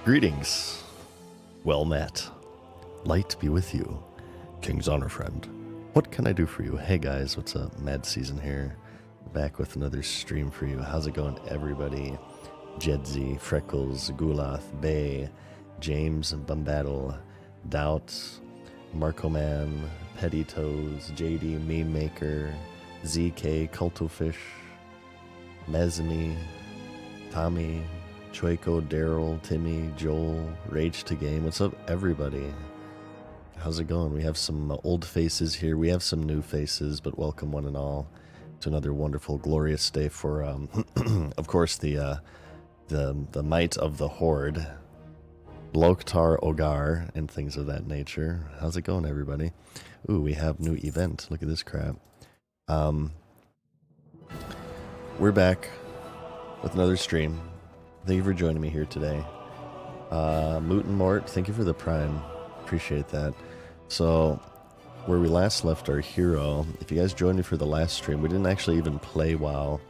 Greetings. Well met. Light be with you, King's Honor friend. What can I do for you? Hey guys, what's up? Mad Season here. Back with another stream for you. How's it going, everybody? Jedzi, Freckles, Gulath, Bay, James, Bumbattle, Doubt, Marco Man, Petty Toes, JD, Meme Maker, ZK, Cultofish, Mezmi, Tommy, Choico, Daryl, Timmy, Joel, Rage to Game. What's up, everybody? How's it going? We have some old faces here. We have some new faces, but welcome one and all to another wonderful, glorious day for, of course, the might of the Horde, Loktar Ogar, and things of that nature. How's it going, everybody? Ooh, we have new event. Look at this crap. We're back with another stream. Thank you for joining me here today. Moot and Mort, thank you for the prime. Appreciate that. So, where we last left our hero, if you guys joined me for the last stream, we didn't actually even play WoW.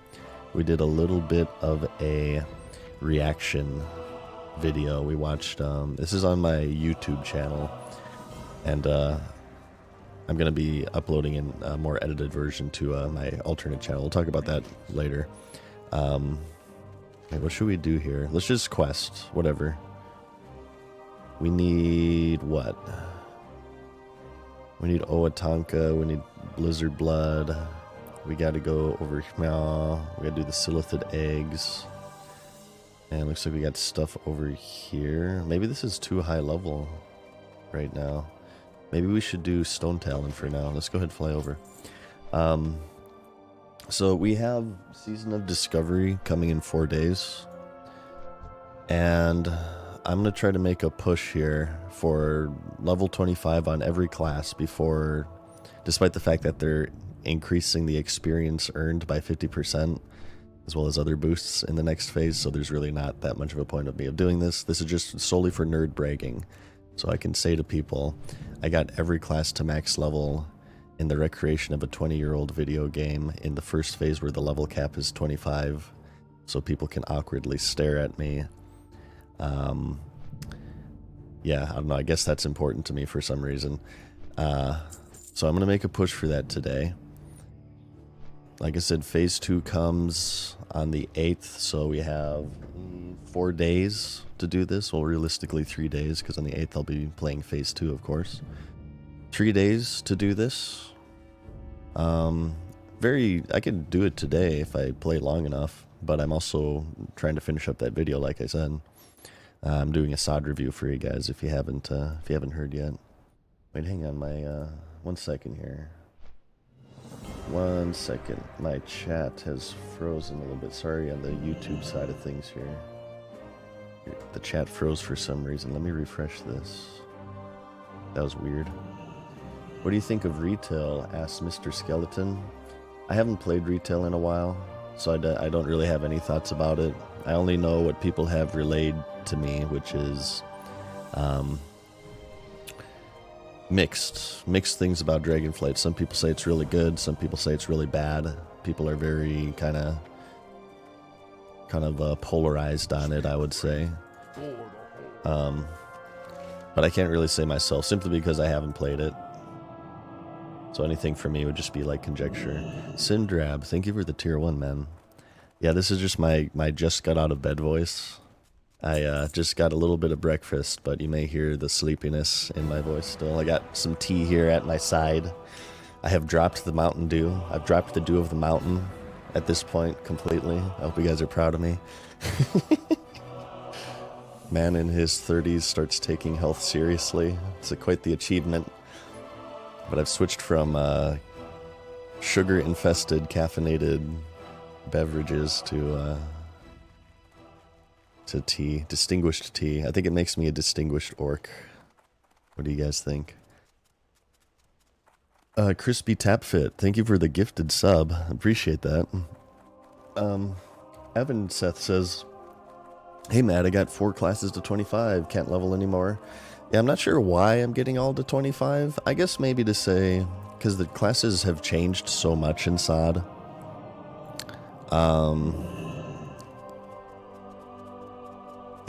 We did a little bit of a reaction video. We watched, this is on my YouTube channel, and I'm going to be uploading in a more edited version to my alternate channel. We'll talk about that later. Okay, what should we do here? Let's just quest, whatever. We need what? We need Oatanka, we need Blizzard Blood. We gotta go over here. We gotta do the Silithid Eggs. And looks like we got stuff over here. Maybe this is too high level right now. Maybe we should do Stone Talon for now. Let's go ahead and fly over. So we have Season of Discovery coming in 4 days. And I'm going to try to make a push here for level 25 on every class before, despite the fact that they're increasing the experience earned by 50%, as well as other boosts in the next phase, so there's really not that much of a point of me of doing this. This is just solely for nerd bragging. So I can say to people, I got every class to max level in the recreation of a 20-year-old video game in the first phase where the level cap is 25, so people can awkwardly stare at me. Yeah, I don't know, I guess that's important to me for some reason. So I'm going to make a push for that today. Like I said, phase 2 comes on the 8th, so we have 4 days to do this. Well, realistically 3 days, because on the 8th I'll be playing phase 2, of course. 3 days to do this. I could do it today if I play long enough, but I'm also trying to finish up that video, like I said. I'm doing a SOD review for you guys if you haven't heard yet. Wait, hang on, my 1 second here. 1 second, my chat has frozen a little bit. Sorry on the YouTube side of things here. The chat froze for some reason. Let me refresh this. That was weird. What do you think of retail? Asked Mr. Skeleton. I haven't played retail in a while, so I don't really have any thoughts about it. I only know what people have relayed to me, which is mixed things about Dragonflight. Some people say it's really good, some people say it's really bad. People are very kind of polarized on it, I would say. But I can't really say myself, simply because I haven't played it. So anything for me would just be like conjecture. Syndrab, thank you for the tier 1, man. Yeah, this is just my just got out of bed voice. I just got a little bit of breakfast, but you may hear the sleepiness in my voice still. I got some tea here at my side. I have dropped the Mountain Dew. I've dropped the dew of the mountain at this point completely. I hope you guys are proud of me. Man in his 30s starts taking health seriously. It's quite the achievement. But I've switched from sugar-infested, caffeinated beverages to tea, distinguished tea. I think it makes me a distinguished orc. What do you guys think? Crispy Tapfit, thank you for the gifted sub. Appreciate that. Evan Seth says, hey Matt, I got 4 classes to 25, can't level anymore. Yeah, I'm not sure why I'm getting all to 25. I guess maybe to say, because the classes have changed so much in SOD.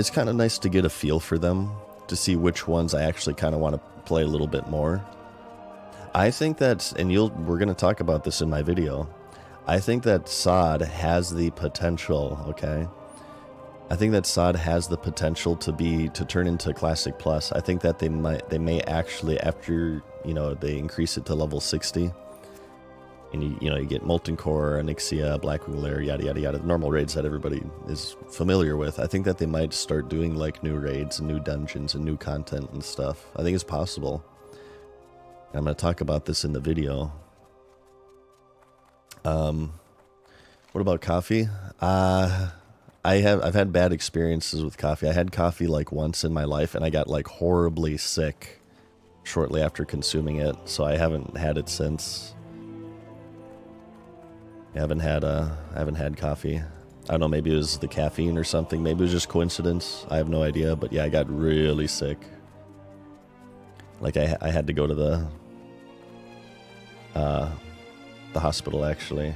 it's kind of nice to get a feel for them, to see which ones I actually kind of want to play a little bit more. I think that, and we're going to talk about this in my video, I think that SOD has the potential, okay? I think that SOD has the potential to turn into Classic Plus. I think that they may actually, after, you know, they increase it to level 60, and you get Molten Core, Onyxia, Blackwing Lair, yada yada yada, the normal raids that everybody is familiar with. I think that they might start doing like new raids and new dungeons and new content and stuff. I think it's possible. And I'm going to talk about this in the video. What about coffee? I've had bad experiences with coffee. I had coffee like once in my life, and I got like horribly sick shortly after consuming it. So I haven't had it since. I haven't had coffee. I don't know, maybe it was the caffeine or something. Maybe it was just coincidence. I have no idea. But yeah, I got really sick. Like I had to go to the hospital actually,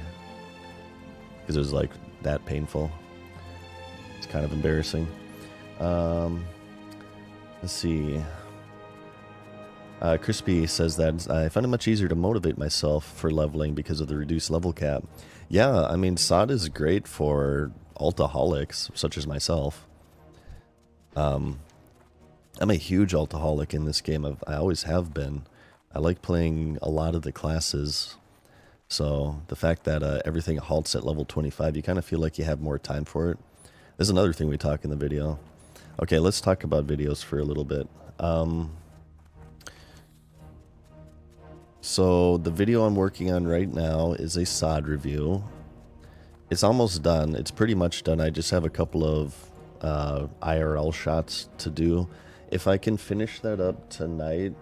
because it was like that painful. It's kind of embarrassing. Let's see. Crispy says that I find it much easier to motivate myself for leveling because of the reduced level cap. Yeah, I mean, SOD is great for altaholics, such as myself. I'm a huge altaholic in this game. I always have been. I like playing a lot of the classes. So the fact that everything halts at level 25, you kind of feel like you have more time for it. There's another thing we talk in the video. Okay, let's talk about videos for a little bit. So the video I'm working on right now is a SOD review. It's almost done. It's pretty much done. I just have a couple of IRL shots to do. If I can finish that up tonight,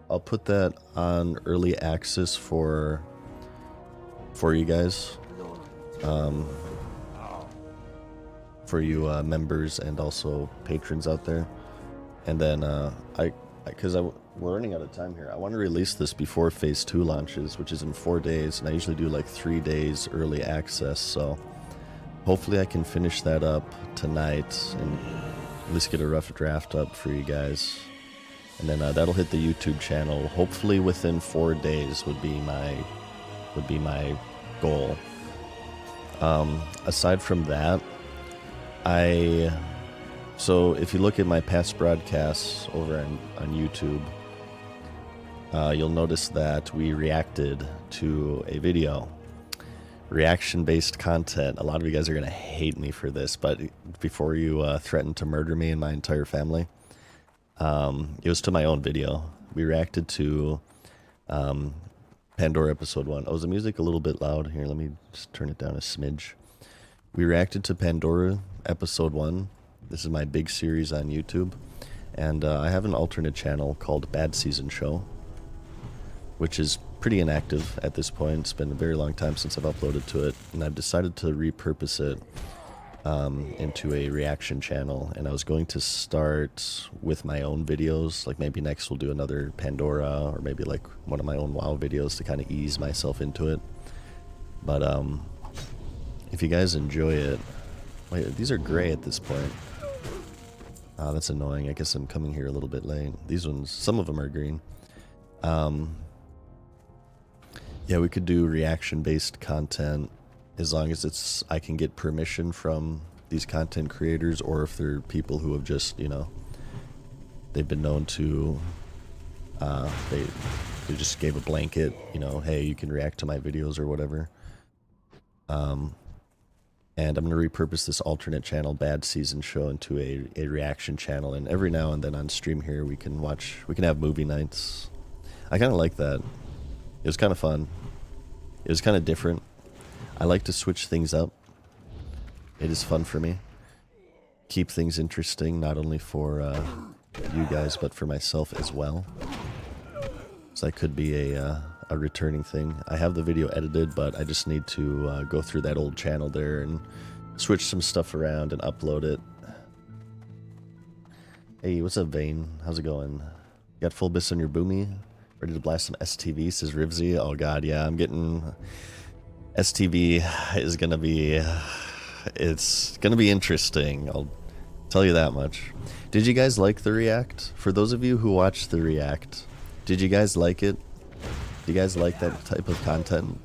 I'll put that on early access for you guys, for you members and also patrons out there. And then because we're running out of time here, I want to release this before Phase 2 launches, which is in 4 days, and I usually do like 3 days early access, so hopefully I can finish that up tonight and at least get a rough draft up for you guys. And then that'll hit the YouTube channel hopefully within 4 days would be my goal. Aside from that, so if you look at my past broadcasts over on YouTube, you'll notice that we reacted to a video. Reaction-based content. A lot of you guys are going to hate me for this, but before you threaten to murder me and my entire family, it was to my own video. We reacted to Pandora Episode 1. Oh, is the music a little bit loud? Here, let me just turn it down a smidge. We reacted to Pandora Episode 1. This is my big series on YouTube. And I have an alternate channel called MadSeasonShow, which is pretty inactive at this point. It's been a very long time since I've uploaded to it, and I've decided to repurpose it into a reaction channel. And I was going to start with my own videos, like maybe next we'll do another Pandora, or maybe like one of my own WoW videos to kind of ease myself into it. But if you guys enjoy it, wait, these are gray at this point. That's annoying. I guess I'm coming here a little bit late. These ones, some of them are green. Yeah, we could do reaction-based content as long as I can get permission from these content creators, or if they're people who have just, they've been known to, they just gave a blanket, hey, you can react to my videos or whatever. And I'm going to repurpose this alternate channel, Bad Season Show, into a reaction channel. And every now and then on stream here, we can have movie nights. I kind of like that. It was kind of fun. It was kind of different. I like to switch things up. It is fun for me. Keep things interesting, not only for you guys, but for myself as well. So that could be a returning thing. I have the video edited, but I just need to go through that old channel there and switch some stuff around and upload it. Hey, what's up, Vane? How's it going? You got full bis on your boomy? Ready to blast some STV, says Rivsy. Oh god, yeah, I'm getting... STV is gonna be... it's gonna be interesting. Tell you that much. Did you guys like the react? For those of you who watched the react, did you guys like it? Do you guys like that type of content?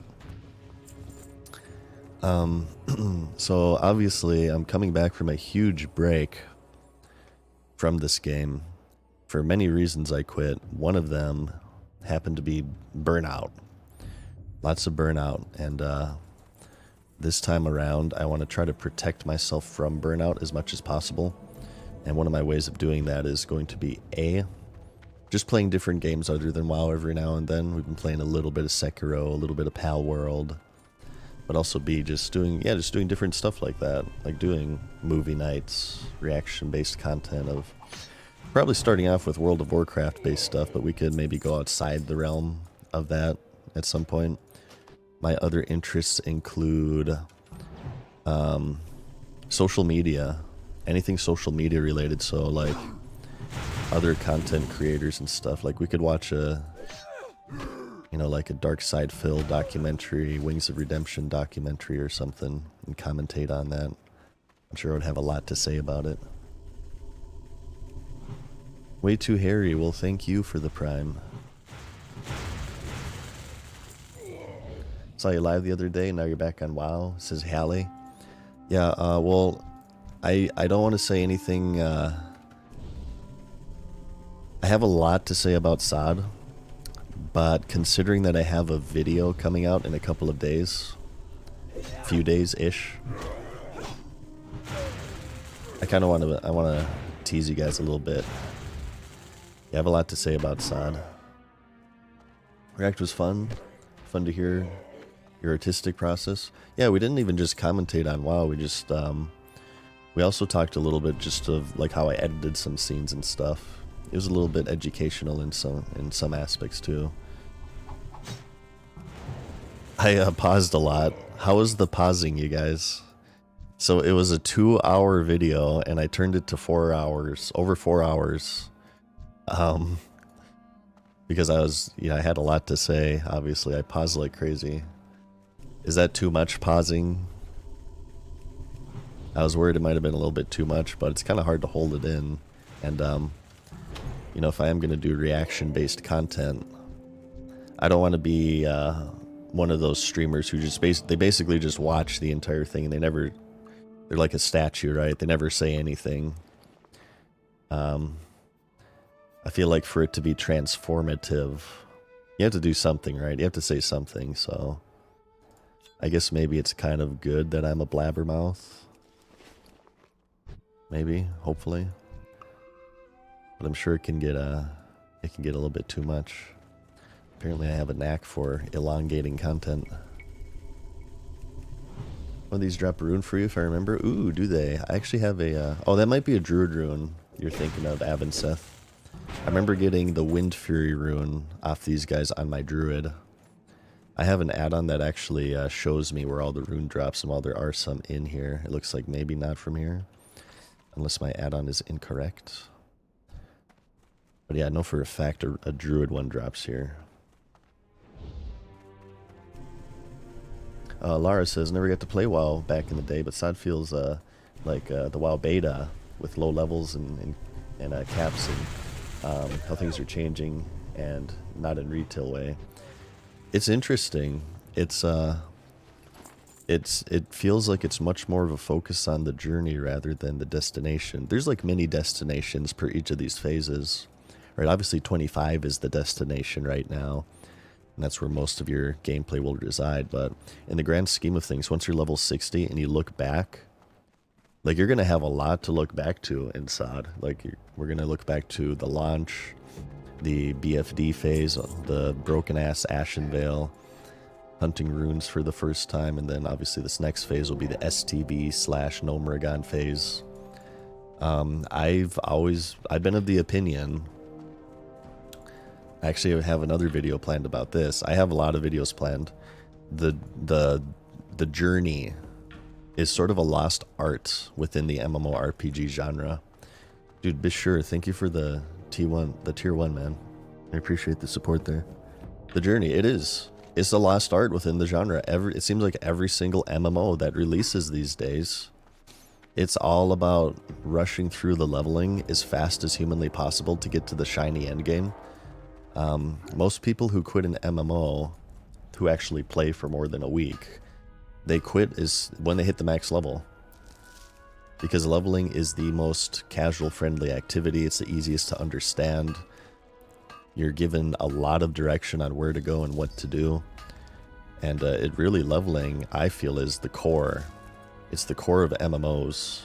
So obviously I'm coming back from a huge break from this game. For many reasons I quit. One of them happened to be burnout. Lots of burnout. And this time around, I want to try to protect myself from burnout as much as possible. And one of my ways of doing that is going to be just playing different games other than WoW every now and then. We've been playing a little bit of Sekiro, a little bit of Pal World. But also B, just doing different stuff like that. Like doing movie nights, reaction-based content of... Probably starting off with World of Warcraft-based stuff, but we could maybe go outside the realm of that at some point. My other interests include social media. Anything social media related, so like other content creators and stuff. Like we could watch like a Dark Side Phil documentary, Wings of Redemption documentary or something, and commentate on that. I'm sure I would have a lot to say about it. Way too hairy. Well, thank you for the Prime. Saw you live the other day, now you're back on WoW, says Hallie. Yeah, well, I don't want to say anything. I have a lot to say about SOD, but considering that I have a video coming out in a couple of days, few days-ish, I want to tease you guys a little bit. I have a lot to say about SOD. React was fun to hear your artistic process. Yeah, we didn't even just commentate on WoW, we just, we also talked a little bit just of like how I edited some scenes and stuff. It was a little bit educational in some aspects too. I paused a lot. How was the pausing, you guys? So it was a 2-hour video and I turned it to 4 hours, over 4 hours. Because I had a lot to say, obviously. I paused like crazy. Is that too much pausing? I was worried it might have been a little bit too much, but it's kind of hard to hold it in. And, if I am going to do reaction-based content, I don't want to be one of those streamers who just basically just watch the entire thing and they're like a statue, right? They never say anything. I feel like for it to be transformative, you have to do something, right? You have to say something, so I guess maybe it's kind of good that I'm a blabbermouth. Maybe, hopefully. But I'm sure it can get a little bit too much. Apparently I have a knack for elongating content. One of these drop a rune for you if I remember. Ooh, do they? I actually have a... oh, that might be a druid rune you're thinking of, Avinseth. I remember getting the Wind Fury rune off these guys on my druid. I have an add-on that actually shows me where all the rune drops, and while there are some in here, it looks like maybe not from here. Unless my add-on is incorrect. But yeah, I know for a fact a druid one drops here. Lara says, never got to play WoW back in the day, but SOD feels like the WoW beta with low levels and caps and how things are changing and not in retail way. It's interesting. It feels like it's much more of a focus on the journey rather than the destination. There's like mini destinations per each of these phases, right? Obviously 25 is the destination right now, and that's where most of your gameplay will reside. But in the grand scheme of things, once you're level 60 and you look back, like you're going to have a lot to look back to in SOD. Like we're going to look back to the launch, the BFD phase, the broken ass Ashen Vale, hunting runes for the first time, and then obviously this next phase will be the STB/Gnomragon phase. I've been of the opinion, I actually have another video planned about this. I have a lot of videos planned. The journey is sort of a lost art within the MMORPG genre. Dude, Bishur, thank you for the tier 1, man. I appreciate the support there. The journey, it's a lost art within the genre. It seems like every single MMO that releases these days It's all about rushing through the leveling as fast as humanly possible to get to the shiny endgame. Most people who quit an MMO, who actually play for more than a week, they quit is when they hit the max level. Because leveling is the most casual friendly activity, it's the easiest to understand. You're given a lot of direction on where to go and what to do. And it really, leveling, I feel, is the core. It's the core of MMOs.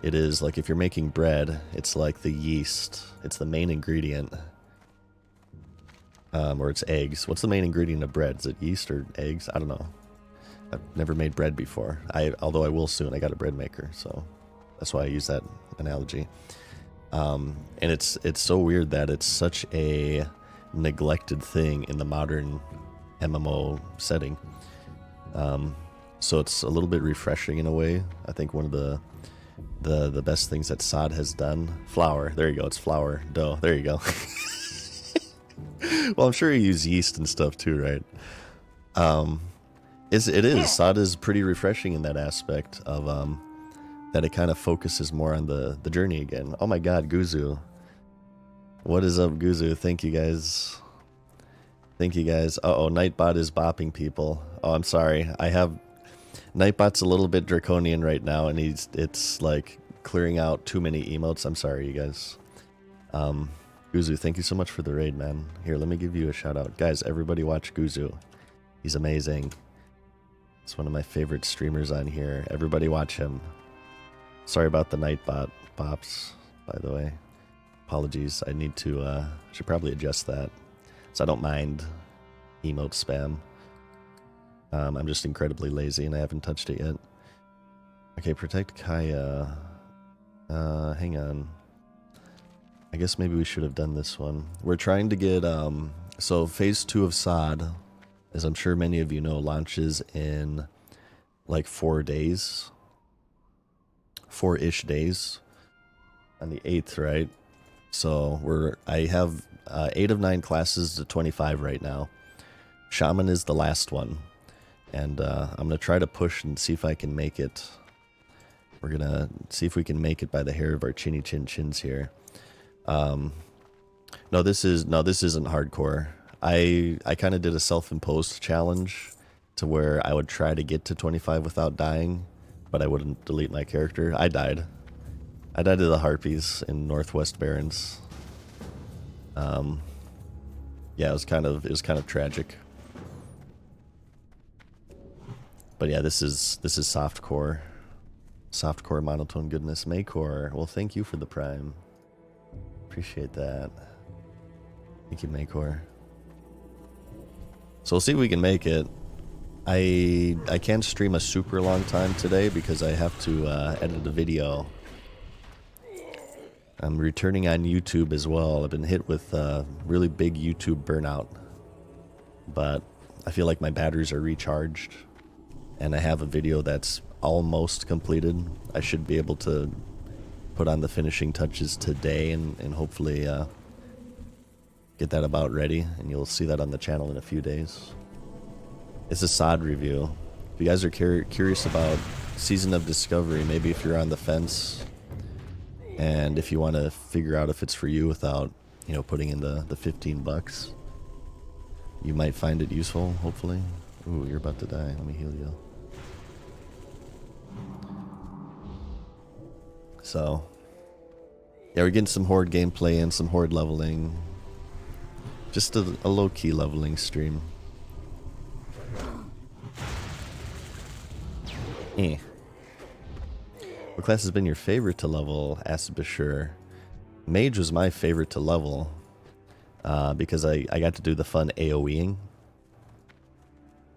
It is like if you're making bread, it's like the yeast. It's the main ingredient. Or it's eggs. What's the main ingredient of bread? Is it yeast or eggs? I don't know. I've never made bread before. Although I will soon. I got a bread maker, so that's why I use that analogy. And it's so weird that it's such a neglected thing in the modern MMO setting. So it's a little bit refreshing in a way. I think one of the best things that Sod has done. Flour. There you go. It's flour. Dough. There you go. Well, I'm sure you use yeast and stuff too, right? It is. Sod is pretty refreshing in that aspect of that it kind of focuses more on the journey again. Oh my god, Guzu. What is up, Guzu? Thank you guys. Thank you guys. Uh-oh, Nightbot is bopping people. Oh, I'm sorry. Nightbot's a little bit draconian right now, and it's like clearing out too many emotes. I'm sorry, you guys. Guzu, thank you so much for the raid, man. Here, let me give you a shout out. Guys, everybody watch Guzu. He's amazing. It's one of my favorite streamers on here. Everybody watch him. Sorry about the Nightbot bops, by the way. Apologies. I need to, should probably adjust that. So I don't mind emote spam. I'm just incredibly lazy and I haven't touched it yet. Okay, protect Kaya. Hang on. I guess maybe we should have done this one. We're trying to get, so phase 2 of Sod, as I'm sure many of you know, launches in like 4 days. 4-ish days. On the 8th, right? So I have 8 of 9 classes to 25 right now. Shaman is the last one. And I'm going to try to push and see if I can make it. We're going to see if we can make it by the hair of our chinny chin chins here. No, this isn't hardcore. I kind of did a self-imposed challenge to where I would try to get to 25 without dying, but I wouldn't delete my character. I died. I died to the Harpies in Northwest Barrens. Yeah, it was kind of tragic. But yeah, this is softcore. Softcore monotone goodness. Maycore, well, thank you for the prime. Appreciate that. Thank you, Maycore. So we'll see if we can make it. I can't stream a super long time today because I have to edit a video. I'm returning on YouTube as well. I've been hit with really big YouTube burnout. But I feel like my batteries are recharged. And I have a video that's almost completed. I should be able to put on the finishing touches today and hopefully get that about ready. And you'll see that on the channel in a few days. It's a Sod review. If you guys are curious about Season of Discovery, maybe if you're on the fence and if you want to figure out if it's for you without, you know, putting in the $15, you might find it useful, hopefully. Ooh, you're about to die. Let me heal you. So, yeah, we're getting some horde gameplay and some horde leveling. Just a low-key leveling stream. What class has been your favorite to level? Asked Bashir. Mage was my favorite to level because I got to do the fun AoEing.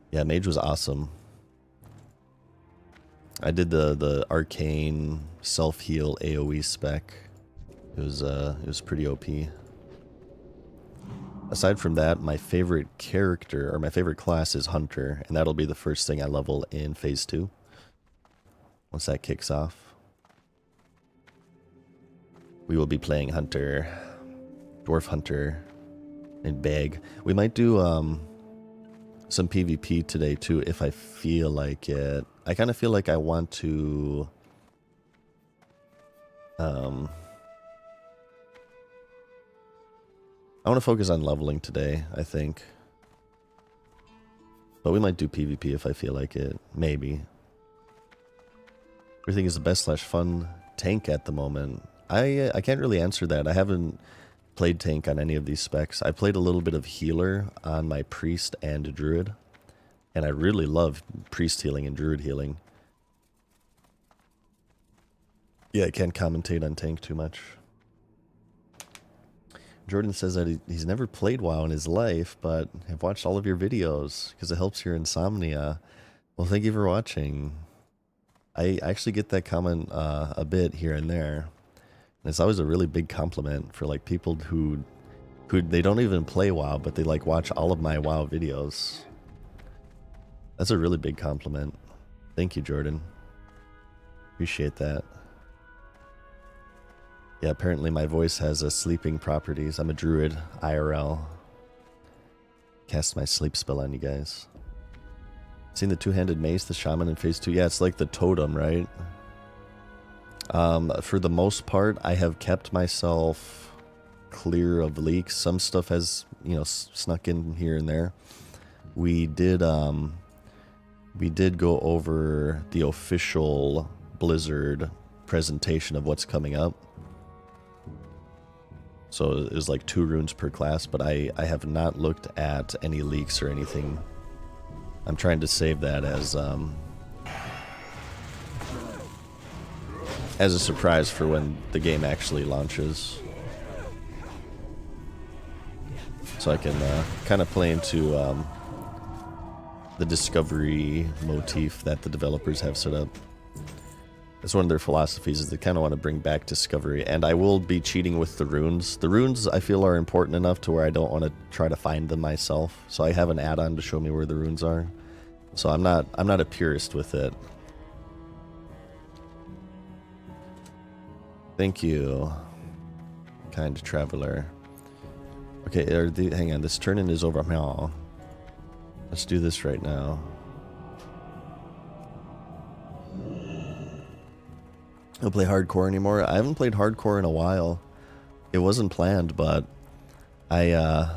Yeah, Mage was awesome. I did the arcane self-heal AoE spec. It was pretty OP. Aside from that, my favorite character, or my favorite class is Hunter, and that'll be the first thing I level in Phase 2. Once that kicks off. We will be playing Hunter, Dwarf Hunter, and Bag. We might do some PvP today too, if I feel like it. I kind of feel like I want to I want to focus on leveling today, I think. But we might do PvP if I feel like it. Maybe. Everything is the best / fun tank at the moment. I can't really answer that. I haven't played tank on any of these specs. I played a little bit of healer on my priest and druid. And I really love priest healing and druid healing. Yeah, I can't commentate on tank too much. Jordan says that he's never played WoW in his life, but have watched all of your videos because it helps your insomnia. Well, thank you for watching. I actually get that comment a bit here and there. And it's always a really big compliment for like people who they don't even play WoW, but they like watch all of my WoW videos. That's a really big compliment. Thank you, Jordan. Appreciate that. Yeah, apparently my voice has sleeping properties. I'm a druid, IRL. Cast my sleep spell on you guys. Seen the two-handed mace, the shaman in phase 2? Yeah, it's like the totem, right? For the most part, I have kept myself clear of leaks. Some stuff has, you know, snuck in here and there. We did go over the official Blizzard presentation of what's coming up. So it was like 2 runes per class, but I have not looked at any leaks or anything. I'm trying to save that as a surprise for when the game actually launches. So I can kind of play into the discovery motif that the developers have set up. It's one of their philosophies, is they kind of want to bring back discovery. And I will be cheating with the runes. The runes I feel are important enough to where I don't want to try to find them myself. So I have an add-on to show me where the runes are. So I'm not a purist with it. Thank you, kind traveler. Okay, hang on, this turn-in is over. No. Let's do this right now. I don't play hardcore anymore. I haven't played hardcore in a while. It wasn't planned, but I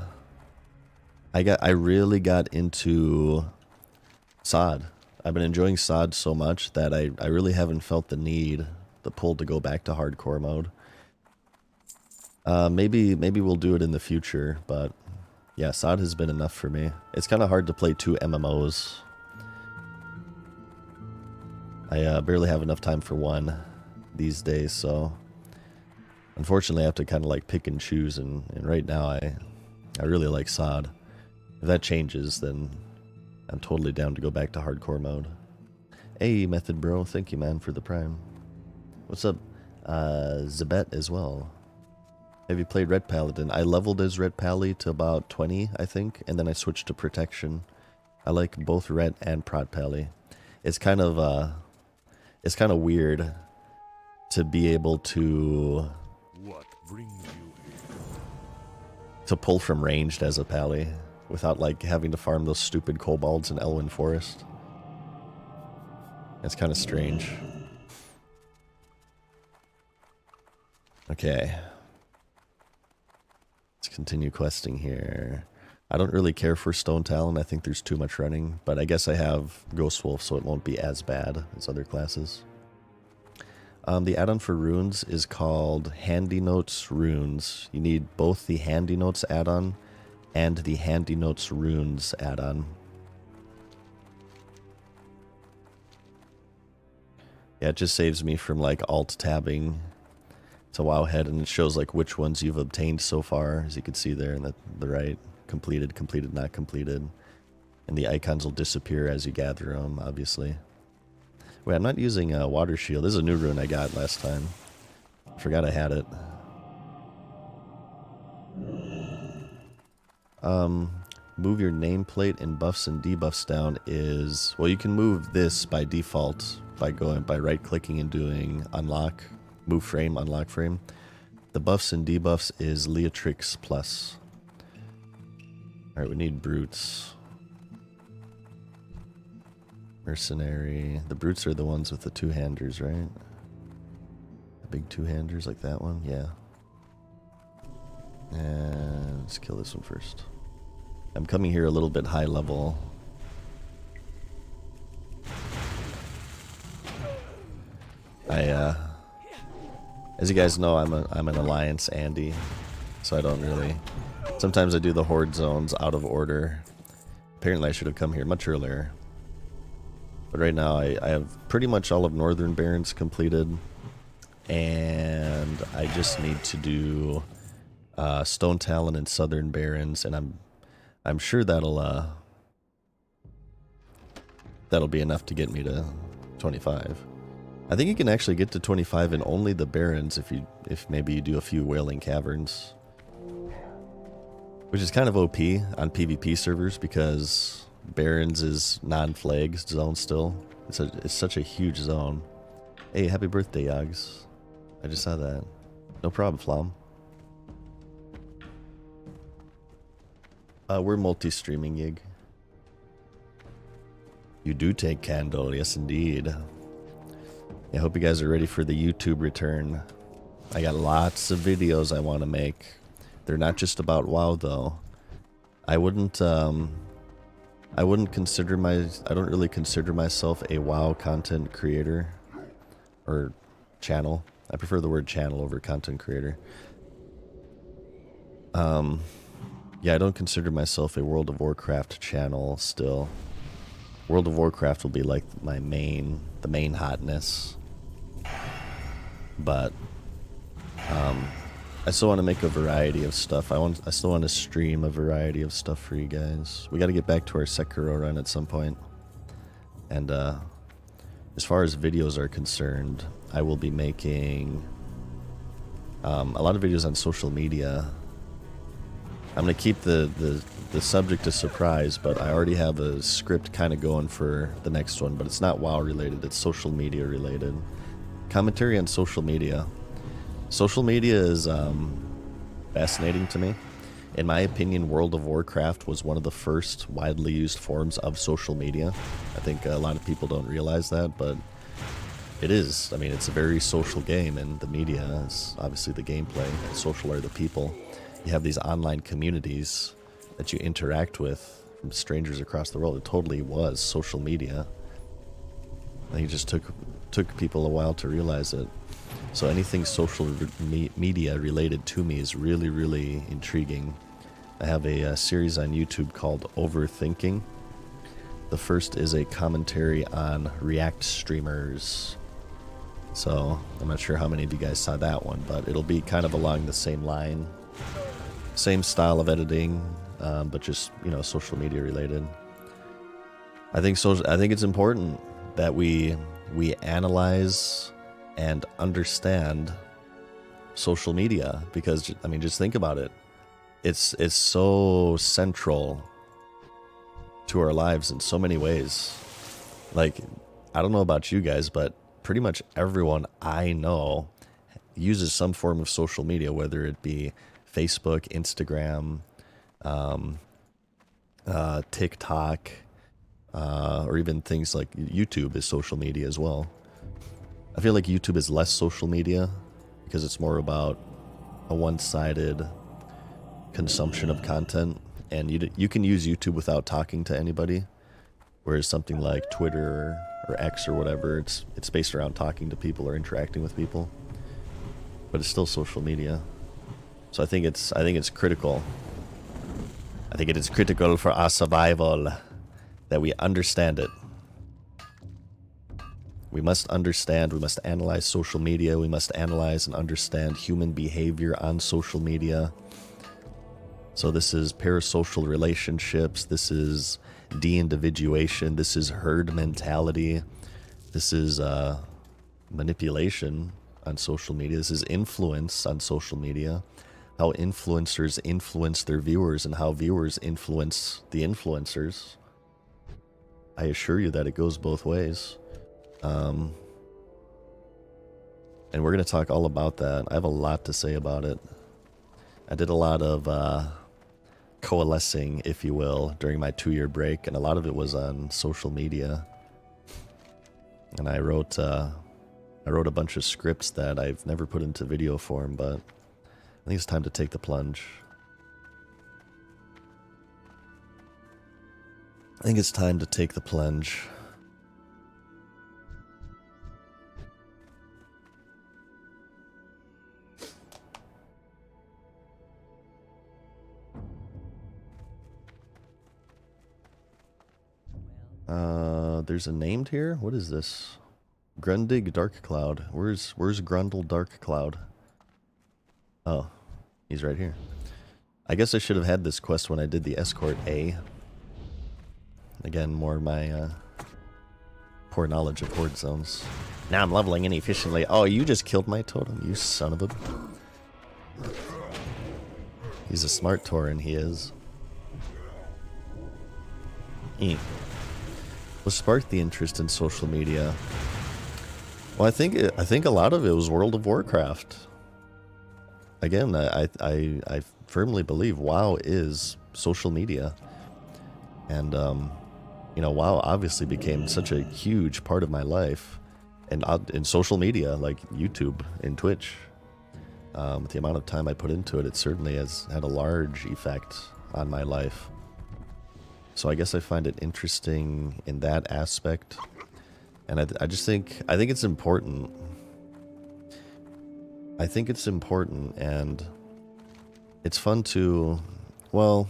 really got into SOD. I've been enjoying SOD so much that I really haven't felt the pull to go back to hardcore mode. Maybe we'll do it in the future, but yeah, SOD has been enough for me. It's kind of hard to play 2 MMOs. I barely have enough time for one these days, so unfortunately I have to kind of like pick and choose, and right now I really like SOD. If that changes, then I'm totally down to go back to hardcore mode. Hey, Method Bro, thank you, man, for the prime. What's up, Zabet as well. Have you played Red Paladin? I leveled as Red Pally to about 20, I think, and then I switched to Protection. I like both Red and Prot Pally. It's kind of weird to be able to pull from ranged as a Pally without like having to farm those stupid kobolds in Elwyn Forest. It's kind of strange. Okay. Let's continue questing here. I don't really care for Stone Talon. I think there's too much running, but I guess I have Ghost Wolf, so it won't be as bad as other classes. The add-on for runes is called Handy Notes Runes. You need both the Handy Notes add-on and the Handy Notes Runes add-on. Yeah, it just saves me from like alt-tabbing to Wowhead, and it shows like which ones you've obtained so far, as you can see there in the right. Completed, completed, not completed. And the icons will disappear as you gather them, obviously. Wait, I'm not using Water Shield. This is a new rune I got last time. I forgot I had it. Move your nameplate and buffs and debuffs down is... Well, you can move this by default by right-clicking and doing unlock, move frame, unlock frame. The buffs and debuffs is Leatrix Plus. Alright, we need brutes. Mercenary. The brutes are the ones with the 2-handers, right? big two-handers like that one. Yeah. And let's kill this one first. I'm coming here a little bit high level. As you guys know, I'm an Alliance Andy, so I don't really. Sometimes I do the Horde zones out of order. Apparently, I should have come here much earlier. But right now, I have pretty much all of Northern Barrens completed, and I just need to do Stone Talon and Southern Barrens, and I'm sure that'll be enough to get me to 25. I think you can actually get to 25 in only the Barrens if maybe you do a few Wailing Caverns. Which is kind of OP on PvP servers because Barrens is non-flag zone still. It's such a huge zone. Hey, happy birthday, Yogs. I just saw that. No problem, Flom. We're multi-streaming, Yig. You do take candle, yes indeed. I hope you guys are ready for the YouTube return. I got lots of videos I want to make. They're not just about WoW though. I don't really consider myself a WoW content creator or channel. I prefer the word channel over content creator. Yeah, I don't consider myself a World of Warcraft channel still. World of Warcraft will be like the main hotness. But I still want to make a variety of stuff. I still want to stream a variety of stuff for you guys. We got to get back to our Sekiro run at some point. And as far as videos are concerned, I will be making a lot of videos on social media. I'm going to keep the subject a surprise, but I already have a script kind of going for the next one, but it's not WoW related, it's social media related. Commentary on social media. Social media is fascinating to me. In my opinion, World of Warcraft was one of the first widely used forms of social media. I think a lot of people don't realize that, but it is. I mean, it's a very social game, and the media is obviously the gameplay, and social are the people. You have these online communities that you interact with from strangers across the world. It totally was social media. I think it just took people a while to realize it. So anything social media related to me is really, really intriguing. I have a series on YouTube called Overthinking. The first is a commentary on React streamers. So I'm not sure how many of you guys saw that one, but it'll be kind of along the same line. Same style of editing, but just, social media related. I think it's important that we analyze and understand social media, because just think about it. It's so central to our lives in so many ways. Like, I don't know about you guys, but pretty much everyone I know uses some form of social media, whether it be Facebook, Instagram, TikTok, or even things like YouTube is social media as well. I feel like YouTube is less social media because it's more about a one-sided consumption of content, and you can use YouTube without talking to anybody, whereas something like Twitter or X or whatever, it's based around talking to people or interacting with people, but it's still social media. So I think it's critical. I think it is critical for our survival that we understand it. We must understand, we must analyze social media, we must analyze and understand human behavior on social media. So this is parasocial relationships, this is de-individuation, this is herd mentality, this is manipulation on social media, this is influence on social media, how influencers influence their viewers and how viewers influence the influencers. I assure you that it goes both ways. And we're going to talk all about that. I have a lot to say about it. I did a lot of coalescing, if you will, during my 2-year break, and a lot of it was on social media. And I wrote I wrote a bunch of scripts that I've never put into video form, but I think it's time to take the plunge. I think it's time to take the plunge. There's a named here? What is this? Grundig Dark Cloud. Where's Grundle Dark Cloud? Oh, he's right here. I guess I should have had this quest when I did the Escort A. Again, more my poor knowledge of horde zones. Now I'm leveling inefficiently. Oh, you just killed my totem, you son of a... He's a smart Tauren, he is. What sparked the interest in social media? Well, I think a lot of it was World of Warcraft. Again, I firmly believe WoW is social media, and you know, WoW obviously became such a huge part of my life, and in social media like YouTube and Twitch. The amount of time I put into it, it certainly has had a large effect on my life. So I guess I find it interesting in that aspect, and I think it's important. I think it's important, and it's fun to, well,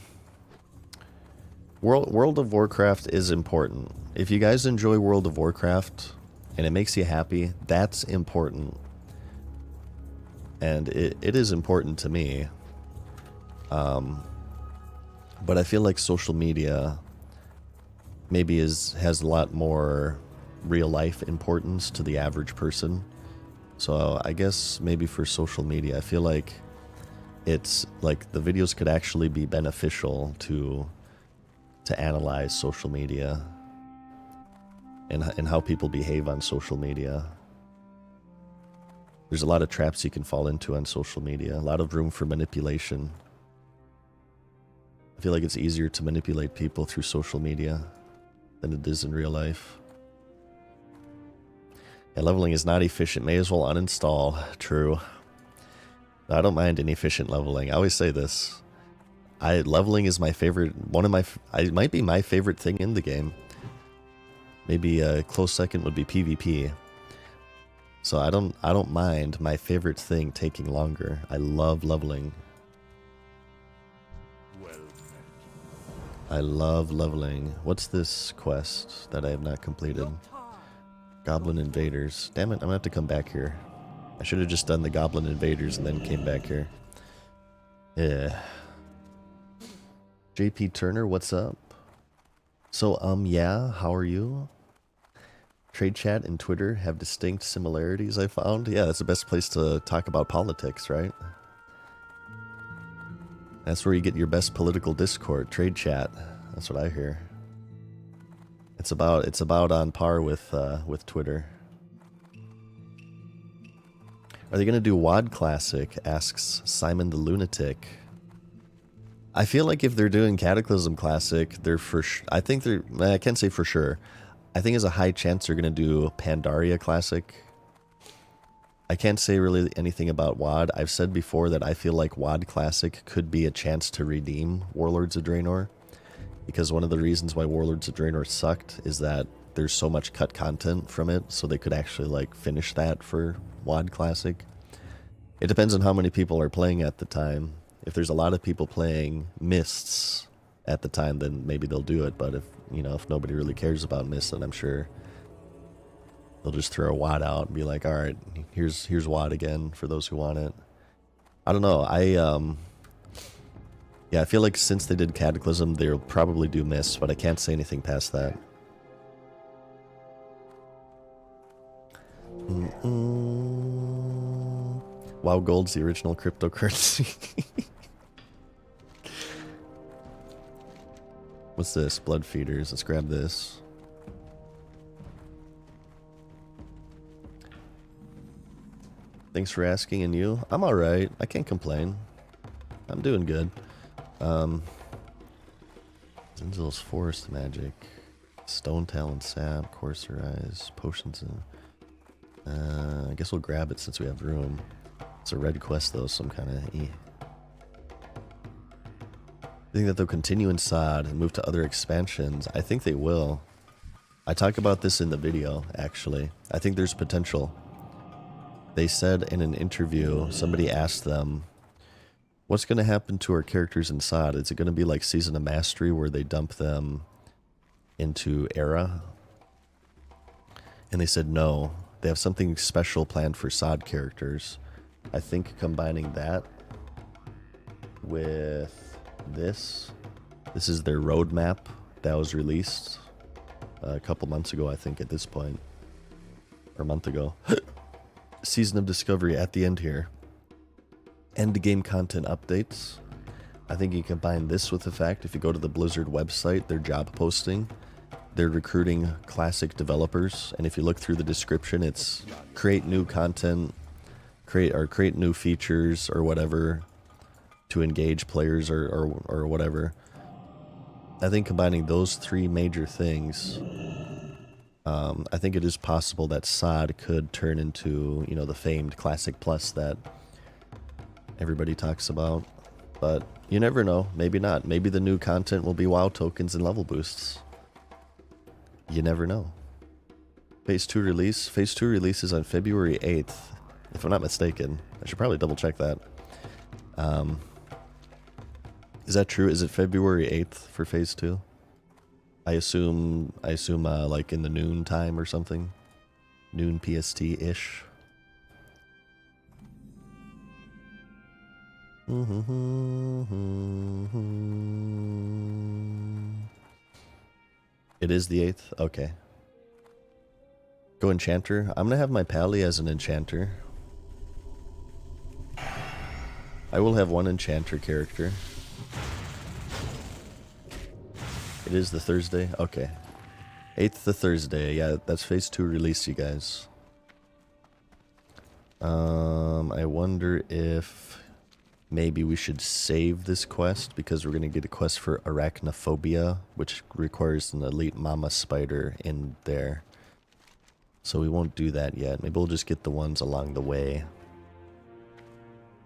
World of Warcraft is important. If you guys enjoy World of Warcraft and it makes you happy, that's important. And it is important to me. But I feel like social media maybe has a lot more real life importance to the average person. So I guess maybe for social media, I feel like it's like the videos could actually be beneficial to analyze social media and how people behave on social media. There's a lot of traps you can fall into on social media, a lot of room for manipulation. I feel like it's easier to manipulate people through social media than it is in real life. Yeah, leveling is not efficient. May as well uninstall. True. I don't mind inefficient leveling. I always say this. Leveling is my favorite. It might be my favorite thing in the game. Maybe a close second would be PvP. So I don't mind my favorite thing taking longer. I love leveling. I love leveling. What's this quest that I have not completed? Goblin Invaders. Damn it, I'm gonna have to come back here. I should have just done the Goblin Invaders and then came back here. Yeah. JP Turner, what's up? So, yeah, how are you? Trade chat and Twitter have distinct similarities, I found. Yeah, that's the best place to talk about politics, right? That's where you get your best political discord, trade chat. That's what I hear. It's about on par with Twitter. Are they gonna do WoD Classic? Asks Simon the Lunatic. I feel like if they're doing Cataclysm Classic, they're I think they're. I can't say for sure. I think there's a high chance they're gonna do Pandaria Classic. I can't say really anything about WoD. I've said before that I feel like WoD Classic could be a chance to redeem Warlords of Draenor, because one of the reasons why Warlords of Draenor sucked is that there's so much cut content from it, so they could actually like finish that for WoD Classic. It depends on how many people are playing at the time. If there's a lot of people playing Mists at the time, then maybe they'll do it. But if nobody really cares about Mists, then I'm sure they'll just throw a WoD out and be like, all right, here's WoD again for those who want it. I don't know. Yeah, I feel like since they did Cataclysm, they'll probably do Mists, but I can't say anything past that. WoW Gold's the original cryptocurrency. What's this? Blood feeders. Let's grab this. Thanks for asking, and you? I'm alright. I can't complain. I'm doing good. Zinzil's Forest Magic. Stone Talon Sap, Courser Eyes, Potions. I guess we'll grab it since we have room. It's a red quest though, so I'm kind of I think that they'll continue in SOD and move to other expansions. I think they will. I talk about this in the video, actually. I think there's potential. They said in an interview, somebody asked them, what's going to happen to our characters in SOD? Is it going to be like Season of Mastery where they dump them into Era? And they said no. They have something special planned for SOD characters. I think combining that with this is their roadmap that was released a couple months ago, I think, at this point. Or a month ago. Season of Discovery at the end here. End game content updates. I think you combine this with the fact, if you go to the Blizzard website, their job posting, they're recruiting classic developers, and if you look through the description, it's create new content, create new features or whatever to engage players or whatever. I think combining those three major things, I think it is possible that SOD could turn into, you know, the famed Classic Plus that everybody talks about. But you never know. Maybe not. Maybe the new content will be WoW tokens and level boosts. You never know. Phase 2 release. Phase 2 releases on February 8th, if I'm not mistaken. I should probably double check that. Is that true? Is it February 8th for Phase 2? I assume like in the noon time or something. Noon PST-ish. It is the 8th? Okay. Go Enchanter. I'm gonna have my Pally as an Enchanter. I will have one Enchanter character. It is the Thursday? Okay. 8th the Thursday. Yeah, that's Phase 2 release, you guys. I wonder if maybe we should save this quest because we're going to get a quest for Arachnophobia, which requires an elite mama spider in there. So we won't do that yet. Maybe we'll just get the ones along the way.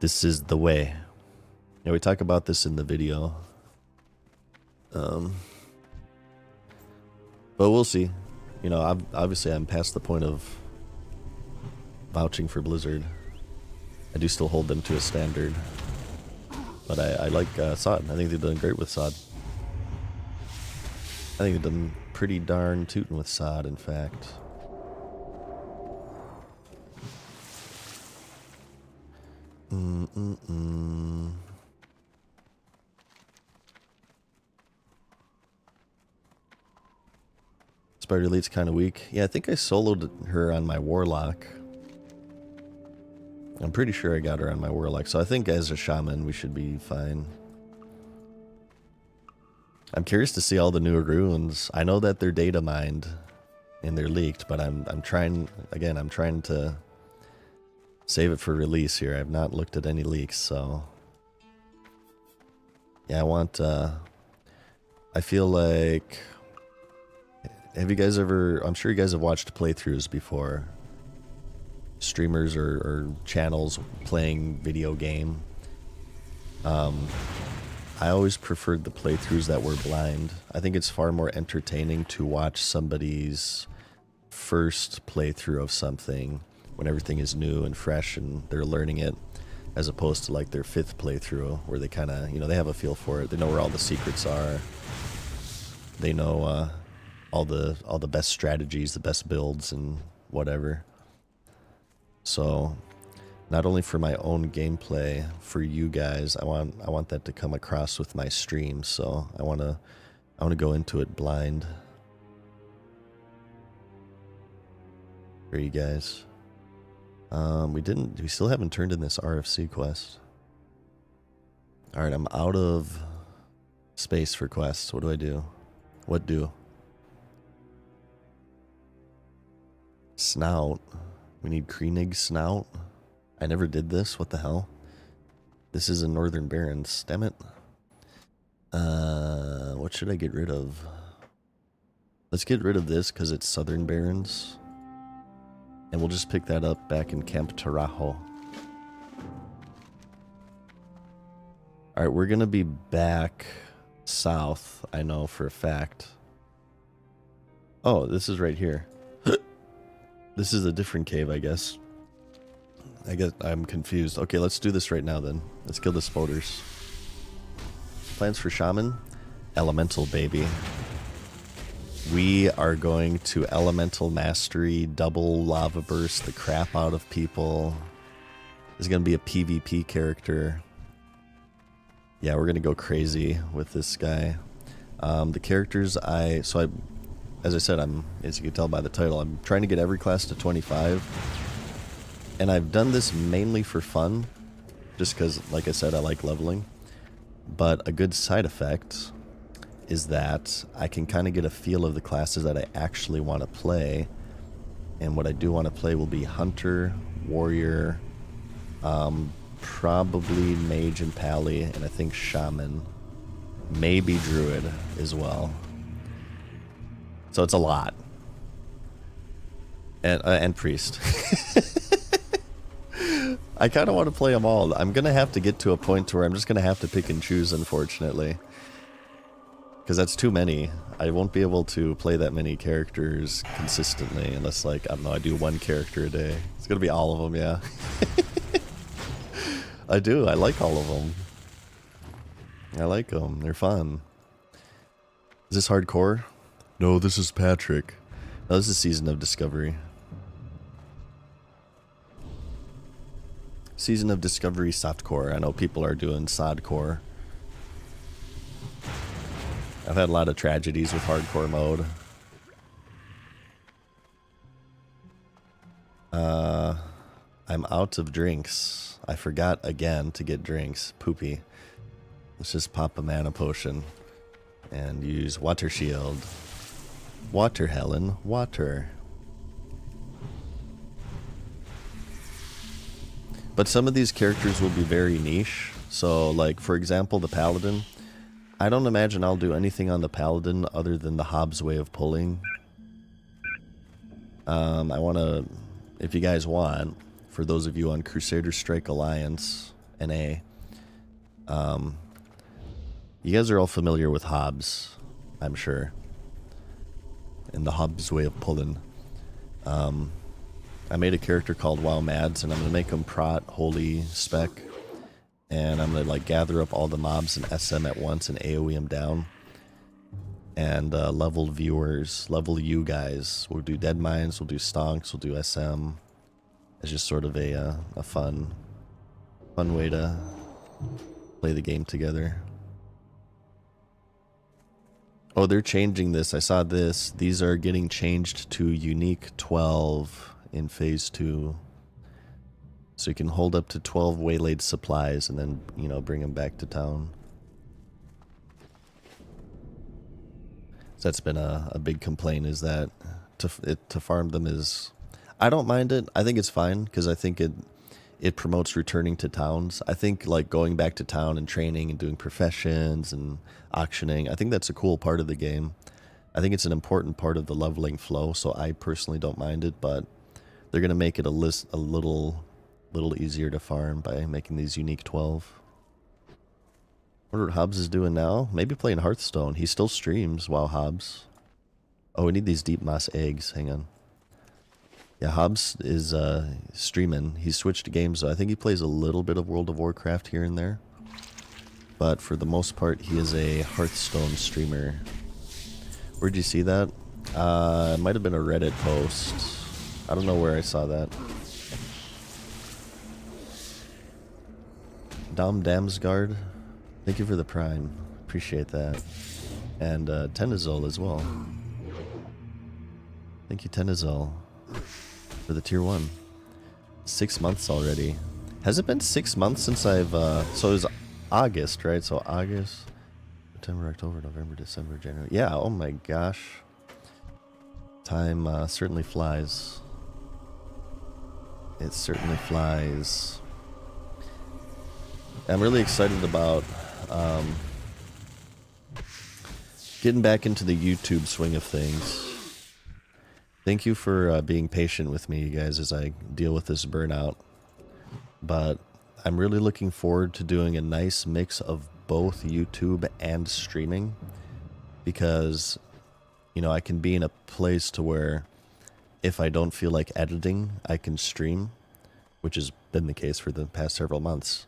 This is the way. Yeah, we talk about this in the video. But we'll see. You know, obviously I'm past the point of vouching for Blizzard. I do still hold them to a standard. But I like SOD. I think they've done great with SOD. I think they've done pretty darn tootin' with SOD, in fact. Spider Elite's kind of weak. Yeah, I think I soloed her on my Warlock. I'm pretty sure I got her on my Warlock, so I think as a Shaman we should be fine. I'm curious to see all the new runes. I know that they're data mined and they're leaked, but I'm trying to save it for release here. I've not looked at any leaks, so yeah, I feel like, have you guys ever, I'm sure you guys have watched playthroughs before. Streamers or channels playing video game. I always preferred the playthroughs that were blind. I think it's far more entertaining to watch somebody's first playthrough of something when everything is new and fresh and they're learning it, as opposed to like their 5th playthrough where they kind of, you know, they have a feel for it. They know where all the secrets are. They know all the best strategies, the best builds and whatever. So not only for my own gameplay, for you guys, I want that to come across with my stream. So I want to go into it blind for you guys. We still haven't turned in this RFC quest. All right, I'm out of space for quests. What do I do? What do? Snout. We need Kreenig Snout. I never did this. What the hell? This is in Northern Barrens. Damn it. What should I get rid of? Let's get rid of this because it's Southern Barrens. And we'll just pick that up back in Camp Tarajo. Alright, we're going to be back south, I know for a fact. Oh, this is right here. This is a different cave, I guess. I guess I'm confused. Okay, let's do this right now then. Let's kill the spoders. Plans for Shaman? Elemental, baby. We are going to Elemental Mastery, double Lava Burst the crap out of people. This is going to be a PvP character. Yeah, we're going to go crazy with this guy. The characters as I said, as you can tell by the title, I'm trying to get every class to 25. And I've done this mainly for fun, just because, like I said, I like leveling. But a good side effect is that I can kind of get a feel of the classes that I actually want to play. And what I do want to play will be Hunter, Warrior, probably Mage and Pally, and I think Shaman. Maybe Druid as well. So it's a lot. And Priest. I kind of want to play them all. I'm going to have to get to a point where I'm just going to have to pick and choose, unfortunately. Because that's too many. I won't be able to play that many characters consistently unless, like, I don't know, I do one character a day. It's going to be all of them, yeah. I do. I like all of them. I like them. They're fun. Is this hardcore? No, this is Patrick. No, this is Season of Discovery. Season of Discovery softcore. I know people are doing sodcore. I've had a lot of tragedies with hardcore mode. I'm out of drinks. I forgot again to get drinks. Poopy. Let's just pop a mana potion and use water shield. Water, Helen. Water. But some of these characters will be very niche. So, like, for example, the Paladin. I don't imagine I'll do anything on the Paladin other than the Hobbs way of pulling. I want to, if you guys want, for those of you on Crusader Strike Alliance, NA, you guys are all familiar with Hobbs, I'm sure. And the Hobbs way of pulling. I made a character called WoW Mads, and I'm going to make him Prot, Holy, Spec. And I'm going to, like, gather up all the mobs and SM at once and AoE them down. And level viewers, level you guys. We'll do Dead Mines, we'll do Stonks, we'll do SM. It's just sort of a fun way to play the game together. Oh, they're changing this. I saw this. These are getting changed to Unique 12 in Phase 2. So you can hold up to 12 waylaid supplies and then, you know, bring them back to town. So that's been a big complaint, is that to farm them is... I don't mind it. I think it's fine because I think it promotes returning to towns. I think, like, going back to town and training and doing professions and auctioning, I think that's a cool part of the game. I think it's an important part of the leveling flow, so I personally don't mind it, but they're going to make it a little easier to farm by making these unique 12. I wonder what Hobbs is doing now. Maybe playing Hearthstone. He still streams. Wow, Hobbs. Oh, we need these deep moss eggs. Hang on. Yeah, Hobbs is streaming. He's switched games, so I think he plays a little bit of World of Warcraft here and there. But for the most part, he is a Hearthstone streamer. Where'd you see that? It might have been a Reddit post. I don't know where I saw that. Dom Damsgaard, thank you for the Prime. Appreciate that. And Tenazol as well. Thank you, Tenazol, for the tier 1. 6 months already. Has it been 6 months since I've... so it was August, right? So August, September, October, November, December, January. Yeah, oh my gosh. Time certainly flies. It certainly flies. I'm really excited about getting back into the YouTube swing of things. Thank you for being patient with me, you guys, as I deal with this burnout. But I'm really looking forward to doing a nice mix of both YouTube and streaming, because, you know, I can be in a place to where if I don't feel like editing, I can stream, which has been the case for the past several months.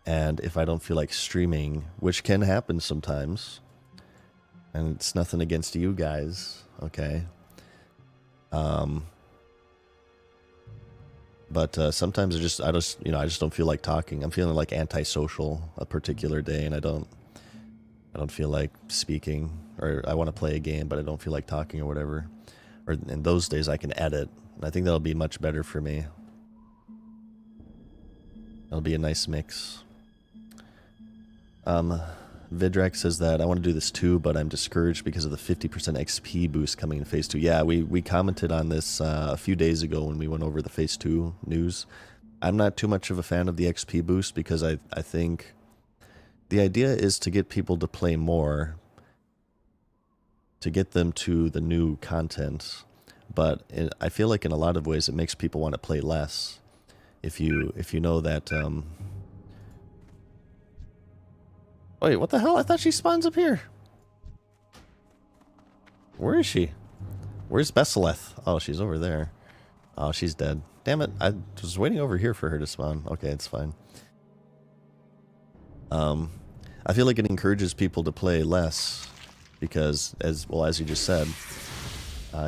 And if I don't feel like streaming, which can happen sometimes, and it's nothing against you guys, okay? But sometimes I just don't feel like talking. I'm feeling like antisocial a particular day, and I don't feel like speaking, or I want to play a game, but I don't feel like talking or whatever. Or in those days, I can edit. And I think that'll be much better for me. That'll be a nice mix. Vidrax says that I want to do this too, but I'm discouraged because of the 50% XP boost coming in Phase 2. Yeah, we commented on this a few days ago when we went over the Phase 2 news. I'm not too much of a fan of the XP boost because I think the idea is to get people to play more, to get them to the new content. But I feel like in a lot of ways it makes people want to play less. If you know that... Wait, what the hell? I thought she spawns up here. Where is she? Where's Besseleth? Oh, she's over there. Oh, she's dead. Damn it. I was waiting over here for her to spawn. Okay, it's fine. I feel like it encourages people to play less because, as you just said,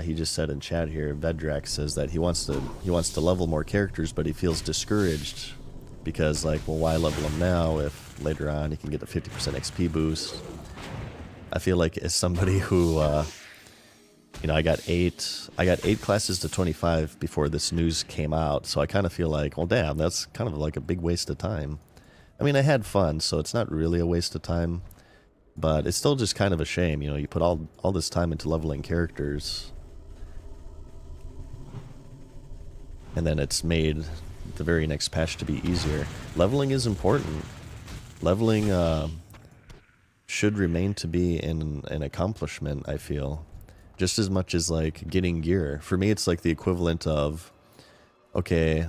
he just said in chat here, Vedrax says that he wants to level more characters, but he feels discouraged because, like, well, why level him now if later on he can get a 50% XP boost? I feel like as somebody who, you know, I got eight classes to 25 before this news came out, so I kind of feel like, well, damn, that's kind of like a big waste of time. I mean, I had fun, so it's not really a waste of time, but it's still just kind of a shame, you know, you put all this time into leveling characters, and then it's made the very next patch to be easier. Leveling is important. Leveling should remain to be an accomplishment, I feel. Just as much as, like, getting gear. For me, it's like the equivalent of, okay,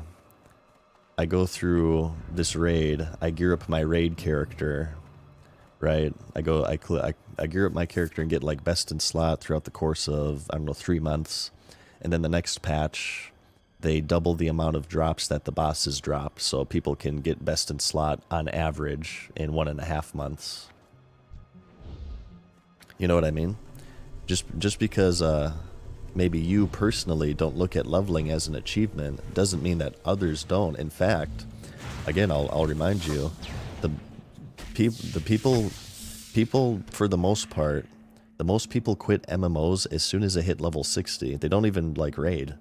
I go through this raid, I gear up my raid character, right? I gear up my character and get, like, best in slot throughout the course of, I don't know, 3 months. And then the next patch, they double the amount of drops that the bosses drop, so people can get best in slot on average in 1.5 months. You know what I mean? Just because maybe you personally don't look at leveling as an achievement doesn't mean that others don't. In fact, again, I'll remind you, the people for the most part, the most people quit MMOs as soon as they hit level 60. They don't even like raid.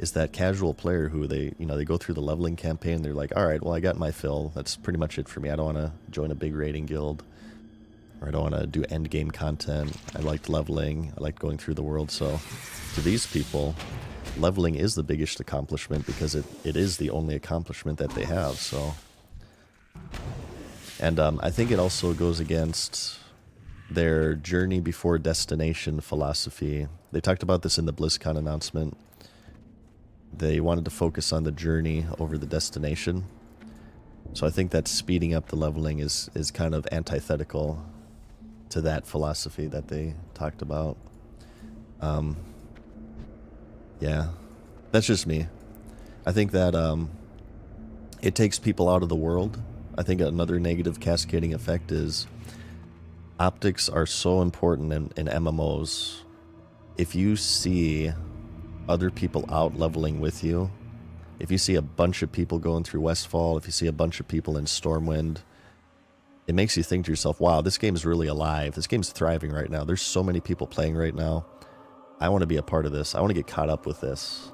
Is that casual player who they go through the leveling campaign, they're like, all right, well, I got my fill. That's pretty much it for me. I don't want to join a big raiding guild, or I don't want to do end game content. I liked leveling. I liked going through the world. So to these people, leveling is the biggest accomplishment because it is the only accomplishment that they have. So, and I think it also goes against their journey before destination philosophy. They talked about this in the BlizzCon announcement. They wanted to focus on the journey over the destination. So I think that speeding up the leveling is kind of antithetical to that philosophy that they talked about. Yeah, that's just me. I think that it takes people out of the world. I think another negative cascading effect is optics are so important in MMOs. If you see other people out leveling with you, if you see a bunch of people going through Westfall, if you see a bunch of people in Stormwind, it makes you think to yourself, wow, this game is really alive. This game's thriving right now. There's so many people playing right now. I want to be a part of this. I want to get caught up with this.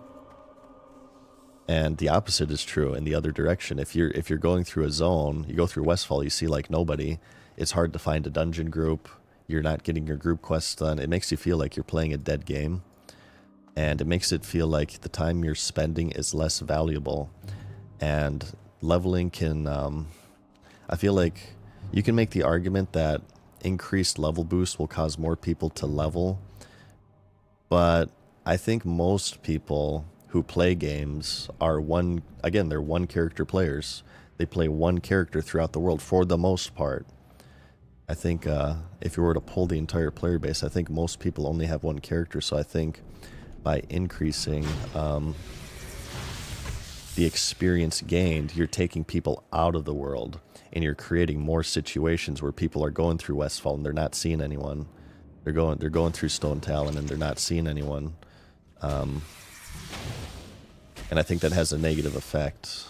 And the opposite is true in the other direction. If you're going through a zone, you go through Westfall, you see like nobody. It's hard to find a dungeon group. You're not getting your group quests done. It makes you feel like you're playing a dead game. And it makes it feel like the time you're spending is less valuable. And leveling can, I feel like you can make the argument that increased level boost will cause more people to level. But I think most people who play games are they're one character players. They play one character throughout the world for the most part. I think if you were to pull the entire player base, I think most people only have one character. So I think by increasing the experience gained, you're taking people out of the world and you're creating more situations where people are going through Westfall and they're not seeing anyone. They're going through Stone Talon and they're not seeing anyone. And I think that has a negative effect.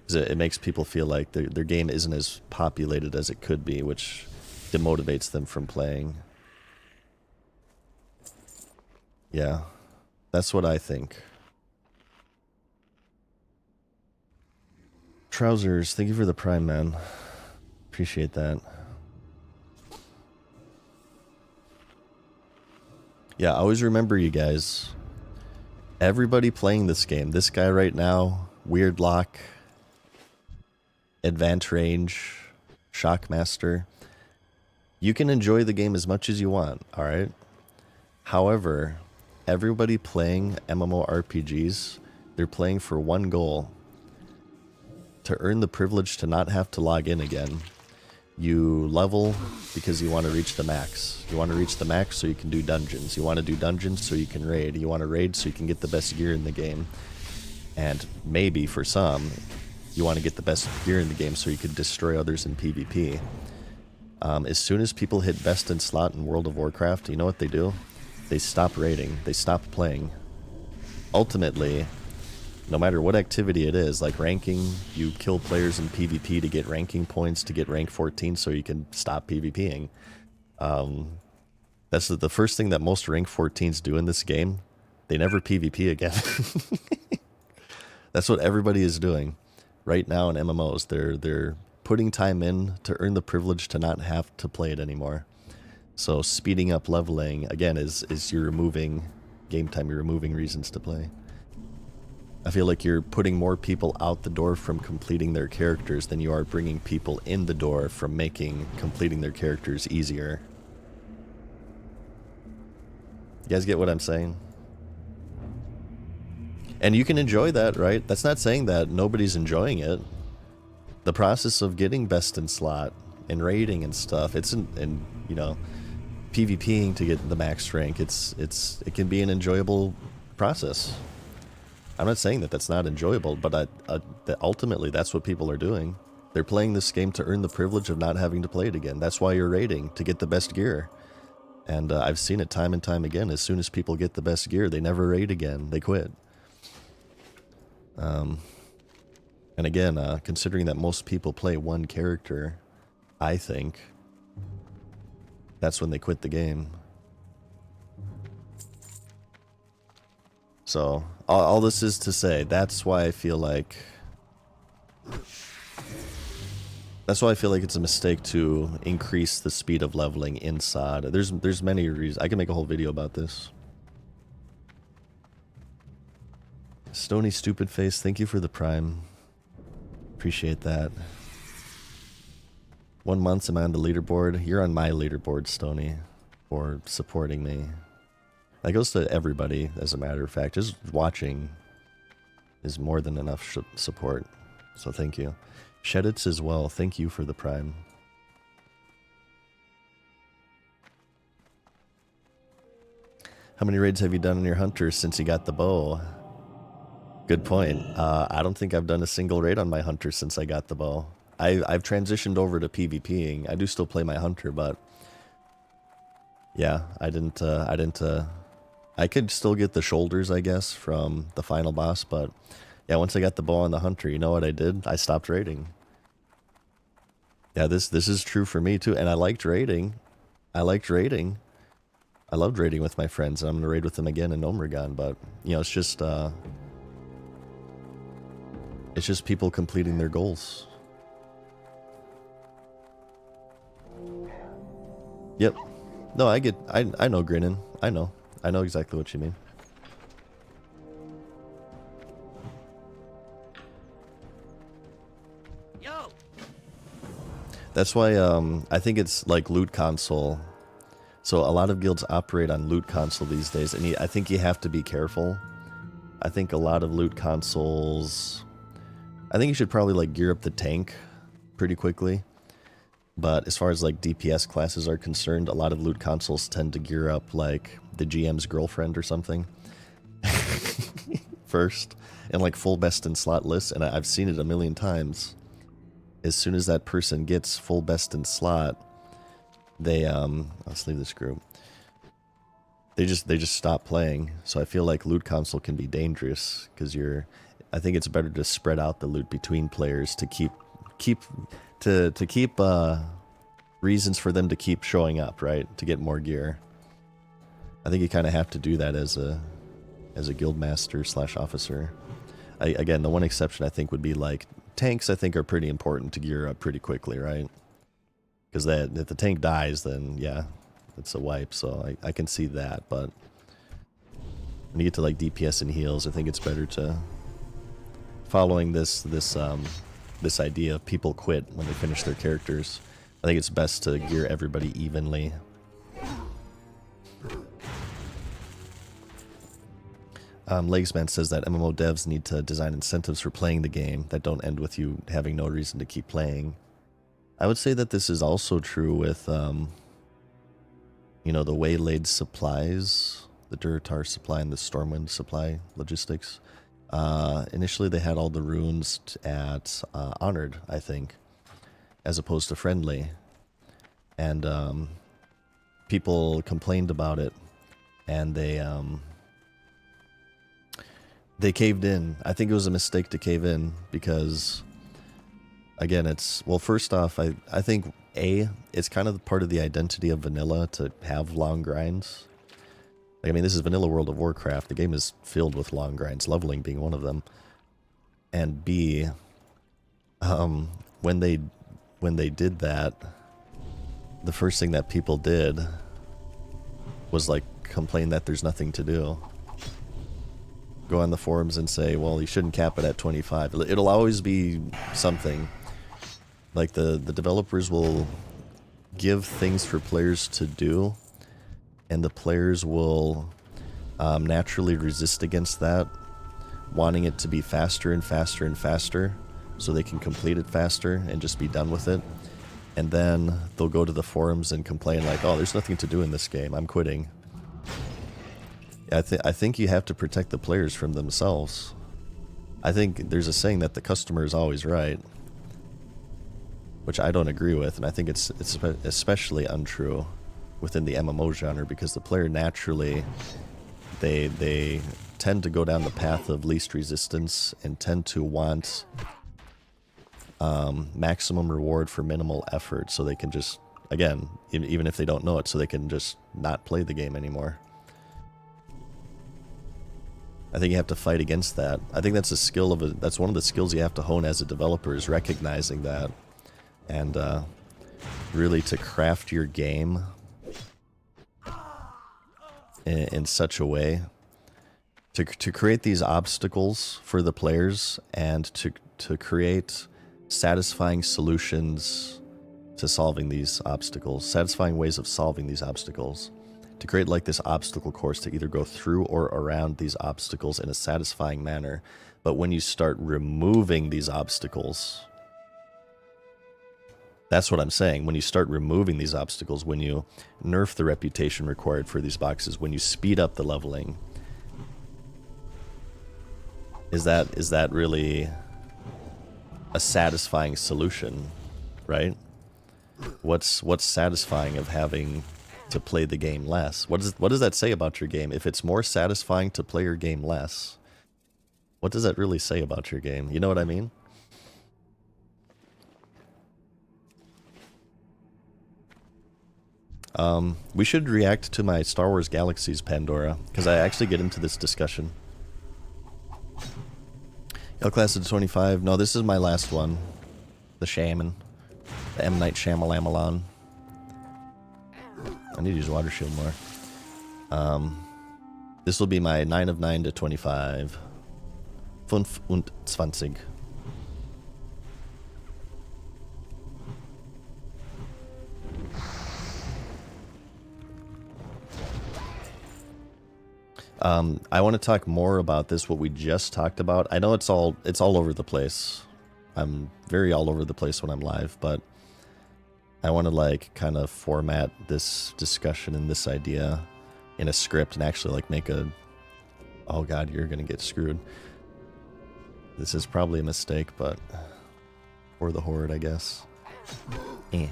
It makes people feel like their game isn't as populated as it could be, which demotivates them from playing. Yeah, that's what I think. Trousers, thank you for the Prime, man. Appreciate that. Yeah, always remember, you guys. Everybody playing this game. This guy right now, Weird Lock, Advanced Range, Shockmaster. You can enjoy the game as much as you want, alright? However, everybody playing MMORPGs, they're playing for one goal. To earn the privilege to not have to log in again. You level because you want to reach the max. You want to reach the max so you can do dungeons. You want to do dungeons so you can raid. You want to raid so you can get the best gear in the game. And maybe, for some, you want to get the best gear in the game so you can destroy others in PvP. As soon as people hit best in slot in World of Warcraft, you know what they do? They stop raiding. They stop playing. Ultimately, no matter what activity it is, like ranking, you kill players in PvP to get ranking points, to get rank 14 so you can stop PvPing. That's the first thing that most rank 14s do in this game. They never PvP again. That's what everybody is doing right now in MMOs. They're putting time in to earn the privilege to not have to play it anymore. So speeding up leveling, again, is you're removing game time, you're removing reasons to play. I feel like you're putting more people out the door from completing their characters than you are bringing people in the door from making completing their characters easier. You guys get what I'm saying? And you can enjoy that, right? That's not saying that nobody's enjoying it. The process of getting best in slot and raiding and stuff, and you know, PvPing to get the max rank, it can be an enjoyable process. I'm not saying that that's not enjoyable, but that ultimately that's what people are doing. They're playing this game to earn the privilege of not having to play it again. That's why you're raiding, to get the best gear. And I've seen it time and time again. As soon as people get the best gear, they never raid again. They quit. And again, considering that most people play one character, I think that's when they quit the game. So, all this is to say, that's why I feel like it's a mistake to increase the speed of leveling inside. There's many reasons. I can make a whole video about this. Stony Stupid Face, thank you for the Prime. Appreciate that. 1 month, am I on the leaderboard? You're on my leaderboard, Stony, for supporting me. That goes to everybody, as a matter of fact. Just watching is more than enough support. So thank you. Sheddits as well, thank you for the Prime. How many raids have you done on your hunter since you got the bow? Good point. I don't think I've done a single raid on my hunter since I got the bow. I've transitioned over to PvPing. I do still play my hunter, but yeah, I could still get the shoulders, I guess, from the final boss, but yeah, once I got the bow on the hunter, you know what I did? I stopped raiding. Yeah, this is true for me too, and I liked raiding. I loved raiding with my friends, and I'm gonna raid with them again in Omragon, but you know, it's just people completing their goals. Yep. No, I know Grinnin. I know exactly what you mean. Yo. That's why I think it's like Loot Console. So a lot of guilds operate on loot console these days, and I think you have to be careful. I think a lot of loot consoles... I think you should probably like gear up the tank pretty quickly. But as far as like DPS classes are concerned, a lot of loot consoles tend to gear up like the GM's girlfriend or something first, and like full best in slot lists, and I've seen it a million times. As soon as that person gets full best in slot, they let's leave this group. They just stop playing. So I feel like loot console can be dangerous because I think it's better to spread out the loot between players to keep reasons for them to keep showing up, right? To get more gear. I think you kind of have to do that as a guild master / officer. Again, the one exception I think would be like tanks. I think are pretty important to gear up pretty quickly, right? Because if the tank dies, then yeah, it's a wipe. So I can see that, but when you get to like DPS and heals, I think it's better to following this idea of people quit when they finish their characters. I think it's best to gear everybody evenly. Legsman says that MMO devs need to design incentives for playing the game that don't end with you having no reason to keep playing. I would say that this is also true with, you know, the Waylaid supplies, the Duratar supply and the Stormwind supply logistics. Initially they had all the runes at Honored, I think, as opposed to Friendly. And people complained about it, and they caved in. I think it was a mistake to cave in because, again, well, first off, I think, it's kind of part of the identity of vanilla to have long grinds. Like, I mean, this is vanilla World of Warcraft. The game is filled with long grinds, leveling being one of them. And B, when they did that, the first thing that people did was like complain that there's nothing to do. Go on the forums and say, well, you shouldn't cap it at 25. It'll always be something. Like the developers will give things for players to do, and the players will naturally resist against that, wanting it to be faster and faster and faster so they can complete it faster and just be done with it. And then they'll go to the forums and complain like, oh, there's nothing to do in this game, I'm quitting. I think you have to protect the players from themselves. I think there's a saying that the customer is always right, which I don't agree with, and I think it's especially untrue within the MMO genre, because the player naturally, they tend to go down the path of least resistance and tend to want maximum reward for minimal effort, so they can just, again, even if they don't know it, so they can just not play the game anymore. I think you have to fight against that. I think that's a skill that's one of the skills you have to hone as a developer, is recognizing that, and really to craft your game in such a way to create these obstacles for the players, and to create satisfying solutions to solving these obstacles, satisfying ways of solving these obstacles. To create like this obstacle course to either go through or around these obstacles in a satisfying manner. But when you start removing these obstacles, that's what I'm saying. When you start removing these obstacles, when you nerf the reputation required for these boxes, when you speed up the leveling, is that really a satisfying solution, right? What's satisfying of having to play the game less? What does that say about your game? If it's more satisfying to play your game less, what does that really say about your game? You know what I mean? We should react to my Star Wars Galaxies Pandora, because I actually get into this discussion. L class of 25. No, this is my last one. The Shaman. The M. Night Shyamalan. I need to use Water Shield more. This will be my 9 of 9 to 25. 25. I want to talk more about this, what we just talked about. I know it's all over the place. I'm very all over the place when I'm live, but I want to like kind of format this discussion and this idea in a script and actually like make a, oh god, you're gonna get screwed. This is probably a mistake, but for the horde, I guess. Eh.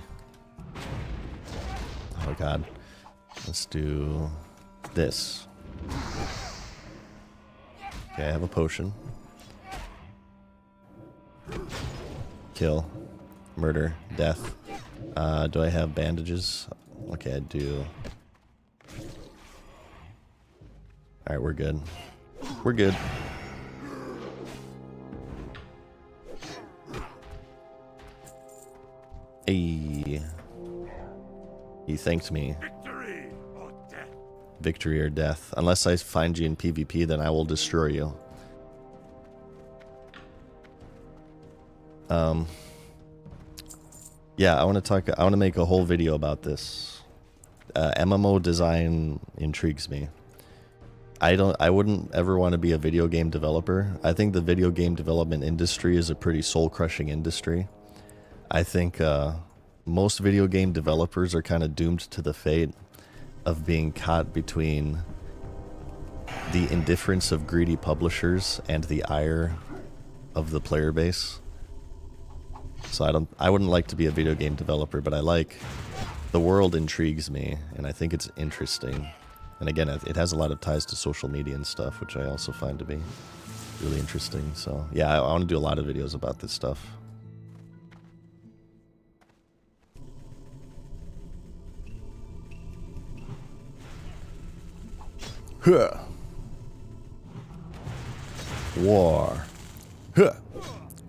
Oh god. Let's do this. Okay, I have a potion. Kill. Murder. Death. Do I have bandages? Okay, I do. Alright, we're good. We're good. Hey. He thanked me. Victory or death. Unless I find you in PvP, then I will destroy you. Yeah, I want to make a whole video about this. MMO design intrigues me. I wouldn't ever want to be a video game developer. I think the video game development industry is a pretty soul-crushing industry. I think most video game developers are kind of doomed to the fate of being caught between the indifference of greedy publishers and the ire of the player base. So I wouldn't like to be a video game developer, but the world intrigues me, and I think it's interesting. And again, it has a lot of ties to social media and stuff, which I also find to be really interesting. So yeah, I want to do a lot of videos about this stuff. Huh. War. Huh.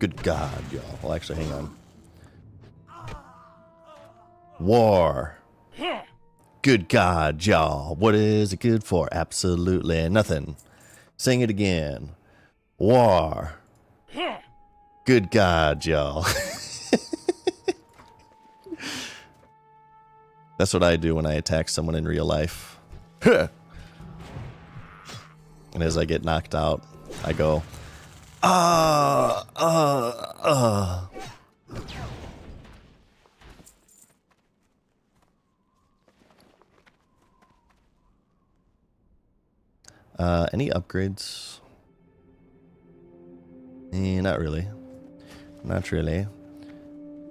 Good God, y'all. Well, actually, hang on. War. Good God, y'all. What is it good for? Absolutely nothing. Sing it again. War. Good God, y'all. That's what I do when I attack someone in real life. Huh. And as I get knocked out, I go, any upgrades? Not really. Not really.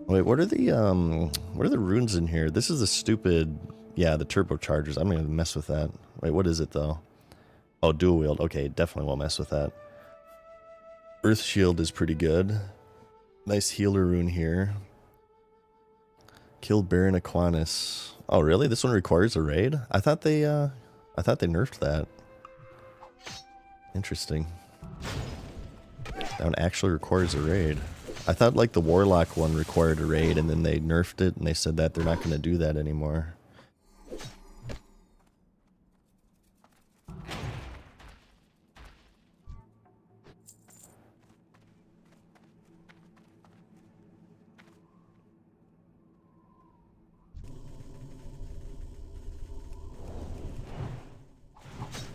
Wait, what are the runes in here? This is the stupid, yeah, the turbochargers. I'm gonna mess with that. Wait, what is it though? Oh, dual wield. Okay, definitely won't mess with that. Earth shield is pretty good. Nice healer rune here. Kill Baron Aquinas. Oh, really? This one requires a raid? I thought they nerfed that. Interesting. That one actually requires a raid. I thought like the Warlock one required a raid, and then they nerfed it, and they said that they're not going to do that anymore.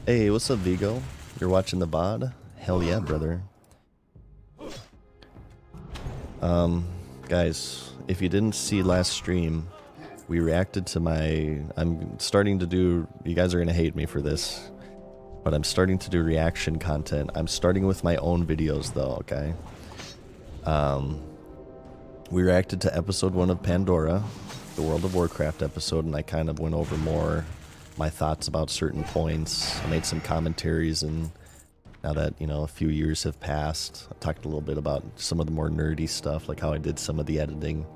Hey, what's up, Vigo? You're watching the VOD? Hell yeah, brother. Guys, if you didn't see last stream, we reacted to I'm starting to do, you guys are gonna hate me for this, but I'm starting to do reaction content. I'm starting with my own videos though, okay? We reacted to episode 1 of Pandora, the World of Warcraft episode, and I kind of went over more my thoughts about certain points. I made some commentaries, and now that, you know, a few years have passed, I talked a little bit about some of the more nerdy stuff, like how I did some of the editing.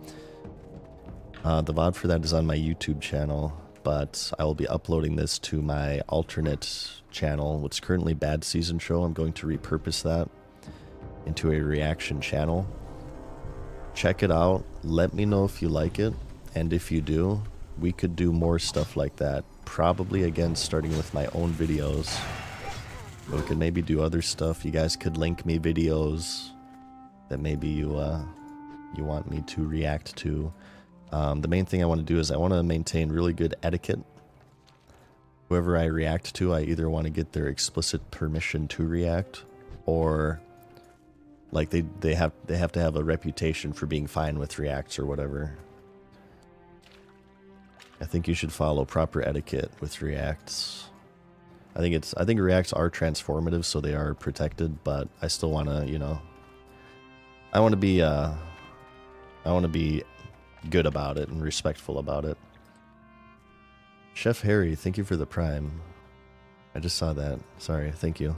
The VOD for that is on my YouTube channel, but I will be uploading this to my alternate channel, which is currently MadSeasonShow. I'm going to repurpose that into a reaction channel. Check it out. Let me know if you like it, and if you do, we could do more stuff like that. Probably, again, starting with my own videos. We could maybe do other stuff. You guys could link me videos that maybe you want me to react to. The main thing I want to do is I want to maintain really good etiquette. whoever I react to, I either want to get their explicit permission to react, or like they have to have a reputation for being fine with reacts or whatever. I think you should follow proper etiquette with reacts. I think reacts are transformative, so they are protected, but I still want to, you know, I want to be good about it and respectful about it. Chef Harry, thank you for the Prime. I just saw that. Sorry, thank you.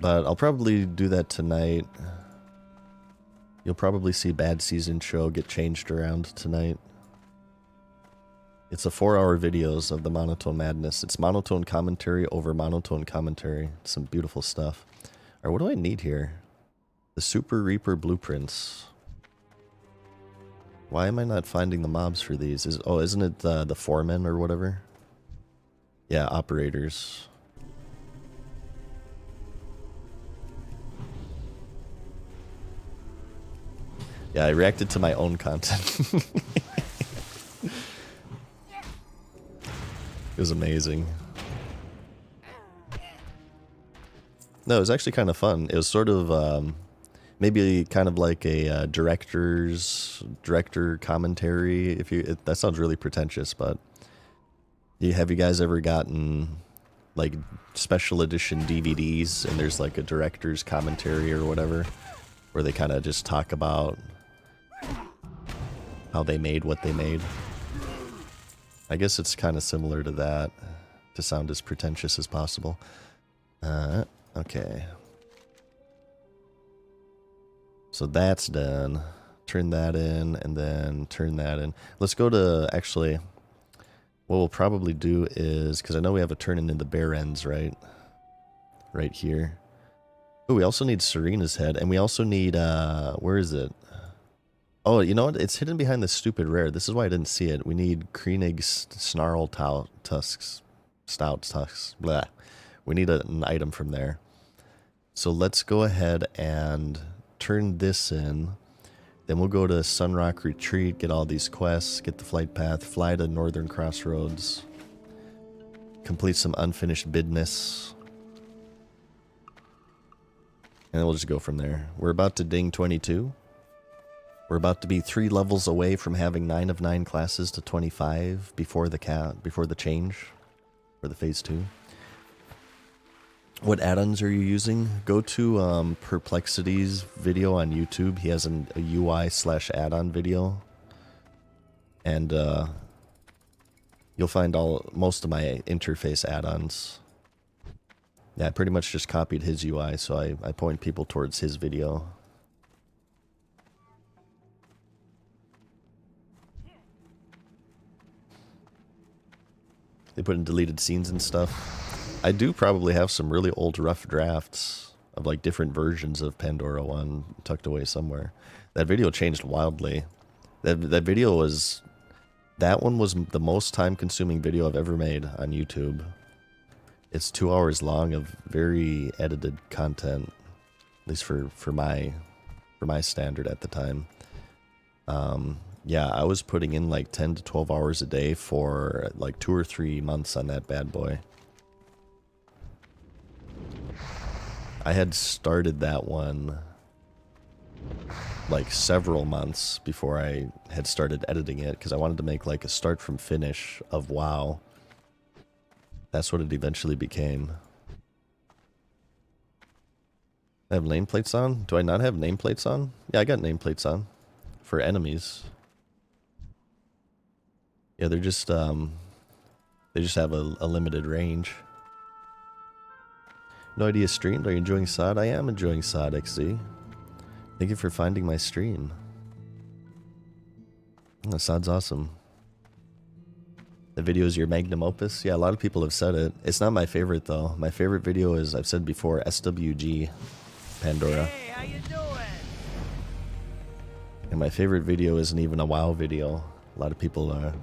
But I'll probably do that tonight. You'll probably see MadSeasonShow get changed around tonight. It's a 4-hour videos of the Monotone Madness. It's monotone commentary over monotone commentary. It's some beautiful stuff. Alright, what do I need here? The Super Reaper blueprints. Why am I not finding the mobs for these? Isn't it the foremen or whatever? Yeah, operators. Yeah, I reacted to my own content. It was amazing. No, it was actually kind of fun. It was sort of maybe kind of like a director commentary. That sounds really pretentious, but have you guys ever gotten like special edition DVDs and there's like a director's commentary or whatever, where they kind of just talk about how they made what they made? I guess it's kind of similar to that, to sound as pretentious as possible. Okay. So that's done. Turn that in, and then turn that in. Let's go to, actually, what we'll probably do is, because I know we have a turn in the bare ends, right? Right here. Oh, we also need Serena's head, and we also need, where is it? Oh, you know what? It's hidden behind the stupid rare. This is why I didn't see it. We need Kreenig's snarl tusks. Stout tusks. Blah. We need an item from there. So let's go ahead and turn this in. Then we'll go to Sunrock Retreat, get all these quests, get the flight path, fly to Northern Crossroads, complete some unfinished business. And then we'll just go from there. We're about to ding 22. We're about to be 3 levels away from having 9 of 9 classes to 25 before the change for the phase 2. What add-ons are you using? Go to Perplexity's video on YouTube. He has a UI/add-on video, and you'll find most of my interface add-ons. Yeah, I pretty much just copied his UI, so I point people towards his video. They put in deleted scenes and stuff. I do probably have some really old rough drafts of like different versions of Pandora 1 tucked away somewhere. That video changed wildly. That one was the most time-consuming video I've ever made on YouTube. It's 2 hours long of very edited content, at least for my standard at the time. Yeah, I was putting in like 10 to 12 hours a day for like 2 or 3 months on that bad boy. I had started that one like several months before I had started editing it, because I wanted to make like a start from finish of WoW. That's what it eventually became. I have nameplates on? Do I not have nameplates on? Yeah, I got nameplates on for enemies. Yeah, they just have a limited range. No idea streamed. Are you enjoying SOD? I am enjoying SOD, XZ. Thank you for finding my stream. Oh, SOD's awesome. The video is your magnum opus? Yeah, a lot of people have said it. It's not my favorite though. My favorite video is, I've said before, SWG Pandora. Hey, how you doing? And my favorite video isn't even a WoW video. A lot of people are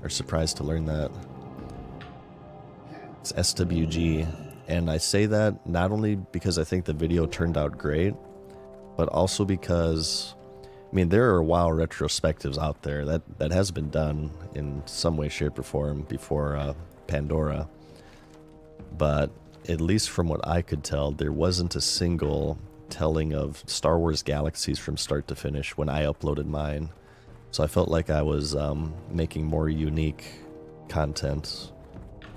surprised to learn that. It's SWG. And I say that not only because I think the video turned out great, but also because I mean, there are WoW retrospectives out there that has been done in some way, shape, or form before Pandora. But at least from what I could tell, there wasn't a single telling of Star Wars Galaxies from start to finish when I uploaded mine. So I felt like I was making more unique content.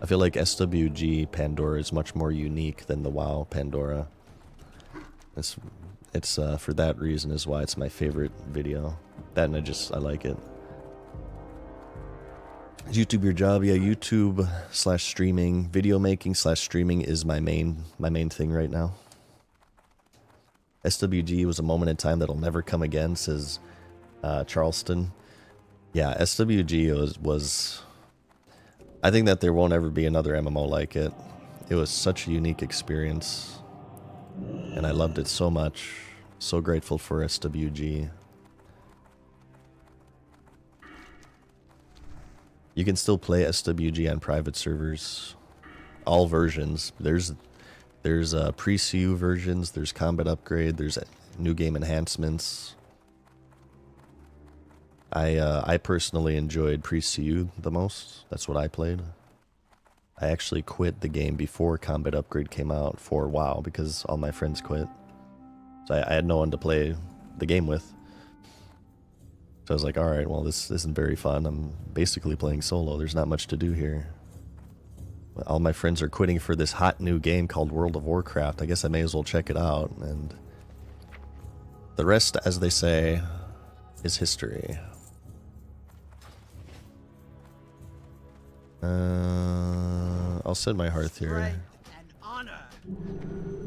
I feel like SWG Pandora is much more unique than the WoW Pandora. It's for that reason is why it's my favorite video. That and I like it. Is YouTube your job? Yeah, YouTube / streaming, video making / streaming is my main thing right now. SWG was a moment in time that'll never come again, says Charleston. Yeah, SWG was. I think that there won't ever be another MMO like it. It was such a unique experience, and I loved it so much. So grateful for SWG. You can still play SWG on private servers, all versions. There's pre-CU versions, there's combat upgrade, there's new game enhancements. I personally enjoyed pre-CU the most. That's what I played. I actually quit the game before combat upgrade came out for WoW because all my friends quit. So I had no one to play the game with. So I was like, alright, well this isn't very fun. I'm basically playing solo. There's not much to do here. All my friends are quitting for this hot new game called World of Warcraft. I guess I may as well check it out. And the rest, as they say, is history. I'll set my hearth here.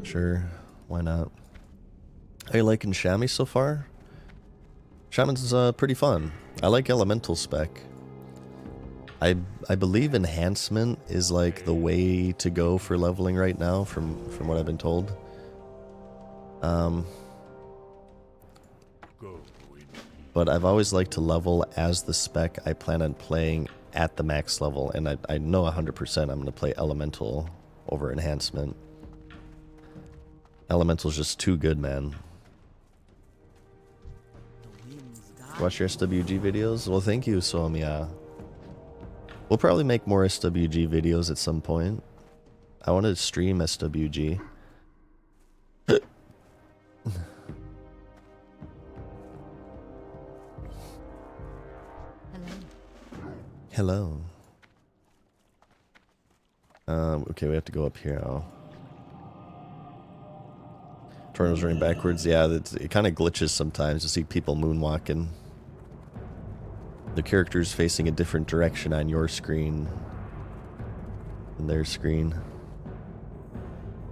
Sure, why not? Are you liking Shami so far? Shaman's pretty fun. I like Elemental spec. I believe enhancement is like the way to go for leveling right now, from what I've been told. But I've always liked to level as the spec I plan on playing at the max level, and I know 100% I'm going to play Elemental over enhancement. Elemental's just too good, man. Watch your SWG videos? Well, thank you, Somia. We'll probably make more SWG videos at some point. I want to stream SWG. Hello. Okay, we have to go up here now. Tornado's running backwards. Yeah, it kind of glitches sometimes to see people moonwalking. The character's facing a different direction on your screen than their screen.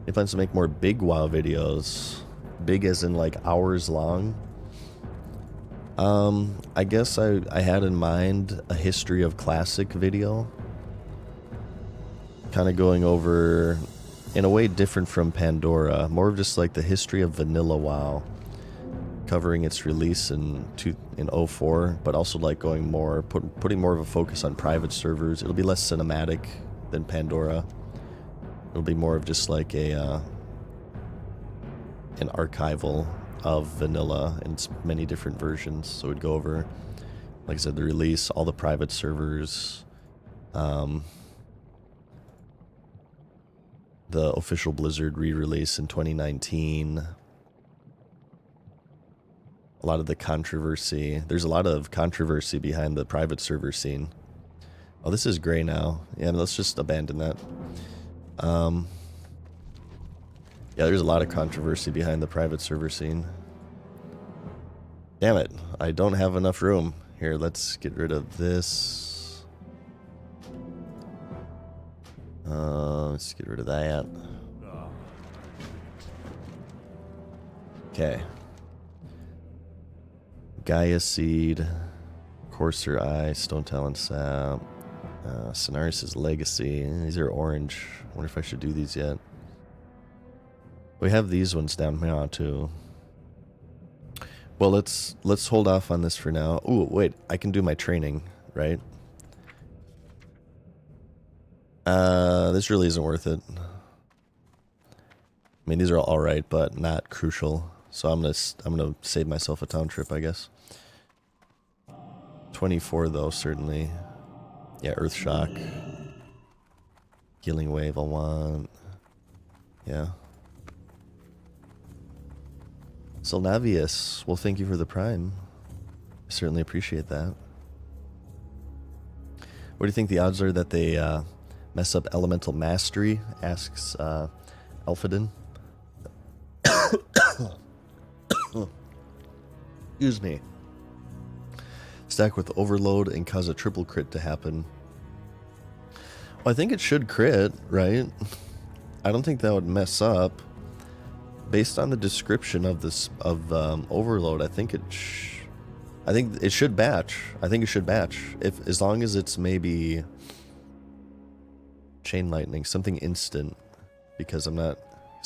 He plans to make more big WoW videos. Big as in like hours long. I guess I had in mind a history of classic video. Kind of going over, in a way different from Pandora, more of just like the history of vanilla WoW. Covering its release in 04, but also like going more, putting more of a focus on private servers. It'll be less cinematic than Pandora. It'll be more of just like an archival of vanilla in its many different versions. So we'd go over, like I said, the release, all the private servers, the official Blizzard re-release in 2019. A lot of the controversy. There's a lot of controversy behind the private server scene. Oh, this is gray now. Yeah, let's just abandon that. Yeah, there's a lot of controversy behind the private server scene. Damn it, I don't have enough room. Here, let's get rid of this. Let's get rid of that. Okay. Gaia Seed, Courser Eye, Stone Talon Sap, Sonaris' Legacy. These are orange. I wonder if I should do these yet. We have these ones down here too. Well, let's hold off on this for now. Ooh, wait, I can do my training, right? This really isn't worth it. I mean, these are all right, but not crucial. So I'm gonna save myself a town trip, I guess. 24 though, certainly. Yeah, Earth Shock. Healing Wave I'll want. Yeah. Silnavius, well, thank you for the Prime. I certainly appreciate that. What do you think the odds are that they mess up Elemental Mastery? Asks Alphadin. Excuse me. Stack with Overload and cause a triple crit to happen. Well, I think it should crit, right? I don't think that would mess up. Based on the description of this Overload, I think it should batch. I think it should batch, as long as it's maybe Chain Lightning, something instant. Because I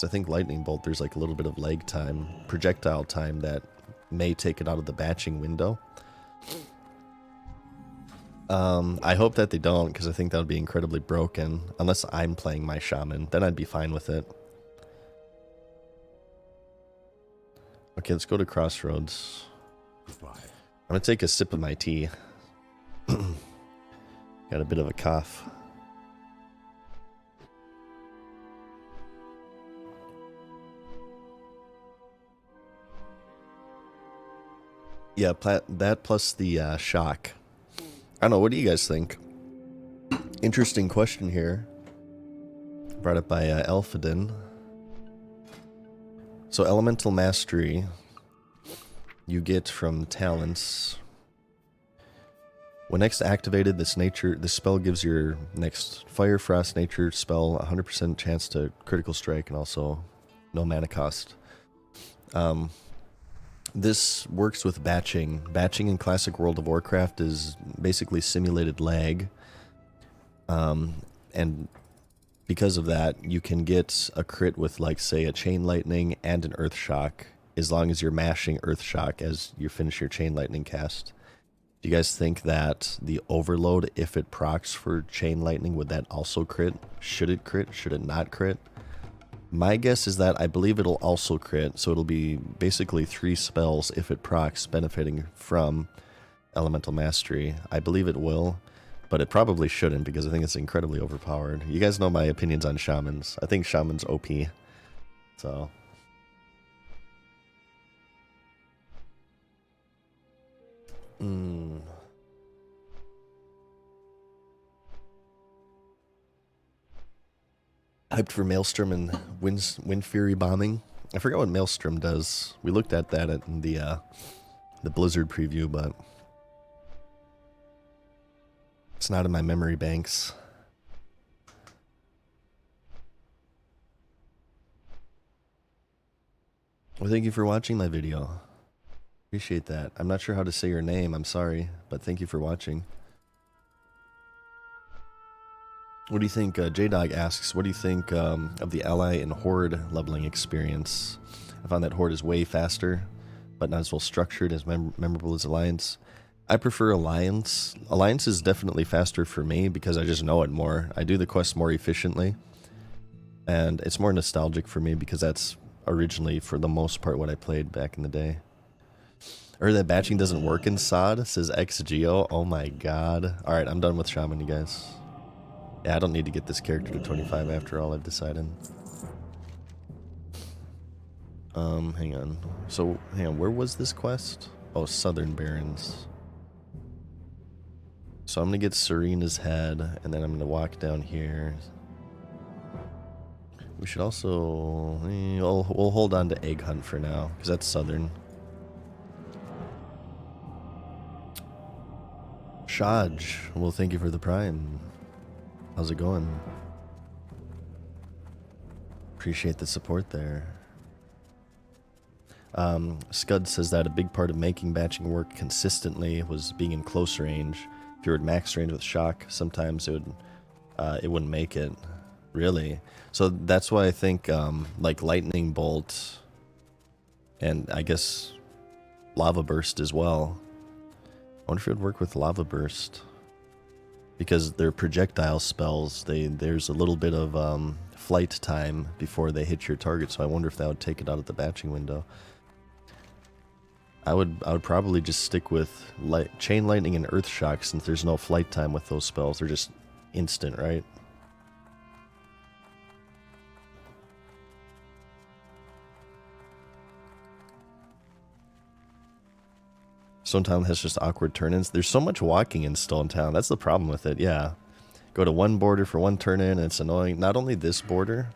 think Lightning Bolt, there's like a little bit of lag time, projectile time that may take it out of the batching window. I hope that they don't, because I think that would be incredibly broken. Unless I'm playing my Shaman, then I'd be fine with it. Okay, let's go to Crossroads. I'm gonna take a sip of my tea. Got a bit of a cough. Yeah, that plus the shock. I don't know, what do you guys think? Interesting question here. Brought up by Alphadin. So Elemental Mastery, you get from talents. When next activated, this spell gives your next Fire, Frost, Nature spell 100% chance to critical strike and also no mana cost. This works with batching. Batching in classic World of Warcraft is basically simulated lag. And because of that, you can get a crit with, like, say, a Chain Lightning and an Earth Shock, as long as you're mashing Earth Shock as you finish your Chain Lightning cast. Do you guys think that the Overload, if it procs for Chain Lightning, would that also crit? Should it crit? Should it not crit? My guess is that I believe it'll also crit, so it'll be basically 3 spells if it procs, benefiting from Elemental Mastery. I believe it will, but it probably shouldn't, because I think it's incredibly overpowered. You guys know my opinions on Shamans. I think Shaman's OP, so... Hyped for Maelstrom and Wind Fury bombing. I forgot what Maelstrom does. We looked at that in the Blizzard preview, but it's not in my memory banks. Well, thank you for watching my video. Appreciate that. I'm not sure how to say your name. I'm sorry, but thank you for watching. What do you think? J-Dog asks, what do you think of the Ally and Horde leveling experience? I found that Horde is way faster, but not as well structured, as memorable as Alliance. I prefer Alliance. Alliance is definitely faster for me because I just know it more. I do the quests more efficiently, and it's more nostalgic for me because that's originally, for the most part, what I played back in the day. Or that batching doesn't work in SOD, says XGeo. Oh my god. Alright, I'm done with Shaman, you guys. Yeah, I don't need to get this character to 25 after all, I've decided. Hang on. So, hang on, where was this quest? Oh, Southern Barrens. So I'm gonna get Serena's head, and then I'm gonna walk down here. We should also... we'll hold on to Egg Hunt for now, because that's Southern. Shaj, well, thank you for the Prime. How's it going? Appreciate the support there. Scud says that a big part of making batching work consistently was being in close range. If you were at max range with shock, sometimes it wouldn't make it. Really? So that's why I think like Lightning Bolt and I guess Lava Burst as well. I wonder if it would work with Lava Burst. Because they're projectile spells, there's a little bit of flight time before they hit your target, so I wonder if that would take it out of the batching window. I would probably just stick with Chain Lightning and Earth Shock since there's no flight time with those spells. They're just instant, right? Stone Town has just awkward turn-ins. There's so much walking in Stone Town. That's the problem with it, yeah. Go to one border for one turn-in, and it's annoying. Not only this border,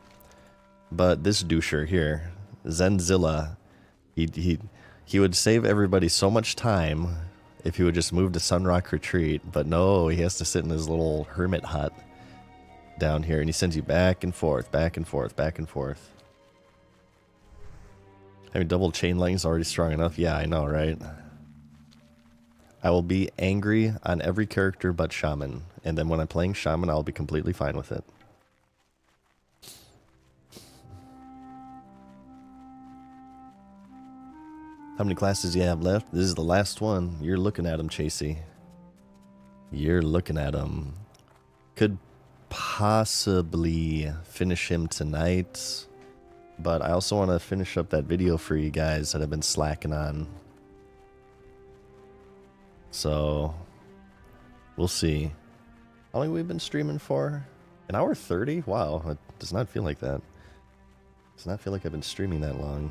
but this doucher here, Zenzilla. He would save everybody so much time if he would just move to Sunrock Retreat, but no, he has to sit in his little hermit hut down here, and he sends you back and forth, back and forth, back and forth. Having double Chain Lightning is already strong enough. Yeah, I know, right? I will be angry on every character but Shaman, and then when I'm playing Shaman, I'll be completely fine with it. How many classes do you have left? This is the last one. You're looking at him, Chasey. You're looking at him. Could possibly finish him tonight, but I also want to finish up that video for you guys that I've been slacking on. So, we'll see. How long have we been streaming for? An hour 30? Wow, it does not feel like that. It does not feel like I've been streaming that long.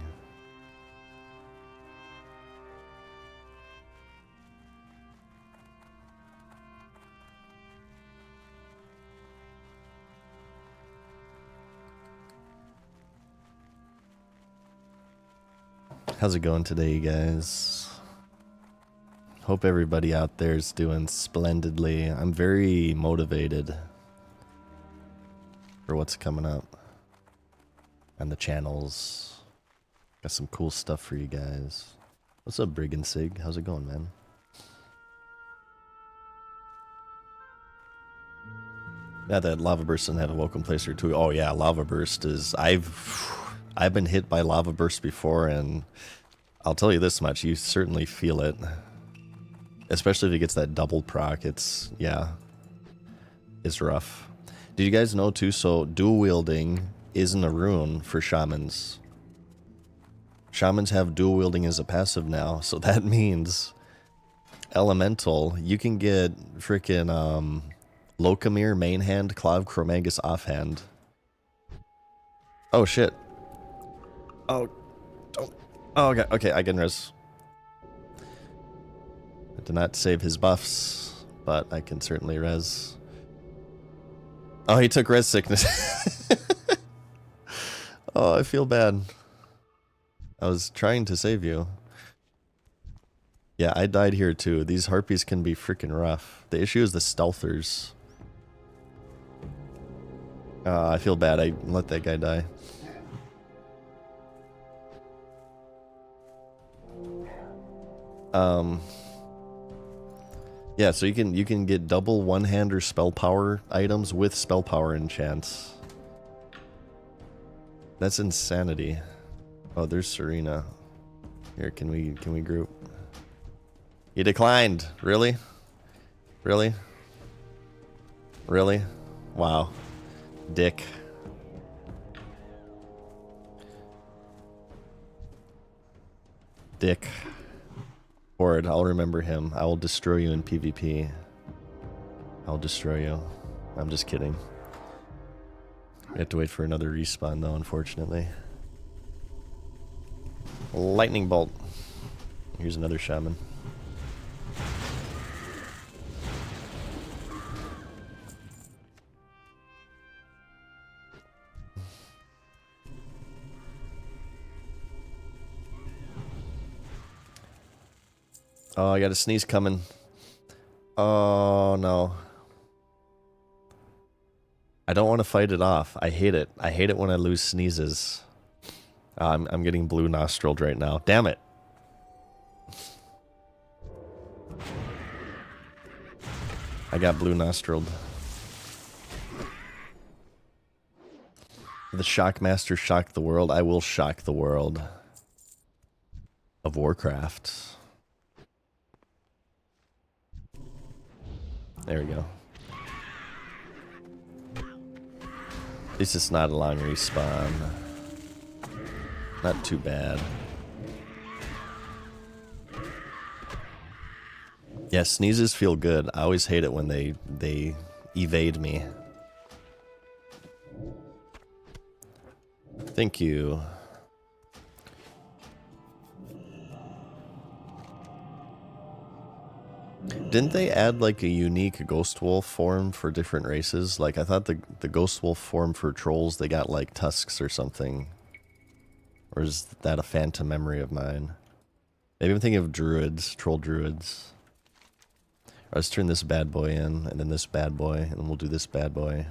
How's it going today, you guys? Hope everybody out there is doing splendidly. I'm very motivated for what's coming up on the channels. Got some cool stuff for you guys. What's up, Brigand Sig? How's it going, man? Yeah, that Lava Burst doesn't have a welcome place or two. Oh yeah, Lava Burst is... I've been hit by Lava Burst before, and I'll tell you this much, you certainly feel it. Especially if he gets that double proc, it's, yeah, it's rough. Did you guys know too, so dual wielding isn't a rune for shamans. Shamans have dual wielding as a passive now, so that means elemental, you can get freaking Locomir main hand, Clav Chromagus offhand. Oh shit. Oh, don't. Oh, okay, okay, I can res. I did not save his buffs, but I can certainly res. Oh, he took res sickness. Oh, I feel bad. I was trying to save you. Yeah, I died here too. These harpies can be freaking rough. The issue is the stealthers. I feel bad. I let that guy die. Yeah, so you can get double one-hander spell power items with spell power enchants. That's insanity. Oh, there's Serena. Here, can we group? He declined. Really? Really? Really? Wow. Dick. Dick. Horde, I'll remember him. I will destroy you in PvP. I'll destroy you. I'm just kidding. We have to wait for another respawn though, unfortunately. Lightning bolt. Here's another shaman. Oh, I got a sneeze coming. Oh, no. I don't want to fight it off. I hate it. I hate it when I lose sneezes. I'm getting blue nostriled right now. Damn it. I got blue nostriled. The Shockmaster shocked the world. I will shock the world of Warcraft. There we go. At least it's not a long respawn. Not too bad. Yeah, sneezes feel good. I always hate it when they evade me. Thank you. Didn't they add like a unique ghost wolf form for different races? Like I thought the ghost wolf form for trolls, they got like tusks or something. Or is that a phantom memory of mine? Maybe I'm thinking of druids, troll druids. Right, let's turn this bad boy in, and then this bad boy, and then we'll do this bad boy.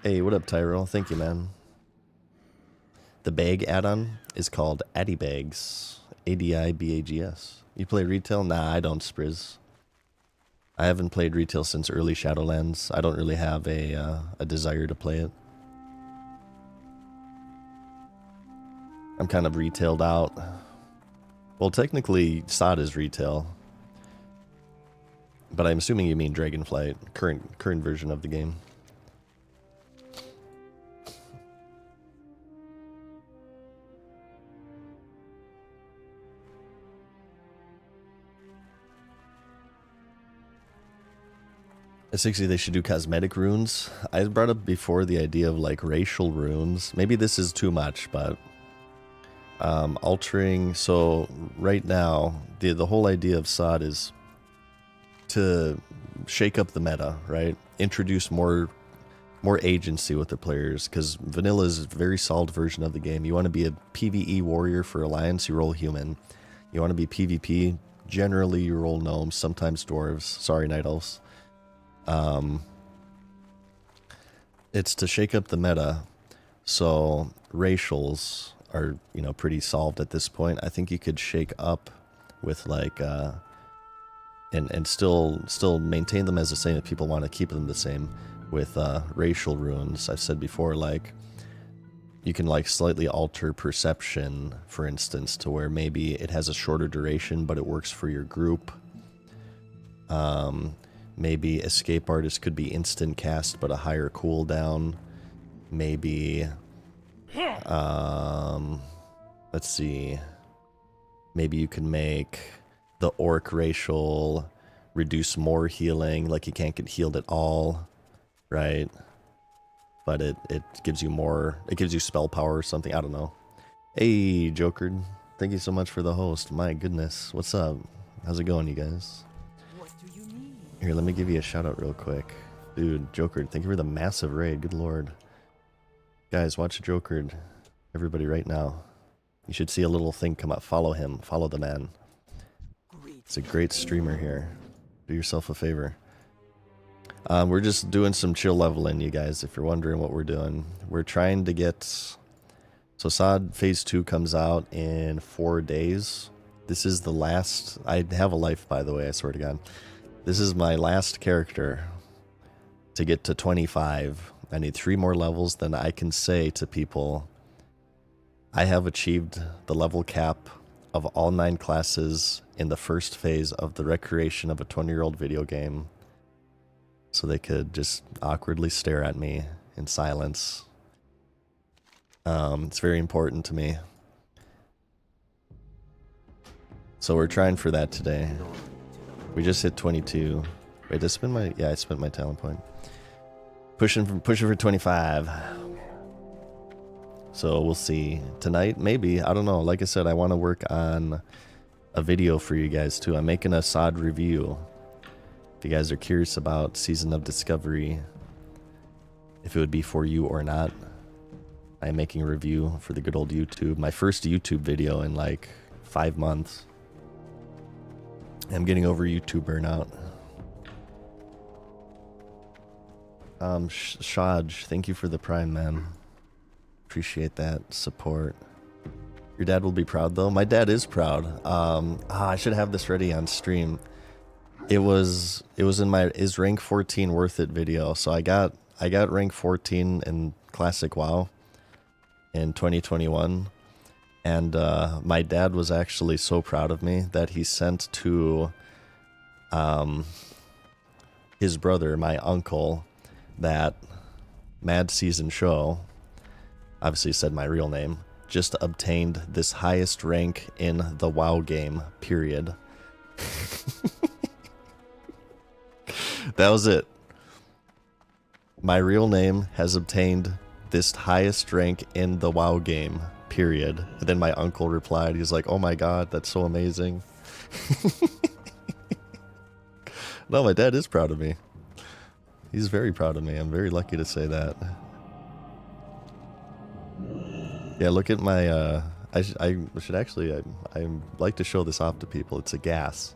Hey, what up, Tyro? Thank you, man. The bag add-on is called Addy Bags. ADIBAGS. You play retail? Nah, I don't, Sprizz. I haven't played retail since early Shadowlands. I don't really have a desire to play it. I'm kind of retailed out. Well, technically, SOD is retail. But I'm assuming you mean Dragonflight, current version of the game. At 60, they should do cosmetic runes. I brought up before the idea of like racial runes. Maybe this is too much, but altering. So right now, the whole idea of SOD is to shake up the meta, right? Introduce more agency with the players, because vanilla is a very solid version of the game. You want to be a PvE warrior for Alliance, you roll human. You want to be PvP, generally you roll gnomes, sometimes dwarves. Sorry, night elves. It's to shake up the meta, so racials are, you know, pretty solved at this point. I think you could shake up with like and still maintain them as the same if people want to keep them the same with racial runes. I've said before, like you can like slightly alter perception, for instance, to where maybe it has a shorter duration but it works for your group. Maybe escape artist could be instant cast but a higher cooldown. Maybe let's see, maybe you can make the orc racial reduce more healing, like you can't get healed at all, right? But it gives you more, it gives you spell power or something, I don't know. Hey, Joker, thank you so much for the host. My goodness, what's up? How's it going, you guys? What do you need? Here, let me give you a shout out real quick. Dude, Joker, thank you for the massive raid, good lord. Guys, watch Joker, everybody right now. You should see a little thing come up, follow him, follow the man. It's a great streamer here. Do yourself a favor. We're just doing some chill leveling, you guys, if you're wondering what we're doing. We're trying to get... So SOD Phase 2 comes out in 4 days. This is the last... I have a life, by the way, I swear to God. This is my last character to get to 25. I need 3 more levels, then I can say to people, I have achieved the level cap of all 9 classes in the first phase of the recreation of a 20-year-old video game. So they could just awkwardly stare at me in silence. It's very important to me. So we're trying for that today. We just hit 22. Wait, did I spend my... Yeah, I spent my talent point. Pushing for 25. So we'll see. Tonight, maybe. I don't know. Like I said, I want to work on a video for you guys too. I'm making a SOD review. If you guys are curious about Season of Discovery, if it would be for you or not, I'm making a review for the good old YouTube. My first YouTube video in like 5 months. I'm getting over YouTube burnout. Shaj, thank you for the Prime, man. Appreciate that support. Your dad will be proud, though. My dad is proud. I should have this ready on stream. It was in my "Is rank 14 worth it" video. So I got rank 14 in Classic WoW in 2021, and my dad was actually so proud of me that he sent to his brother, my uncle, that MadSeasonShow, obviously said my real name, just obtained this highest rank in the WoW game, period. That was it. My real name has obtained this highest rank in the WoW game, period. And then my uncle replied, he's like, oh my god, that's so amazing. No, my dad is proud of me. He's very proud of me. I'm very lucky to say that. Yeah, look at my, I should actually, I like to show this off to people. It's a gas.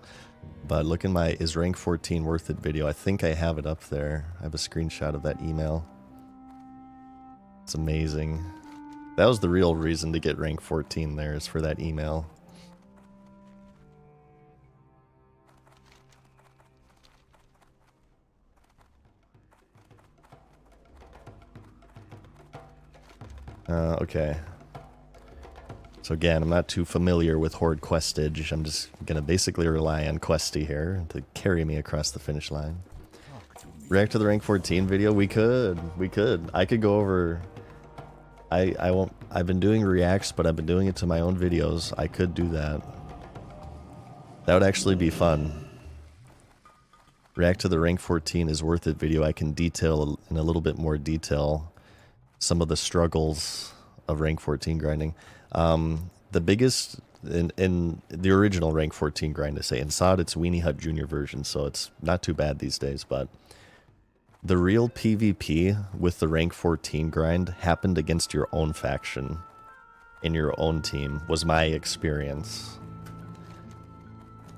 But look in my is rank 14 worth it video. I think I have it up there. I have a screenshot of that email. It's amazing. That was the real reason to get rank 14 there, is for that email. Okay. So again, I'm not too familiar with Horde questage. I'm just gonna basically rely on Questy here to carry me across the finish line. React to the rank 14 video? We could. I could go over... I won't... I've been doing reacts, but I've been doing it to my own videos. I could do that. That would actually be fun. React to the rank 14 is worth it video. I can detail in a little bit more detail some of the struggles of rank 14 grinding. The biggest in the original rank 14 grind, to say in SOD, it's Weenie Hut Junior version, so it's not too bad these days. But the real PvP with the rank 14 grind happened against your own faction in your own team, was my experience.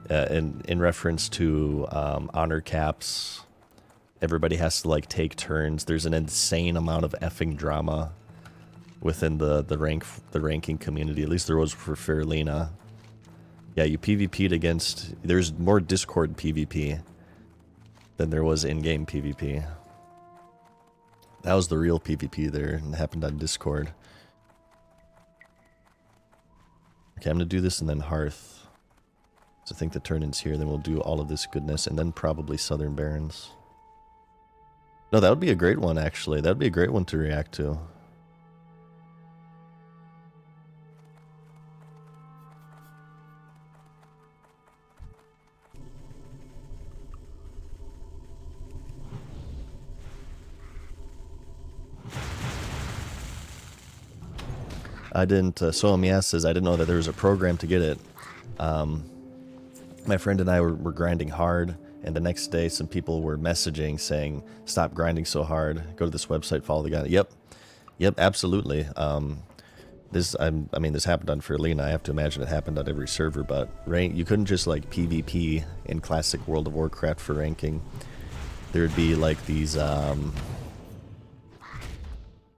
In reference to honor caps, everybody has to like take turns. There's an insane amount of effing drama within the ranking community. At least there was for Fairlina. Yeah, you PvP'd against... There's more Discord PvP than there was in-game PvP. That was the real PvP there, and it happened on Discord. Okay, I'm gonna do this and then Hearth. So I think the turn-in's here, then we'll do all of this goodness, and then probably Southern Barrens. No, that would be a great one, actually. That would be a great one to react to. I didn't, Soamias says, I didn't know that there was a program to get it. My friend and I were grinding hard, and the next day some people were messaging saying, stop grinding so hard, go to this website, follow the guide. Yep, absolutely. This happened on Fairlina. I have to imagine it happened on every server, but you couldn't just like PvP in classic World of Warcraft for ranking. There would be like these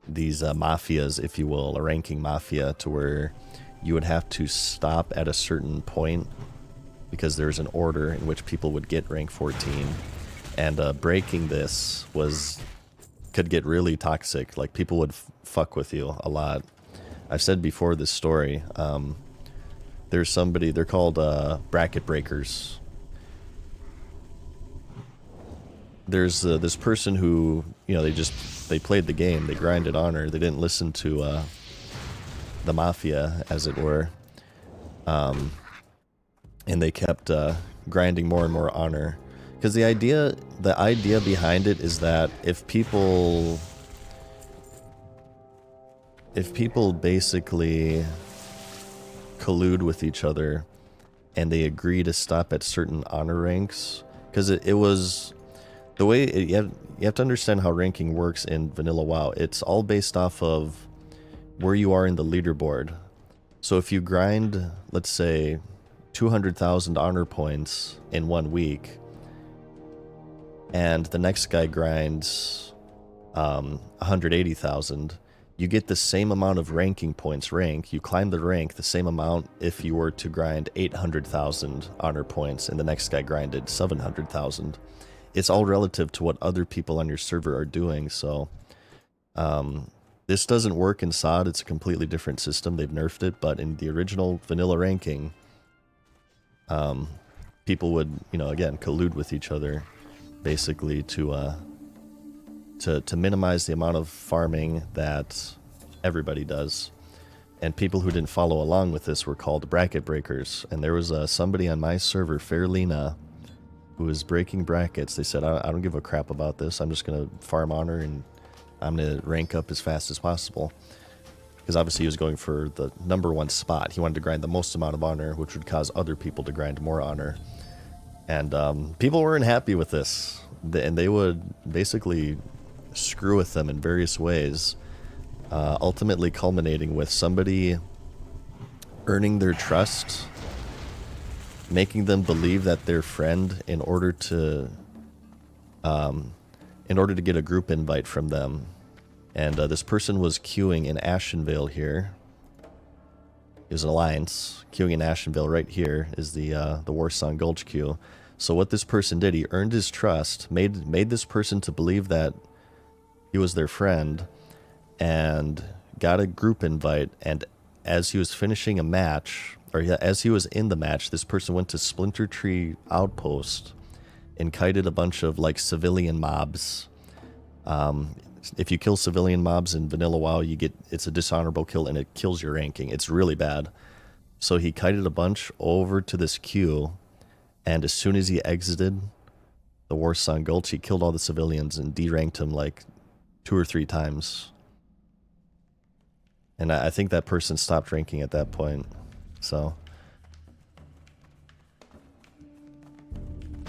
mafias, if you will, a ranking mafia, to where you would have to stop at a certain point because there's an order in which people would get rank 14, and breaking this could get really toxic. Like, people would fuck with you a lot. I've said before this story. There's somebody, they're called bracket breakers. There's this person who, you know, they played the game, they grinded honor, they didn't listen to the mafia, as it were, and they kept grinding more and more honor, because the idea behind it is that if people basically collude with each other and they agree to stop at certain honor ranks, because it was the way you have to understand how ranking works in vanilla WoW. It's all based off of where you are in the leaderboard. So if you grind, let's say, 200,000 honor points in 1 week, and the next guy grinds 180,000, you get the same amount of ranking points. You climb the rank the same amount if you were to grind 800,000 honor points and the next guy grinded 700,000. It's all relative to what other people on your server are doing. So this doesn't work in SOD. It's a completely different system. They've nerfed it, but in the original vanilla ranking, people would, you know, again, collude with each other, basically to minimize the amount of farming that everybody does. And people who didn't follow along with this were called bracket breakers. And there was somebody on my server, Fairlina, who was breaking brackets. They said, I don't give a crap about this. I'm just going to farm honor and I'm going to rank up as fast as possible. Because obviously he was going for the #1 spot. He wanted to grind the most amount of honor, which would cause other people to grind more honor. And people weren't happy with this. And they would basically screw with them in various ways. Ultimately culminating with somebody earning their trust, making them believe that they're friend in order to get a group invite from them. And this person was queuing in Ashenvale here. It was an alliance queuing in Ashenvale. Right here is the Warsong Gulch queue. So what this person did, he earned his trust, made this person to believe that he was their friend, and got a group invite. And as he was finishing a match, or as he was in the match, this person went to Splinter Tree Outpost and kited a bunch of like civilian mobs. If you kill civilian mobs in Vanilla WoW, it's a dishonorable kill and it kills your ranking. It's really bad. So he kited a bunch over to this queue, and as soon as he exited the Warsong Gulch, he killed all the civilians and deranked him like 2 or 3 times. And I think that person stopped ranking at that point. So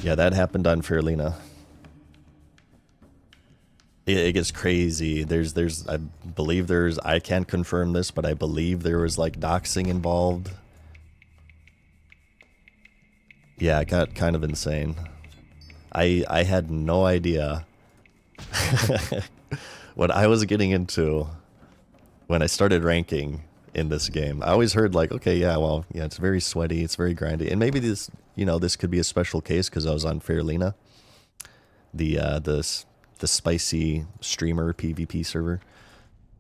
yeah, that happened on Fairlina. It gets crazy. I believe I can't confirm this, but I believe there was like doxing involved. Yeah, it got kind of insane. I had no idea what I was getting into when I started ranking in this game. I always heard like, okay, yeah, well, yeah, it's very sweaty, it's very grindy, and maybe this, this could be a special case because I was on Fairlina, the spicy streamer PvP server.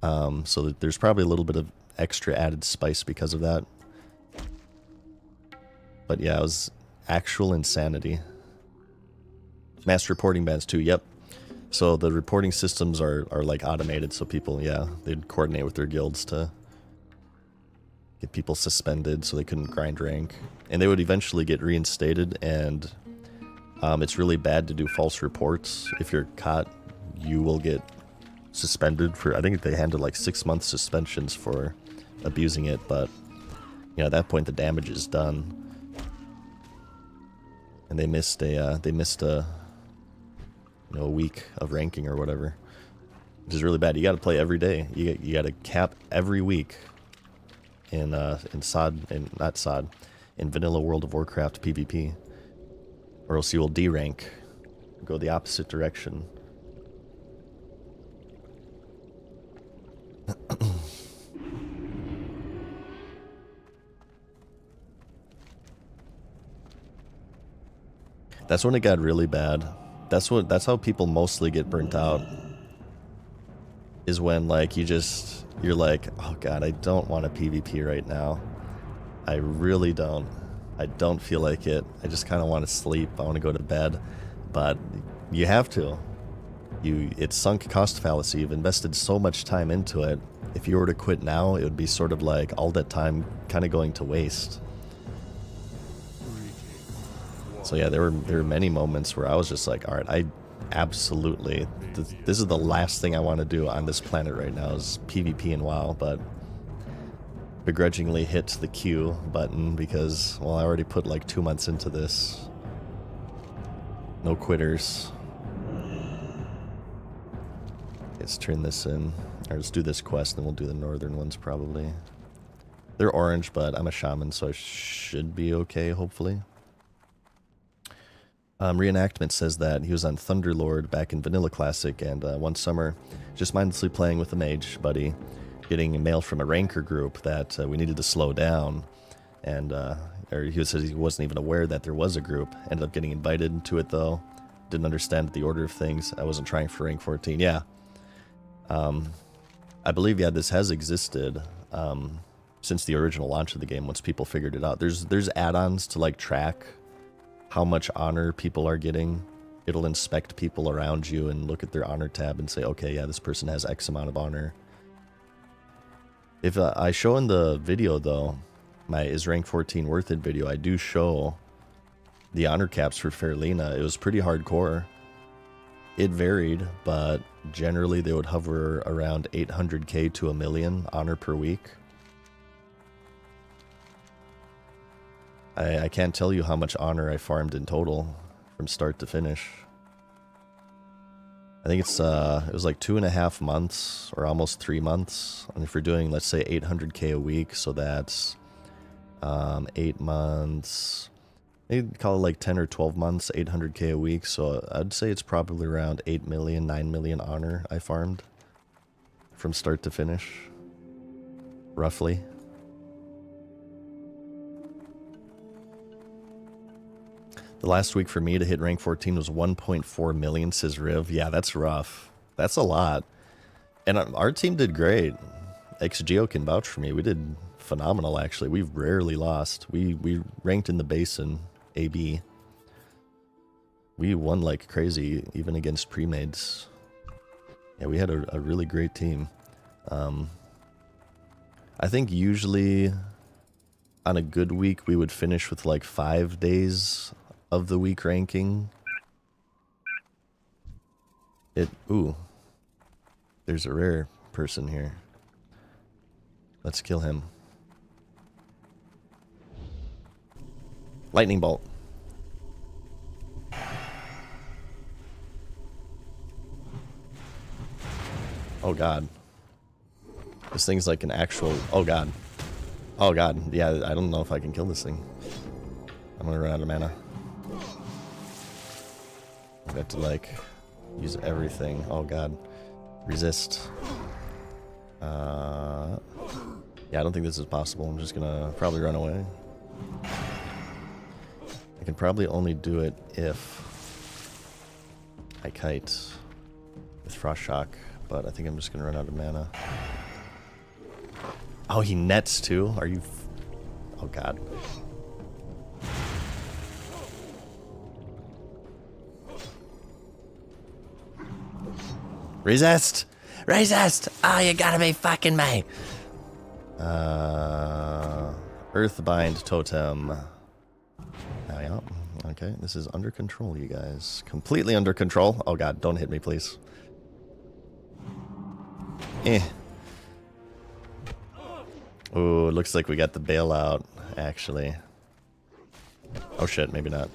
So there's probably a little bit of extra added spice because of that. But yeah, it was actual insanity. Mass reporting bans too, yep. So the reporting systems are like automated, so people, yeah, they'd coordinate with their guilds to get people suspended so they couldn't grind rank. And they would eventually get reinstated, and it's really bad to do false reports. If you're caught, you will get suspended for, I think they handed like 6-month suspensions for abusing it, but at that point the damage is done. And they missed a week of ranking or whatever, which is really bad. You got to play every day. You got to cap every week in Vanilla World of Warcraft PvP, or else you will D-rank, go the opposite direction. That's when it got really bad. That's how people mostly get burnt out. Is when like you're like, oh god, I don't want a PvP right now. I really don't. I don't feel like it. I just kind of want to sleep. I want to go to bed. But you have to. It's sunk cost fallacy. You've invested so much time into it. If you were to quit now, it would be sort of like all that time kind of going to waste. So yeah, there were many moments where I was just like, all right, I absolutely, this is the last thing I want to do on this planet right now is PvP and WoW, but begrudgingly hit the Q button because, well, I already put like 2 months into this. No quitters. Let's turn this in, or let's do this quest, then we'll do the northern ones probably. They're orange, but I'm a shaman, so I should be okay, hopefully. Reenactment says that he was on Thunderlord back in Vanilla Classic, and one summer, just mindlessly playing with a mage buddy, getting a mail from a ranker group that we needed to slow down, and or he said he wasn't even aware that there was a group. Ended up getting invited to it though. Didn't understand the order of things. I wasn't trying for rank 14. Yeah, I believe this has existed since the original launch of the game. Once people figured it out, there's add-ons to like track how much honor people are getting. It'll inspect people around you and look at their honor tab and say, okay, yeah, this person has X amount of honor. If I show in the video, though, my is rank 14 worth it video, I do show the honor caps for Fairlena. It was pretty hardcore. It varied, but generally they would hover around 800k to a million honor per week. I can't tell you how much honor I farmed in total from start to finish. I think it's it was like 2.5 months or almost 3 months. And if we're doing, let's say, 800k a week, so that's 8 months. Maybe call it like 10 or 12 months, 800k a week. So I'd say it's probably around 8 million, 9 million honor I farmed from start to finish, roughly. The last week for me to hit rank 14 was 1.4 million, says Riv. Yeah, that's rough. That's a lot. And our team did great. XGeo can vouch for me. We did phenomenal, actually. We've rarely lost. We ranked in the basin, AB. We won like crazy, even against pre-mades. Yeah, we had a really great team. I think usually on a good week, we would finish with like 5 days of the week ranking. Ooh, there's a rare person here. Let's kill him. Lightning bolt. Oh god. This thing's like an actual... Oh god. Oh god. Yeah, I don't know if I can kill this thing. I'm gonna run out of mana. I have to like use everything. Oh god. Resist. Yeah, I don't think this is possible. I'm just gonna probably run away. I can probably only do it if I kite with Frost Shock, but I think I'm just gonna run out of mana. Oh, he nets too? Are you... Oh god. Resist! Resist! Oh, you gotta be fucking me! Earthbind Totem. Oh, yeah. Okay, this is under control, you guys. Completely under control. Oh god, don't hit me, please. Eh. Ooh, looks like we got the bailout, actually. Oh shit, maybe not.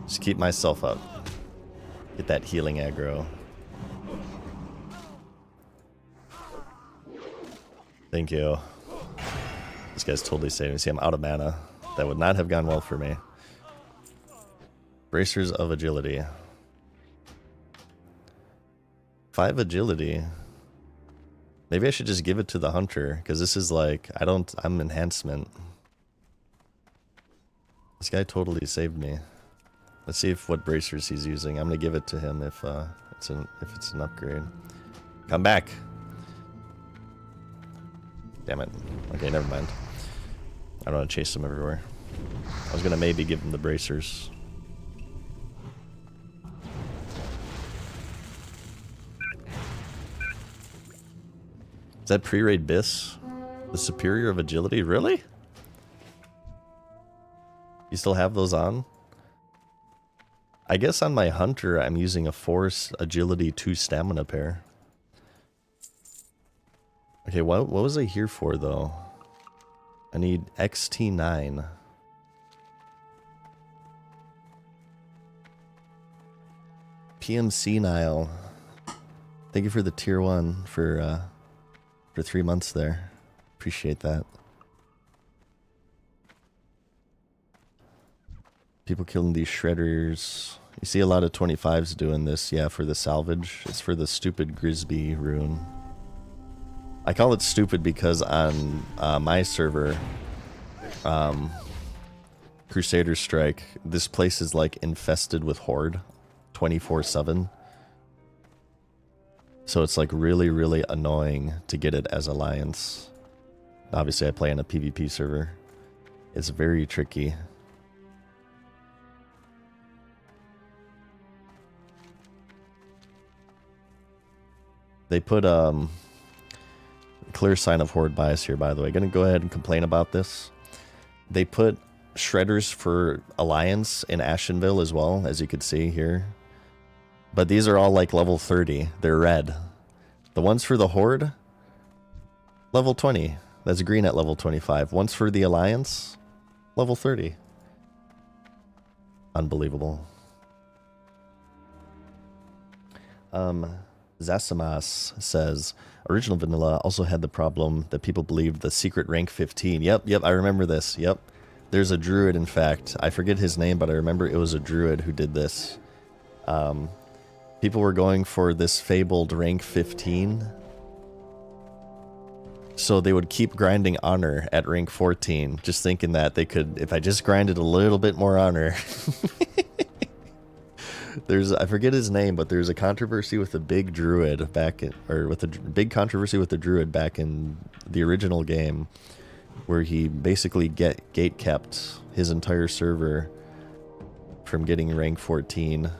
Just keep myself up. Get that healing aggro. Thank you. This guy's totally saving me. See, I'm out of mana. That would not have gone well for me. Bracers of agility. 5 agility. Maybe I should just give it to the hunter, because this is like, I'm enhancement. This guy totally saved me. Let's see what bracers he's using. I'm gonna give it to him if it's an upgrade. Come back. Damn it. Okay, never mind. I don't want to chase him everywhere. I was gonna maybe give him the bracers. Is that pre-raid Biss? The superior of agility? Really? You still have those on? I guess on my hunter I'm using a force agility 2 stamina pair. Okay, what was I here for though? I need XT9. PMC Nile. Thank you for the tier 1 for 3 months there. Appreciate that. People killing these shredders. You see a lot of 25s doing this, yeah, for the salvage. It's for the stupid Grisby rune. I call it stupid because on my server, Crusader Strike, this place is like infested with Horde 24/7. So it's like really, really annoying to get it as Alliance. Obviously I play on a PvP server. It's very tricky. They put clear sign of horde bias here, by the way. Gonna go ahead and complain about this. They put shredders for Alliance in Ashenville as well, as you can see here. But these are all like level 30. They're red. The ones for the horde, level 20. That's green at level 25. Ones for the Alliance, level 30. Unbelievable. Zasimas says, original vanilla also had the problem that people believed the secret rank 15. Yep, I remember this. Yep. There's a druid, in fact. I forget his name, but I remember it was a druid who did this. People were going for this fabled rank 15. So they would keep grinding honor at rank 14, just thinking that they could, if I just grinded a little bit more honor. I forget his name, but there's a controversy with the big druid back in, or with a big controversy with the druid back in the original game, where he basically gate kept his entire server from getting rank 14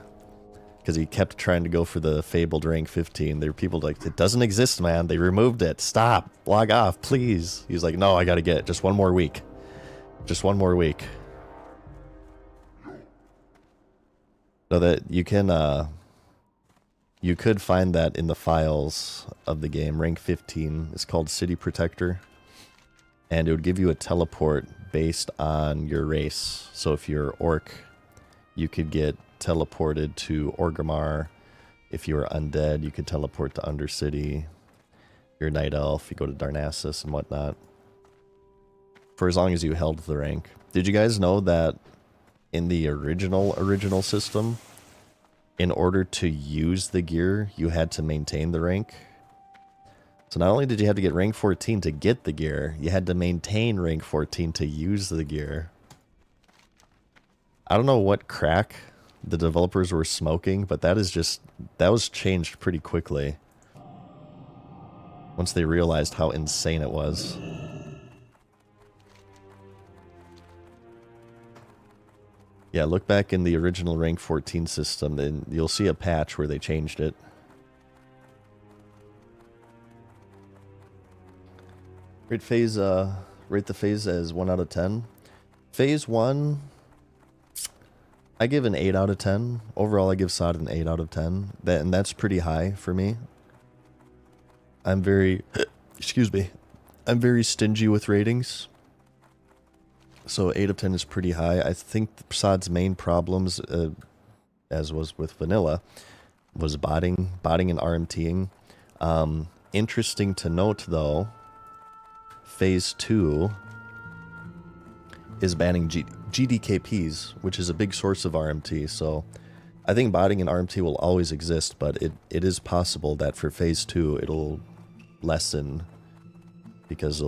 because he kept trying to go for the fabled rank 15. There were people like, it doesn't exist, man. They removed it. Stop. Log off, please. He's like, no, I gotta get it. Just one more week. Just one more week. So that you can, you could find that in the files of the game. Rank 15 is called City Protector. And it would give you a teleport based on your race. So if you're Orc, you could get teleported to Orgrimmar. If you were Undead, you could teleport to Undercity. If you're Night Elf, you go to Darnassus and whatnot. For as long as you held the rank. Did you guys know that in the original system, in order to use the gear, you had to maintain the rank? So not only did you have to get rank 14 to get the gear, you had to maintain rank 14 to use the gear. I don't know what crack the developers were smoking, but that was changed pretty quickly once they realized how insane it was. Yeah, look back in the original rank 14 system, and you'll see a patch where they changed it. Rate the phase as 1 out of 10. Phase 1, I give an 8 out of 10. Overall, I give SOD an 8 out of 10. And that's pretty high for me. I'm very, excuse me, I'm very stingy with ratings. So 8 out of 10 is pretty high. I think SOD's main problems, as was with vanilla, was botting and RMTing. Interesting to note, though, Phase 2 is banning GDKPs, which is a big source of RMT. So I think botting and RMT will always exist, but it is possible that for Phase 2 it'll lessen because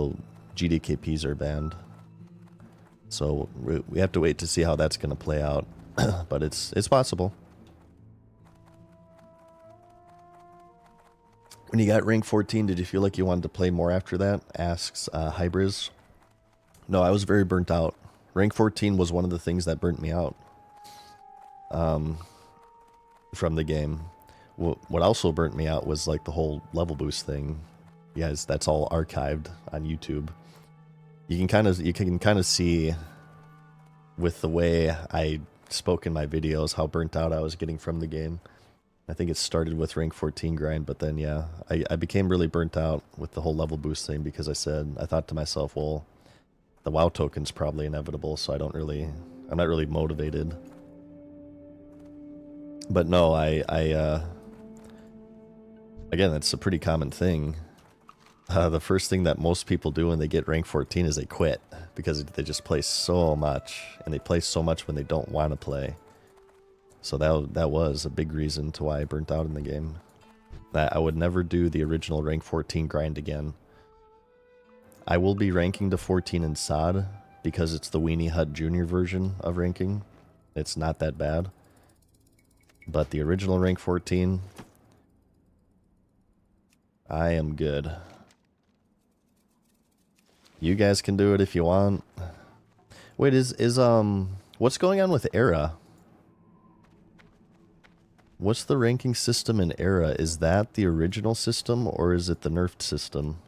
GDKPs are banned. So we have to wait to see how that's going to play out, but it's possible. When you got rank 14, did you feel like you wanted to play more after that? Asks Hybriz. No, I was very burnt out. Rank 14 was one of the things that burnt me out from the game. What also burnt me out was like the whole level boost thing. You guys, that's all archived on YouTube. You can kind of see with the way I spoke in my videos how burnt out I was getting from the game. I think it started with rank 14 grind, but then yeah, I became really burnt out with the whole level boost thing because I thought to myself, well, the WoW token's probably inevitable, so I'm not really motivated. But no, again, that's a pretty common thing. The first thing that most people do when they get rank 14 is they quit because they just play so much, and they play so much when they don't want to play. So that was a big reason to why I burnt out in the game. That I would never do the original rank 14 grind again. I will be ranking to 14 in SOD because it's the Weenie Hut Junior version of ranking. It's not that bad. But the original rank 14, I am good. You guys can do it if you want. Wait, what's going on with Era? What's the ranking system in Era? Is that the original system or is it the nerfed system?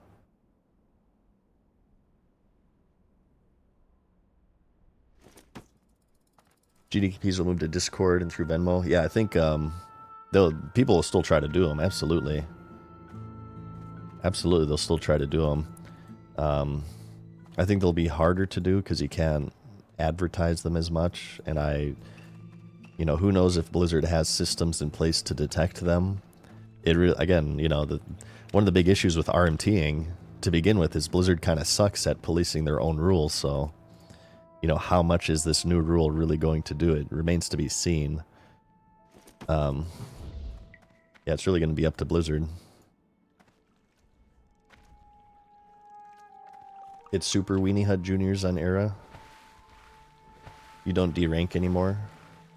GDPs will move to Discord and through Venmo. Yeah, I think people will still try to do them. Absolutely. Absolutely, they'll still try to do them. I think they'll be harder to do because you can't advertise them as much. And you know, who knows if Blizzard has systems in place to detect them. Again, you know, one of the big issues with RMTing to begin with is Blizzard kind of sucks at policing their own rules. So, you know, how much is this new rule really going to do? It remains to be seen. Yeah, it's really going to be up to Blizzard. It's Super Weenie Hut Juniors on Era. You don't D-rank anymore?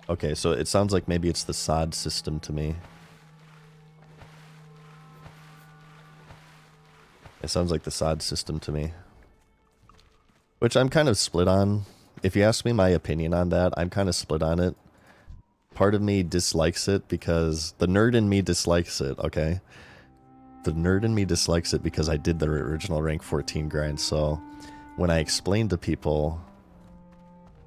Okay, so it sounds like maybe it's the SOD system to me. It sounds like the SOD system to me. Which I'm kind of split on. If you ask me my opinion on that, I'm kind of split on it. Part of me dislikes it because the nerd in me dislikes it, okay? The nerd in me dislikes it because I did the original rank 14 grind, so when I explain to people,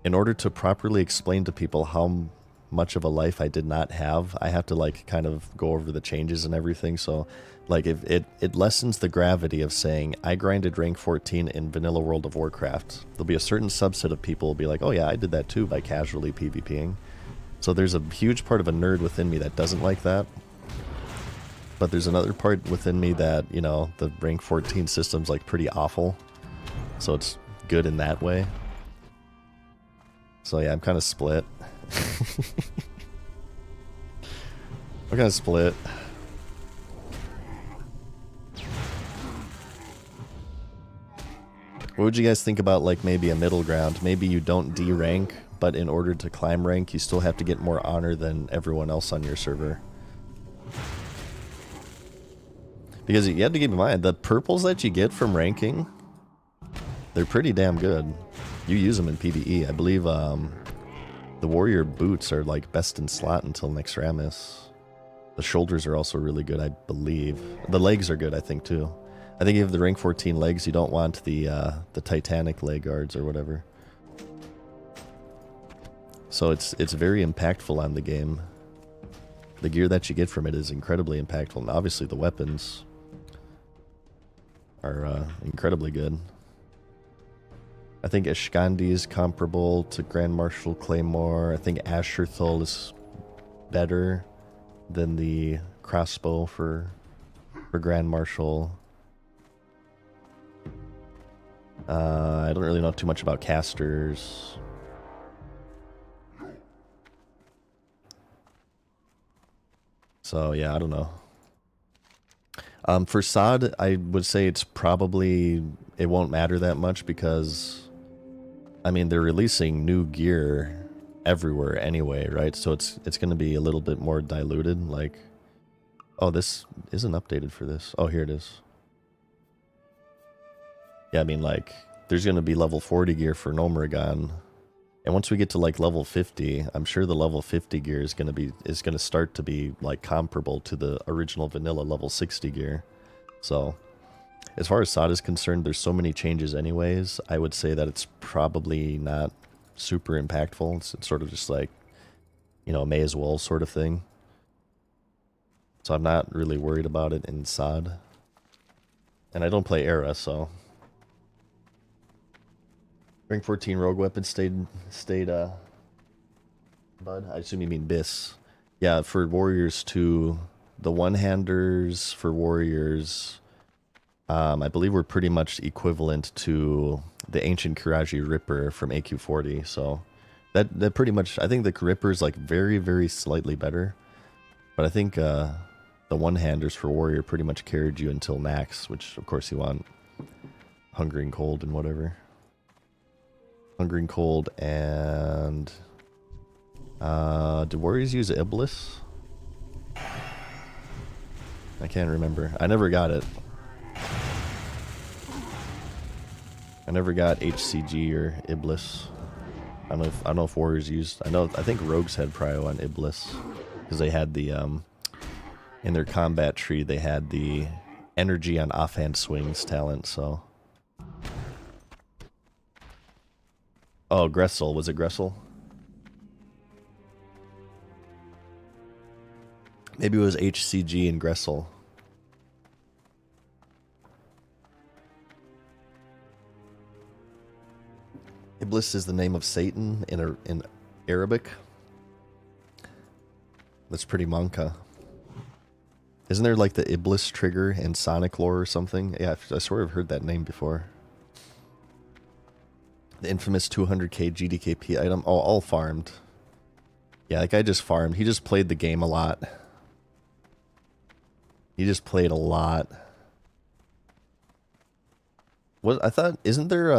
in order to properly explain to people how much of a life I did not have, I have to like kind of go over the changes and everything. So like if it lessens the gravity of saying I grinded rank 14 in vanilla World of Warcraft. There'll be a certain subset of people will be like, oh yeah, I did that too by casually PvPing. So there's a huge part of a nerd within me that doesn't like that. But there's another part within me that, you know, the rank 14 system's like pretty awful. So it's good in that way. So yeah, I'm kind of split. I'm kind of split. What would you guys think about like maybe a middle ground? Maybe you don't D rank, but in order to climb rank, you still have to get more honor than everyone else on your server. Because you have to keep in mind, the purples that you get from ranking, they're pretty damn good. You use them in PvE. I believe the warrior boots are like best in slot until next Rammus. The shoulders are also really good, I believe. The legs are good, I think, too. I think if you have the rank 14 legs, you don't want the Titanic leg guards or whatever. So it's very impactful on the game. The gear that you get from it is incredibly impactful, and obviously the weapons are incredibly good. I think Ishkandi is comparable to Grand Marshal Claymore. I think Ashurthul is better than the crossbow for Grand Marshal. I don't really know too much about casters. So yeah, I don't know. For SOD, I would say it's probably, it won't matter that much because, I mean, they're releasing new gear everywhere anyway, right? So it's going to be a little bit more diluted. Like, oh, this isn't updated for this. Oh, here it is. Yeah, I mean, like, there's going to be level 40 gear for Nomragon. And once we get to like level 50, I'm sure the level 50 gear is going to start to be like comparable to the original vanilla level 60 gear. So as far as SOD is concerned, there's so many changes anyways. I would say that it's probably not super impactful. It's sort of just like, you know, may as well sort of thing. So I'm not really worried about it in SOD. And I don't play Era, so rank 14 rogue weapon stayed Bud. I assume you mean Biss. Yeah, for warriors too, the one-handers for warriors, I believe we're pretty much equivalent to the ancient Kiraji Ripper from AQ40. So that pretty much, I think the Ripper is like very, very slightly better. But I think the one-handers for warrior pretty much carried you until max, which of course you want hungering cold and whatever. Hungering cold and do warriors use Iblis? I can't remember. I never got it. I never got HCG or Iblis. I don't know if warriors used. I think rogues had prio on Iblis because they had the in their combat tree they had the energy on offhand swings talent. So. Oh, Gressel. Was it Gressel? Maybe it was HCG and Gressel. Iblis is the name of Satan in Arabic. That's pretty monka. Isn't there like the Iblis trigger in Sonic lore or something? Yeah, I swear I've heard that name before. The infamous 200k GDKP item. Oh, all farmed. Yeah, that guy just farmed. He just played the game a lot. He just played a lot. What I thought, isn't there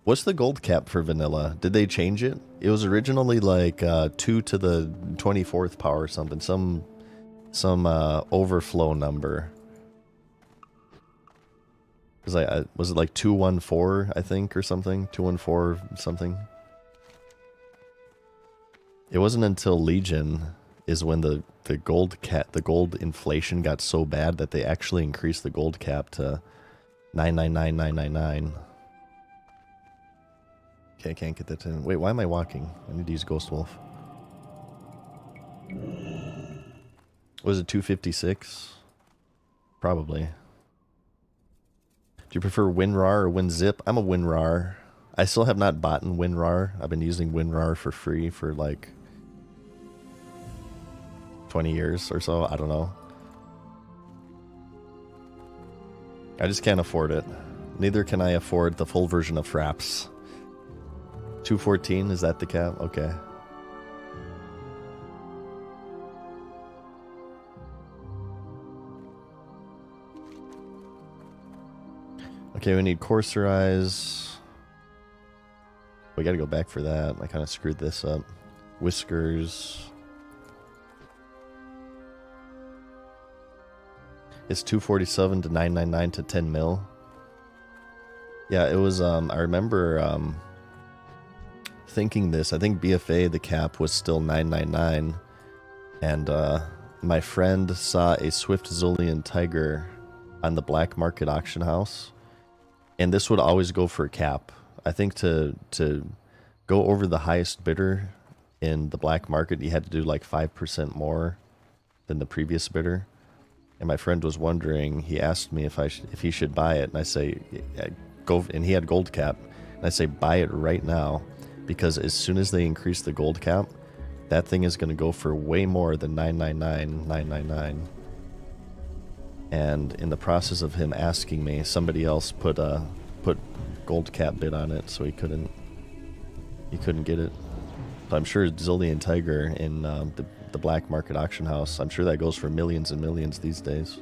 what's the gold cap for vanilla? Did they change it? It was originally like 2 to the 24th power or something. Some overflow number. Was it like 214, I think, or something? 214 something. It wasn't until Legion is when the gold inflation got so bad that they actually increased the gold cap to 999999. Okay, I can't get that to... Wait, why am I walking? I need to use Ghost Wolf. Was it 256? Probably. Do you prefer WinRAR or WinZip? I'm a WinRAR. I still have not bought in WinRAR. I've been using WinRAR for free for like 20 years or so. I don't know. I just can't afford it. Neither can I afford the full version of Fraps. 214, is that the cap? Okay. Okay, we need Courser Eyes. We gotta go back for that. I kind of screwed this up. Whiskers. It's 247 to 999 to 10 mil. Yeah, it was, I remember thinking this. I think BFA, the cap was still 999. And my friend saw a Swift Zolian Tiger on the black market auction house. And this would always go for a cap. I think to go over the highest bidder in the black market, you had to do like 5% more than the previous bidder. And my friend was wondering, he asked me if he should buy it, and I say, yeah, go. And he had gold cap, and I say, buy it right now, because as soon as they increase the gold cap, that thing is going to go for way more than 999,999. And in the process of him asking me, somebody else put gold cap bid on it, so he couldn't get it. So I'm sure Zillion Tiger in the black market auction house, I'm sure that goes for millions and millions these days.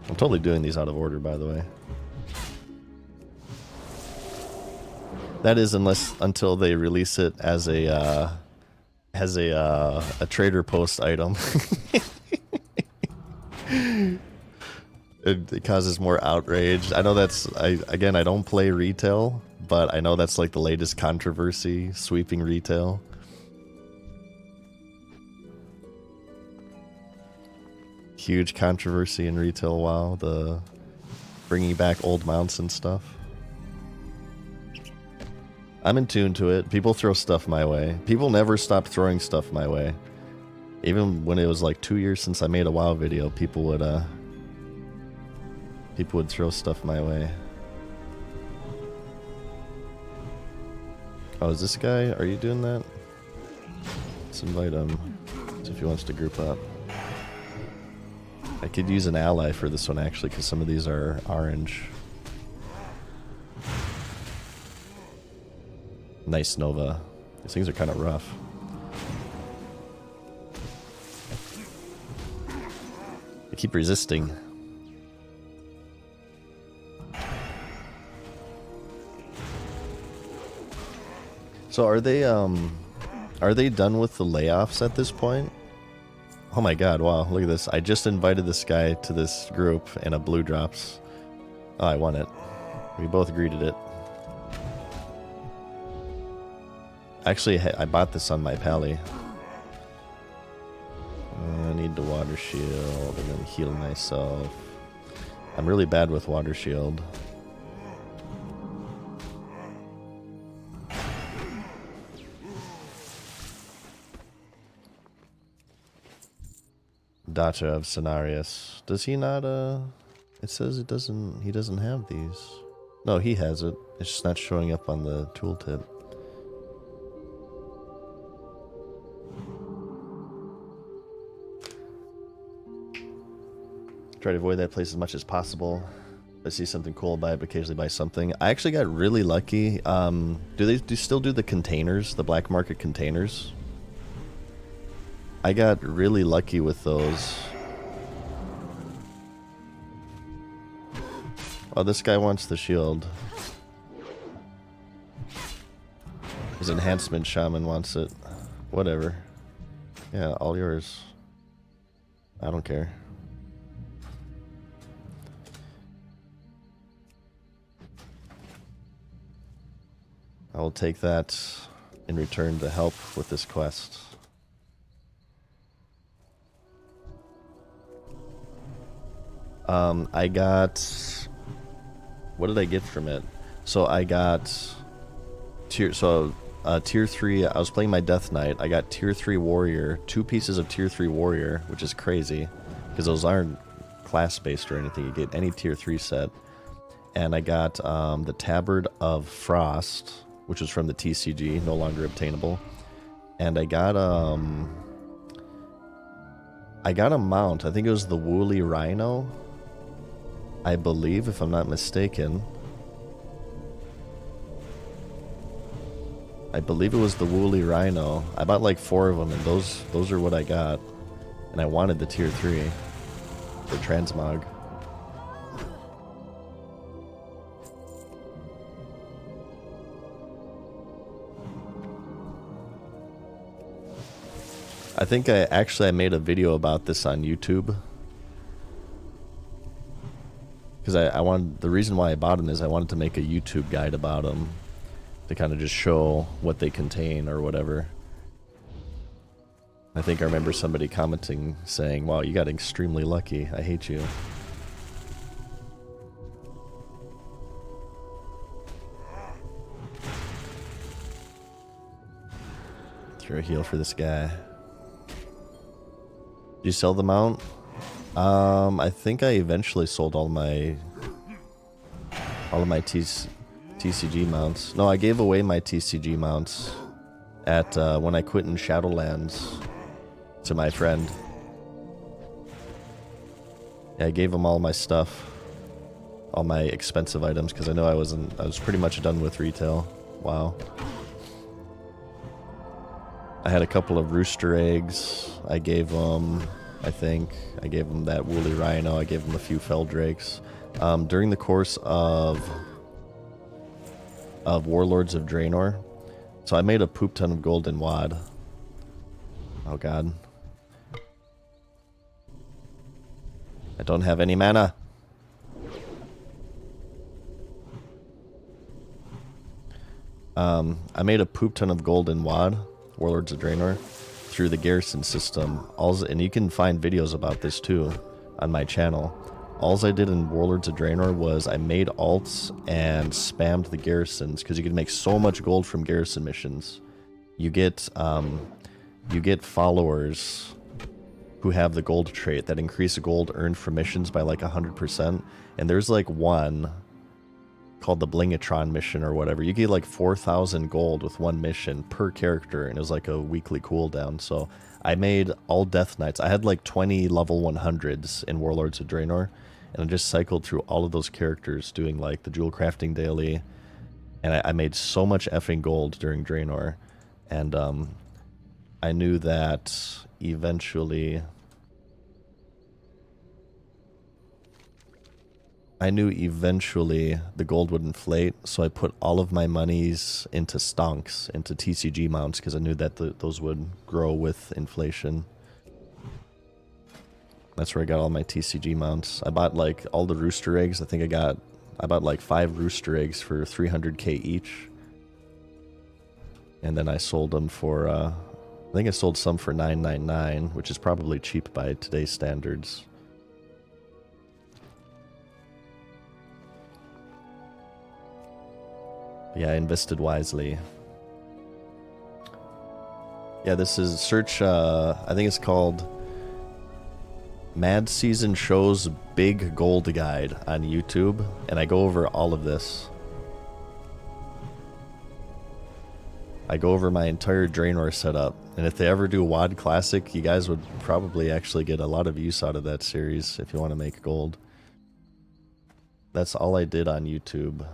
I'm totally doing these out of order, by the way. That is until they release it as a trader post item. It causes more outrage. I know I don't play retail, but I know that's like the latest controversy, sweeping retail. Huge controversy in retail WoW, the bringing back old mounts and stuff. I'm in tune to it. People throw stuff my way. People never stop throwing stuff my way. Even when it was like 2 years since I made a WoW video, people would throw stuff my way. Oh, is this guy? Are you doing that? Let's invite him. See if he wants to group up. I could use an ally for this one actually, because some of these are orange. Nice Nova. These things are kind of rough. They keep resisting. So are they done with the layoffs at this point? Oh my god, wow, look at this. I just invited this guy to this group and a blue drops. Oh, I won it. We both greeted it. Actually, I bought this on my pally. I need the water shield and then heal myself. I'm really bad with water shield. Dacha of Cenarius. Does he not, it says he doesn't have these. No, he has it. It's just not showing up on the tooltip. Try to avoid that place as much as possible. If I see something cool, buy it, but occasionally buy something. I actually got really lucky. Do they still do the containers, the black market containers? I got really lucky with those. Oh, this guy wants the shield. His enhancement shaman wants it. Whatever. Yeah, all yours. I don't care. I will take that in return to help with this quest. I got... What did I get from it? So I got... Tier 3, I was playing my Death Knight. I got Tier 3 Warrior, 2 pieces of Tier 3 Warrior, which is crazy. Because those aren't class-based or anything. You get any Tier 3 set. And I got the Tabard of Frost, which was from the TCG, no longer obtainable. And I got a mount. I think it was the Woolly Rhino, I believe, if I'm not mistaken. I believe it was the Woolly Rhino. I bought like 4 of them, and those are what I got. And I wanted the Tier 3 for Transmog. I think I made a video about this on YouTube. Because I wanted, the reason why I bought them is I wanted to make a YouTube guide about them. To kind of just show what they contain or whatever. I think I remember somebody commenting saying, wow, you got extremely lucky. I hate you. Throw a heal for this guy. Did you sell the mount? I think I eventually sold all of my TCG mounts. No, I gave away my TCG mounts at when I quit in Shadowlands to my friend. Yeah, I gave him all my stuff, all my expensive items, because I know I was pretty much done with retail. Wow. I had a couple of rooster eggs. I gave them, I think, I gave them that Woolly Rhino. I gave them a few fell drakes. During the course of Warlords of Draenor, so I made a poop ton of gold in WoD. Oh god. I don't have any mana. I made a poop ton of gold in WoD, Warlords of Draenor, through the garrison system. And you can find videos about this too on my channel. Alls I did in Warlords of Draenor was I made alts and spammed the garrisons, because you can make so much gold from garrison missions. You get followers who have the gold trait that increase gold earned from missions by like 100%. And there's like one called the Blingatron mission or whatever. You get like 4,000 gold with one mission per character, and it was like a weekly cooldown. So I made all Death Knights. I had like 20 level 100s in Warlords of Draenor, and I just cycled through all of those characters doing like the jewel crafting daily. And I made so much effing gold during Draenor. And I knew that eventually the gold would inflate, so I put all of my monies into stonks, into TCG mounts, because I knew that those would grow with inflation. That's where I got all my TCG mounts. I bought like all the rooster eggs. I think I bought like 5 rooster eggs for 300k each. And then I sold them for, I think I sold some for $9.99, which is probably cheap by today's standards. Yeah, I invested wisely. Yeah, this is search, I think it's called MadSeasonShow's Big Gold Guide on YouTube, and I go over all of this. I go over my entire Draenor setup, and if they ever do WoD Classic, you guys would probably actually get a lot of use out of that series if you want to make gold. That's all I did on YouTube.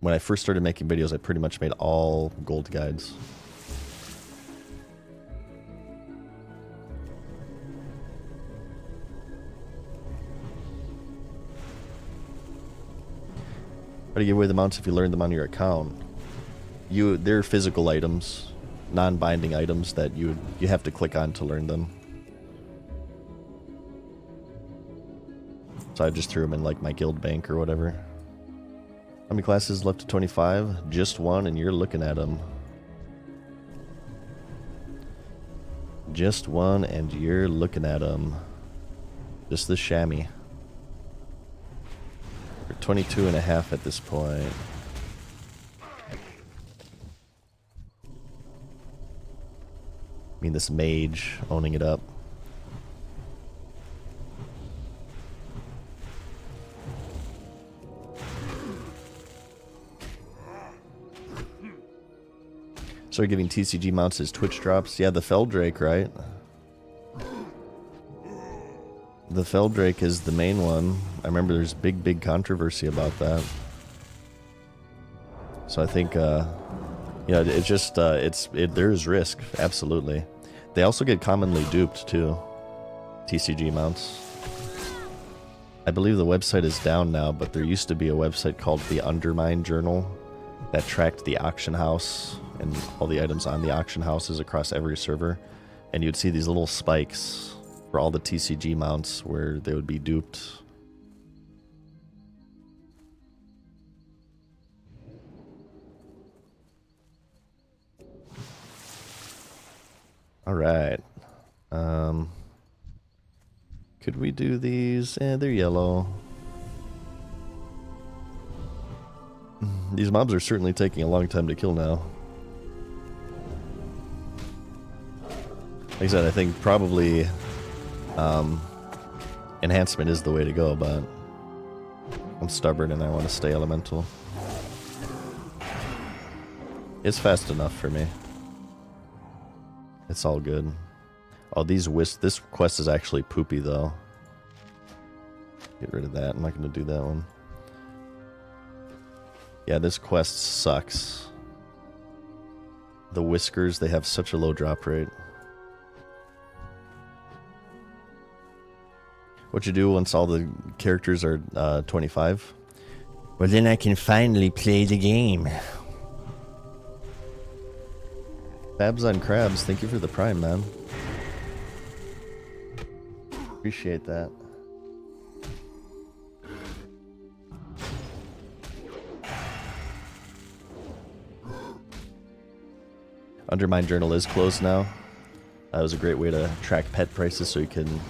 When I first started making videos, I pretty much made all gold guides. How to give away the mounts if you learn them on your account? They're physical items, non-binding items that you have to click on to learn them. So I just threw them in like my guild bank or whatever. How many classes left to 25? Just one, and you're looking at them. Just one, and you're looking at them. Just the chamois. We're 22 and a half at this point. I mean, this mage owning it up. Started giving TCG mounts as Twitch drops. Yeah, the Feldrake, right? The Feldrake is the main one. I remember there's big controversy about that. So I think, yeah, it's just, there's risk, absolutely. They also get commonly duped, too. TCG mounts. I believe the website is down now, but there used to be a website called the Undermine Journal that tracked the auction house and all the items on the auction houses across every server. And you'd see these little spikes for all the TCG mounts where they would be duped. Alright. Could we do these? They're yellow. These mobs are certainly taking a long time to kill now. Like I said, I think probably enhancement is the way to go, but I'm stubborn and I want to stay elemental. It's fast enough for me. It's all good. Oh, this quest is actually poopy though. Get rid of that. I'm not going to do that one. Yeah, this quest sucks. The whiskers, they have such a low drop rate. What you do once all the characters are 25? Well, then I can finally play the game. Babs on Crabs, thank you for the prime, man. Appreciate that. Undermine Journal is closed now. That was a great way to track pet prices so you can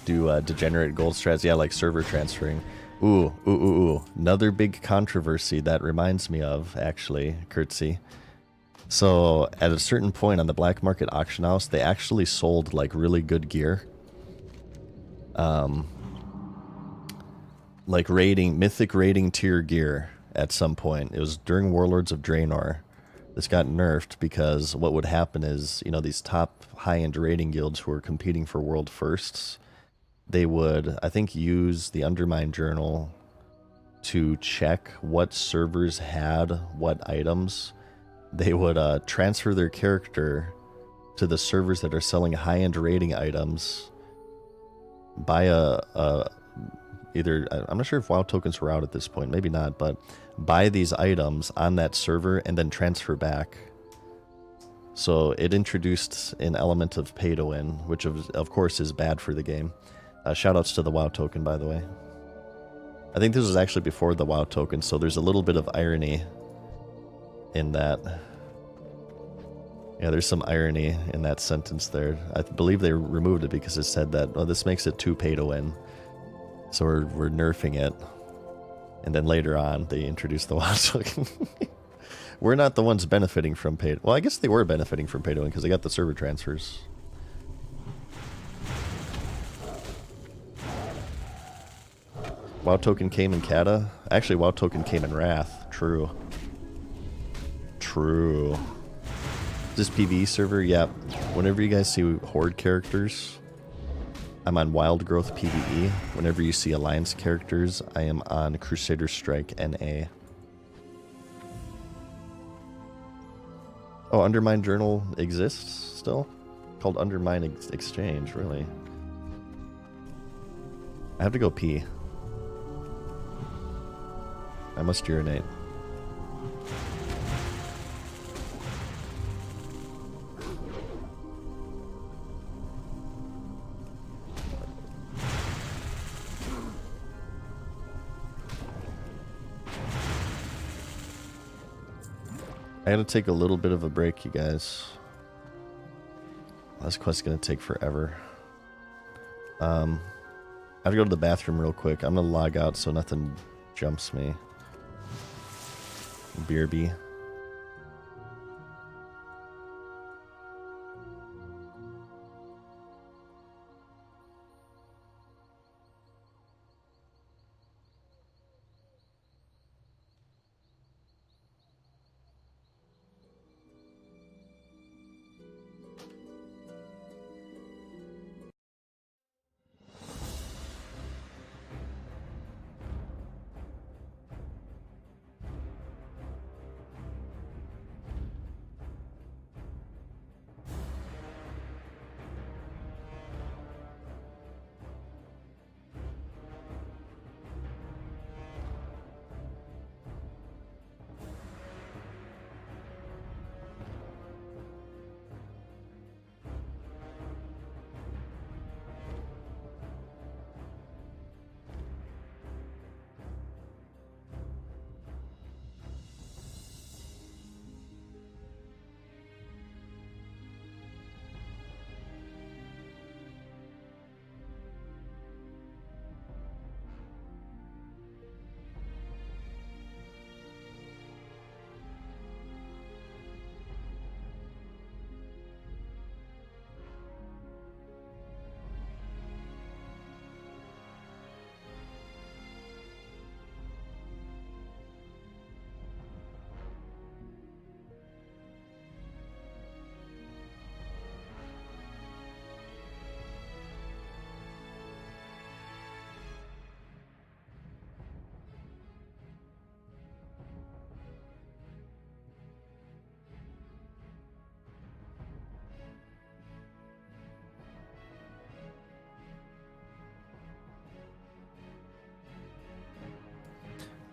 do degenerate gold strats. Yeah, like server transferring. Ooh. Another big controversy that reminds me of, actually, Curtsy. So, at a certain point on the black market auction house, they actually sold, like, really good gear. Like mythic rating tier gear at some point. It was during Warlords of Draenor. This got nerfed because what would happen is, you know, these top high-end rating guilds who are competing for world firsts, they would, I think, use the Undermine Journal to check what servers had what items. They would transfer their character to the servers that are selling high-end rating items, buy either, I'm not sure if WoW tokens were out at this point, maybe not, but buy these items on that server and then transfer back. So it introduced an element of pay to win, which of course is bad for the game. Shoutouts to the WoW token, by the way. I think this was actually before the WoW token, so there's a little bit of irony in that. Yeah, there's some irony in that sentence there. I believe they removed it because it said that, oh, this makes it too pay to win. So we're nerfing it. And then later on, they introduced the WoW token. We're not the ones benefiting from pay. Well, I guess they were benefiting from pay to win because they got the server transfers. WoW token came in Kata. Actually, WoW token came in Wrath. True. True. Is this PvE server? Yeah. Whenever you guys see Horde characters, I'm on Wild Growth PvE. Whenever you see Alliance characters, I am on Crusader Strike NA. Oh, Undermine Journal exists still? Called Undermine Exchange, really? I have to go pee. I must urinate. I gotta take a little bit of a break, you guys. This quest's gonna take forever. I have to go to the bathroom real quick. I'm gonna log out so nothing jumps me. BRB.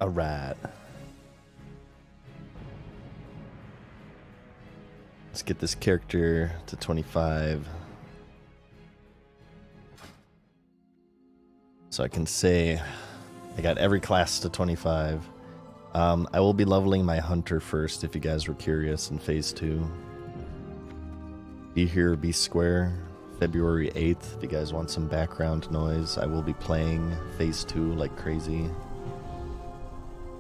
Alright. Let's get this character to 25. So I can say I got every class to 25. I will be leveling my hunter first if you guys were curious in phase 2. Be here, be square. February 8th, if you guys want some background noise, I will be playing phase 2 like crazy.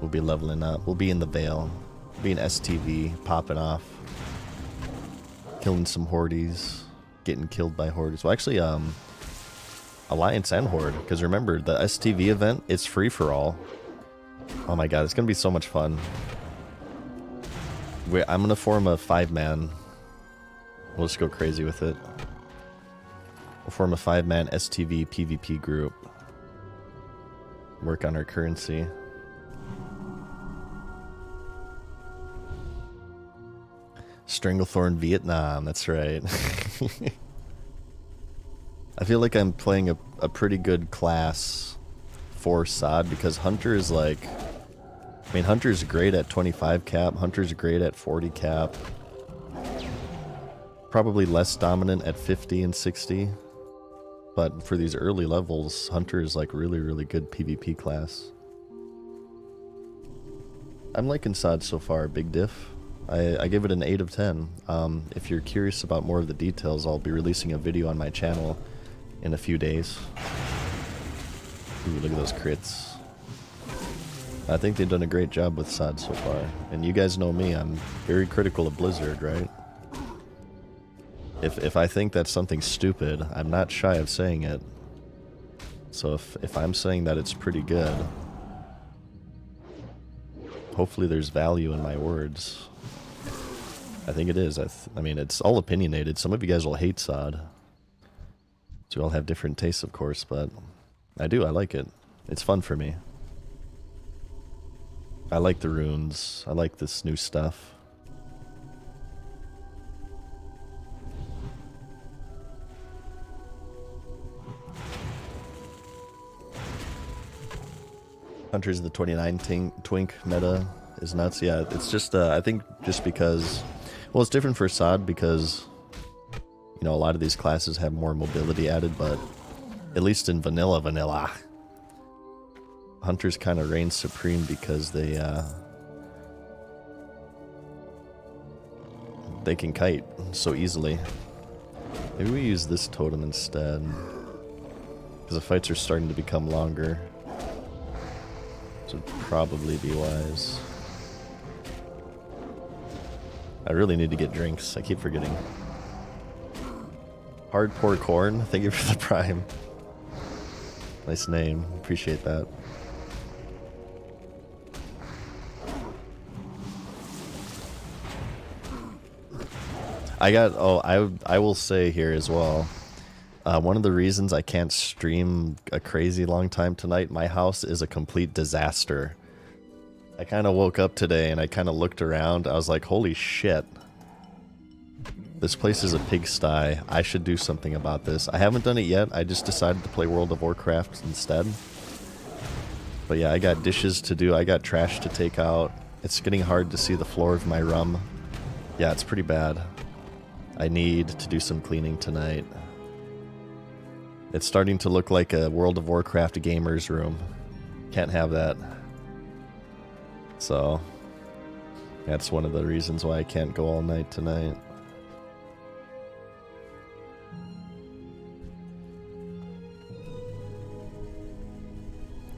We'll be leveling up. We'll be in the Vale. We'll be in STV, popping off. Killing some Hordes. Getting killed by Hordes. Well, actually, Alliance and Horde. Because remember, the STV event is free for all. Oh my god, it's going to be so much fun. I'm going to form a 5-man. We'll just go crazy with it. We'll form a 5-man STV PvP group. Work on our currency. Stranglethorn Vietnam, that's right. I feel like I'm playing a pretty good class for SOD because Hunter is like... I mean, Hunter's great at 25 cap, Hunter's great at 40 cap. Probably less dominant at 50 and 60. But for these early levels, Hunter is like really, really good PvP class. I'm liking SOD so far, big diff. I give it an 8 of 10. If you're curious about more of the details, I'll be releasing a video on my channel in a few days. Ooh, look at those crits. I think they've done a great job with SOD so far. And you guys know me, I'm very critical of Blizzard, right? If I think that's something stupid, I'm not shy of saying it. So if I'm saying that it's pretty good, hopefully there's value in my words. I think it is. I mean, it's all opinionated. Some of you guys will hate SOD. So we all have different tastes, of course, but I do. I like it. It's fun for me. I like the runes. I like this new stuff. Hunters of the 29 twink meta is nuts. Yeah, it's just, I think just because, well, it's different for SOD because, you know, a lot of these classes have more mobility added, but at least in vanilla, Hunters kind of reign supreme because they can kite so easily. Maybe we use this totem instead, because the fights are starting to become longer. So it'd probably be wise. I really need to get drinks. I keep forgetting. Hardcore Corn, thank you for the prime. Nice name. Appreciate that. I will say here as well, one of the reasons I can't stream a crazy long time tonight, my house is a complete disaster. I kind of woke up today and I kind of looked around. I was like, holy shit. This place is a pigsty. I should do something about this. I haven't done it yet. I just decided to play World of Warcraft instead. But yeah, I got dishes to do. I got trash to take out. It's getting hard to see the floor of my room. Yeah, it's pretty bad. I need to do some cleaning tonight. It's starting to look like a World of Warcraft gamer's room. Can't have that. So, that's one of the reasons why I can't go all night tonight.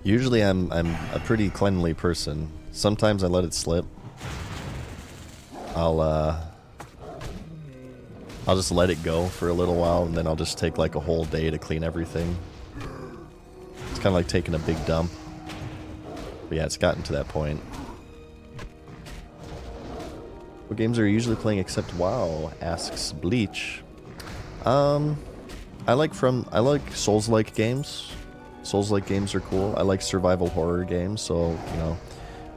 Usually I'm a pretty cleanly person. Sometimes I let it slip. I'll just let it go for a little while, and then I'll just take like a whole day to clean everything. It's kind of like taking a big dump. But yeah, it's gotten to that point. What games are you usually playing except WoW? Asks Bleach. I like Souls-like games. Souls-like games are cool. I like survival horror games, so, you know,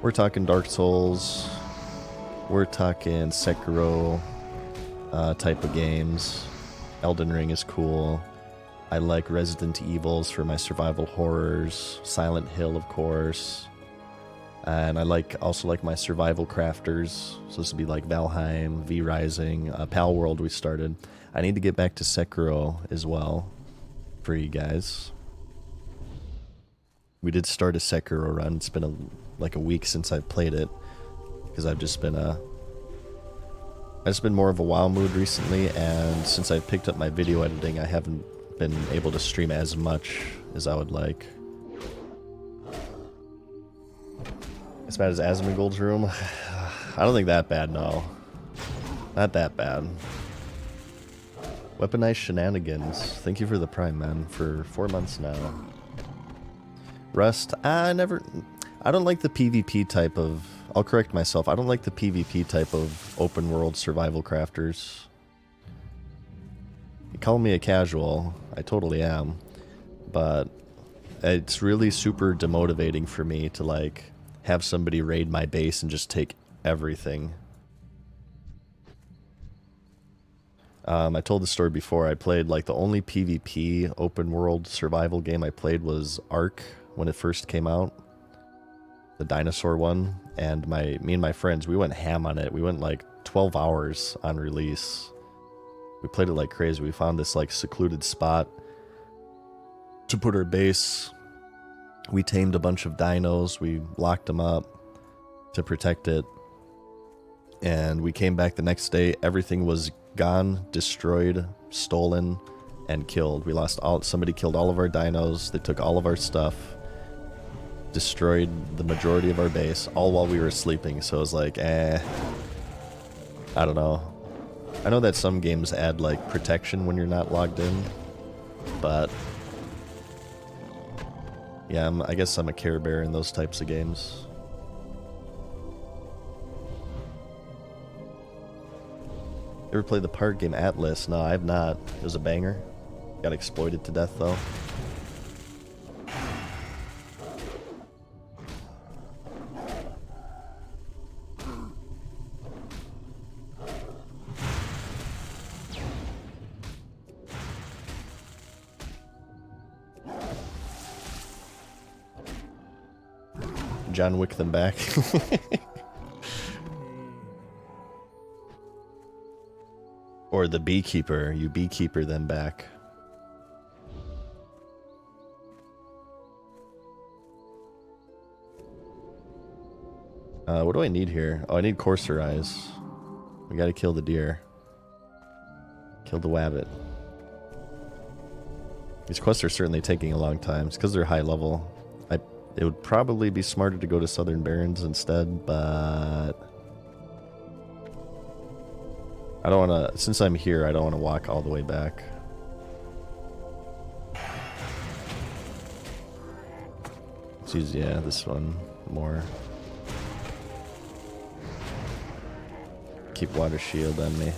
we're talking Dark Souls, we're talking Sekiro type of games. Elden Ring is cool. I like Resident Evils for my survival horrors. Silent Hill, of course. And I also like my survival crafters. So this would be like Valheim, V Rising, Pal World we started. I need to get back to Sekiro as well for you guys. We did start a Sekiro run. It's been like a week since I played it, because I've just been more of a WoW mood recently, and since I picked up my video editing, I haven't been able to stream as much as I would like. As bad as Asmongold's room? I don't think that bad, no. Not that bad. Weaponized Shenanigans. Thank you for the prime, man, for 4 months now. Rust, I don't like the PvP type of... I'll correct myself. I don't like the PvP type of open world survival crafters. You call me a casual. I totally am. But it's really super demotivating for me to, like, have somebody raid my base and just take everything. I told the story before. I played, like, the only PvP open world survival game I played was Ark when it first came out. The dinosaur one. And me and my friends, we went ham on it. We went like 12 hours on release. We played it like crazy. We found this like secluded spot to put our base. We tamed a bunch of dinos. We locked them up to protect it. And we came back the next day. Everything was gone, destroyed, stolen, and killed. We lost somebody killed all of our dinos. They took all of our stuff. destroyed the majority of our base, all while we were sleeping, so I was like, I don't know. I know that some games add, like, protection when you're not logged in, but yeah, I guess I'm a Care Bear in those types of games. Ever played the park game Atlas? No, I have not. It was a banger. Got exploited to death, though. John Wick them back. Or the beekeeper. You beekeeper them back. What do I need here? Oh, I need Courser Eyes. We gotta kill the deer. Kill the wabbit. These quests are certainly taking a long time. It's because they're high level. It would probably be smarter to go to Southern Barrens instead, but I don't want to, since I'm here, I don't want to walk all the way back. Let's use, yeah, this one more. Keep water shield on me.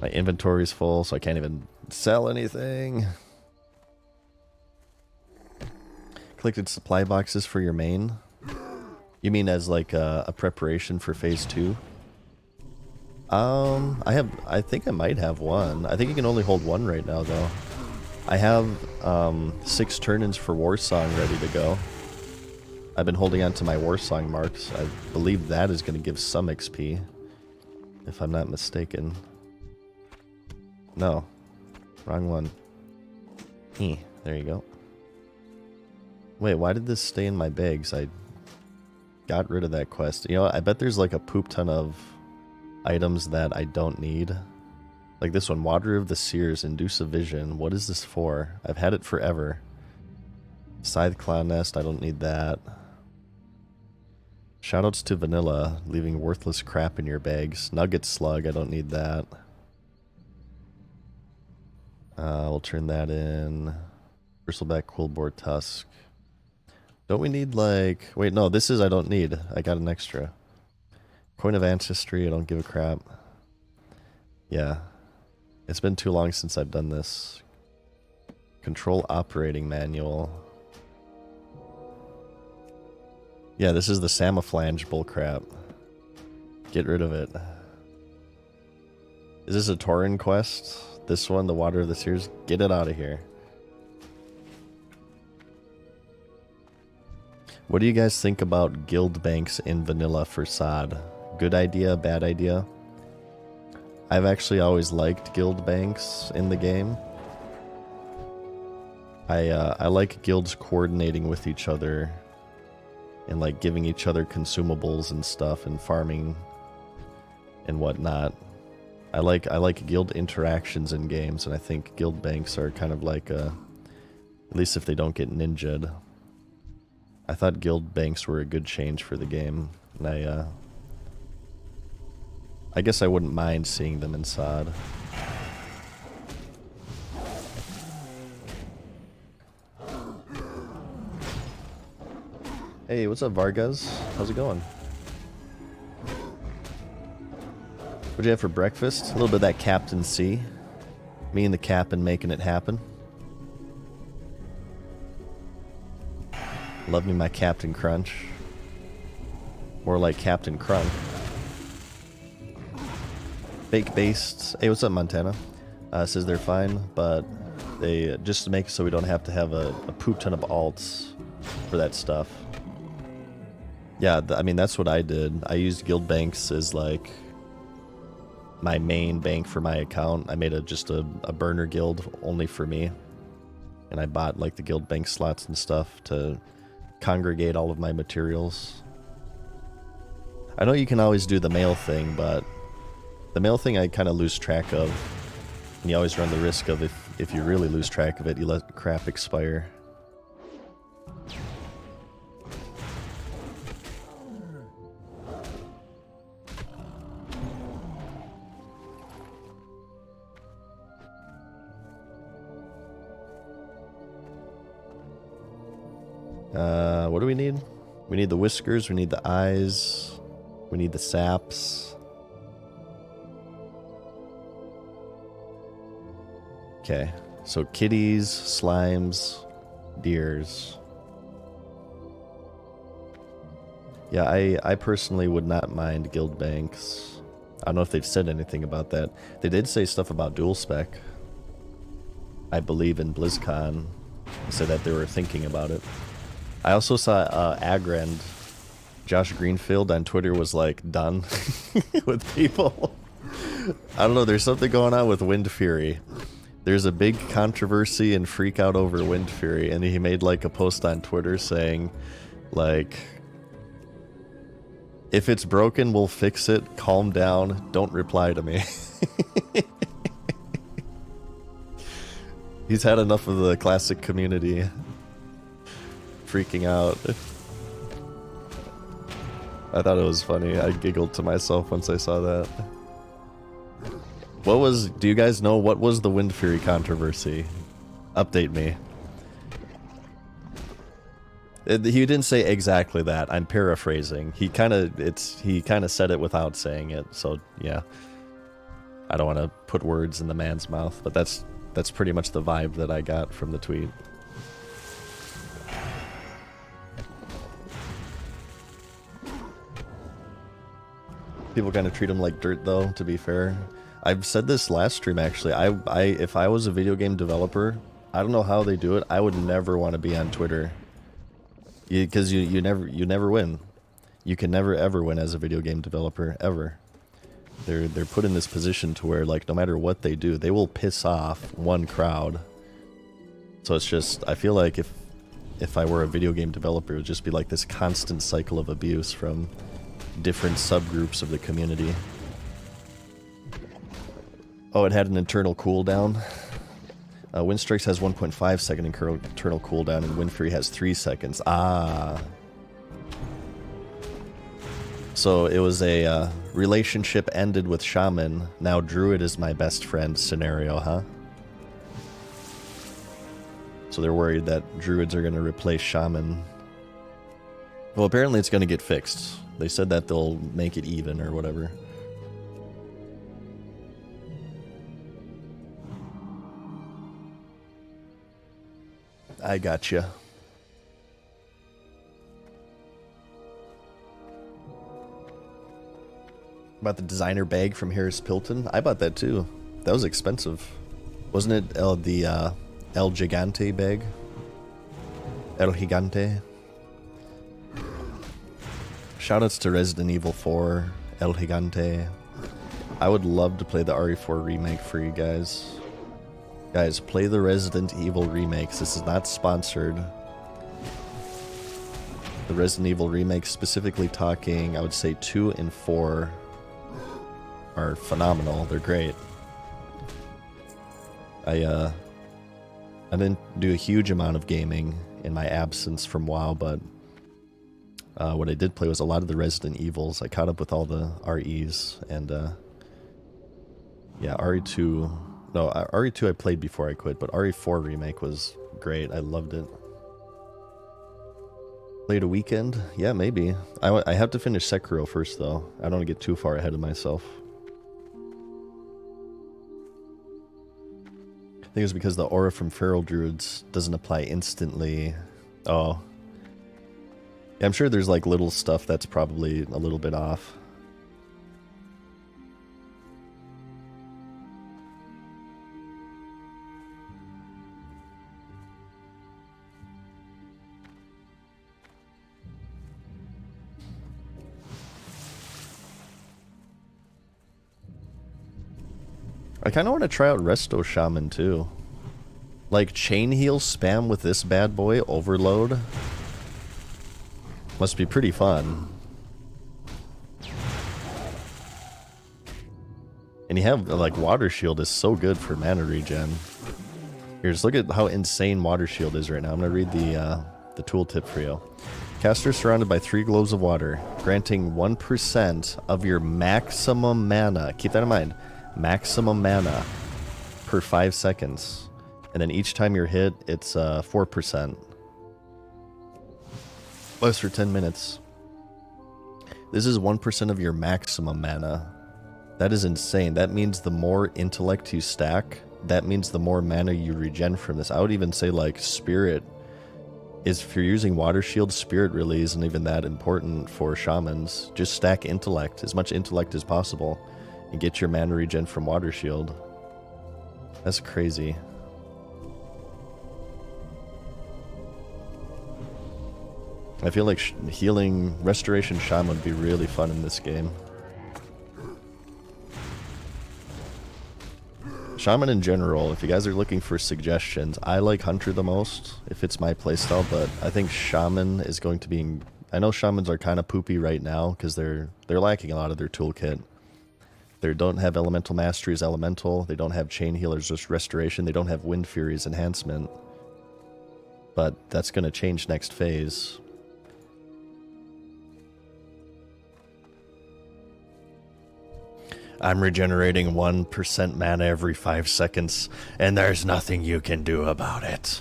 My inventory's full, so I can't even sell anything. Collected supply boxes for your main? You mean as like a preparation for phase 2? I think I might have one. I think you can only hold one right now though. I have 6 turn-ins for Warsong ready to go. I've been holding on to my Warsong marks. I believe that is going to give some XP, if I'm not mistaken. No, wrong one. There you go. Wait, why did this stay in my bags? I got rid of that quest. You know, I bet there's like a poop ton of items that I don't need. Like this one, Water of the Seers, Induce a Vision. What is this for? I've had it forever. Scythe Claw Nest, I don't need that. Shoutouts to Vanilla, leaving worthless crap in your bags. Nugget Slug, I don't need that. We'll turn that in. Bristleback Quillboar Tusk. Don't we need like... Wait, no, this is I don't need. I got an extra. Coin of Ancestry, I don't give a crap. Yeah. It's been too long since I've done this. Control Operating Manual. Yeah, this is the Samaflange bullcrap. Get rid of it. Is this a Tauren quest? This one, the Water of the Seers? Get it out of here. What do you guys think about guild banks in vanilla for SOD? Good idea, bad idea? I've actually always liked guild banks in the game. I like guilds coordinating with each other and like giving each other consumables and stuff and farming and whatnot. I like guild interactions in games, and I think guild banks are kind of like at least if they don't get ninja'd. I thought guild banks were a good change for the game, and I guess I wouldn't mind seeing them in SOD. Hey, what's up, Vargas? How's it going? What'd you have for breakfast? A little bit of that Captain C. Me and the Captain making it happen. Love me my Captain Crunch. More like Captain Crunk. Bake-based. Hey, what's up, Montana? Says they're fine, but they just make so we don't have to have a poop ton of alts for that stuff. Yeah, I mean, that's what I did. I used guild banks as like my main bank for my account. I made just a burner guild only for me. And I bought like the guild bank slots and stuff to congregate all of my materials. I know you can always do the mail thing, but the mail thing I kind of lose track of. And you always run the risk of if you really lose track of it, you let crap expire. What do we need? We need the whiskers, we need the eyes, we need the saps. Okay, so kitties, slimes, deers. Yeah, I personally would not mind guild banks. I don't know if they've said anything about that. They did say stuff about dual spec. I believe in BlizzCon. They said that they were thinking about it. I also saw Agrand, Josh Greenfield on Twitter was like done with people. I don't know, there's something going on with Wind Fury. There's a big controversy and freak out over Wind Fury, and he made like a post on Twitter saying like, if it's broken, we'll fix it. Calm down. Don't reply to me. He's had enough of the classic community freaking out. I thought it was funny. I giggled to myself once I saw that. Do you guys know what was the Wind Fury controversy? Update me. He didn't say exactly that. I'm paraphrasing. He kind of said it without saying it. So yeah, I don't want to put words in the man's mouth, but that's pretty much the vibe that I got from the tweet. People kind of treat him like dirt, though. To be fair, I've said this last stream actually. If I was a video game developer, I don't know how they do it. I would never want to be on Twitter. Because you never win. You can never ever win as a video game developer ever. They're put in this position to where like no matter what they do, they will piss off one crowd. So it's just, I feel like if I were a video game developer, it would just be like this constant cycle of abuse from different subgroups of the community. Oh, it had an internal cooldown. Wind Strikes has 1.5 second internal cooldown, and Wind Fury has 3 seconds. Ah. So it was a relationship ended with Shaman, now Druid is my best friend scenario, huh? So they're worried that Druids are going to replace Shaman. Well, apparently it's going to get fixed. They said that they'll make it even or whatever. I gotcha. About the designer bag from Harris Pilton? I bought that too. That was expensive. Wasn't it the El Gigante bag? El Gigante. Shoutouts to Resident Evil 4, El Gigante. I would love to play the RE4 remake for you guys. Guys, play the Resident Evil remakes. This is not sponsored. The Resident Evil remakes, specifically talking, I would say 2 and 4, are phenomenal. They're great. I didn't do a huge amount of gaming in my absence from WoW, but what I did play was a lot of the Resident Evils. I caught up with all the REs, and yeah, RE2... No, RE2 I played before I quit, but RE4 remake was great. I loved it. Played a weekend? Yeah, maybe. I have to finish Sekiro first, though. I don't want to get too far ahead of myself. I think it's because the aura from Feral Druids doesn't apply instantly. Oh. Yeah, I'm sure there's like little stuff that's probably a little bit off. I kind of want to try out Resto Shaman too. Like chain heal spam with this bad boy, Overload. Must be pretty fun. And you have, like, Water Shield is so good for mana regen. Here, just look at how insane Water Shield is right now. I'm going to read the tooltip for you. Caster surrounded by 3 globes of water, granting 1% of your maximum mana. Keep that in mind. Maximum mana per 5 seconds. And then each time you're hit, it's 4%. Lasts for 10 minutes. This is 1% of your maximum mana. That is insane. That means the more intellect you stack, that means the more mana you regen from this. I would even say like spirit is, if you're using water shield, spirit really isn't even that important for shamans. Just stack intellect, as much intellect as possible, and get your mana regen from water shield. That's crazy. I feel like healing restoration shaman would be really fun in this game. Shaman in general, if you guys are looking for suggestions, I like Hunter the most, if it's my playstyle, but I think Shaman is going to be... I know Shamans are kind of poopy right now, because they're lacking a lot of their toolkit. They don't have Elemental Mastery as Elemental, they don't have Chain Healers just Restoration, they don't have Wind Fury's Enhancement. But that's going to change next phase. I'm regenerating 1% mana every 5 seconds, and there's nothing you can do about it.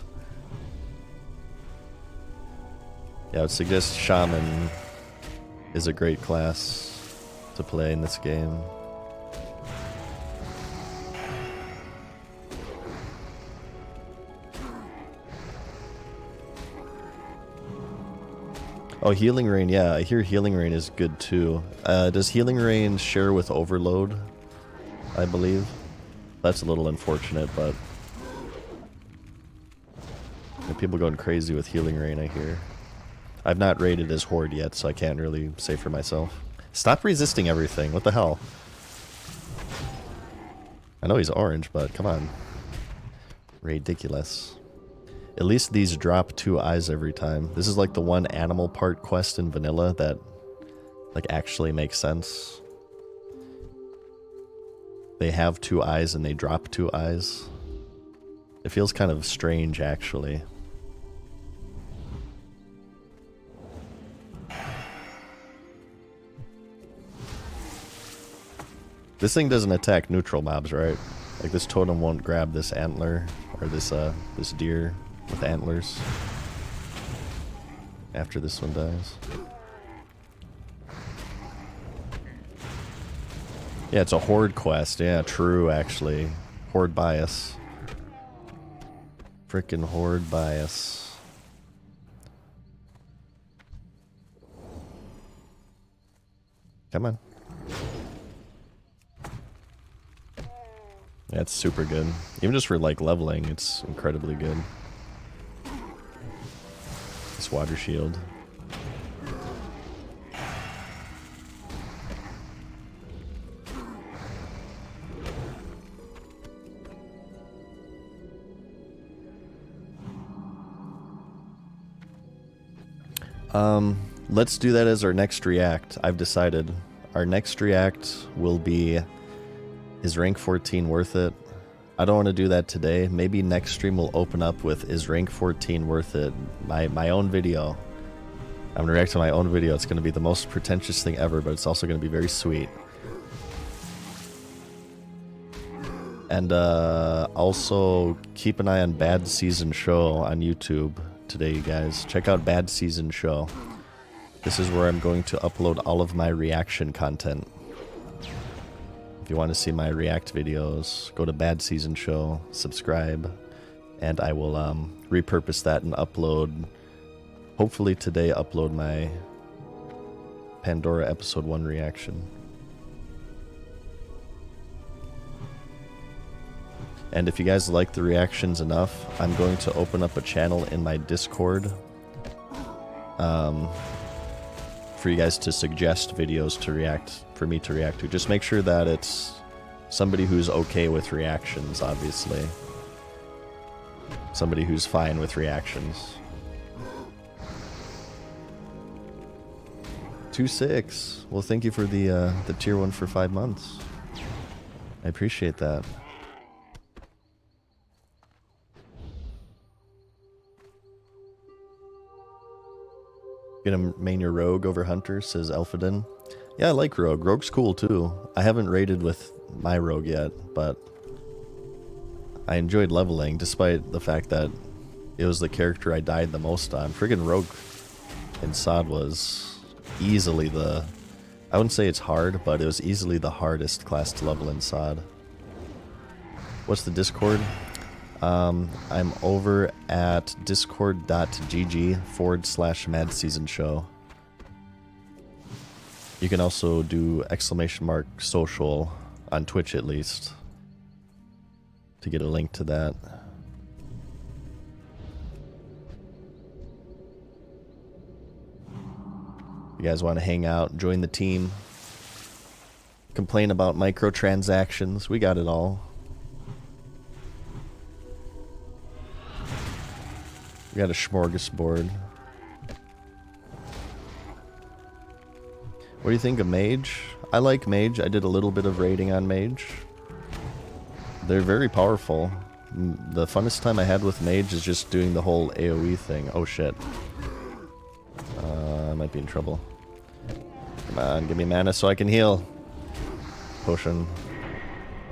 Yeah, I would suggest Shaman is a great class to play in this game. Oh, Healing Rain, yeah, I hear Healing Rain is good too. Does Healing Rain share with Overload? I believe. That's a little unfortunate, but... people going crazy with Healing Rain, I hear. I've not rated as Horde yet, so I can't really say for myself. Stop resisting everything, what the hell? I know he's orange, but come on. Ridiculous. At least these drop 2 eyes every time. This is like the one animal part quest in vanilla that like actually makes sense. They have 2 eyes and they drop 2 eyes. It feels kind of strange actually. This thing doesn't attack neutral mobs, right? Like this totem won't grab this antler or this deer with antlers after this one dies. Yeah, it's a Horde quest. Yeah, true, actually. Horde bias. Frickin' Horde bias. Come on. Yeah, it's super good. Even just for like leveling, it's incredibly good. This water shield. Let's do that as our next react. I've decided. Our next react will be, is rank 14 worth it? I don't want to do that today. Maybe next stream will open up with, is rank 14 worth it? My own video. I'm going to react to my own video. It's going to be the most pretentious thing ever, but it's also going to be very sweet. And also keep an eye on MadSeasonShow on YouTube today, you guys. Check out MadSeasonShow. This is where I'm going to upload all of my reaction content. If you want to see my react videos, go to MadSeasonShow, subscribe, and I will repurpose that and upload, hopefully today, upload my Pandora Episode 1 reaction. And if you guys like the reactions enough, I'm going to open up a channel in my Discord for you guys to suggest videos to react, for me to react to. Just make sure that it's somebody who's okay with reactions, obviously. Somebody who's fine with reactions. 2-6. Well, thank you for the tier 1 for 5 months. I appreciate that. Gonna main your Rogue over Hunter, says Elfadin. Yeah, I like Rogue. Rogue's cool too. I haven't raided with my Rogue yet, but I enjoyed leveling, despite the fact that it was the character I died the most on. Friggin' Rogue in SOD was easily the... I wouldn't say it's hard, but it was easily the hardest class to level in SOD. What's the Discord? I'm over at discord.gg/MadSeasonShow. You can also do !social on Twitch at least to get a link to that. You guys want to hang out, join the team, complain about microtransactions, we got it all. We got a smorgasbord. What do you think of Mage? I like Mage. I did a little bit of raiding on Mage. They're very powerful. The funnest time I had with Mage is just doing the whole AoE thing. Oh shit. I might be in trouble. Come on, give me mana so I can heal. Potion.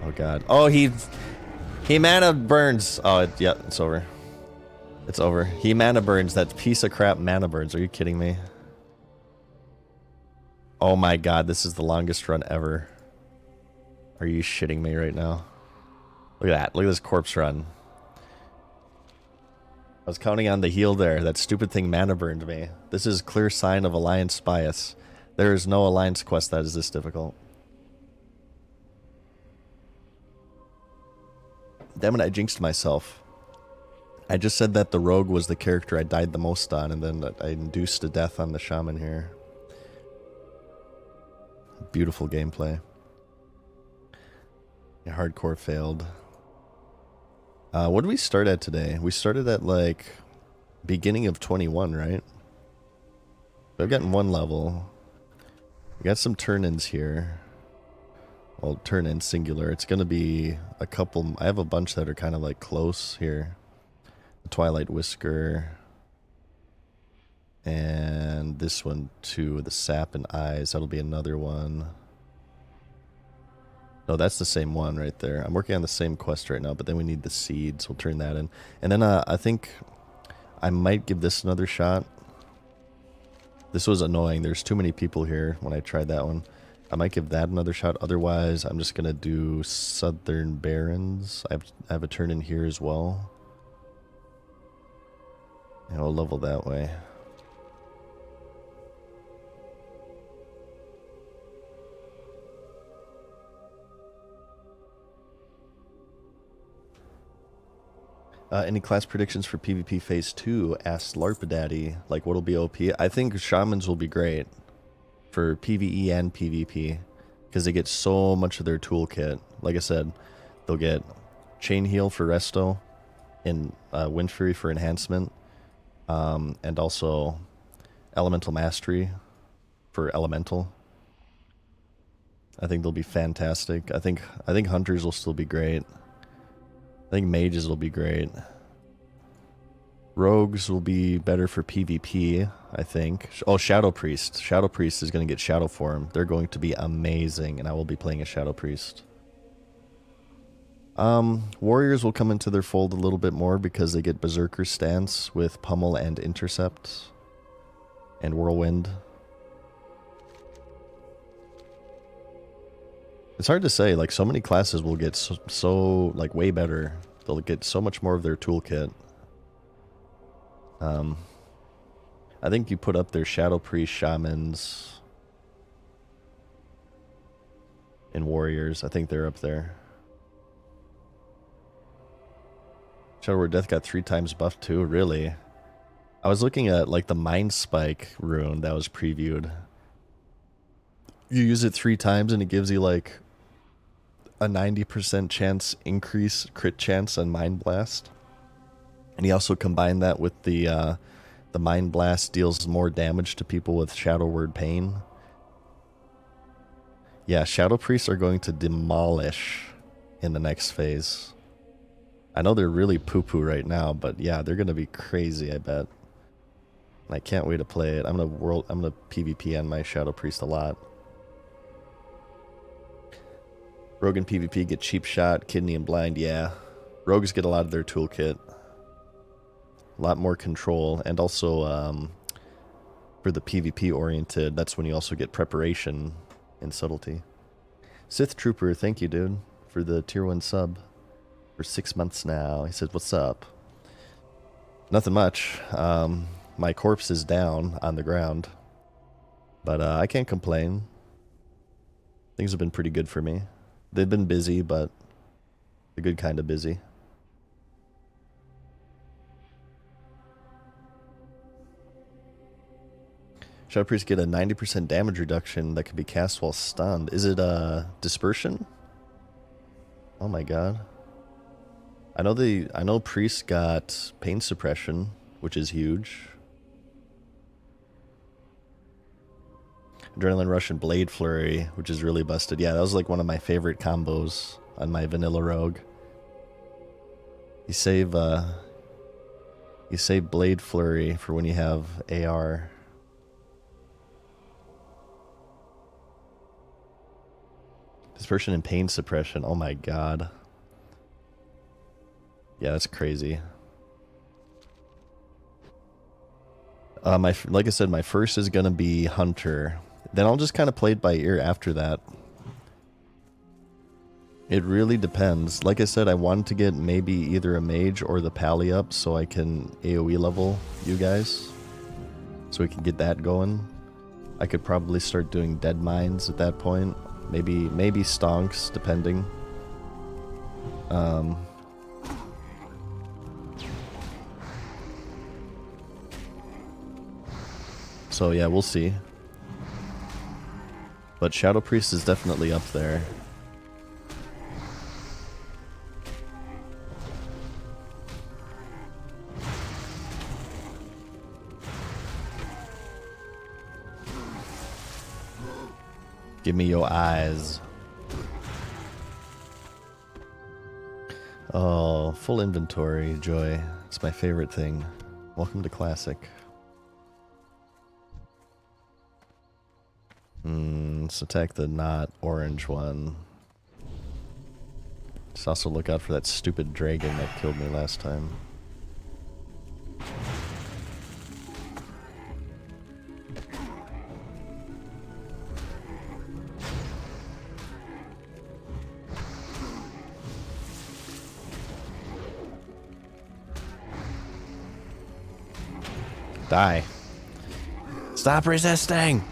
Oh god. Oh, he mana burns. Oh, yeah, it's over. It's over. He mana burns. That piece of crap mana burns. Are you kidding me? Oh my god, this is the longest run ever. Are you shitting me right now? Look at that. Look at this corpse run. I was counting on the heal there. That stupid thing mana burned me. This is clear sign of alliance bias. There is no alliance quest that is this difficult. Damn it, I jinxed myself. I just said that the rogue was the character I died the most on, and then I induced a death on the shaman here. Beautiful gameplay. Yeah, hardcore failed. What did we start at today? We started at like beginning of 21, right? I've gotten one level. We got some turn-ins here. Well, turn-in singular. It's gonna be a couple. I have a bunch that are kind of like close here. The Twilight Whisker. And this one too, the Sap and Eyes. That'll be another one. No, that's the same one right there. I'm working on the same quest right now, but then we need the seeds. We'll turn that in. And then I think I might give this another shot. This was annoying. There's too many people here when I tried that one. I might give that another shot. Otherwise, I'm just going to do Southern Barrens. I have a turn in here as well. And we'll level that way. Any class predictions for PvP Phase 2? Asked Larpadaddy. Like, what'll be OP? I think Shamans will be great for PvE and PvP because they get so much of their toolkit. Like I said, they'll get Chain Heal for Resto and Wind Fury for Enhancement, and also Elemental Mastery for Elemental. I think they'll be fantastic. I think Hunters will still be great. I think Mages will be great. Rogues will be better for PvP, I think. Oh, Shadow Priest. Shadow Priest is going to get Shadow Form. They're going to be amazing, and I will be playing a Shadow Priest. Warriors will come into their fold a little bit more because they get Berserker Stance with Pummel and Intercept. And Whirlwind. It's hard to say, like, so many classes will get so like, way better. They'll get so much more of their toolkit. I think you put up their Shadow Priest, Shamans, and Warriors. I think they're up there. Shadow Word Death got 3 times buffed too, really? I was looking at, like, the Mind Spike rune that was previewed. You use it 3 times and it gives you, like, a 90% chance increase crit chance on Mind Blast. And he also combined that with the Mind Blast deals more damage to people with Shadow Word Pain. Yeah, Shadow Priests are going to demolish in the next phase. I know they're really poo-poo right now, but yeah, they're going to be crazy, I bet. And I can't wait to play it. I'm gonna PvP on my Shadow Priest a lot. Rogue and PvP get Cheap Shot, Kidney, and Blind. Yeah, Rogues get a lot of their toolkit. A lot more control, and also For the PvP oriented, that's when you also get preparation and subtlety. Sith Trooper, thank you, dude, for the tier 1 sub for 6 months now. He said, what's up? Nothing much. My corpse is down on the ground, but I can't complain. Things have been pretty good for me. They've been busy, but the good kind of busy. Shadow Priest get a 90% damage reduction that can be cast while stunned. Is it dispersion? Oh my god. I know Priest got pain suppression, which is huge. Adrenaline Rush and Blade Flurry, which is really busted. Yeah, that was like one of my favorite combos on my vanilla rogue. You save Blade Flurry for when you have AR. Dispersion and pain suppression. Oh my god. Yeah, that's crazy. Like I said, my first is gonna be Hunter. Then I'll just kind of play it by ear after that. It really depends. Like I said, I wanted to get maybe either a mage or the pally up so I can AoE level you guys. So we can get that going. I could probably start doing dead mines at that point. Maybe stonks, depending. So yeah, we'll see. But Shadow Priest is definitely up there. Give me your eyes. Oh, full inventory, joy. It's my favorite thing. Welcome to Classic. Let's attack the not orange one. Just also look out for that stupid dragon that killed me last time. Die. Stop resisting!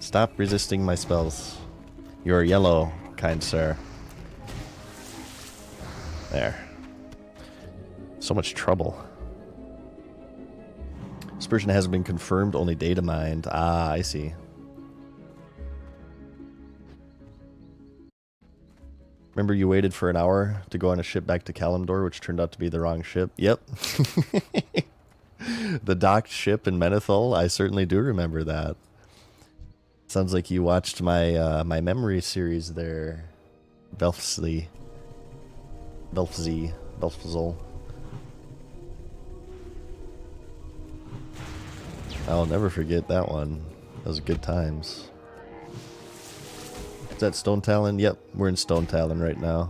Stop resisting my spells. You're yellow, kind sir. There. So much trouble. Dispersion hasn't been confirmed, only data mined. Ah, I see. Remember you waited for an hour to go on a ship back to Kalimdor, which turned out to be the wrong ship? Yep. The docked ship in Menethil, I certainly do remember that. Sounds like you watched my my memory series there, Belfzy. I'll never forget that one. Those good times. Is that Stone Talon? Yep, we're in Stone Talon right now.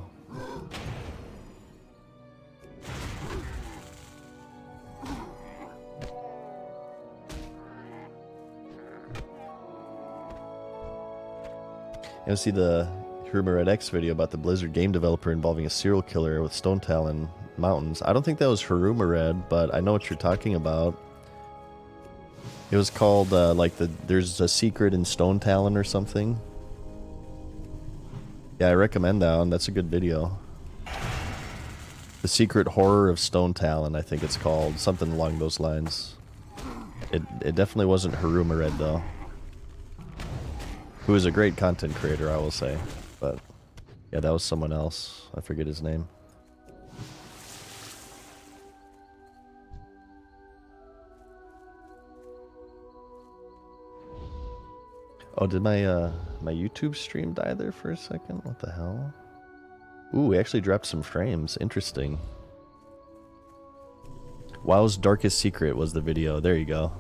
You see the Hiruma Red X video about the Blizzard game developer involving a serial killer with Stone Talon Mountains. I don't think that was Hiruma Red, but I know what you're talking about. It was called, there's a secret in Stone Talon or something. Yeah, I recommend that one. That's a good video. The Secret Horror of Stone Talon, I think it's called. Something along those lines. It definitely wasn't Hiruma Red, though. Who is a great content creator, I will say. But, yeah, that was someone else. I forget his name. Oh, did my my YouTube stream die there for a second? What the hell? Ooh, we actually dropped some frames. Interesting. WoW's Darkest Secret was the video. There you go.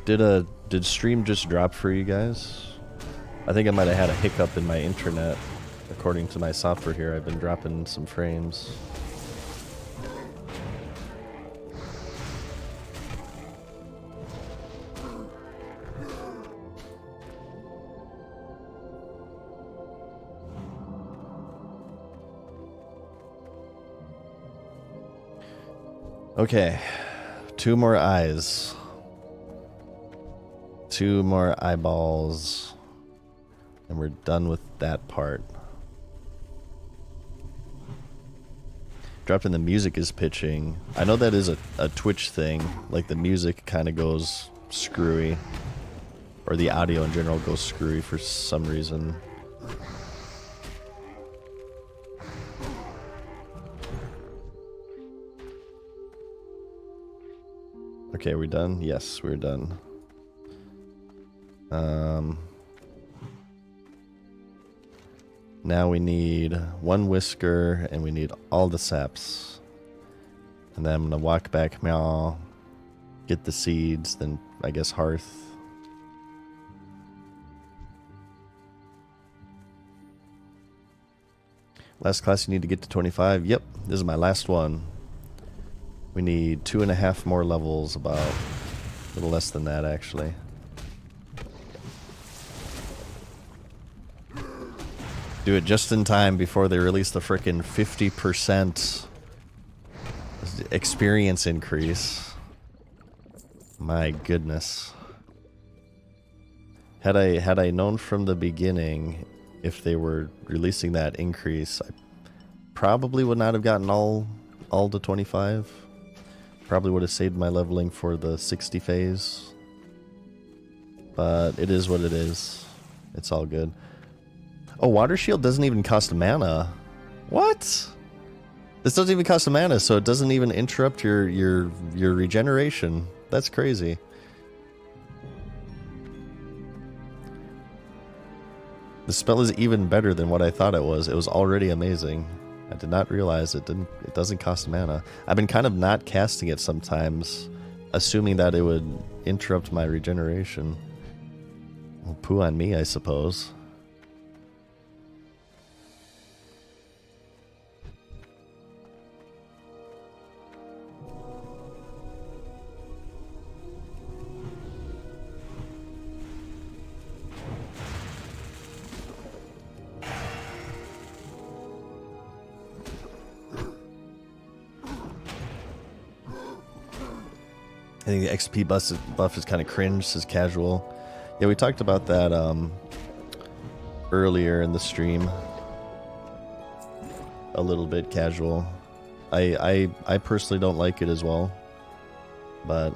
Did stream just drop for you guys? I think I might have had a hiccup in my internet. According to my software here, I've been dropping some frames. Okay. 2 more eyes. 2 more eyeballs. And we're done with that part. Dropped in the music is pitching. I know that is a Twitch thing. Like the music kind of goes screwy. Or the audio in general goes screwy for some reason. Okay, are we done? Yes, we're done. Now we need 1 whisker and we need all the saps. And then I'm gonna walk back, meow, get the seeds, then I guess hearth. Last class you need to get to 25. Yep, this is my last one. We need 2.5 more levels, about a little less than that actually. Do it just in time before they release the frickin' 50% experience increase. My goodness. Had I known from the beginning if they were releasing that increase, I probably would not have gotten all to 25. Probably would have saved my leveling for the 60 phase. But it is what it is. It's all good. Oh, Water Shield doesn't even cost mana. What? This doesn't even cost mana, so it doesn't even interrupt your regeneration. That's crazy. The spell is even better than what I thought it was. It was already amazing. I did not realize it doesn't cost mana. I've been kind of not casting it sometimes, assuming that it would interrupt my regeneration. Well, poo on me, I suppose. I think the XP buff is kind of cringe, says Casual. Yeah, we talked about that earlier in the stream. A little bit, Casual. I personally don't like it as well. But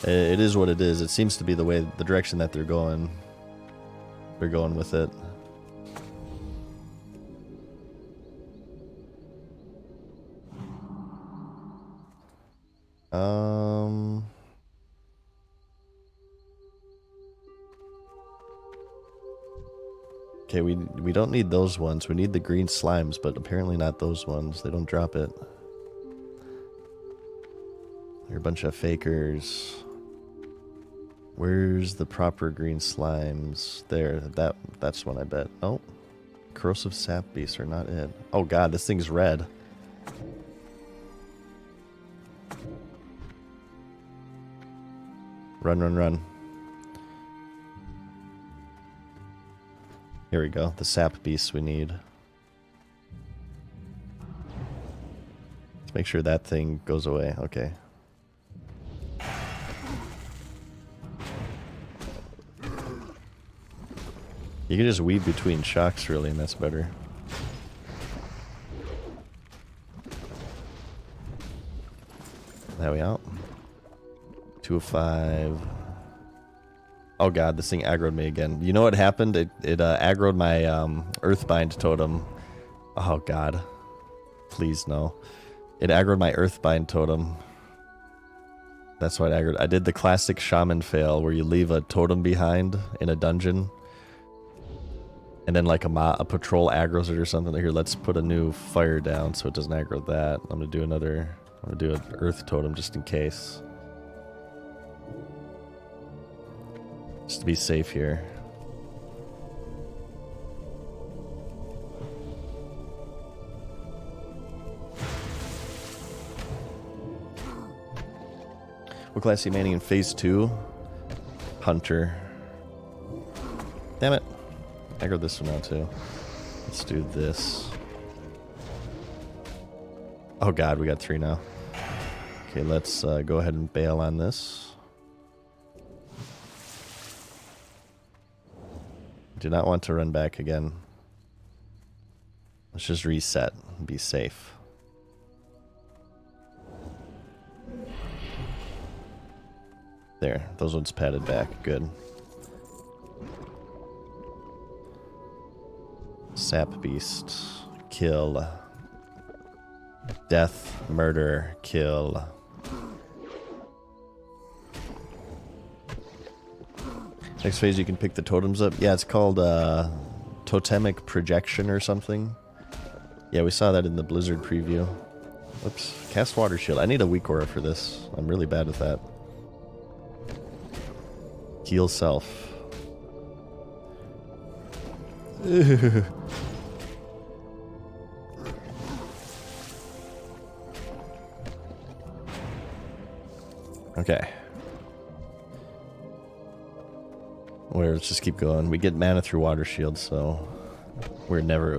it is what it is. It seems to be the direction that they're going. They're going with it. Okay, we don't need those ones. We need the green slimes, but apparently not those ones. They don't drop it. They're a bunch of fakers. Where's the proper green slimes? There, that's one I bet. Oh, corrosive sap beasts are not it. Oh god, this thing's red. Run, run, run. Here we go, the sap beasts we need. Let's make sure that thing goes away. Okay. You can just weave between shocks, really, and that's better. There we out. 2 of 5. Oh god, this thing aggroed me again. You know what happened? It aggroed my Earthbind totem. Oh god. Please no. It aggroed my Earthbind totem. That's what it aggroed. I did the classic shaman fail where you leave a totem behind in a dungeon. And then like a patrol aggroes it or something. Here, let's put a new fire down so it doesn't aggro that. I'm gonna do an earth totem just in case. Just to be safe here. What class are you manning in phase 2? Hunter. Damn it. I got this one now too. Let's do this. Oh god, we got 3 now. Okay, let's go ahead and bail on this. Do not want to run back again. Let's just reset and be safe. There, those ones padded back. Good. Sap Beast. Kill. Death, murder, kill. Next phase you can pick the totems up. Yeah, it's called Totemic Projection or something. Yeah, we saw that in the Blizzard preview. Oops. Cast Water Shield. I need a weak aura for this. I'm really bad with that. Heal self. Okay. Let's just keep going. We get mana through Water Shield, so we're never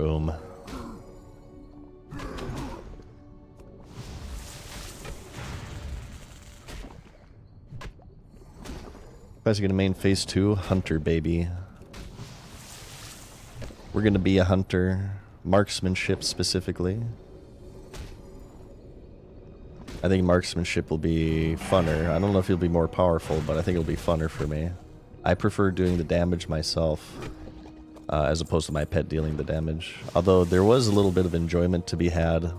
Guys are gonna main phase 2, Hunter baby. We're gonna be a hunter. Marksmanship specifically. I think marksmanship will be funner. I don't know if it'll be more powerful, but I think it'll be funner for me. I prefer doing the damage myself, as opposed to my pet dealing the damage. Although there was a little bit of enjoyment to be had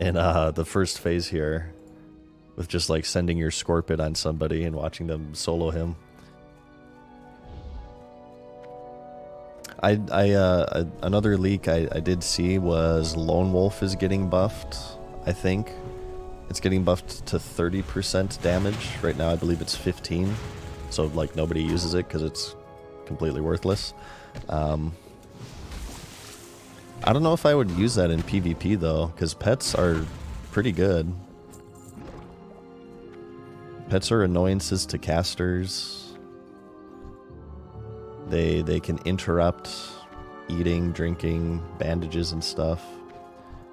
in the first phase here, with just like sending your Scorpid on somebody and watching them solo him. Another leak I did see was Lone Wolf is getting buffed, I think. It's getting buffed to 30% damage. Right now I believe it's 15. So like nobody uses it because it's completely worthless. I don't know if I would use that in PvP though, because pets are pretty good. Pets are annoyances to casters. They can interrupt eating, drinking, bandages and stuff.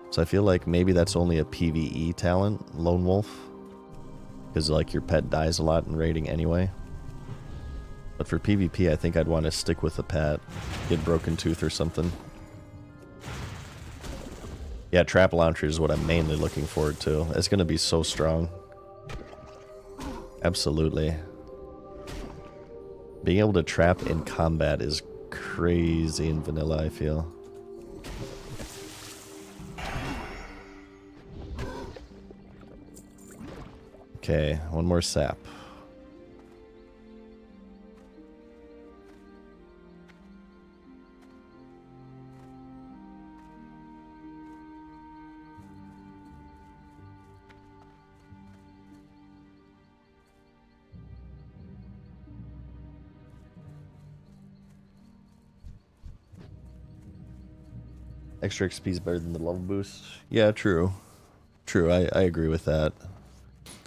So I feel like maybe that's only a PvE talent, Lone Wolf. Because like your pet dies a lot in raiding anyway. But for PvP I think I'd want to stick with a pet. Get Broken Tooth or something. Yeah, Trap Launcher is what I'm mainly looking forward to. It's going to be so strong. Absolutely. Being able to trap in combat is crazy in vanilla, I feel. Okay, one more sap. Extra XP is better than the level boost. Yeah, true. True, I agree with that.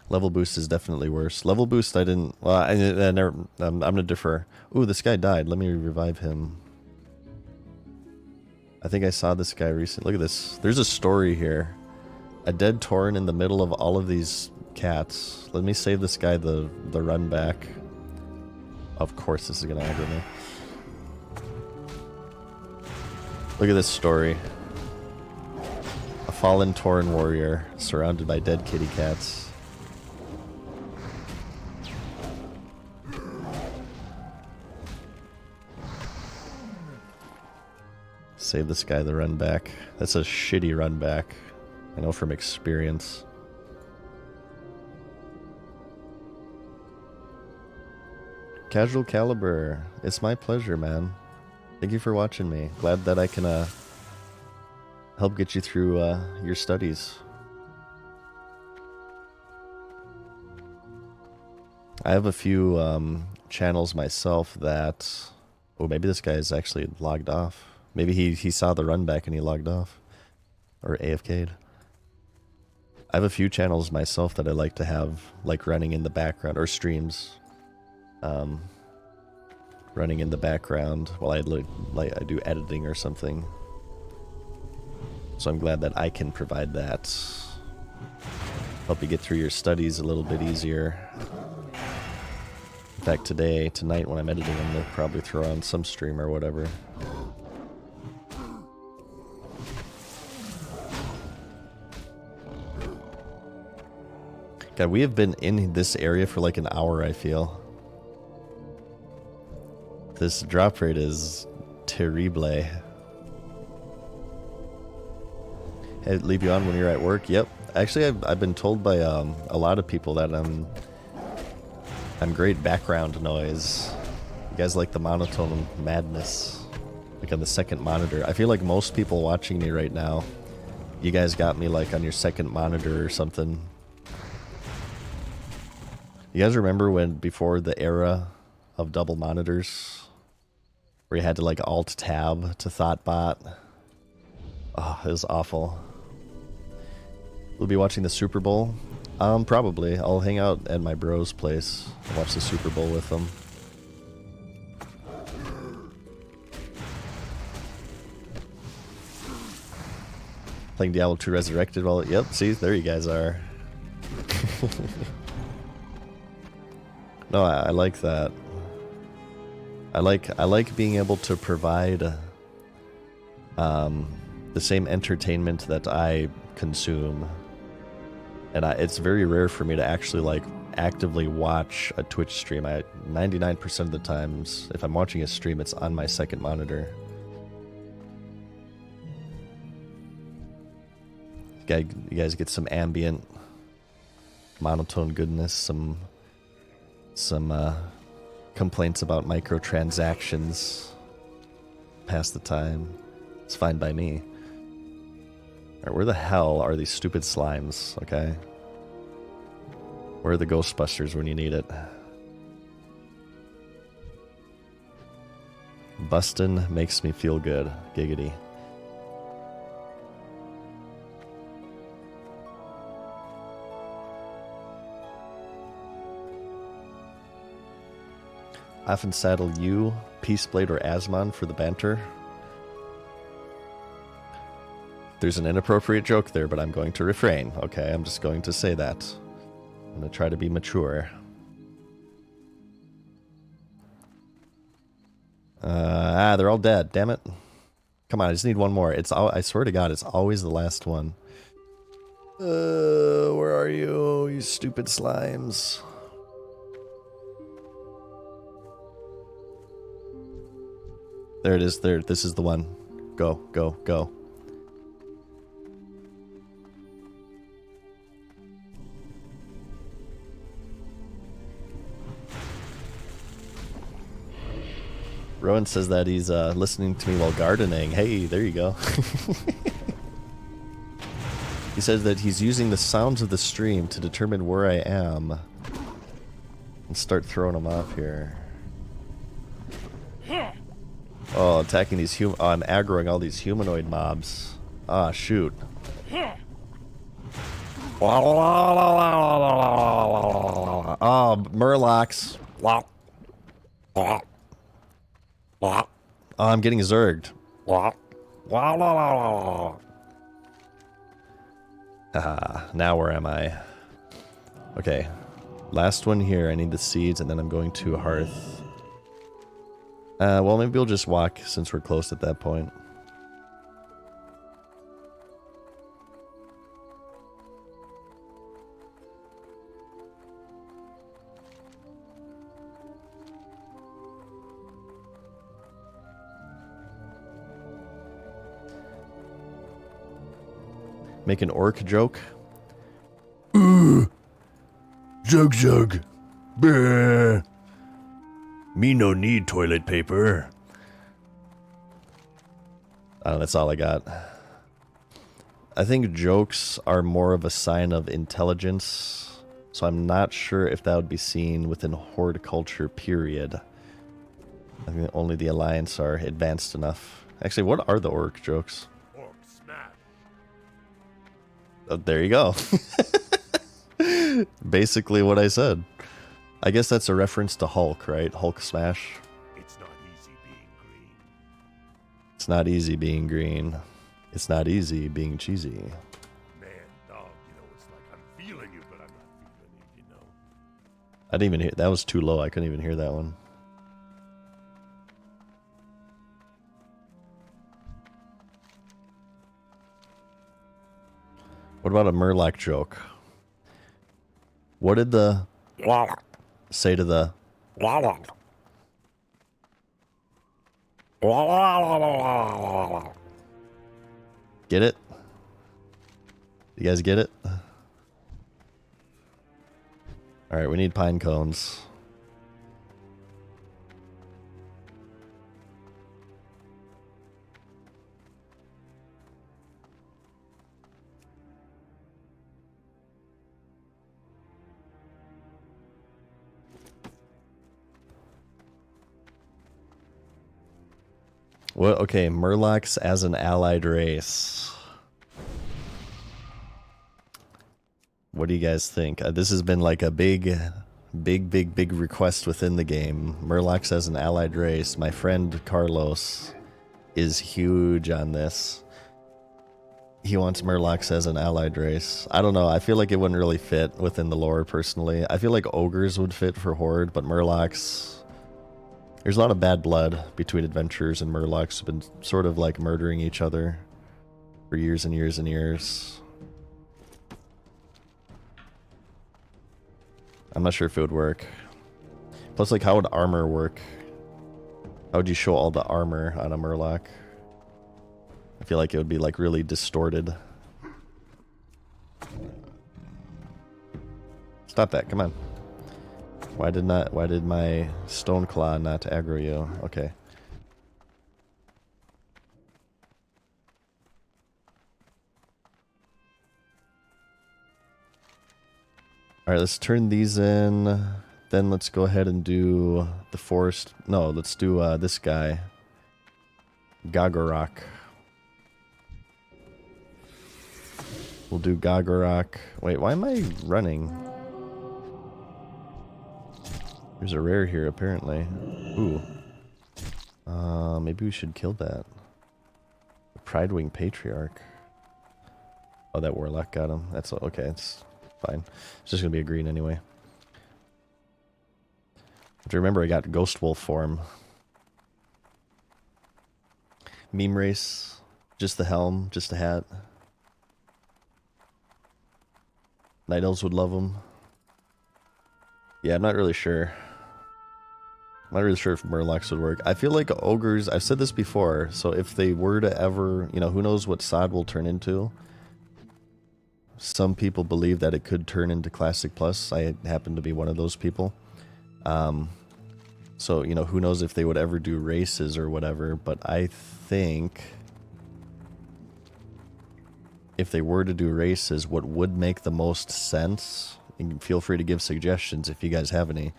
Level boost is definitely worse. Level boost I didn't... Well, I never... I'm going to defer. Ooh, this guy died. Let me revive him. I think I saw this guy recently. Look at this. There's a story here. A dead Tauren in the middle of all of these cats. Let me save this guy the run back. Of course this is going to aggro me. Look at this story. A fallen Tauren warrior surrounded by dead kitty cats. Save this guy the run back. That's a shitty run back. I know from experience. Casual Caliber. It's my pleasure, man. Thank you for watching me. Glad that I can help get you through your studies. I have a few channels myself that... Oh, maybe this guy is actually logged off. Maybe he saw the run back and he logged off. Or AFK'd. I have a few channels myself that I like to have like running in the background, or streams. Running in the background while I do editing or something. So I'm glad that I can provide that. Help you get through your studies a little bit easier. In fact, tonight when I'm editing, I'm going to probably throw on some stream or whatever. God, we have been in this area for like an hour, I feel. This drop rate is terrible. Hey, leave you on when you're at work? Yep. Actually, I've been told by a lot of people that I'm great background noise. You guys like the monotone madness, like on the second monitor. I feel like most people watching me right now, you guys got me like on your second monitor or something. You guys remember when before the era of double monitors, where you had to like alt tab to thoughtbot? Oh, it was awful. We'll be watching the Super Bowl. Probably. I'll hang out at my bro's place and watch the Super Bowl with them. Playing Diablo 2 Resurrected while... Yep, see? There you guys are. No, I like that. I like being able to provide the same entertainment that I consume. And it's very rare for me to actually like actively watch a Twitch stream. 99% of the times, if I'm watching a stream, it's on my second monitor. You guys get some ambient, monotone goodness, some complaints about microtransactions. Pass the time. It's fine by me. Alright, where the hell are these stupid slimes, okay? Where are the Ghostbusters when you need it? Bustin' makes me feel good. Giggity. I often saddle you, Peaceblade, or Asmon for the banter. There's an inappropriate joke there, but I'm going to refrain. Okay, I'm just going to say that. I'm going to try to be mature. They're all dead. Damn it. Come on, I just need one more. I swear to God, it's always the last one. Where are you, you stupid slimes? There it is. There. This is the one. Go, go, go. Rowan says that he's listening to me while gardening. Hey, there you go. He says that he's using the sounds of the stream to determine where I am and start throwing them off here. Oh, attacking these oh, I'm aggroing all these humanoid mobs. Ah, shoot. Oh, Murlocs. Oh, I'm getting zerged. Haha, now where am I? Okay, last one here. I need the seeds, and then I'm going to Hearth. Well, maybe we'll just walk since we're close at that point. Make an orc joke. Jug jug. Brr. Me no need toilet paper. That's all I got. I think jokes are more of a sign of intelligence, so I'm not sure if that would be seen within horde culture, period. I think only the Alliance are advanced enough. Actually, what are the orc jokes? Oh, there you go. Basically what I said. I guess that's a reference to Hulk, right? Hulk smash. It's not easy being green. It's not easy being green. It's not easy being cheesy. Man, dog, you know, it's like I'm feeling you, but I'm not feeling you, you know. I didn't even hear, that was too low. I couldn't even hear that one. What about a Murloc joke? What did the say to the get it? You guys get it? Alright, we need pine cones. What? Okay, Murlocs as an allied race. What do you guys think? This has been like a big request within the game. Murlocs as an allied race. My friend Carlos is huge on this. He wants Murlocs as an allied race. I don't know. I feel like it wouldn't really fit within the lore, personally. I feel like ogres would fit for Horde, but Murlocs... There's a lot of bad blood between adventurers and Murlocs who've been sort of like murdering each other for years and years and years. I'm not sure if it would work. Plus, like, how would armor work? How would you show all the armor on a Murloc? I feel like it would be like really distorted. Stop that, come on. Why did my stone claw not aggro you? Okay. Alright, let's turn these in. Then let's go ahead and do the forest. No, let's do this guy. Gagorok. We'll do Gagorok. Wait, why am I running? There's a rare here, apparently. Ooh. Maybe we should kill that. Pridewing Patriarch. Oh, that Warlock got him. That's okay, it's fine. It's just gonna be a green anyway. But remember, I got Ghost Wolf form. Meme race. Just the helm, just the hat. Night Elves would love them. Yeah, I'm not really sure. I'm not really sure if Murlocs would work. I feel like ogres, I've said this before, so if they were to ever, you know, who knows what Sod will turn into. Some people believe that it could turn into Classic Plus. I happen to be one of those people. So, you know, who knows if they would ever do races or whatever, but I think if they were to do races, what would make the most sense, and feel free to give suggestions if you guys have any,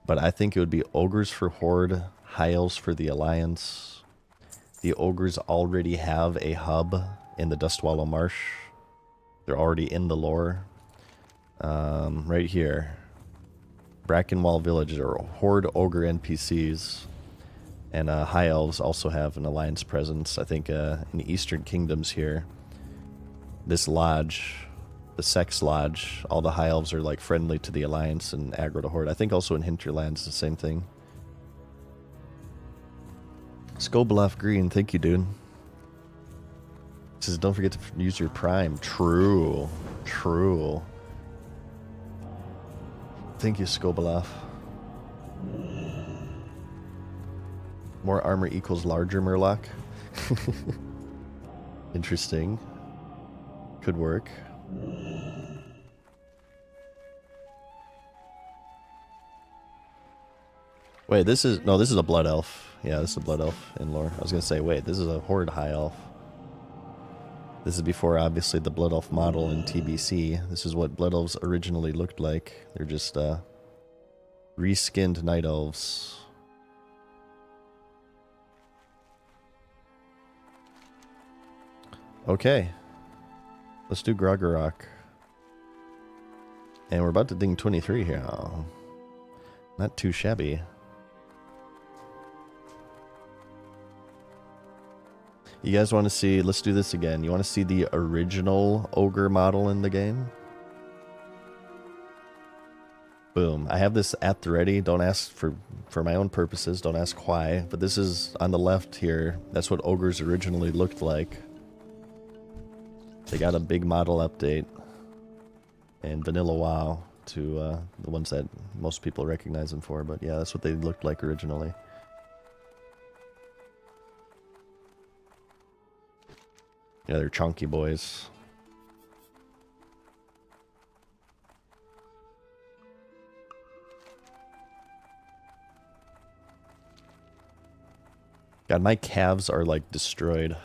but I think it would be ogres for Horde, high elves for the Alliance. The ogres already have a hub in the Dustwallow Marsh. They're already in the lore. Right here. Brackenwall Village are Horde ogre NPCs. And high elves also have an Alliance presence, I think, in the Eastern Kingdoms here. This lodge, the Sex Lodge, all the high elves are like friendly to the Alliance and aggro to Horde. I think also in Hinterlands the same thing. Skobelov Green, thank you, dude. It says don't forget to use your prime. True. True. Thank you, Skobelov. More armor equals larger Murloc. Interesting. Could work. Wait, this is... No, this is a Blood Elf. Yeah, this is a Blood Elf in lore. I was going to say, wait, this is a Horde High Elf. This is before, obviously, the Blood Elf model in TBC. This is what Blood Elves originally looked like. They're just reskinned Night Elves. Okay. Let's do Grogorok. And we're about to ding 23 here. Oh, not too shabby. You guys want to see, let's do this again. You want to see the original ogre model in the game? Boom. I have this at the ready. Don't ask for my own purposes. Don't ask why. But this is on the left here. That's what ogres originally looked like. They got a big model update. And Vanilla WoW to the ones that most people recognize them for. But yeah, that's what they looked like originally. Yeah, they're chunky boys. God, my calves are like destroyed.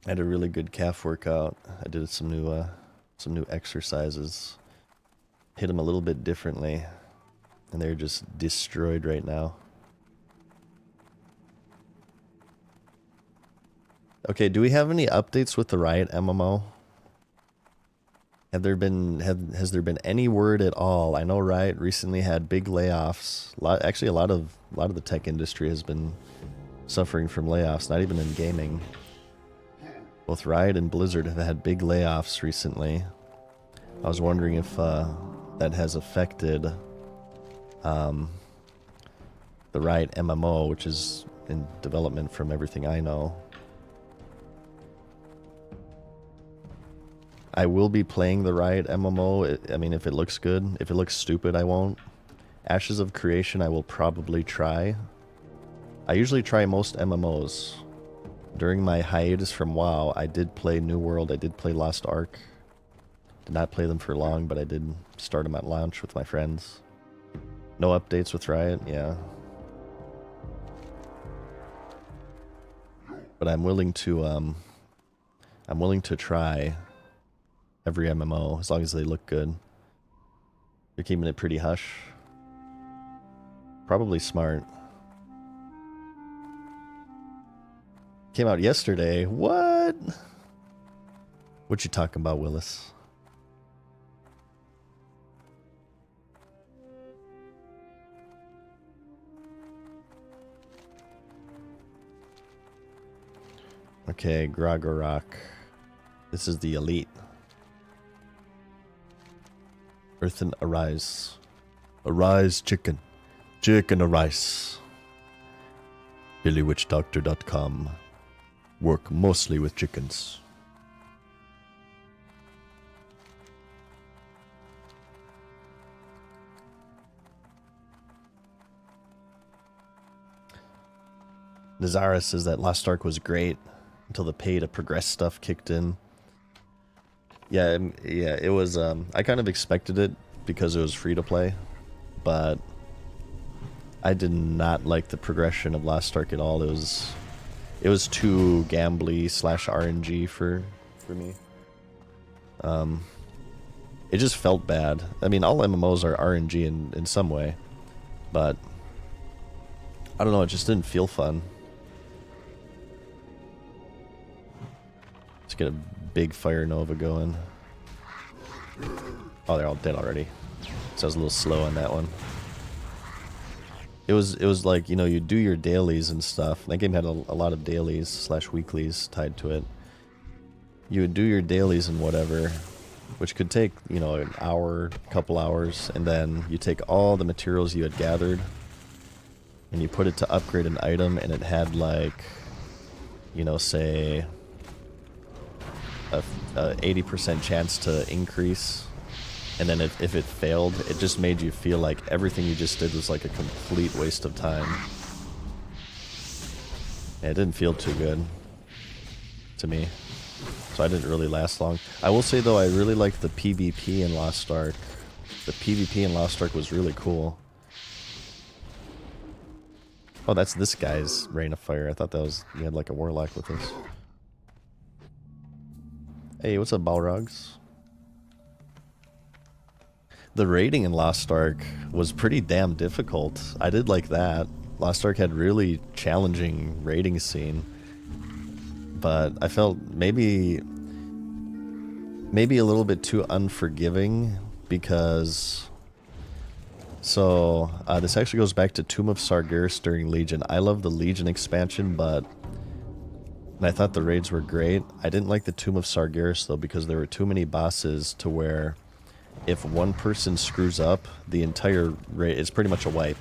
I had a really good calf workout. I did some new exercises. Hit them a little bit differently, and they're just destroyed right now. Okay, do we have any updates with the Riot MMO? Has there been any word at all? I know Riot recently had big layoffs. Actually, a lot of the tech industry has been suffering from layoffs. Not even in gaming. Both Riot and Blizzard have had big layoffs recently. I was wondering if that has affected the Riot MMO, which is in development from everything I know. I will be playing the Riot MMO. I mean, if it looks good. If it looks stupid, I won't. Ashes of Creation, I will probably try. I usually try most MMOs. During my hiatus from WoW, I did play New World. I did play Lost Ark. Did not play them for long, but I did start them at launch with my friends. No updates with Riot, yeah. But I'm willing to try every MMO, as long as they look good. You're keeping it pretty hush. Probably smart. Came out yesterday. What? What you talking about, Willis? Okay, Grogorok. This is the elite. Earthen arise. Arise, chicken. Chicken arise. BillyWitchDoctor.com. Work mostly with chickens. Nazara says that Lost Ark was great until the pay to progress stuff kicked in. Yeah, it was, I kind of expected it because it was free to play, but I did not like the progression of Lost Ark at all. It was too gambly / RNG for me. It just felt bad. I mean, all MMOs are RNG in some way, but I don't know, it just didn't feel fun. Let's get a big Fire Nova going. Oh, they're all dead already. So I was a little slow on that one. It was like, you know, you do your dailies and stuff. That game had a lot of dailies / weeklies tied to it. You would do your dailies and whatever, which could take, you know, an hour, couple hours, and then you take all the materials you had gathered and you put it to upgrade an item, and it had like, you know, say a 80% chance to increase, and then if it failed, it just made you feel like everything you just did was like a complete waste of time. Yeah, it didn't feel too good to me, so I didn't really last long. I will say though, I really liked the PvP in Lost Ark. The PvP in Lost Ark was really cool. Oh, that's this guy's Rain of Fire. I thought that was, you had like a warlock with us. Hey, what's up, Balrogs? The raiding in Lost Ark was pretty damn difficult. I did like that. Lost Ark had really challenging raiding scene, but I felt maybe a little bit too unforgiving, because So this actually goes back to Tomb of Sargeras during Legion. I love the Legion expansion, but and I thought the raids were great. I didn't like the Tomb of Sargeras though because there were too many bosses to where if one person screws up, the entire raid is pretty much a wipe.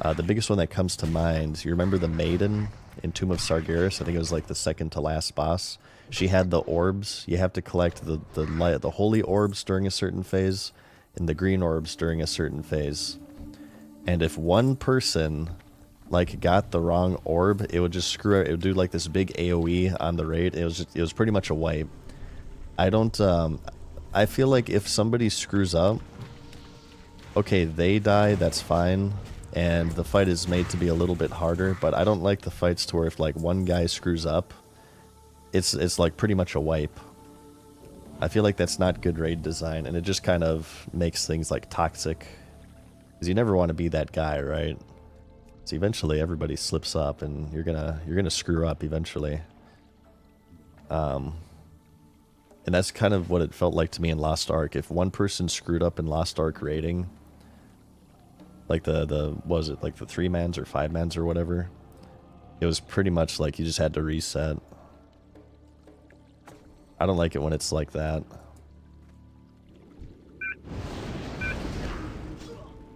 The biggest one that comes to mind, you remember the Maiden in Tomb of Sargeras? I think it was like the second to last boss. She had the orbs. You have to collect the holy orbs during a certain phase and the green orbs during a certain phase. And if one person like got the wrong orb, it would just screw it. It would do like this big AoE on the raid. It was pretty much a wipe. I feel like if somebody screws up, okay, they die, that's fine, and the fight is made to be a little bit harder, but I don't like the fights to where if like one guy screws up, it's like pretty much a wipe. I feel like that's not good raid design, and it just kind of makes things like toxic. Because you never want to be that guy, right? So eventually everybody slips up and you're gonna screw up eventually. And that's kind of what it felt like to me in Lost Ark. If one person screwed up in Lost Ark raiding, like what was it, like the 3-mans or 5-mans or whatever, it was pretty much like you just had to reset. I don't like it when it's like that.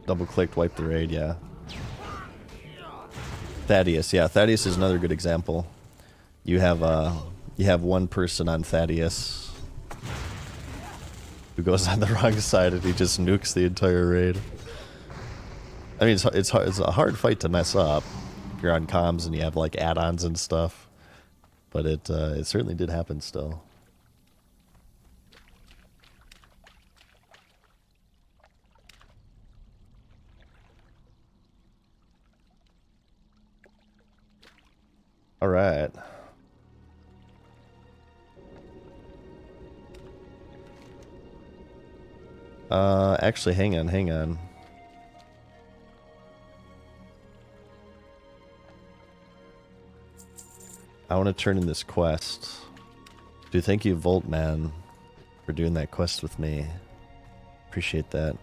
Double clicked, wipe the raid, yeah. Thaddeus, yeah, Thaddeus is another good example. You have one person on Thaddeus who goes on the wrong side and he just nukes the entire raid. I mean, it's a hard fight to mess up if you're on comms and you have like add-ons and stuff, but it certainly did happen still. All right. Actually, hang on. I want to turn in this quest. Dude, thank you, Voltman, for doing that quest with me. Appreciate that.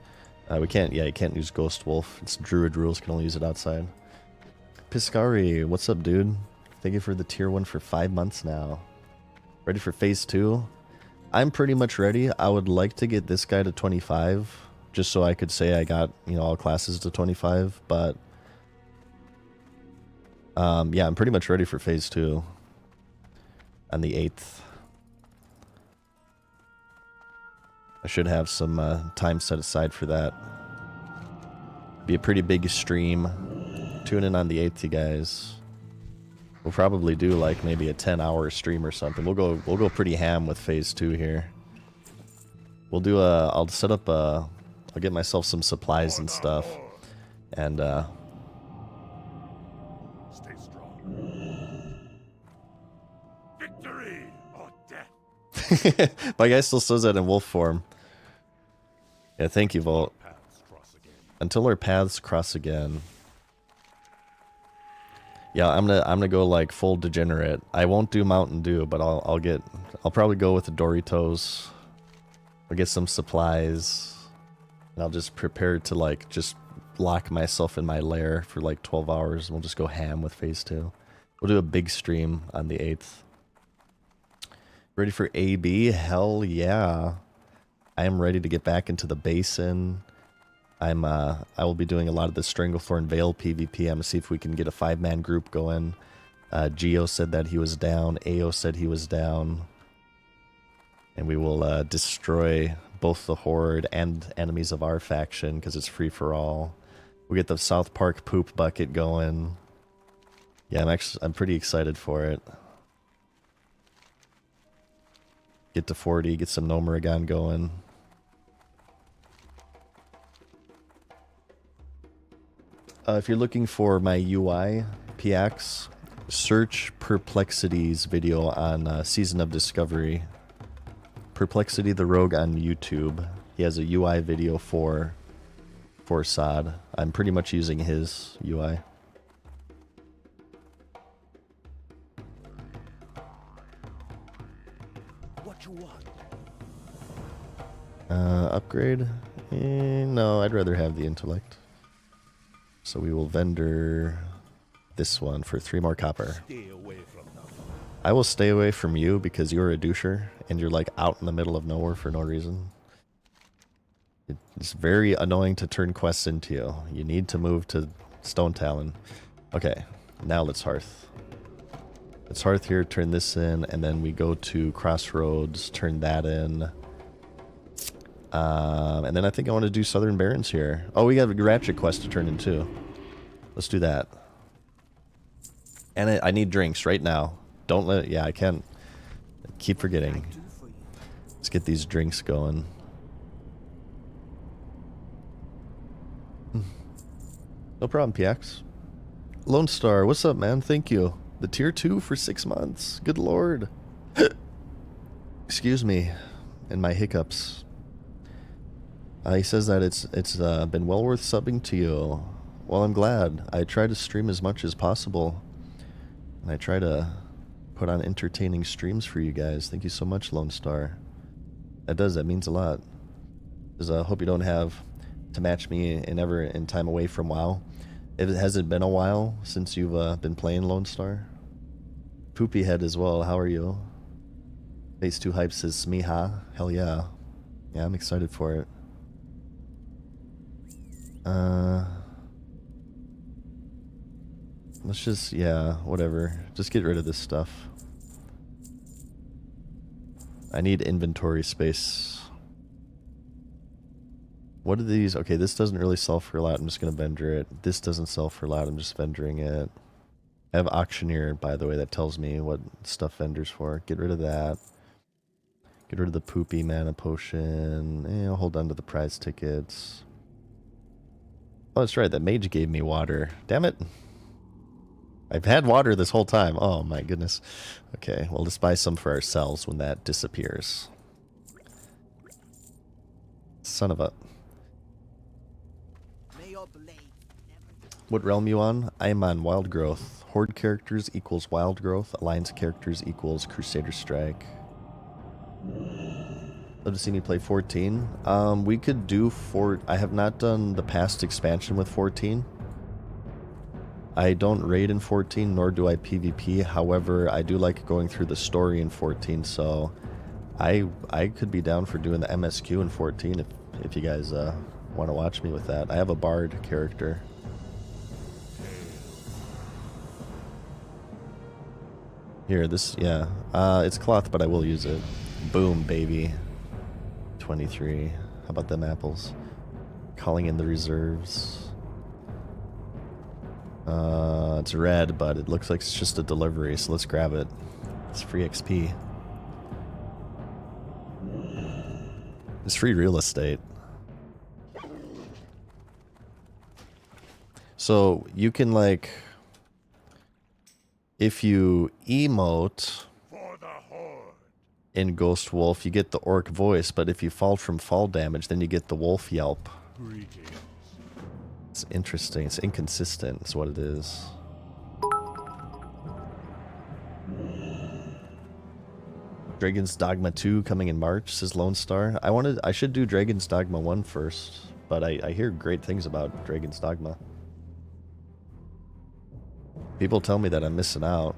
You can't use Ghost Wolf. It's Druid rules, can only use it outside. Piscari, what's up, dude? Thank you for the tier 1 for 5 months now. Ready for phase 2? I'm pretty much ready. I would like to get this guy to 25, just so I could say I got, all classes to 25, but yeah, I'm pretty much ready for phase 2 on the 8th. I should have some time set aside for that. Be a pretty big stream. Tune in on the 8th, you guys. We'll probably do like maybe a 10-hour stream or something. We'll go pretty ham with phase 2 here. We'll do I'll set up I'll get myself some supplies and stuff. And Stay strong. Victory or death. my guy still says that in wolf form. Yeah, thank you, Volt. Paths cross again. Until our paths cross again. Yeah, I'm gonna go like full degenerate. I won't do Mountain Dew, but I'll probably go with the Doritos. I'll get some supplies, and I'll just prepare to like just lock myself in my lair for like 12 hours. And we'll just go ham with phase 2. We'll do a big stream on the 8th. Ready for AB? Hell yeah! I am ready to get back into the basin. I will be doing a lot of the Stranglethorn Vale PvP. I'm gonna see if we can get a 5-man group going. Geo said that he was down. Ao said he was down. And we will destroy both the Horde and enemies of our faction because it's free for all. We'll get the South Park poop bucket going. Yeah, I'm pretty excited for it. Get to 40, get some Nomuragon going. If you're looking for my UI, PX, search Perplexity's video on Season of Discovery. Perplexity the Rogue on YouTube. He has a UI video for SOD. I'm pretty much using his UI. What you want? Upgrade. No, I'd rather have the intellect. So we will vendor this one for 3 more copper. Stay away from them. I will stay away from you because you're a doucher and you're like out in the middle of nowhere for no reason. It's very annoying to turn quests into you. You need to move to Stone Talon. Okay, now let's Hearth. Let's Hearth here, turn this in, and then we go to Crossroads, turn that in. And then I think I want to do Southern Barrens here. Oh, we got a Ratchet quest to turn in too. Let's do that. And I need drinks right now. Don't let... Yeah, I can't... I keep forgetting. Let's get these drinks going. No problem, PX. Lone Star, what's up, man? Thank you. The tier 2 for 6 months. Good lord. Excuse me. And my hiccups. He says that it's been well worth subbing to you. Well, I'm glad. I try to stream as much as possible. And I try to put on entertaining streams for you guys. Thank you so much, Lone Star. That means a lot. Because I hope you don't have to match me in time away from WoW. Has it been a while since you've been playing Lone Star? Poopy Head as well, how are you? Phase 2 Hype says Smiha. Hell yeah. Yeah, I'm excited for it. Let's just, yeah, whatever. Just get rid of this stuff. I need inventory space. What are these? Okay, this doesn't really sell for a lot. I'm just going to vendor it. This doesn't sell for a lot. I'm just vendoring it. I have Auctioneer, by the way, that tells me what stuff vendors for. Get rid of that. Get rid of the poopy mana potion. I'll hold on to the prize tickets. Oh, that's right. That mage gave me water. Damn it. I've had water this whole time. Oh, my goodness. Okay, well, let's buy some for ourselves when that disappears. Son of a... What realm you on? I am on Wild Growth. Horde characters equals Wild Growth. Alliance characters equals Crusader Strike. Love to see me play 14. We could do I have not done the past expansion with 14. I don't raid in 14, nor do I PvP. However, I do like going through the story in 14, so I could be down for doing the MSQ in 14 if you guys want to watch me with that. I have a bard character. Here, this, yeah. It's cloth, but I will use it. Boom, baby. 23. How about them apples? Calling in the reserves. It's red, but it looks like it's just a delivery, so let's grab it. It's free XP. It's free real estate. So you can, like, if you emote For the Horde. in Ghost Wolf, you get the orc voice, but if you fall from fall damage, then you get the wolf yelp. Greetings. It's interesting. It's inconsistent. It's what it is. Dragon's Dogma 2 coming in March, says Lone Star. I should do Dragon's Dogma 1 first, but I hear great things about Dragon's Dogma. People tell me that I'm missing out.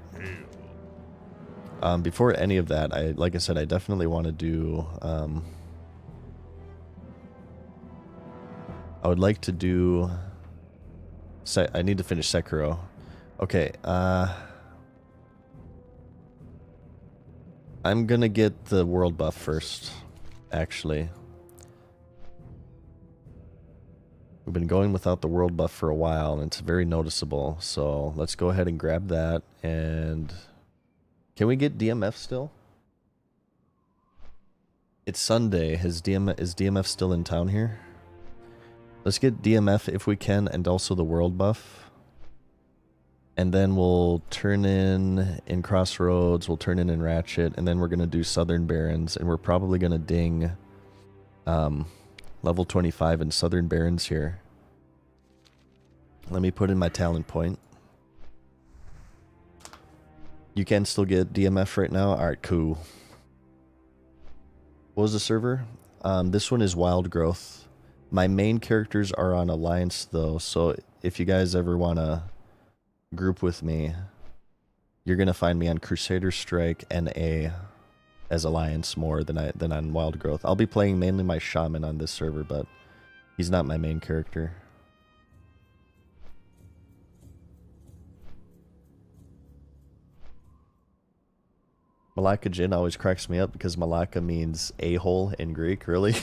Before any of that, like I said, I definitely want to do... I would like to do... I need to finish Sekiro. Okay, I'm gonna get the world buff first, actually. We've been going without the world buff for a while, and it's very noticeable. So let's go ahead and grab that. And can we get DMF still? It's Sunday. Is DMF still in town here? Let's get DMF if we can, and also the world buff. And then we'll turn in Crossroads, we'll turn in Ratchet, and then we're going to do Southern Barrens, and we're probably going to ding level 25 in Southern Barrens here. Let me put in my talent point. You can still get DMF right now? Alright, cool. What was the server? This one is Wild Growth. My main characters are on Alliance though, so if you guys ever want to group with me, you're gonna find me on Crusader Strike NA as Alliance more than on Wild Growth. I'll be playing mainly my Shaman on this server, but he's not my main character. Malaka Jin always cracks me up because Malaka means a-hole in Greek, really?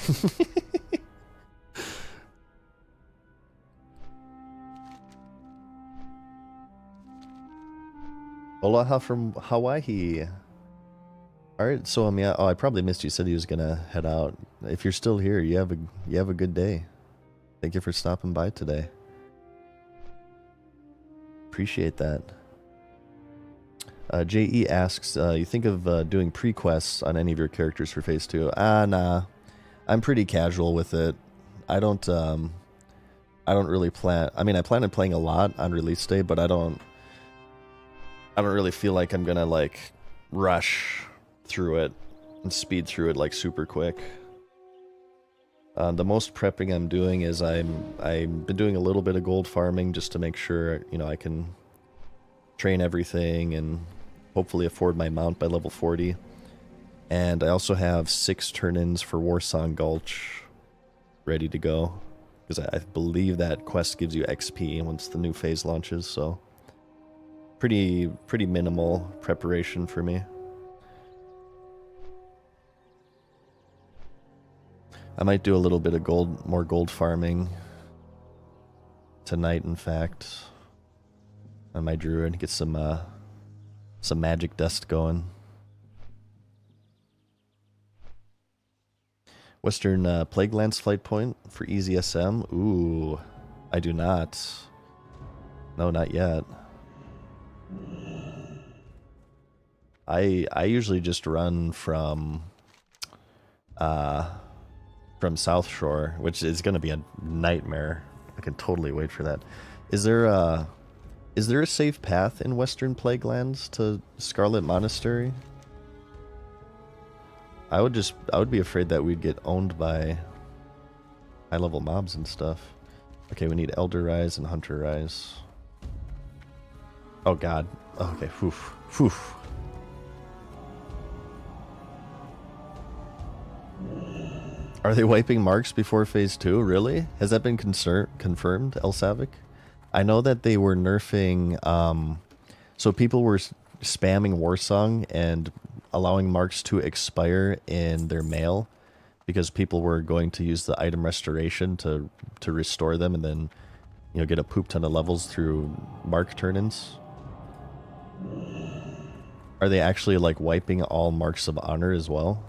Aloha from Hawaii. Alright, so yeah, oh, I probably missed you. Said he was gonna head out. If you're still here, you have a good day. Thank you for stopping by today. Appreciate that. JE asks, you think of doing pre-quests on any of your characters for Phase 2? Nah. I'm pretty casual with it. I don't really plan. I mean, I plan on playing a lot on release day, but I don't really feel like I'm gonna like rush through it and speed through it like super quick. The most prepping I'm doing is I've been doing a little bit of gold farming just to make sure, you know, I can train everything and hopefully afford my mount by level 40. And I also have 6 turn-ins for Warsong Gulch ready to go, because I believe that quest gives you XP once the new phase launches, so pretty minimal preparation for me. I might do a little bit of more gold farming tonight, in fact, on my druid, get some magic dust going. Western Plaguelands flight point for easy SM. Ooh, I do not. No, not yet. I usually just run from South Shore, which is going to be a nightmare. I can totally wait for that. Is there a safe path in Western Plaguelands to Scarlet Monastery? I would be afraid that we'd get owned by high-level mobs and stuff. Okay, we need Elder Rise and Hunter Rise. Oh god. Okay, whew. Are they wiping marks before Phase 2? Really? Has that been confirmed, El Savic? I know that they were nerfing, so people were spamming Warsong and allowing marks to expire in their mail because people were going to use the item restoration to restore them and then, you know, get a poop ton of levels through mark turn-ins. Are they actually like wiping all marks of honor as well?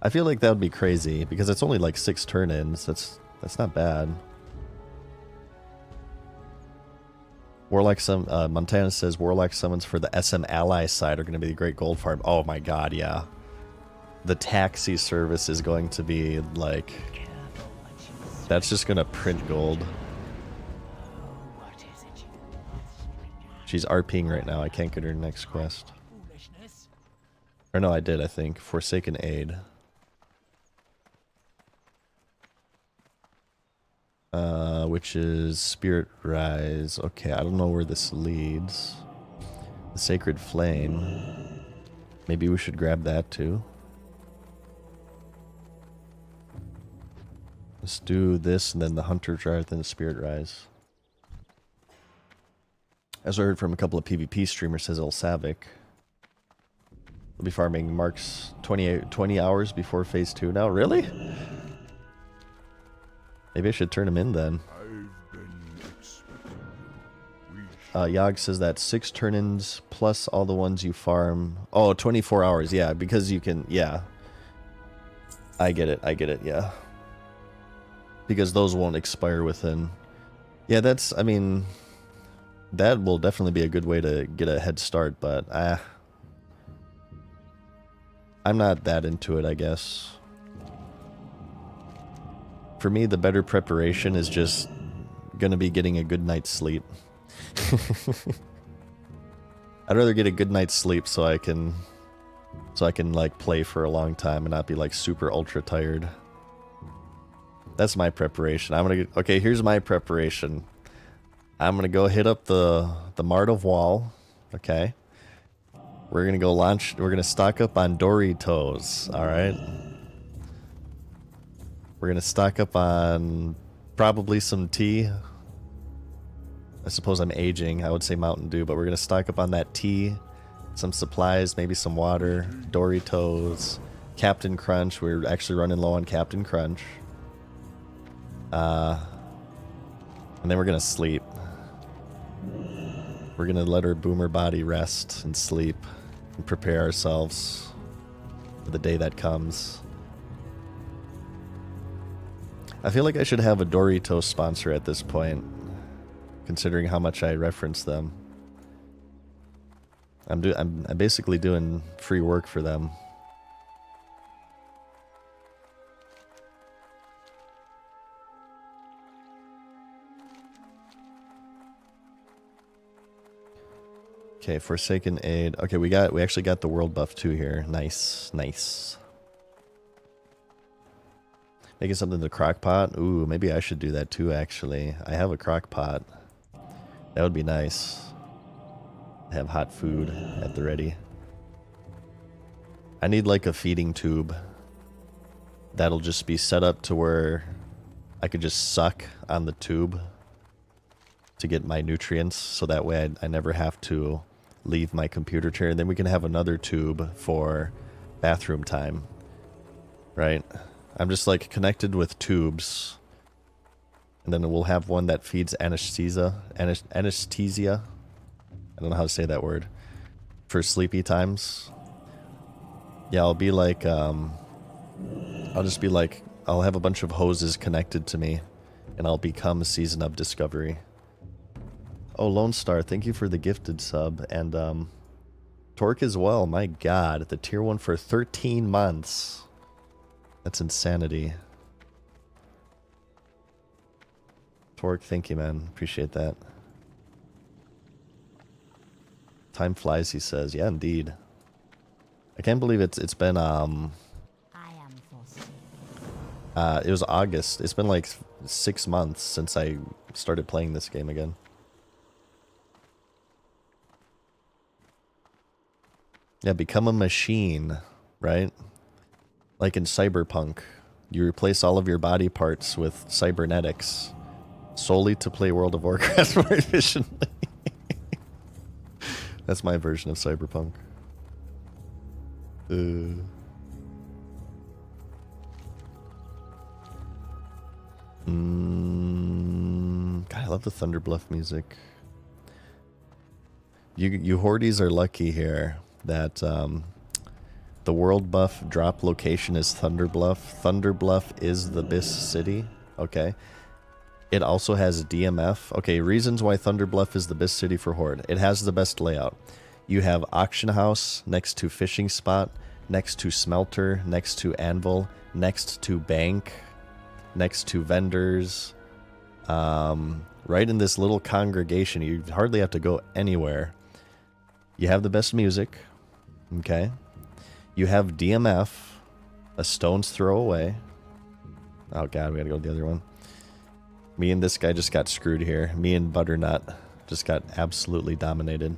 I feel like that would be crazy because it's only like 6 turn-ins. That's not bad. Warlock Montana says Warlock summons for the SM ally side are going to be a great gold farm. Oh my god, yeah. The taxi service is going to be like, that's just going to print gold. She's RPing right now. I can't get her next quest. Or no, I did, I think. Forsaken Aid. Which is Spirit Rise. Okay, I don't know where this leads. The Sacred Flame. Maybe we should grab that too. Let's do this and then the Hunter Drive, then the Spirit Rise. As I heard from a couple of PvP streamers, says El Savic. We'll be farming marks 20 hours before Phase 2 now. Really? Maybe I should turn him in then. Yag says that 6 turn-ins plus all the ones you farm. Oh, 24 hours. Yeah, because you can... Yeah. I get it, yeah. Because those won't expire within... Yeah, that's... I mean... That will definitely be a good way to get a head start, but... I'm not that into it, I guess. For me, the better preparation is just gonna be getting a good night's sleep. I'd rather get a good night's sleep so I can like play for a long time and not be like super ultra tired. That's my preparation. I'm gonna okay, here's my preparation. I'm gonna go hit up the Mart of Wall. Okay. We're gonna go launch, we're gonna stock up on Doritos, alright? We're gonna stock up on probably some tea. I suppose I'm aging, I would say Mountain Dew, but we're gonna stock up on that tea, some supplies, maybe some water, Doritos, Captain Crunch. We're actually running low on Captain Crunch. And then we're gonna sleep. We're gonna let our boomer body rest and sleep and prepare ourselves for the day that comes. I feel like I should have a Doritos sponsor at this point, considering how much I reference them. I'm basically doing free work for them. Okay, Forsaken Aid. Okay, we actually got the world buff too here. Nice, nice. Making something in the crock pot. Ooh, maybe I should do that too, actually. I have a crock pot. That would be nice. Have hot food at the ready. I need like a feeding tube that'll just be set up to where I could just suck on the tube to get my nutrients, so that way I never have to leave my computer chair. And then we can have another tube for bathroom time, right? I'm just like connected with tubes, and then we'll have one that feeds anesthesia. I don't know how to say that word. For sleepy times. Yeah, I'll be like, I'll just be like, I'll have a bunch of hoses connected to me, and I'll become Season of Discovery. Oh, Lone Star, thank you for the gifted sub. And, Torque as well, my god. The tier 1 for 13 months. That's insanity. Torque, thank you, man. Appreciate that. Time flies, he says. Yeah, indeed. I can't believe it's been, it was August. It's been like 6 months since I started playing this game again. Yeah, become a machine, right? Like in Cyberpunk. You replace all of your body parts with cybernetics solely to play World of Warcraft more efficiently. That's my version of Cyberpunk. God, I love the Thunder Bluff music. You Hordies are lucky here that the world buff drop location is Thunder Bluff. Thunder Bluff is the Abyss City. Okay. It also has DMF. Okay, reasons why Thunder Bluff is the best city for Horde. It has the best layout. You have auction house next to fishing spot, next to smelter, next to anvil, next to bank, next to vendors. Right in this little congregation. You hardly have to go anywhere. You have the best music. Okay. You have DMF, a stone's throw away. Oh god, we gotta go to the other one. Me and this guy just got screwed here. Me and Butternut just got absolutely dominated.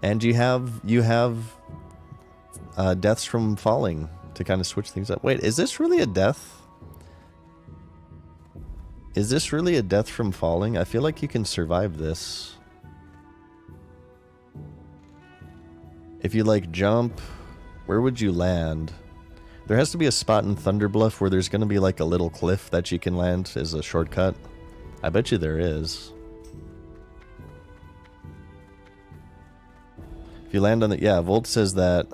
And you have deaths from falling to kind of switch things up. Wait, is this really a death? Is this really a death from falling? I feel like you can survive this. If you like jump, where would you land? There has to be a spot in Thunder Bluff where there's going to be like a little cliff that you can land as a shortcut. I bet you there is. If you land on the... Yeah, Volt says that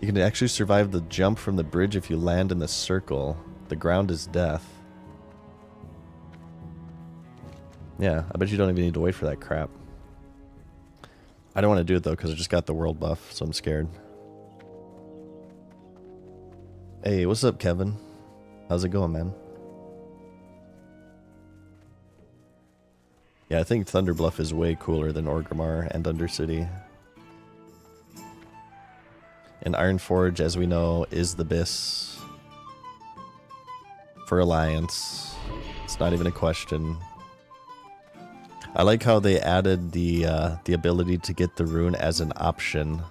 you can actually survive the jump from the bridge if you land in the circle. The ground is death. Yeah, I bet you don't even need to wait for that crap. I don't want to do it though because I just got the world buff, so I'm scared. Hey, what's up, Kevin? How's it going, man? Yeah, I think Thunder Bluff is way cooler than Orgrimmar and Undercity. And Ironforge, as we know, is the Abyss. for Alliance. It's not even a question. I like how they added the ability to get the rune as an option,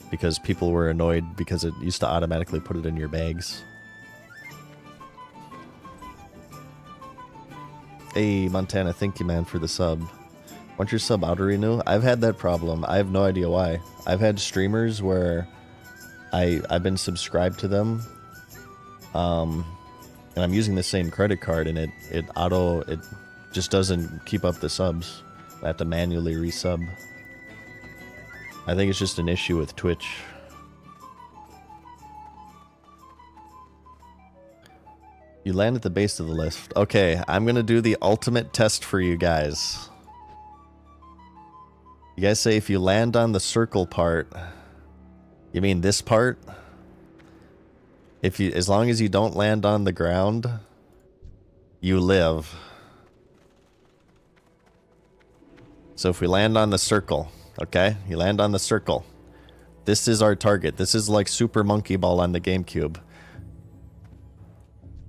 because people were annoyed because it used to automatically put it in your bags. Hey, Montana, thank you, man, for the sub. Want your sub auto renew? I've had that problem. I have no idea why. I've had streamers where I've been subscribed to them, and I'm using the same credit card, and it just doesn't keep up the subs. I have to manually resub. I think it's just an issue with Twitch. You land at the base of the lift. Okay, I'm gonna do the ultimate test for you guys. You guys say if you land on the circle part, you mean this part? As long as you don't land on the ground, you live. So if we land on the circle, okay? You land on the circle. This is our target. This is like Super Monkey Ball on the GameCube.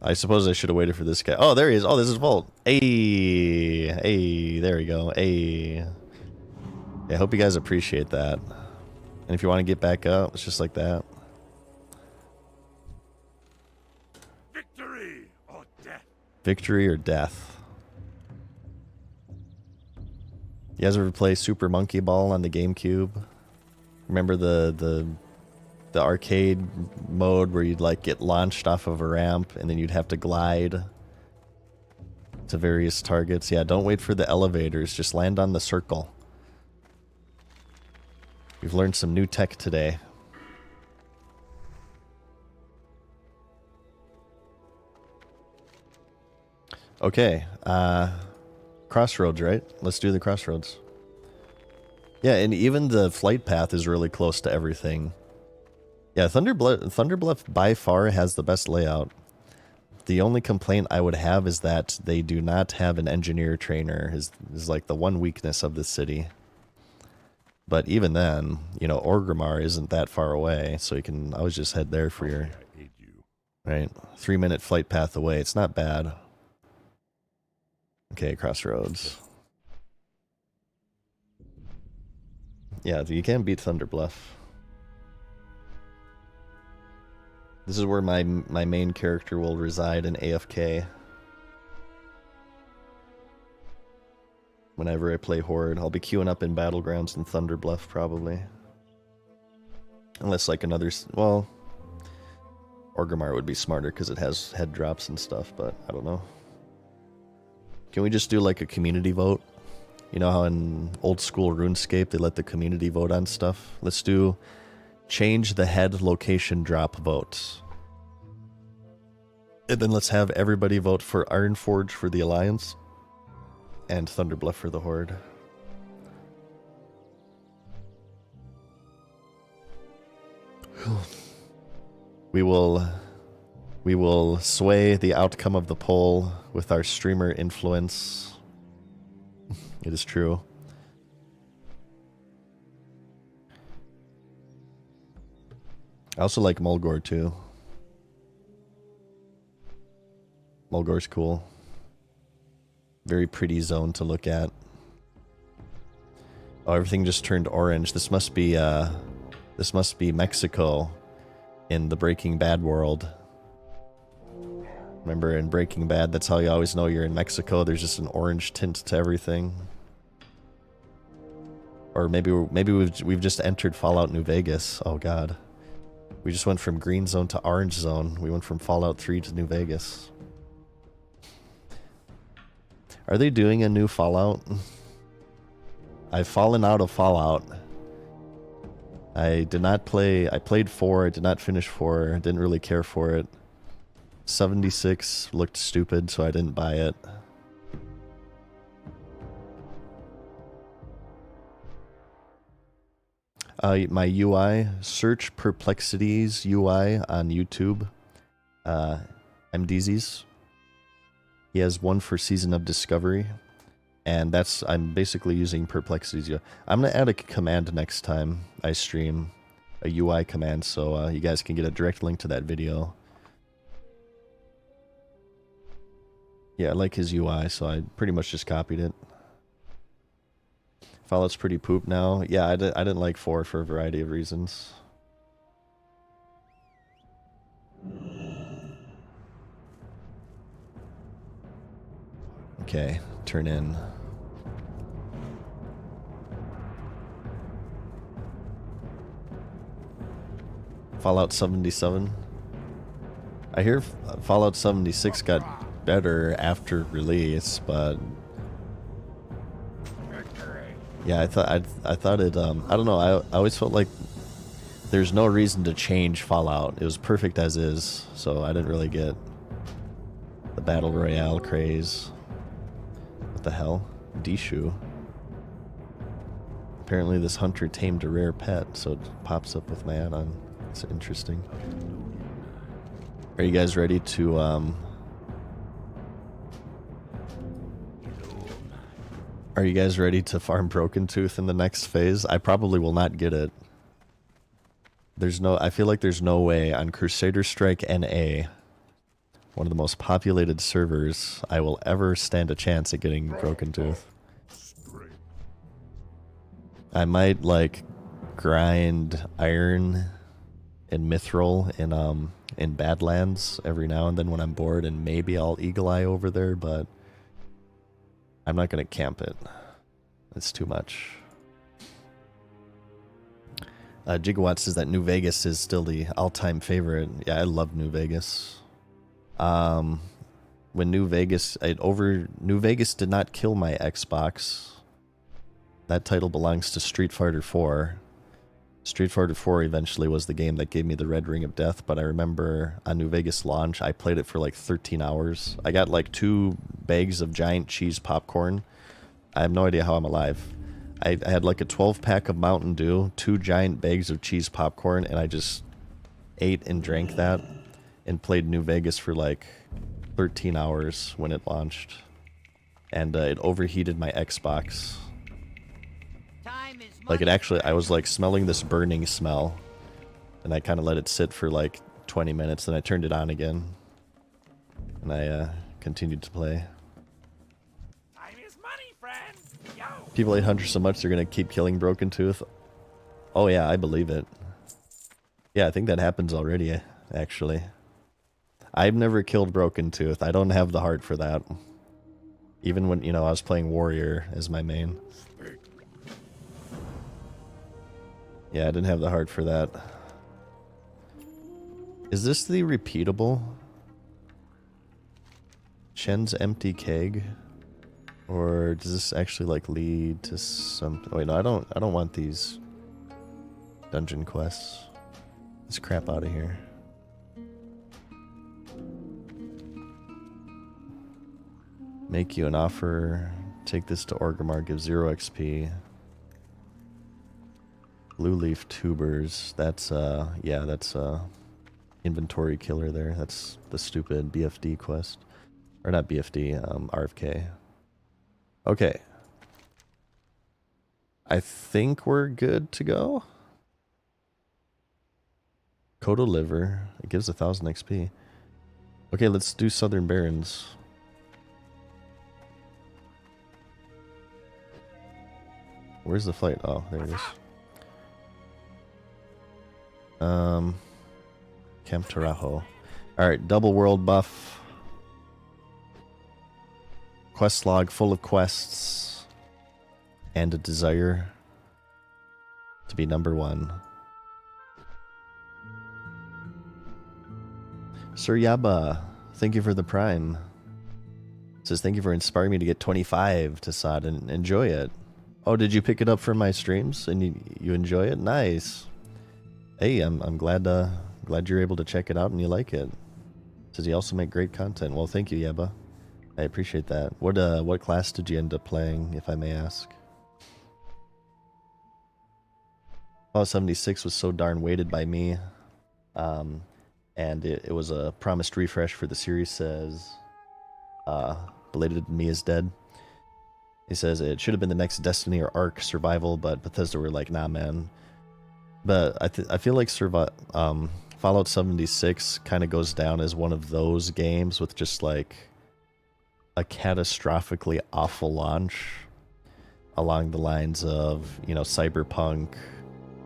I suppose I should have waited for this guy. Oh, there he is. Oh, this is Volt. Hey, hey, there we go. Hey. Yeah, I hope you guys appreciate that. And if you want to get back up, it's just like that. Victory or death. Victory or death. You guys ever play Super Monkey Ball on the GameCube? Remember the arcade mode where you'd like get launched off of a ramp and then you'd have to glide to various targets? Yeah, don't wait for the elevators, just land on the circle. We've learned some new tech today. Okay, crossroads, right? Let's do the crossroads. Yeah, and even the flight path is really close to everything. Yeah, Thunder Bluff by far has the best layout. The only complaint I would have is that they do not have an engineer trainer, is like the one weakness of this city. But even then, you know, Orgrimmar isn't that far away, so you can always just head there for your... Right, 3-minute flight path away. It's not bad. Okay, crossroads. Yeah, you can't beat Thunder Bluff. This is where my main character will reside in AFK. Whenever I play Horde, I'll be queuing up in Battlegrounds and Thunder Bluff probably. Unless like another, well, Orgrimmar would be smarter because it has head drops and stuff, but I don't know. Can we just do like a community vote? You know how in old school RuneScape they let the community vote on stuff? Let's do change the head location drop votes. And then let's have everybody vote for Ironforge for the Alliance and Thunder Bluff for the Horde. We will sway the outcome of the poll with our streamer influence. It is true. I also like Mulgore too. Mulgore's cool. Very pretty zone to look at. Oh, everything just turned orange. This must be Mexico in the Breaking Bad world. Remember in Breaking Bad, that's how you always know you're in Mexico. There's just an orange tint to everything. Or maybe we've just entered Fallout New Vegas. Oh god. We just went from green zone to orange zone. We went from Fallout 3 to New Vegas. Are they doing a new Fallout? I've fallen out of Fallout. I did not play... I played 4, I did not finish 4, didn't really care for it. 76 looked stupid, so I didn't buy it. My UI, search Perplexities UI on YouTube. MDZs. He has one for Season of Discovery. And that's, I'm basically using Perplexities UI. I'm going to add a command next time I stream. A UI command, so you guys can get a direct link to that video. Yeah, I like his UI, so I pretty much just copied it. Fallout's pretty poop now. Yeah, I didn't like 4 for a variety of reasons. Okay, turn in. Fallout 77. I hear Fallout 76 got better after release, but yeah, I thought it. I don't know. I always felt like there's no reason to change Fallout. It was perfect as is, so I didn't really get the battle royale craze. What the hell, Dishu? Apparently, this hunter tamed a rare pet, so it pops up with my add-on. It's interesting. Are you guys ready to Are you guys ready to farm Broken Tooth in the next phase? I probably will not get it. I feel like there's no way on Crusader Strike NA, one of the most populated servers, I will ever stand a chance at getting Broken Tooth. I might like grind iron and mithril in Badlands every now and then when I'm bored, and maybe I'll eagle eye over there, but I'm not gonna camp it. It's too much. Gigawatt says that New Vegas is still the all-time favorite. Yeah, I love New Vegas. When New Vegas did not kill my Xbox. That title belongs to Street Fighter 4. Street Fighter 4 eventually was the game that gave me the Red Ring of Death, but I remember on New Vegas launch, I played it for like 13 hours. I got like 2 bags of giant cheese popcorn. I have no idea how I'm alive. I had like a 12-pack of Mountain Dew, 2 giant bags of cheese popcorn, and I just ate and drank that and played New Vegas for like 13 hours when it launched. And it overheated my Xbox. Like it actually, I was like smelling this burning smell, and I kind of let it sit for like 20 minutes, then I turned it on again, and I continued to play. Time is money, friend. Yo. People hate Hunter so much they're gonna keep killing Broken Tooth. Oh yeah, I believe it. Yeah, I think that happens already, actually. I've never killed Broken Tooth. I don't have the heart for that. Even when, you know, I was playing Warrior as my main. Yeah, I didn't have the heart for that. Is this the repeatable Shen's empty keg? Or does this actually like lead to some... Oh, wait, no, I don't want these dungeon quests. Let's crap out of here. Make you an offer. Take this to Orgrimmar, give 0 XP. Blue leaf tubers. That's yeah, that's inventory killer there. That's the stupid BFD quest. Or not BFD, RFK. Okay. I think we're good to go. Kodo liver. It gives 1000 XP. Okay, let's do Southern Barrens. Where's the flight? Oh, there it is. Camp Tarajo. Alright, double world buff. Quest log full of quests. And a desire to be number 1. Sir Yaba, thank you for the prime. Says thank you for inspiring me to get 25 to SOD and enjoy it. Oh, did you pick it up from my streams and you enjoy it? Nice. Hey, I'm glad glad you're able to check it out and you like it. Says you also make great content. Well, thank you, Yeba. I appreciate that. What class did you end up playing, if I may ask? Oh, 76 was so darn weighted by me. And it was a promised refresh for the series, says Belated Me is Dead. He says it should have been the next Destiny or Ark Survival, but Bethesda were like, nah, man. But I feel like Fallout 76 kind of goes down as one of those games with just like a catastrophically awful launch along the lines of, you know, Cyberpunk,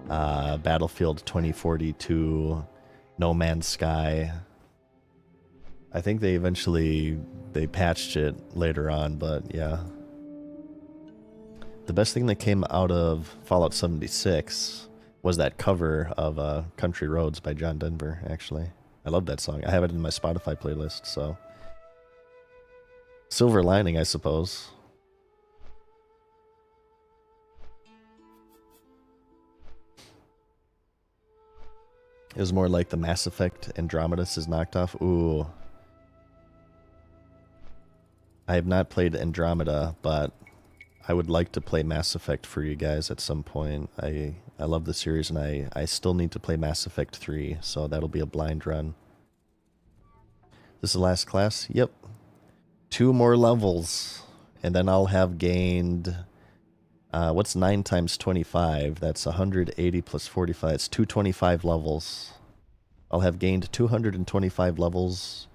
Battlefield 2042, No Man's Sky. I think they eventually patched it later on, but yeah. The best thing that came out of Fallout 76 was that cover of Country Roads by John Denver, actually. I love that song. I have it in my Spotify playlist, so. Silver lining, I suppose. It was more like the Mass Effect Andromeda is knocked off. Ooh. I have not played Andromeda, but I would like to play Mass Effect for you guys at some point. I love the series, and I still need to play Mass Effect 3, so that'll be a blind run. This is the last class? Yep. 2 more levels, and then I'll have gained... what's 9 times 25? That's 180 plus 45. It's 225 levels. I'll have gained 225 levels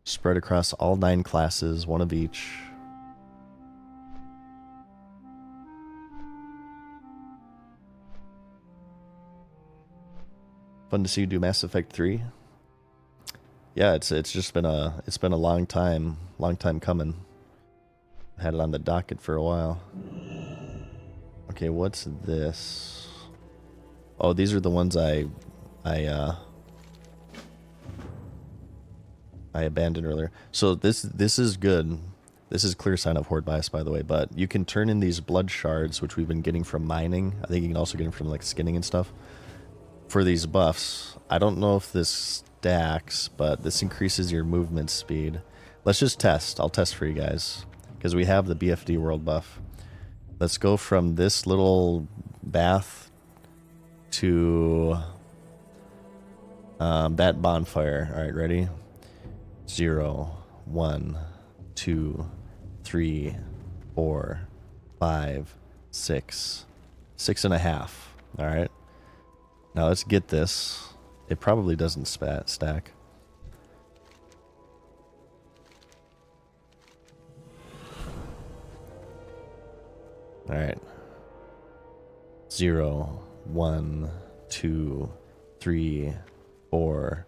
spread across all 9 classes, 1 of each. Fun to see you do Mass Effect 3. Yeah, it's just been a long time coming. Had it on the docket for a while. Okay, what's this? Oh, these are the ones I abandoned earlier. So this is good. This is clear sign of horde bias, by the way. But you can turn in these blood shards, which we've been getting from mining. I think you can also get them from like skinning and stuff. For these buffs, I don't know if this stacks, but this increases your movement speed. Let's just test. I'll test for you guys because we have the BFD world buff. Let's go from this little bath to that bonfire. All right, ready? 0, 1, 2, 3, 4, 5, 6, 6.5. All right. Now let's get this. It probably doesn't stack. All right. 0, 1, 2, 3, 4,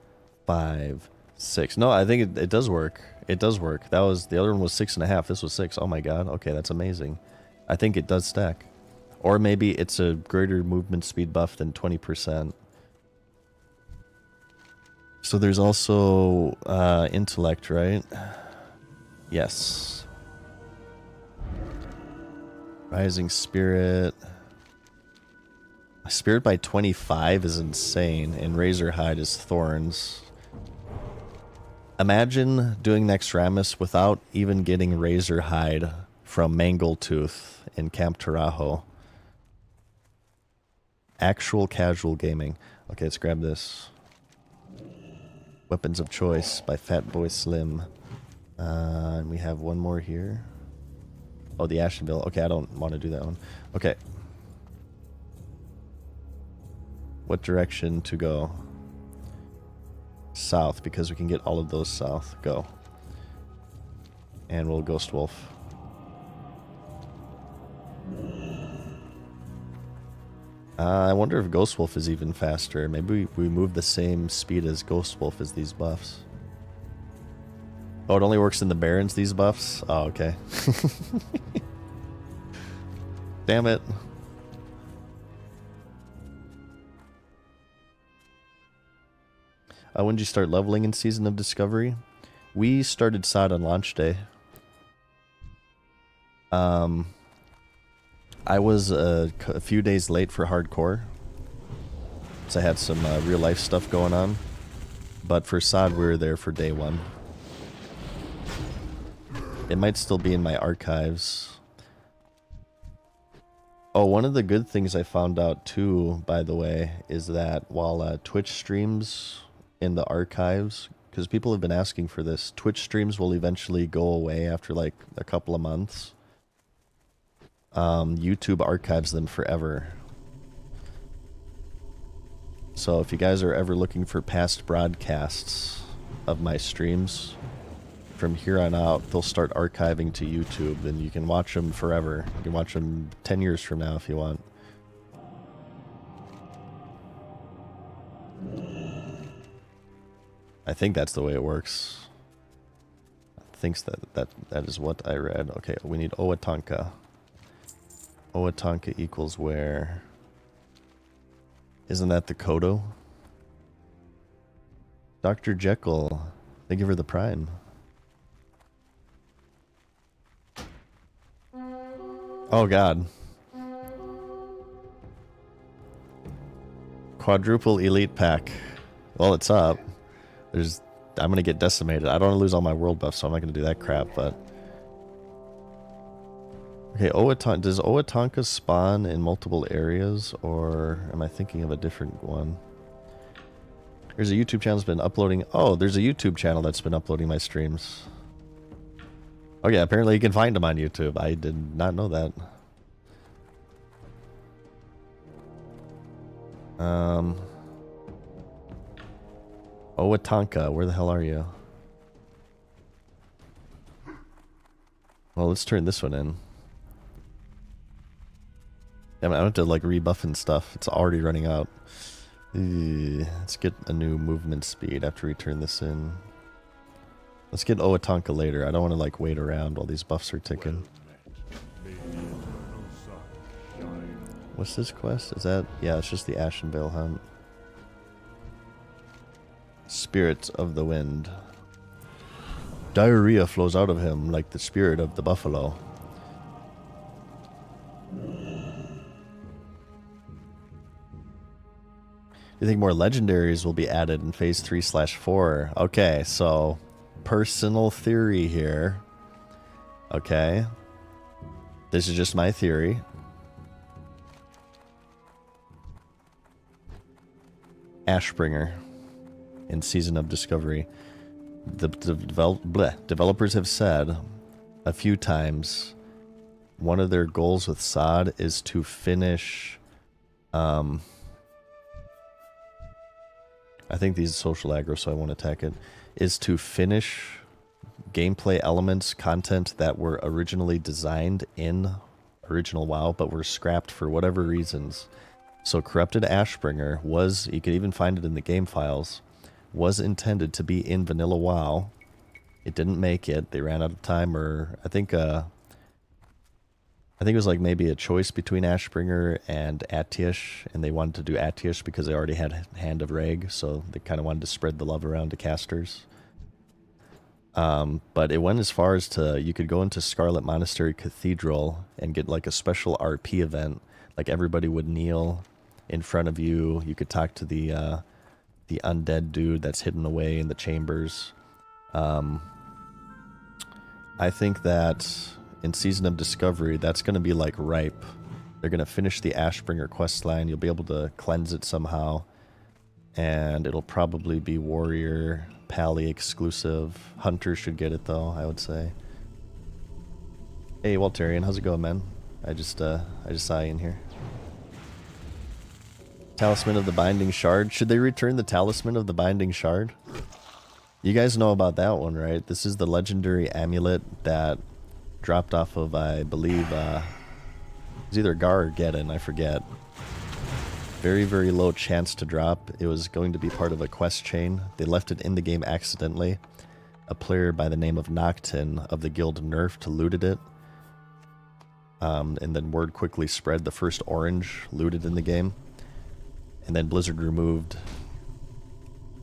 5, 6. No, I think it does work. It does work. That was the other one was 6.5. This was 6. Oh my god. Okay, that's amazing. I think it does stack. Or maybe it's a greater movement speed buff than 20%. So there's also intellect, right? Yes. Rising spirit. Spirit by 25 is insane, and Razorhide is thorns. Imagine doing Nexramus without even getting Razorhide from Mangletooth in Camp Tarajo. Actual casual gaming. Okay, let's grab this. Weapons of Choice by Fatboy Slim. And we have one more here. Oh, the Ashenville. Okay, I don't want to do that one. Okay. What direction to go? South, because we can get all of those south. Go. And we'll Ghost Wolf. I wonder if Ghost Wolf is even faster. Maybe we move the same speed as Ghost Wolf as these buffs. Oh, it only works in the Barrens, these buffs? Oh, okay. Damn it. When did you start leveling in Season of Discovery? We started SOD on launch day. I was a few days late for hardcore, so I had some real life stuff going on. But for SOD, we were there for day 1. It might still be in my archives. Oh, one of the good things I found out too, by the way, is that while Twitch streams in the archives, because people have been asking for this, Twitch streams will eventually go away after like a couple of months. YouTube archives them forever. So if you guys are ever looking for past broadcasts of my streams from here on out, they'll start archiving to YouTube, and you can watch them forever. You can watch them 10 years from now if you want. I think that's the way it works. I think that is what I read. Okay, we need Owatonka. Owatonka equals where? Isn't that the Kodo? Dr. Jekyll, thank you for the prime. Oh god. Quadruple elite pack. Well, it's up. I'm gonna get decimated. I don't want to lose all my world buffs, so I'm not gonna do that crap, but... Okay, does Owatonka spawn in multiple areas, or am I thinking of a different one? There's a YouTube channel that's been uploading... Oh, there's a YouTube channel that's been uploading my streams. Oh yeah, apparently you can find them on YouTube. I did not know that. Owatonka, where the hell are you? Well, let's turn this one in. I don't have to like rebuff and stuff. It's already running out. Let's get a new movement speed after we turn this in. Let's get Owatonka later. I don't want to like wait around while these buffs are ticking. What's this quest? Is that... Yeah, it's just the Ashenvale hunt. Spirit of the wind. Diarrhea flows out of him like the spirit of the buffalo. You think more legendaries will be added in phase 3/4? Okay, so personal theory here. Okay. This is just my theory. Ashbringer in Season of Discovery. The developers have said a few times one of their goals with SOD is to finish... I think these are social aggro, so I won't attack it. Is to finish gameplay elements, content that were originally designed in original WoW, but were scrapped for whatever reasons. So Corrupted Ashbringer was, you could even find it in the game files, was intended to be in vanilla WoW. It didn't make it. They ran out of time, or I think it was like maybe a choice between Ashbringer and Atish, and they wanted to do Atish because they already had Hand of Reg, so they kind of wanted to spread the love around to casters. But it went as far as to, you could go into Scarlet Monastery Cathedral and get like a special RP event, like everybody would kneel in front of you. You could talk to the undead dude that's hidden away in the chambers. I think that in Season of Discovery, that's going to be like ripe. They're going to finish the Ashbringer questline. You'll be able to cleanse it somehow. And it'll probably be Warrior, Pally exclusive. Hunter should get it though, I would say. Hey, Walterian, how's it going, man? I just saw you in here. Talisman of the Binding Shard. Should they return the Talisman of the Binding Shard? You guys know about that one, right? This is the legendary amulet that dropped off of, I believe, it's either Gar or Geddon, I forget. Very, very low chance to drop. It was going to be part of a quest chain. They left it in the game accidentally. A player by the name of Noctin of the guild Nerfed looted it. And then word quickly spread. The first orange looted in the game. And then Blizzard removed...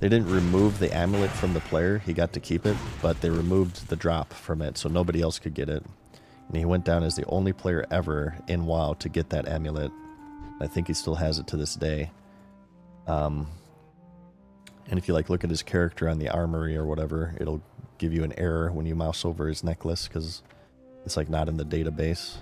They didn't remove the amulet from the player. He got to keep it, but they removed the drop from it, so nobody else could get it. And he went down as the only player ever in WoW to get that amulet. I think he still has it to this day. And if you like look at his character on the armory or whatever, it'll give you an error when you mouse over his necklace because it's like not in the database.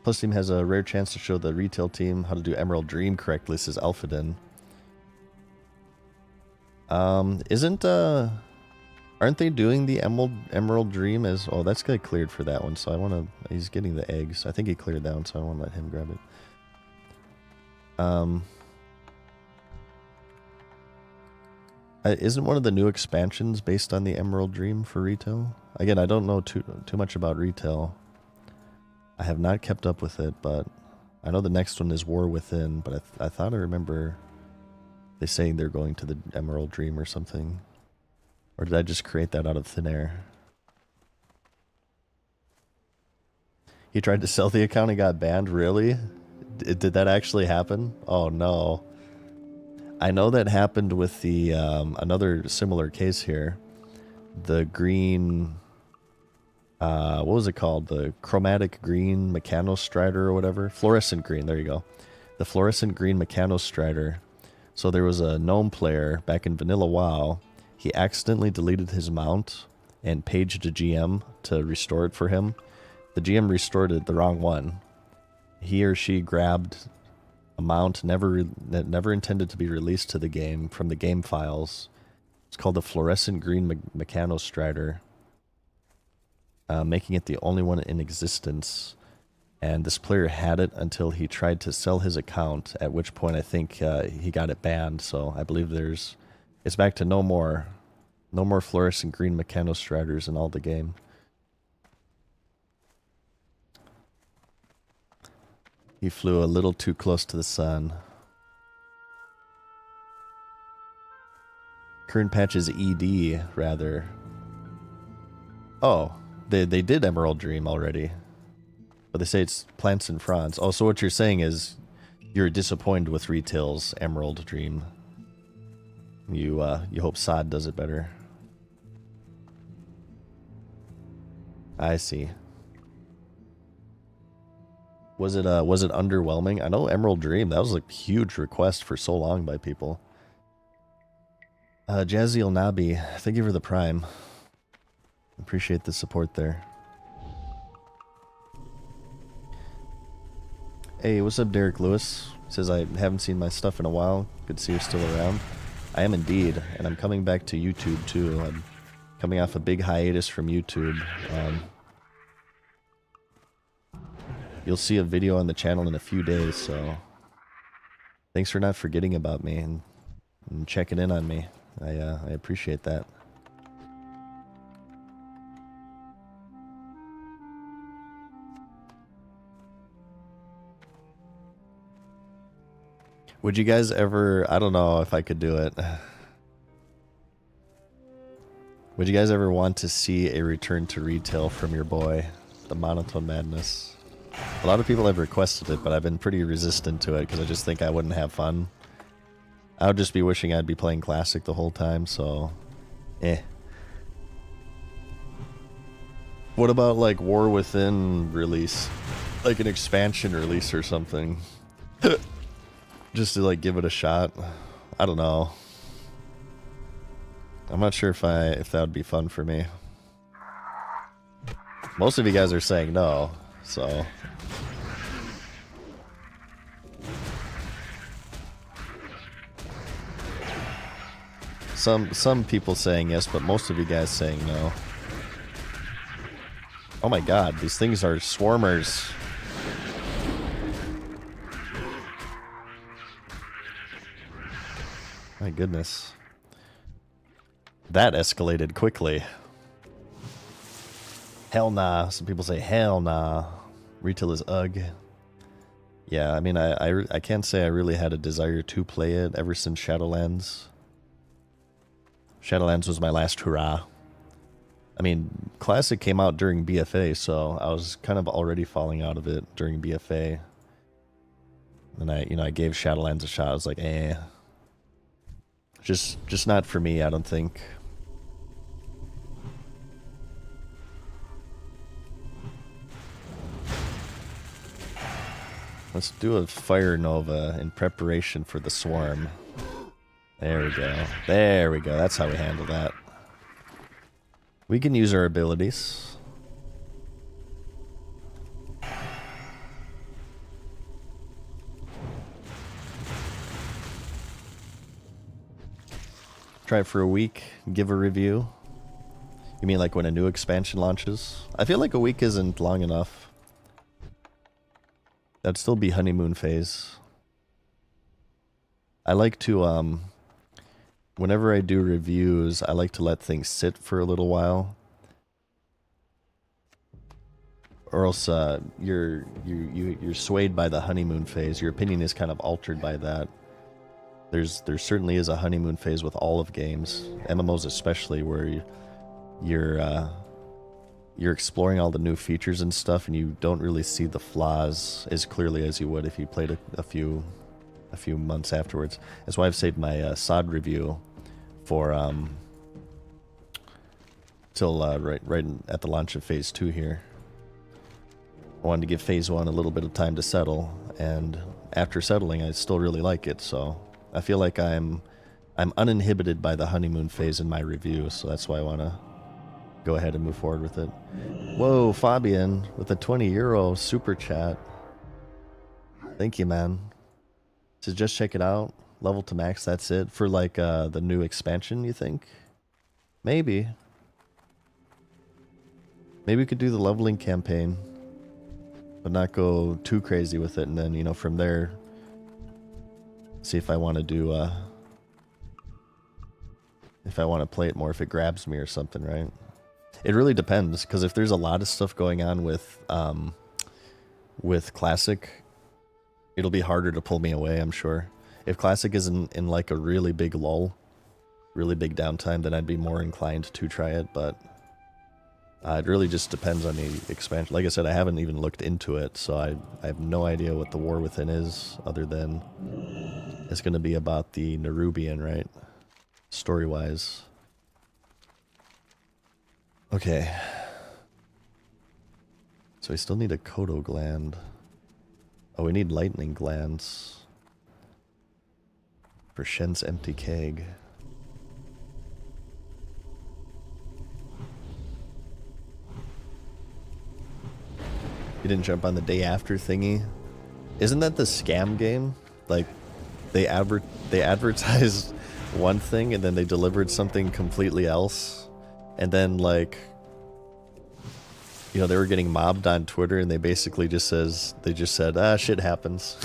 Plus Team has a rare chance to show the retail team how to do Emerald Dream correctly, says Alphadin. Aren't they doing the Emerald Dream as... Oh, that's guy cleared for that one, so I want to... He's getting the eggs. I think he cleared that one, so I want to let him grab it. Isn't one of the new expansions based on the Emerald Dream for retail? Again, I don't know too much about retail. I have not kept up with it, but I know the next one is War Within, but I thought I remember they saying they're going to the Emerald Dream or something. Or did I just create that out of thin air? He tried to sell the account and got banned? Really? Did that actually happen? Oh no. I know that happened with the another similar case here. The green... what was it called? The chromatic green Mechanostrider or whatever? Fluorescent green, there you go. The fluorescent green Mechanostrider. So there was a gnome player back in Vanilla WoW. He accidentally deleted his mount and paged a GM to restore it for him. The GM restored it the wrong one. He or she grabbed a mount never intended to be released to the game from the game files. It's called the fluorescent green Mechanostrider. Making it the only one in existence. And this player had it until he tried to sell his account, at which point I think he got it banned. So I believe it's back to no more fluorescent green Mechanostriders in all the game. He flew a little too close to the sun. Current patch is ED, rather. Oh, they did Emerald Dream already. But they say it's plants and fronds. Oh, so what you're saying is you're disappointed with Retail's Emerald Dream. You hope Sod does it better. I see. Was it underwhelming? I know Emerald Dream, that was a huge request for so long by people. Jaziel Nabi, thank you for the Prime. Appreciate the support there. Hey, what's up, Derek Lewis? Says I haven't seen my stuff in a while. Good to see you're still around. I am indeed, and I'm coming back to YouTube too. I'm coming off a big hiatus from YouTube. You'll see a video on the channel in a few days, so thanks for not forgetting about me and checking in on me. I appreciate that. Would you guys ever, I don't know if I could do it. Would you guys ever want to see a return to retail from your boy, the Monotone Madness? A lot of people have requested it, but I've been pretty resistant to it because I just think I wouldn't have fun. I would just be wishing I'd be playing Classic the whole time, so... What about, like, War Within release? Like an expansion release or something? Just to, like, give it a shot? I don't know. I'm not sure if that would be fun for me. Most of you guys are saying no, so... Some people saying yes, but most of you guys saying no. Oh my god, these things are swarmers. My goodness. That escalated quickly. Hell nah. Some people say hell nah. Retail is ugh. Yeah, I mean, I can't say I really had a desire to play it ever since Shadowlands. Shadowlands was my last hurrah. I mean, Classic came out during BFA, so I was kind of already falling out of it during BFA. And I gave Shadowlands a shot. I was like, just not for me, I don't think. Let's do a Fire Nova in preparation for the Swarm. There we go. There we go. That's how we handle that. We can use our abilities. Try it for a week, give a review. You mean like when a new expansion launches? I feel like a week isn't long enough. That'd still be honeymoon phase. I like to whenever I do reviews, I like to let things sit for a little while. Or else you're swayed by the honeymoon phase. Your opinion is kind of altered by that. There certainly is a honeymoon phase with all of games, MMOs especially, where you're exploring all the new features and stuff, and you don't really see the flaws as clearly as you would if you played a few months afterwards. That's why I've saved my SOD review for till right at the launch of Phase 2 here. I wanted to give Phase 1 a little bit of time to settle, and after settling, I still really like it, so I feel like I'm uninhibited by the honeymoon phase in my review, so that's why I want to go ahead and move forward with it. Whoa, Fabian, with a 20 euro super chat. Thank you, man. So just check it out. Level to max, that's it. For like the new expansion, you think? Maybe. Maybe we could do the leveling campaign, but not go too crazy with it, and then, you know, from there, see if I want to do, if I want to play it more, if it grabs me or something, right? It really depends, because if there's a lot of stuff going on with Classic, it'll be harder to pull me away, I'm sure. If Classic is in like a really big lull, really big downtime, then I'd be more inclined to try it, but it really just depends on the expansion. Like I said, I haven't even looked into it, so I have no idea what the War Within is, other than it's going to be about the Nerubian, right? Story-wise. Okay. So we still need a Kodo gland. Oh, we need lightning glands for Shen's empty keg. You didn't jump on the day after thingy? Isn't that the scam game? Like, they advertised one thing and then they delivered something completely else, and then, like, you know, they were getting mobbed on Twitter, and they basically just said, shit happens.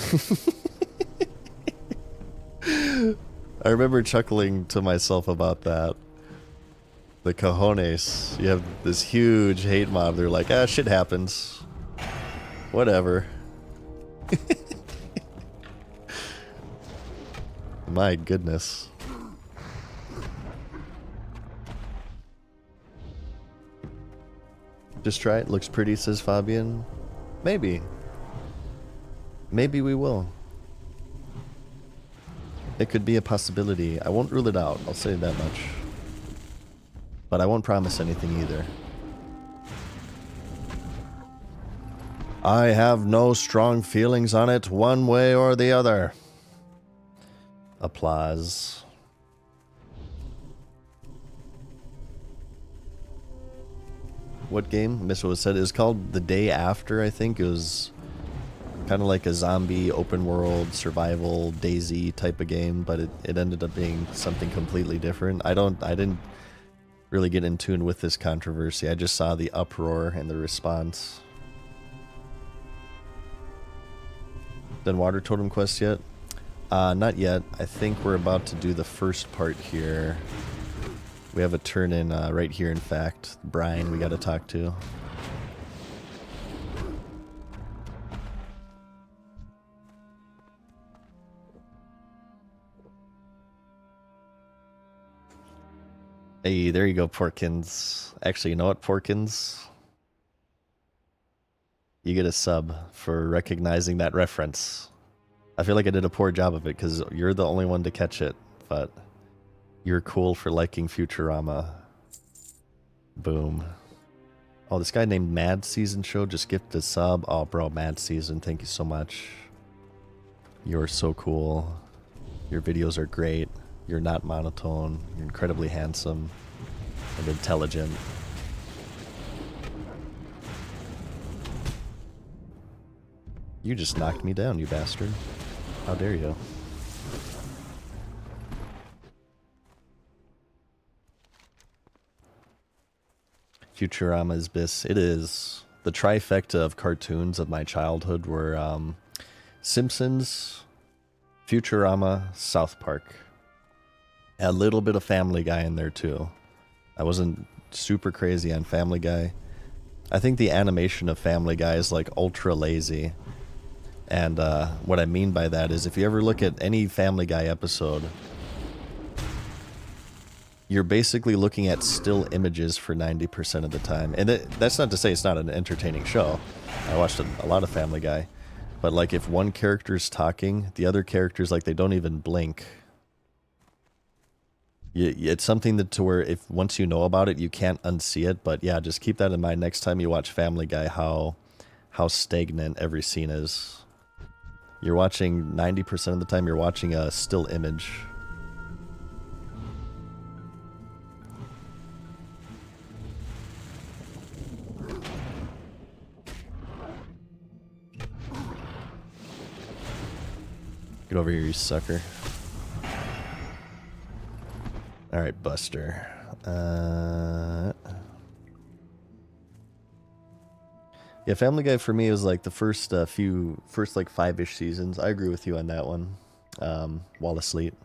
I remember chuckling to myself about that. The cojones. You have this huge hate mob. They're like, shit happens. Whatever. My goodness. Just try it. Looks pretty, says Fabian. Maybe. Maybe we will. It could be a possibility. I won't rule it out. I'll say that much. But I won't promise anything either. I have no strong feelings on it one way or the other. Applause. What game? Miss was said. It was called The Day After, I think. It was kind of like a zombie open world survival DayZ type of game, but it ended up being something completely different. I didn't really get in tune with this controversy. I just saw the uproar and the response. Done Water Totem Quest yet? Not yet. I think we're about to do the first part here. We have a turn in right here, in fact. Brian, we got to talk to. Hey, there you go, Porkins. Actually, you know what, Porkins? You get a sub for recognizing that reference. I feel like I did a poor job of it because you're the only one to catch it, but you're cool for liking Futurama. Boom. Oh, this guy named MadSeasonShow just gifted a sub. Oh, bro, MadSeason, thank you so much. You're so cool. Your videos are great. You're not monotone. You're incredibly handsome and intelligent. You just knocked me down, you bastard. How dare you? Futurama is bis. It is. The trifecta of cartoons of my childhood were Simpsons, Futurama, South Park. A little bit of Family Guy in there too. I wasn't super crazy on Family Guy. I think the animation of Family Guy is like ultra lazy. And what I mean by that is if you ever look at any Family Guy episode, you're basically looking at still images for 90% of the time. And that's not to say it's not an entertaining show. I watched a lot of Family Guy. But like if one character's talking, the other characters, like they don't even blink. It's something that to where if once you know about it, you can't unsee it. But yeah, just keep that in mind next time you watch Family Guy, how stagnant every scene is. You're watching 90% of the time, you're watching a still image. Get over here, you sucker. Alright, Buster. Yeah, Family Guy for me was like the first like 5-ish seasons. I agree with you on that one. Wall Asleep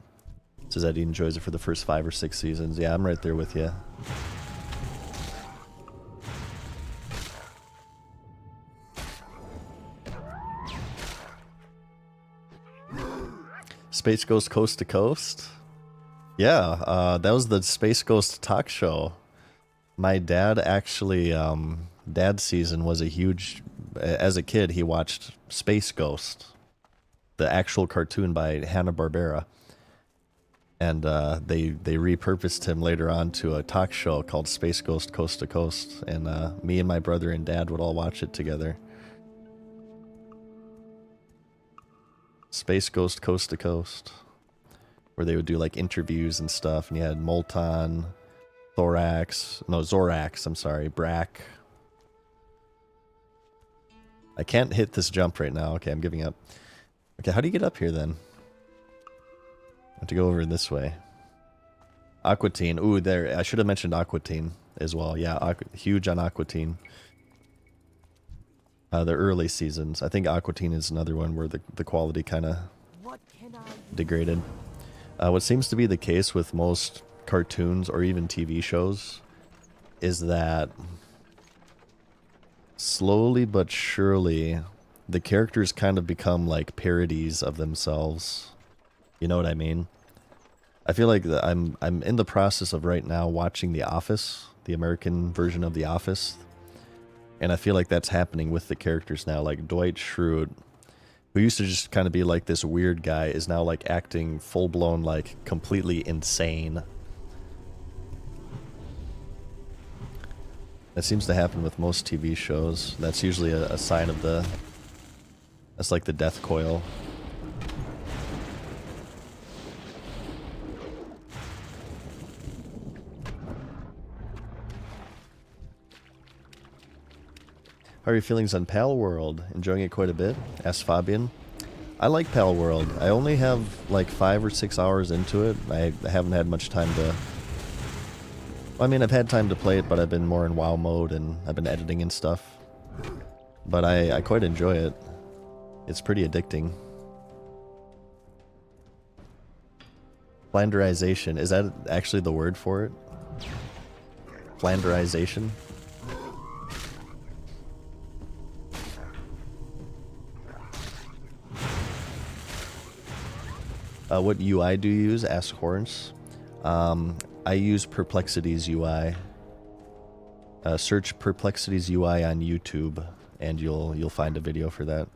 says that he enjoys it for the first 5 or 6 seasons. Yeah, I'm right there with you. Space Ghost Coast to Coast? Yeah, that was the Space Ghost talk show. My dad actually, dad's season was a huge, as a kid, he watched Space Ghost, the actual cartoon by Hanna-Barbera. And they repurposed him later on to a talk show called Space Ghost Coast to Coast. And me and my brother and dad would all watch it together. Space Ghost Coast to Coast. Where they would do like interviews and stuff. And you had Molton, Zorax, I'm sorry, Brack. I can't hit this jump right now. Okay, I'm giving up. Okay, how do you get up here then? I have to go over this way. Aquatine. Ooh, there. I should have mentioned Aquatine as well. Yeah, huge on Aquatine. The early seasons. I think Aquatine is another one where the quality kind of degraded. What seems to be the case with most cartoons or even TV shows is that slowly but surely the characters kind of become like parodies of themselves. You know what I mean? I feel like I'm in the process of right now watching The Office, the American version of The Office. And I feel like that's happening with the characters now. Like Dwight Schrute, who used to just kind of be like this weird guy, is now like acting full-blown like completely insane. That seems to happen with most TV shows. That's usually a sign of that's like the death coil. How are your feelings on Pal World? Enjoying it quite a bit? Asked Fabian. I like Pal World. I only have like 5 or 6 hours into it. I haven't had much time to... I mean, I've had time to play it, but I've been more in WoW mode and I've been editing and stuff. But I quite enjoy it. It's pretty addicting. Flanderization. Is that actually the word for it? Flanderization? What UI do you use? Ask Horns. I use Perplexity's UI. Search Perplexity's UI on YouTube, and you'll find a video for that.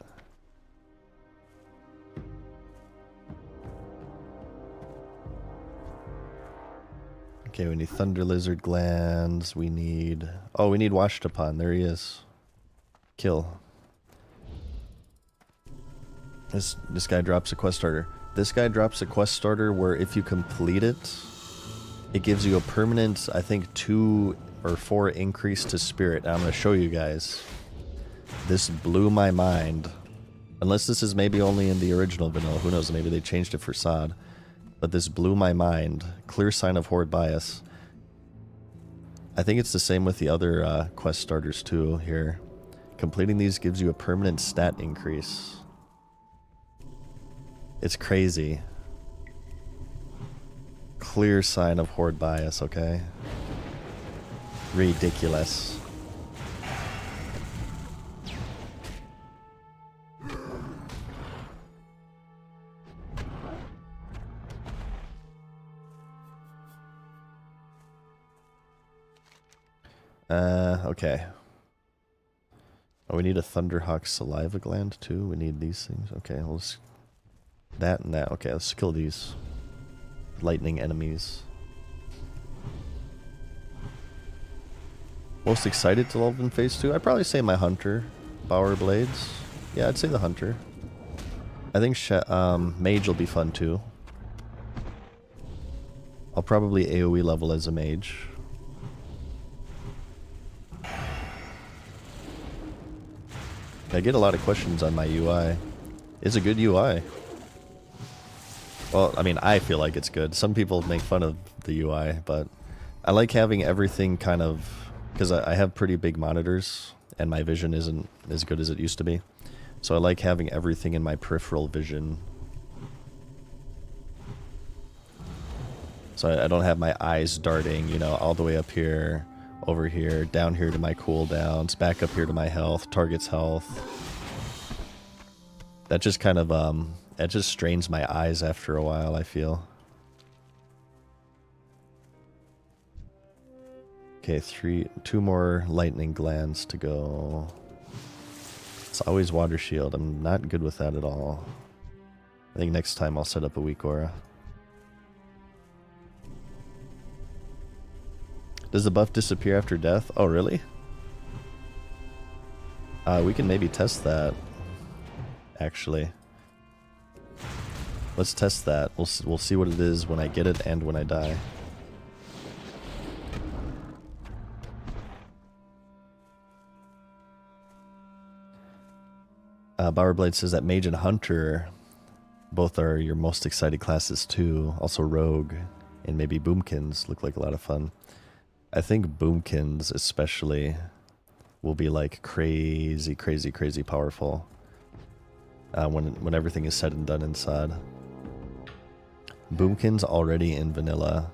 Okay, we need Thunder Lizard Glands. We need... Oh, we need Washed Upon. There he is. Kill. This guy drops a quest starter. This guy drops a quest starter where if you complete it, it gives you a permanent, I think, 2 or 4 increase to spirit. And I'm going to show you guys. This blew my mind. Unless this is maybe only in the original vanilla. Who knows? Maybe they changed it for SOD. But this blew my mind. Clear sign of Horde bias. I think it's the same with the other quest starters too here. Completing these gives you a permanent stat increase. It's crazy. Clear sign of horde bias, okay? Ridiculous. Okay. Oh, we need a Thunderhawk saliva gland too. We need these things. Okay, let's that and that. Okay, let's kill these lightning enemies. Most excited to level in phase 2? I'd probably say my hunter, Bower Blades. Yeah, I'd say the hunter. I think mage will be fun too. I'll probably AoE level as a mage. I get a lot of questions on my UI. It's a good UI. Well, I mean, I feel like it's good. Some people make fun of the UI, but I like having everything kind of... Because I have pretty big monitors, and my vision isn't as good as it used to be. So I like having everything in my peripheral vision. So I don't have my eyes darting, you know, all the way up here, over here, down here to my cooldowns, back up here to my health, target's health. That just kind of, that just strains my eyes after a while, I feel. Okay, 2 more lightning glands to go. It's always water shield. I'm not good with that at all. I think next time I'll set up a weak aura. Does the buff disappear after death? Oh, really? We can maybe test that, actually. Let's test that. We'll see what it is when I get it and when I die. Bowerblade says that Mage and Hunter both are your most excited classes too. Also Rogue and maybe Boomkins look like a lot of fun. I think Boomkins especially will be like crazy, crazy, crazy powerful when everything is said and done inside. Boomkins already in vanilla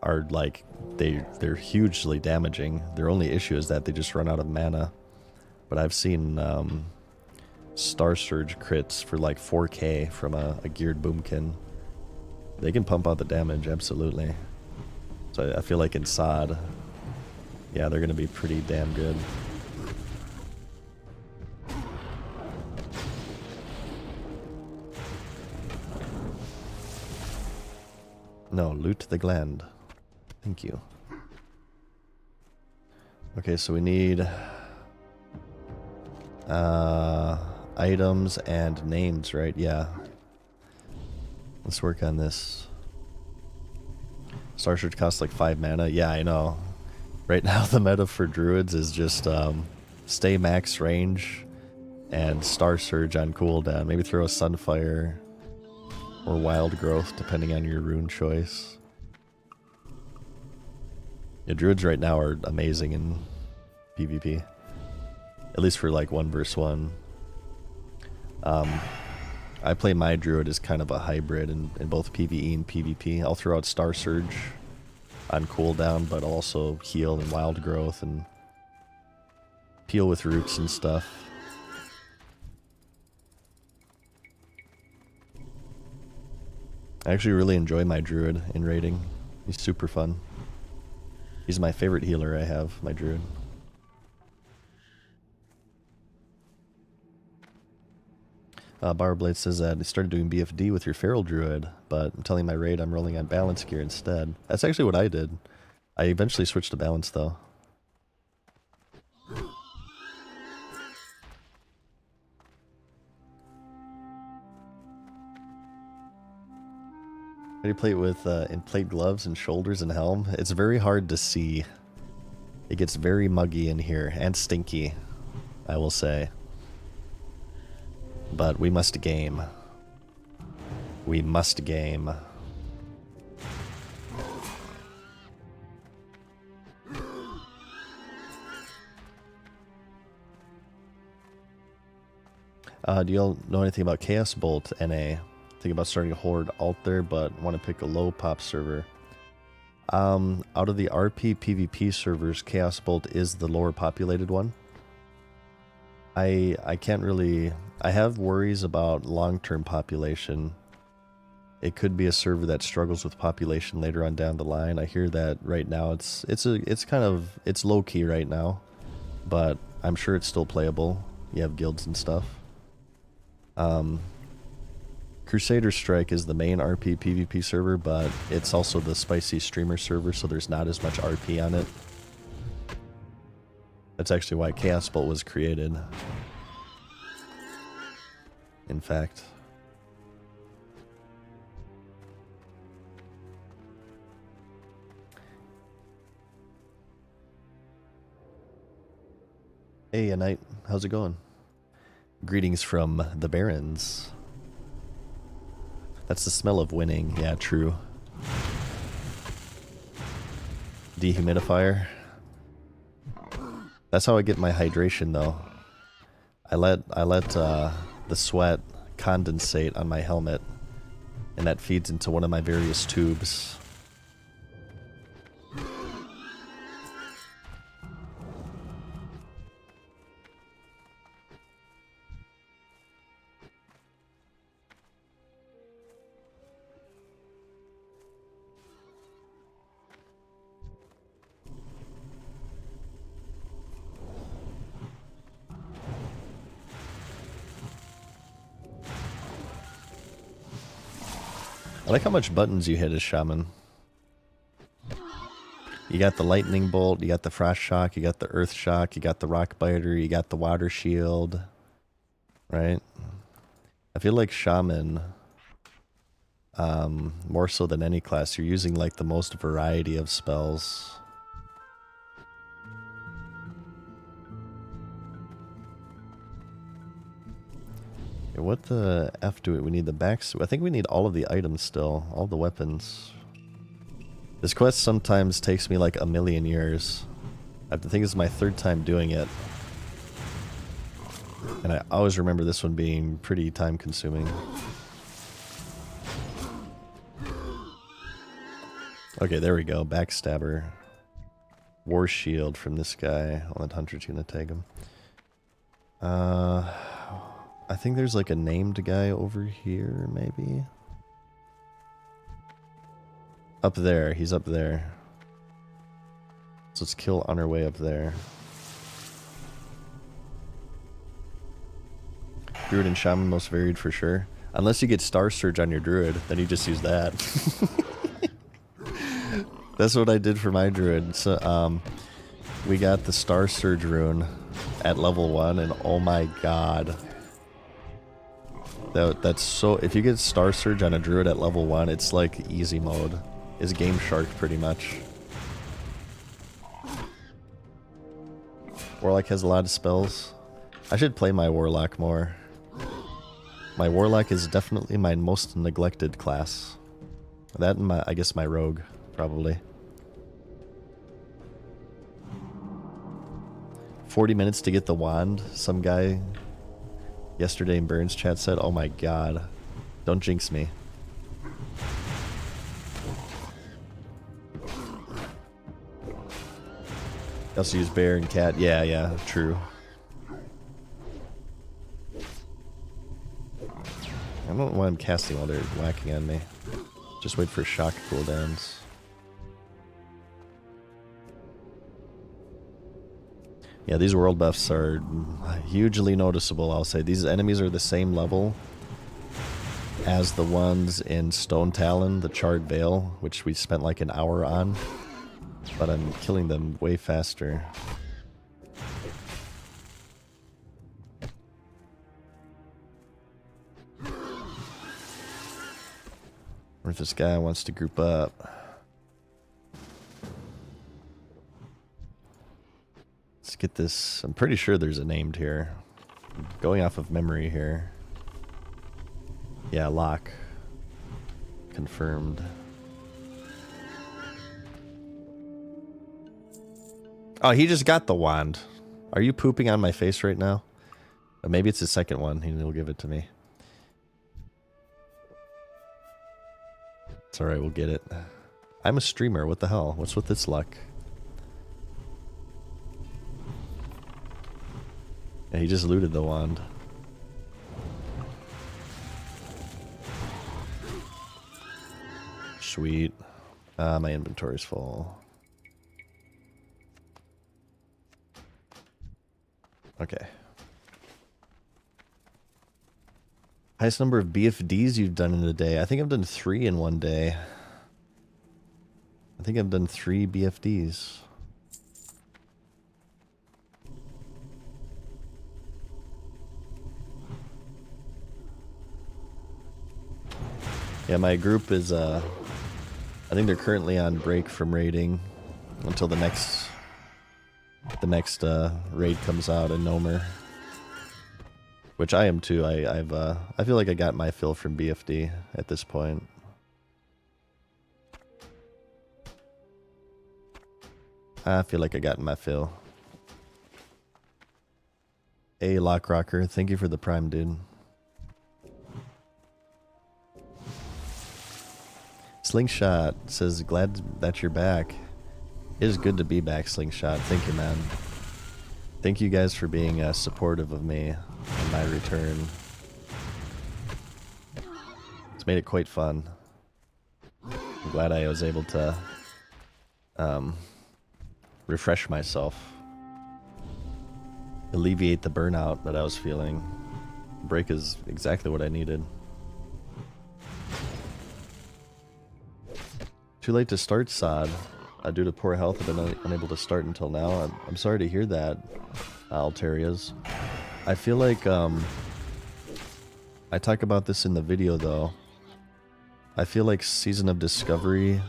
are like, they're hugely damaging. Their only issue is that they just run out of mana. But I've seen Star Surge crits for like 4k from a geared Boomkin. They can pump out the damage, absolutely. So I feel like in SOD, yeah, they're going to be pretty damn good. No, loot the gland. Thank you. Okay, so we need... items and names, right? Yeah. Let's work on this. Star Surge costs like 5 mana. Yeah, I know. Right now the meta for druids is just stay max range and Star Surge on cooldown. Maybe throw a Sunfire or Wild Growth depending on your rune choice. Yeah, druids right now are amazing in PvP. At least for like 1 versus 1. I play my druid as kind of a hybrid in both PvE and PvP. I'll throw out Star Surge on cooldown, but also heal and Wild Growth and peel with roots and stuff. I actually really enjoy my druid in raiding. He's super fun. He's my favorite healer I have, my druid. Bowerblade says that he started doing BFD with your Feral Druid, but I'm telling my raid I'm rolling on Balance Gear instead. That's actually what I did. I eventually switched to Balance though. How do you play it with in plate gloves and shoulders and helm? It's very hard to see. It gets very muggy in here and stinky, I will say. But we must game. We must game. Do y'all know anything about Chaos Bolt NA? think about starting a Horde alt there, but want to pick a low pop server. Out of the RP PvP servers, Chaos Bolt is the lower populated one. I can't really... I have worries about long-term population. It could be a server that struggles with population later on down the line. I hear that right now it's low key right now, but I'm sure it's still playable. You have guilds and stuff. Crusader Strike is the main RP PvP server, but it's also the spicy streamer server, so there's not as much RP on it. That's actually why Chaos Bolt was created. In fact. Hey, a night. How's it going? Greetings from the Barrens. That's the smell of winning. Yeah, true. Dehumidifier. That's how I get my hydration, though. I let the sweat condensate on my helmet, and that feeds into one of my various tubes. I like how much buttons you hit as Shaman. You got the Lightning Bolt, you got the Frost Shock, you got the Earth Shock, you got the Rock Biter, you got the Water Shield. Right? I feel like Shaman, more so than any class, you're using like the most variety of spells. What the F do we need? The backs? I think we need all of the items still. All the weapons. This quest sometimes takes me like a million years. I think it's my third time doing it. And I always remember this one being pretty time consuming. Okay, there we go. Backstabber. War Shield from this guy. Well, that Hunter's gonna take him. I think there's like a named guy over here, maybe? Up there, he's up there. So let's kill on our way up there. Druid and Shaman most varied for sure. Unless you get Star Surge on your Druid, then you just use that. That's what I did for my Druid. So, we got the Star Surge rune at level 1, and oh my god. That's so... If you get Star Surge on a Druid at level 1, it's like easy mode. It's Game Shark, pretty much. Warlock has a lot of spells. I should play my Warlock more. My Warlock is definitely my most neglected class. That and I guess my Rogue, probably. 40 minutes to get the wand. Some guy yesterday in Burns chat said, oh my god. Don't jinx me. I also use bear and cat. Yeah, true. I don't know why I'm casting while they're whacking on me. Just wait for shock cooldowns. Yeah, these world buffs are hugely noticeable, I'll say. These enemies are the same level as the ones in Stone Talon, the Charred Veil, which we spent like an hour on. But I'm killing them way faster. Or if this guy wants to group up. Let's get this. I'm pretty sure there's a named here. Going off of memory here. Yeah, lock. Confirmed. Oh, he just got the wand. Are you pooping on my face right now? Or maybe it's the second one. He'll give it to me. It's alright, we'll get it. I'm a streamer, what the hell? What's with this luck? Yeah, he just looted the wand. Sweet. My inventory's full. Okay. Highest number of BFDs you've done in a day. I think I've done 3 in one day. I think I've done 3 BFDs. Yeah, my group is, I think they're currently on break from raiding until the next raid comes out in Nomer. Which I am too. I feel like I got my fill from BFD at this point. I feel like I got my fill. Hey, Lockrocker, thank you for the prime, dude. Slingshot says, glad that you're back. It is good to be back, Slingshot. Thank you, man. Thank you guys for being supportive of me and my return. It's made it quite fun. I'm glad I was able to refresh myself. Alleviate the burnout that I was feeling. Break is exactly what I needed. Too late to start, Sod. Due to poor health, I've been unable to start until now. I'm sorry to hear that, Altarias. I feel like, I talk about this in the video, though. I feel like Season of Discovery,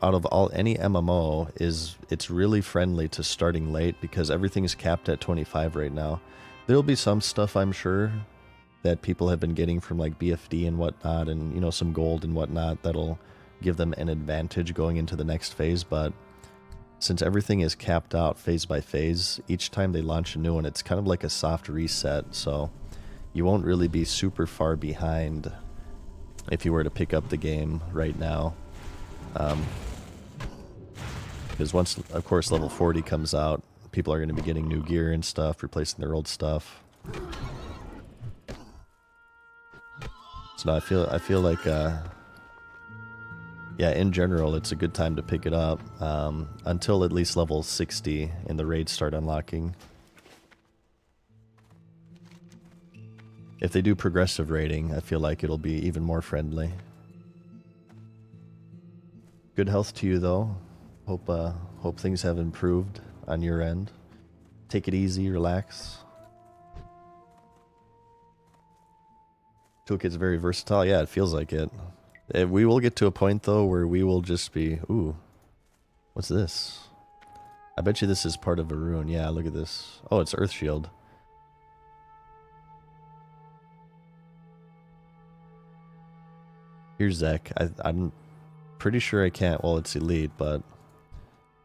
out of any MMO, it's really friendly to starting late because everything's capped at 25 right now. There'll be some stuff, I'm sure, that people have been getting from like BFD and whatnot, and you know, some gold and whatnot that'll give them an advantage going into the next phase, but since everything is capped out phase by phase, each time they launch a new one, it's kind of like a soft reset, so you won't really be super far behind if you were to pick up the game right now. Because once, of course, level 40 comes out, people are going to be getting new gear and stuff, replacing their old stuff. So no, I feel like, yeah, in general, it's a good time to pick it up until at least level 60 and the raids start unlocking. If they do progressive raiding, I feel like it'll be even more friendly. Good health to you, though. Hope things have improved on your end. Take it easy, relax. Toolkit's very versatile. Yeah, it feels like it. We will get to a point, though, where we will just be... Ooh. What's this? I bet you this is part of a rune. Yeah, look at this. Oh, it's Earth Shield. Here's Zek. I'm pretty sure I can't... Well, it's elite, but...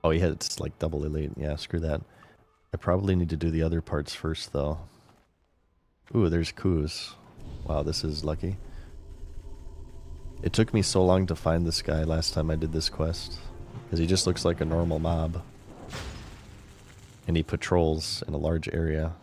Oh, yeah, it's like double elite. Yeah, screw that. I probably need to do the other parts first, though. Ooh, there's Kuz. Wow, this is lucky. It took me so long to find this guy last time I did this quest, because he just looks like a normal mob. And he patrols in a large area.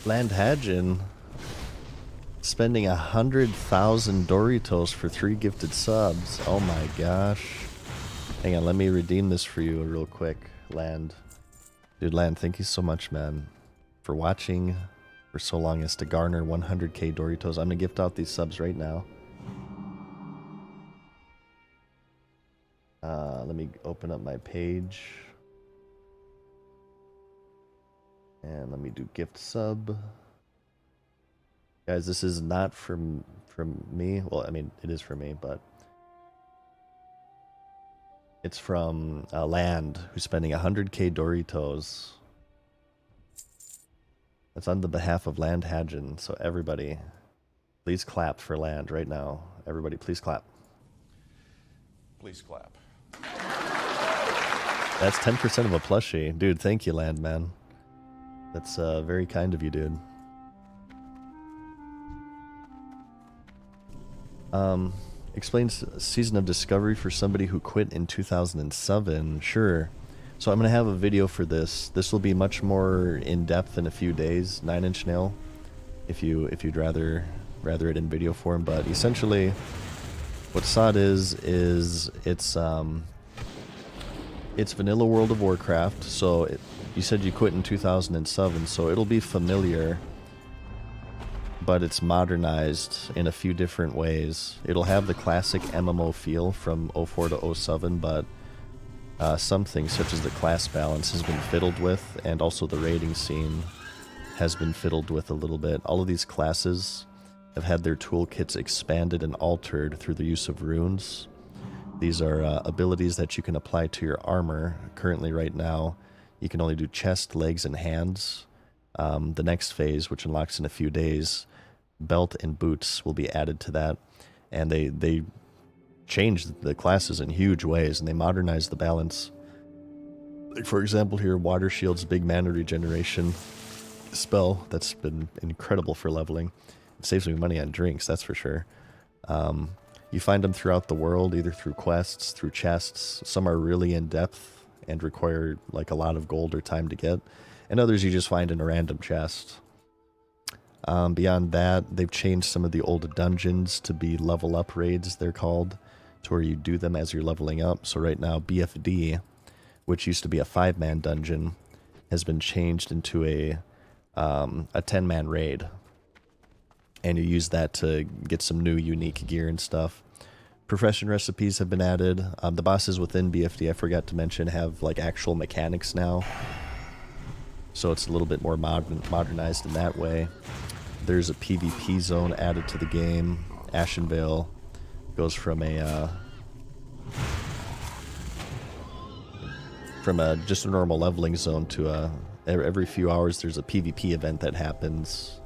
Landhagin spending 100,000 Doritos for 3 gifted subs. Oh my gosh. Hang on, let me redeem this for you real quick, Land. Dude, Land, thank you so much, man, for watching for so long as to garner 100k Doritos. I'm gonna gift out these subs right now. Let me open up my page. And let me do gift sub. Guys, this is not from me. Well, I mean, it is for me, but It's from Land, who's spending 100k Doritos. That's on the behalf of Land Hadjin, so everybody, please clap for Land right now. Everybody, please clap. Please clap. That's 10% of a plushie. Dude, thank you, Land, man. That's very kind of you, dude. Explains Season of Discovery for somebody who quit in 2007. Sure. So I'm going to have a video for this. This will be much more in-depth in a few days, 9-inch nail, if you'd rather it in video form. But essentially, what SOD is it's vanilla World of Warcraft. So you said you quit in 2007, so it'll be familiar, but it's modernized in a few different ways. It'll have the classic MMO feel from 04 to 07, but some things such as the class balance has been fiddled with, and also the raiding scene has been fiddled with a little bit. All of these classes have had their toolkits expanded and altered through the use of runes. These are abilities that you can apply to your armor. Currently, right now, you can only do chest, legs, and hands. The next phase, which unlocks in a few days, belt and boots will be added to that. And they changed the classes in huge ways, and they modernized the balance. Like, for example, here, Water Shield's big mana regeneration spell. That's been incredible for leveling. It saves me money on drinks, that's for sure. You find them throughout the world, either through quests, through chests. Some are really in-depth and require like a lot of gold or time to get, and others you just find in a random chest. Beyond that, they've changed some of the old dungeons to be level up raids, they're called, to where you do them as you're leveling up. So right now, BFD, which used to be a 5-man dungeon, has been changed into a 10-man raid. And you use that to get some new unique gear and stuff. Profession recipes have been added. The bosses within BFD, I forgot to mention, have like actual mechanics now. So it's a little bit more modernized in that way. There's a PvP zone added to the game. Ashenvale goes from just a normal leveling zone to every few hours there's a PvP event that happens.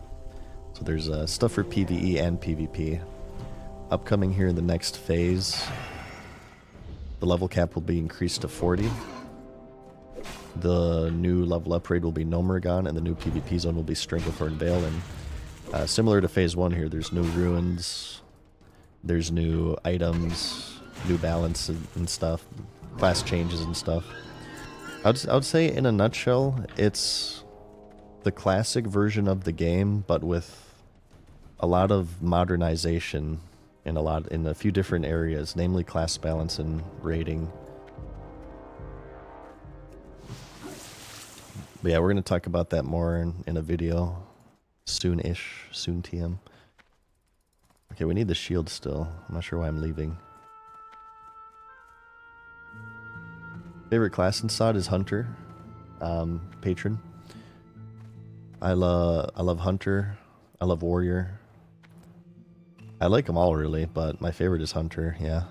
So there's stuff for PvE and PvP. Upcoming here in the next phase, the level cap will be increased to 40. The new level upgrade will be Nomergon, and the new PvP zone will be Stranglethorn Vale. And similar to Phase 1 here, there's new ruins, there's new items, new balance and stuff, class changes and stuff. I would say in a nutshell, it's the classic version of the game, but with a lot of modernization in a few different areas, namely class balance and raiding. But yeah, we're going to talk about that more in a video soon-ish, soon TM. Okay, we need the shield still. I'm not sure why I'm leaving. Favorite class in SOD is Hunter, Patron. I love Hunter. I love Warrior. I like them all really, but my favorite is Hunter, yeah.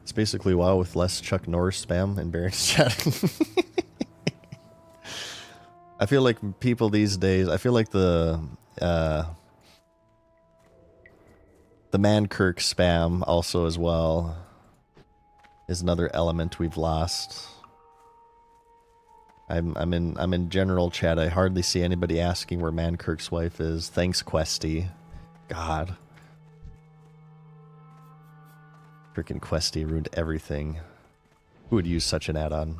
It's basically WoW with less Chuck Norris spam and Baron's chatting. I feel like people these days, I feel like the Mankirk spam also as well is another element we've lost. I'm in general chat. I hardly see anybody asking where Mankirk's wife is. Thanks, Questy. God. Freaking Questy ruined everything. Who would use such an add-on?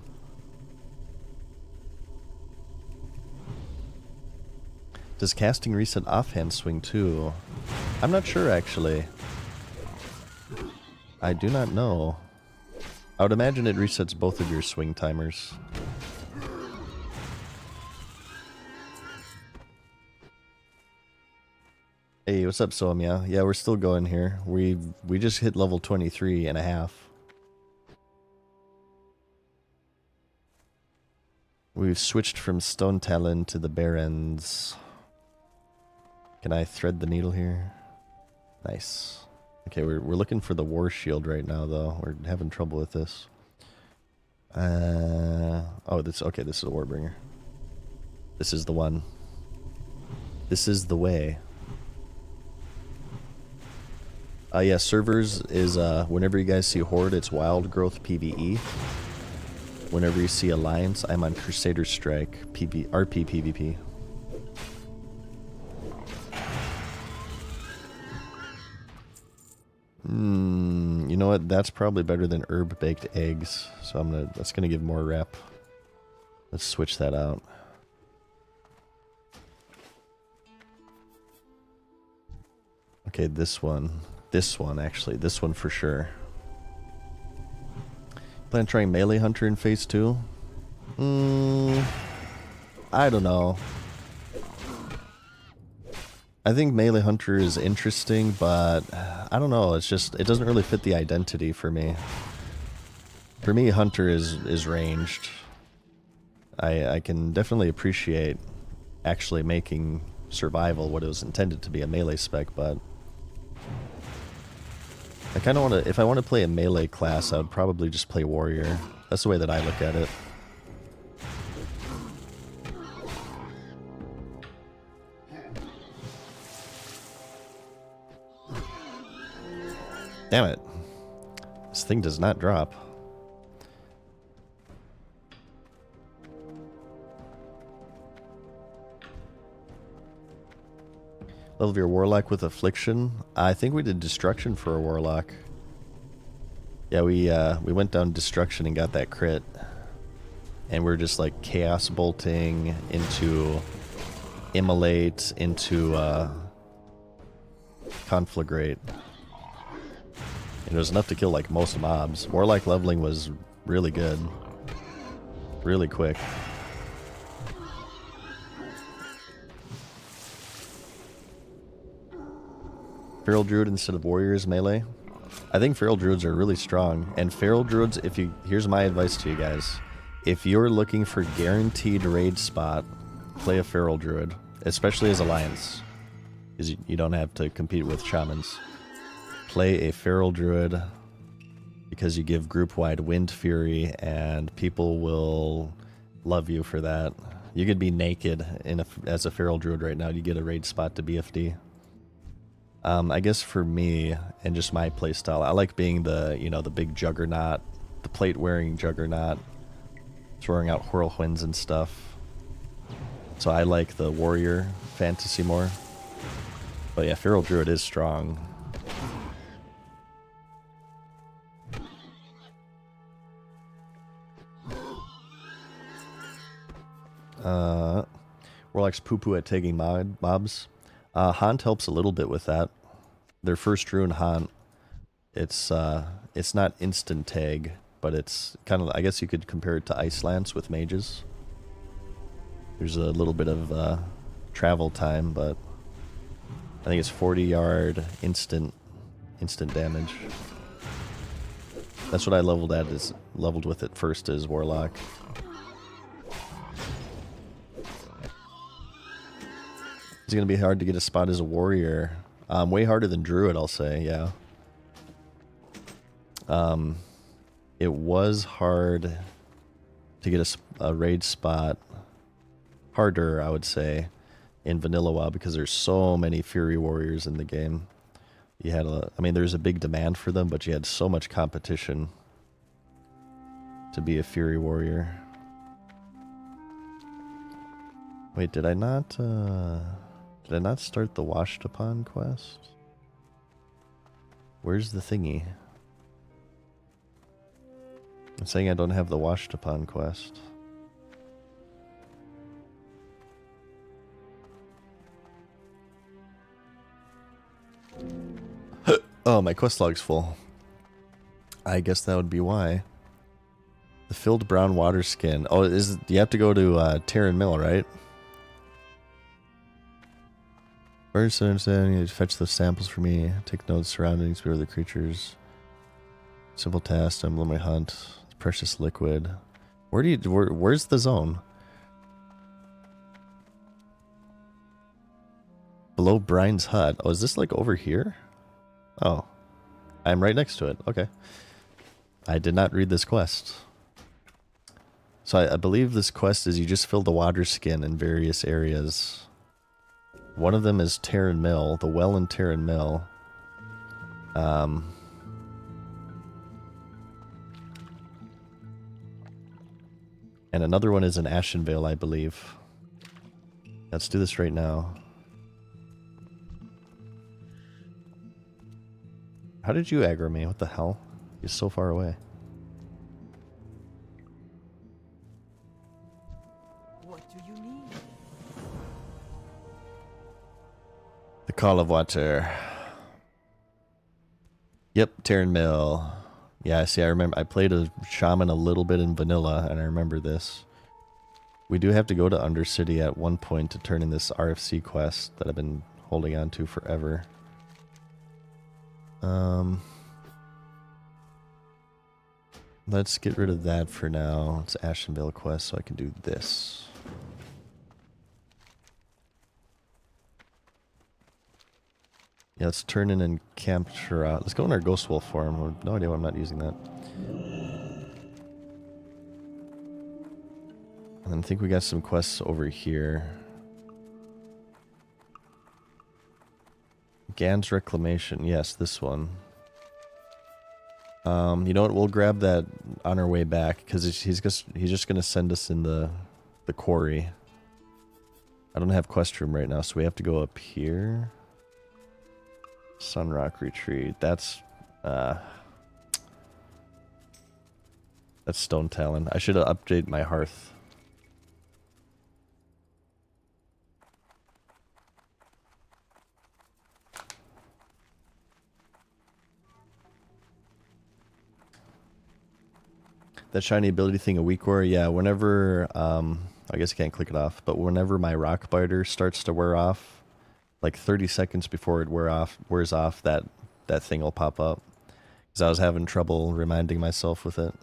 Does casting reset offhand swing too? I'm not sure actually. I do not know. I would imagine it resets both of your swing timers. Hey, what's up, Somya? Yeah, we're still going here. We just hit level 23 and a half. We've switched from Stone Talon to the Barrens. Can I thread the needle here? Nice. Okay, we're looking for the war shield right now, though. We're having trouble with this. Oh, this okay. This is a warbringer. This is the one. This is the way. Yeah, servers is whenever you guys see Horde, it's Wild Growth PvE. Whenever you see Alliance, I'm on Crusader Strike RP PvP. You know what? That's probably better than herb baked eggs. So that's gonna give more rep. Let's switch that out. Okay, this one actually, this one for sure. Plan on trying Melee Hunter in phase 2? I don't know. I think Melee Hunter is interesting, but I don't know. It's just, it doesn't really fit the identity for me. For me, Hunter is ranged. I can definitely appreciate actually making survival what it was intended to be, a melee spec, but I kind of want to, if I want to play a melee class, I would probably just play warrior. That's the way that I look at it. Damn it. This thing does not drop. Level of your warlock with affliction. I think we did destruction for a warlock. Yeah, we went down destruction and got that crit. And we're just like chaos bolting into immolate into conflagrate. And it was enough to kill like most mobs. Warlock leveling was really good. Really quick. Feral Druid instead of Warriors melee. I think Feral Druids are really strong. And Feral Druids, here's my advice to you guys. If you're looking for guaranteed raid spot, play a Feral Druid. Especially as Alliance. Because you don't have to compete with Shamans. Play a Feral Druid. Because you give group-wide Wind Fury, and people will love you for that. You could be naked as a Feral Druid right now. You get a raid spot to BFD. I guess for me, and just my playstyle, I like being the big juggernaut, the plate-wearing juggernaut, throwing out whirlwinds and stuff. So I like the warrior fantasy more. But yeah, Feral Druid is strong. Warlock's poo-poo at tagging mobs. Haunt helps a little bit with that. Their first rune Haunt, it's not instant tag, but it's kind of, I guess you could compare it to Ice Lance with mages. There's a little bit of travel time, but I think it's 40-yard instant damage. That's what I leveled with it first as Warlock. It's going to be hard to get a spot as a warrior. Way harder than druid, I'll say, yeah. It was hard to get a raid spot. Harder, I would say, in vanilla WoW because there's so many Fury Warriors in the game. You had there's a big demand for them, but you had so much competition to be a Fury Warrior. Wait, did I not start the Washed Upon quest? Where's the thingy? I'm saying I don't have the Washed Upon quest. Oh, my quest log's full. I guess that would be why. The filled brown water skin. Oh, you have to go to Terran Mill, right? First, understanding you fetch the samples for me. Take notes, surroundings, beware the creatures. Simple task, emblem my hunt. Precious liquid. Where's the zone? Below Brian's hut. Oh, is this like over here? Oh, I'm right next to it. Okay. I did not read this quest. So I believe this quest is you just fill the water skin in various areas. One of them is Terran Mill, the well in Terran Mill. And another one is in Ashenvale, I believe. Let's do this right now. How did you aggro me? What the hell? You're so far away. What do you need? The Call of Water. Yep, Terran Mill. Yeah, see, I remember I played a shaman a little bit in vanilla, and I remember this. We do have to go to Undercity at one point to turn in this RFC quest that I've been holding on to forever. Let's get rid of that for now. It's Ashenvale quest, so I can do this. Yeah, let's turn in and capture out. Let's go in our Ghost Wolf form. I have no idea why I'm not using that. And I think we got some quests over here. Gan's Reclamation. Yes, this one. You know what? We'll grab that on our way back because he's just gonna send us in the quarry. I don't have quest room right now, so we have to go up here. Sunrock Retreat. That's Stone Talon. I should have updated my hearth. That shiny ability thing, a weak wear, yeah, whenever, I guess I can't click it off, but whenever my rock biter starts to wear off, like 30 seconds before it wears off, that thing will pop up. Because I was having trouble reminding myself with it.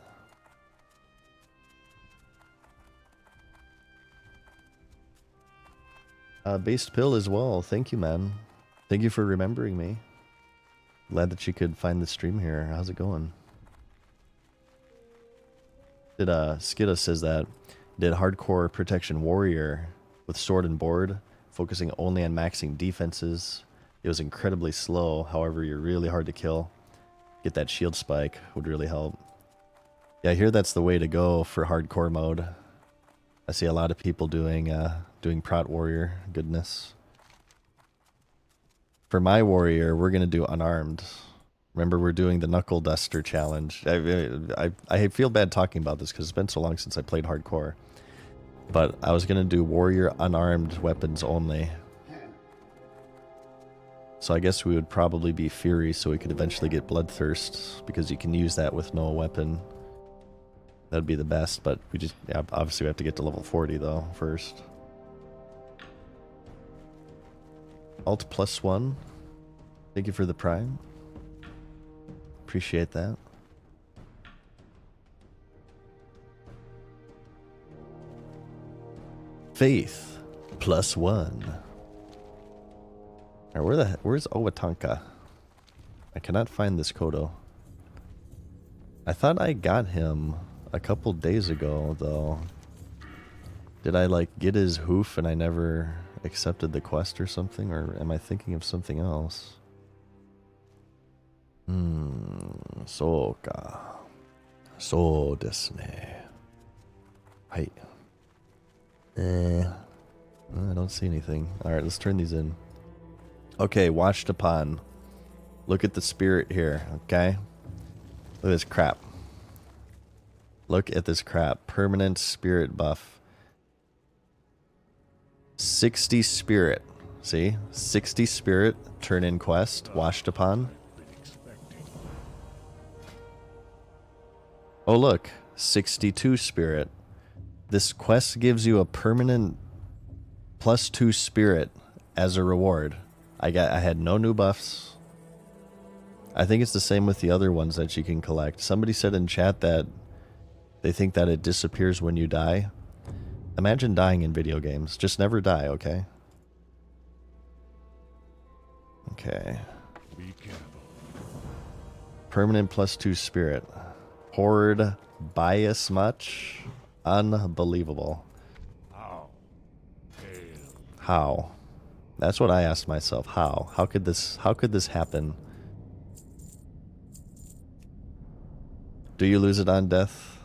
Based pill as well, thank you, man. Thank you for remembering me. Glad that you could find the stream here. How's it going? Skidda says that did hardcore protection warrior with sword and board, focusing only on maxing defenses. It was incredibly slow, however you're really hard to kill. Get that shield spike would really help. Yeah, I hear that's the way to go for hardcore mode. I see a lot of people doing prot warrior goodness. For my warrior, we're gonna do unarmed. Remember, we're doing the Knuckle Duster challenge. I feel bad talking about this because it's been so long since I played hardcore. But I was going to do warrior unarmed weapons only. So I guess we would probably be Fury so we could eventually get Bloodthirst, because you can use that with no weapon. That'd be the best, but we just, yeah, obviously we have to get to level 40 though first. Alt +1. Thank you for the prime. Appreciate that. Faith +1. Alright, where's Owatanka? I cannot find this Kodo. I thought I got him a couple days ago though. Did I like get his hoof and I never accepted the quest or something, or am I thinking of something else? So desu ne. Hai. I don't see anything. Alright, let's turn these in. Okay, watched upon. Look at the spirit here, okay? Look at this crap. Look at this crap. Permanent spirit buff. 60 spirit. See? 60 spirit, turn in quest, washed upon. Oh look, 62 spirit. This quest gives you a permanent +2 spirit as a reward. I had no new buffs. I think it's the same with the other ones that you can collect. Somebody said in chat that they think that it disappears when you die. Imagine dying in video games. Just never die, okay? Okay. Be careful. Permanent +2 spirit. Horde bias much? Unbelievable. How? Hail. How? That's what I asked myself. How? How could this happen? Do you lose it on death?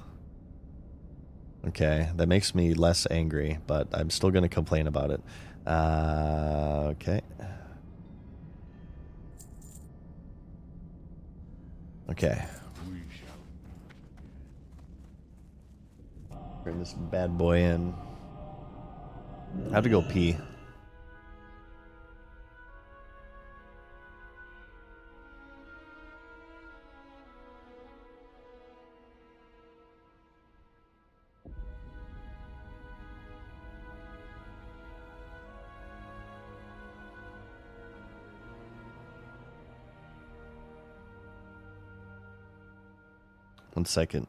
Okay, that makes me less angry, but I'm still gonna complain about it. Okay. Okay. We shall. Bring this bad boy in. I have to go pee. One second.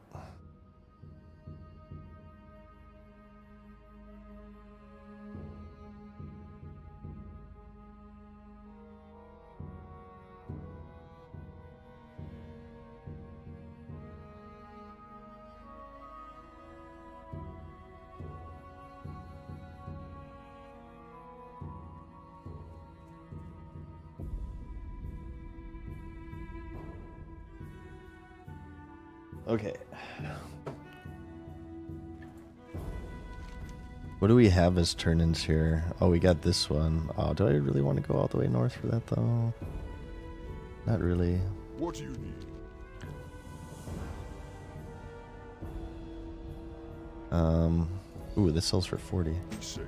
Okay. What do we have as turn-ins here? Oh, we got this one. Oh, do I really want to go all the way north for that, though? Not really. What do you need? Ooh, this sells for 40. Be safe.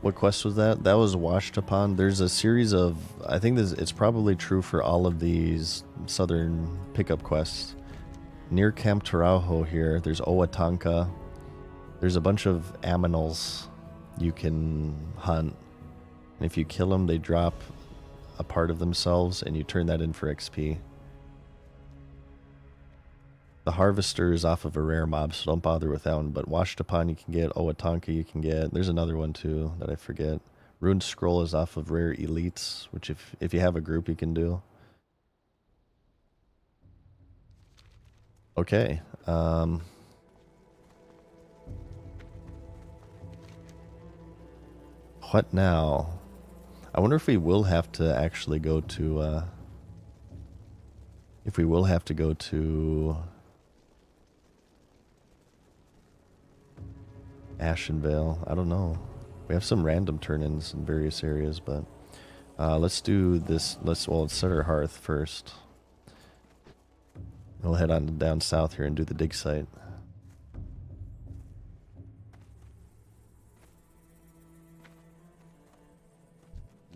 What quest was that? That was Washed Upon. There's a series of... I think it's probably true for all of these southern pickup quests. Near Camp Taraujo here, there's Owatanka. There's a bunch of aminals you can hunt. And if you kill them, they drop a part of themselves, and you turn that in for XP. The Harvester is off of a rare mob, so don't bother with that one. But Washed Upon you can get, Owatanka you can get. There's another one too that I forget. Ruined Scroll is off of rare elites, which if you have a group you can do. Okay. What now? I wonder if we will have to actually go to, if we will have to go to Ashenvale. I don't know. We have some random turn-ins in various areas, but let's do this. Let's set our hearth first. We'll head on down south here and do the dig site.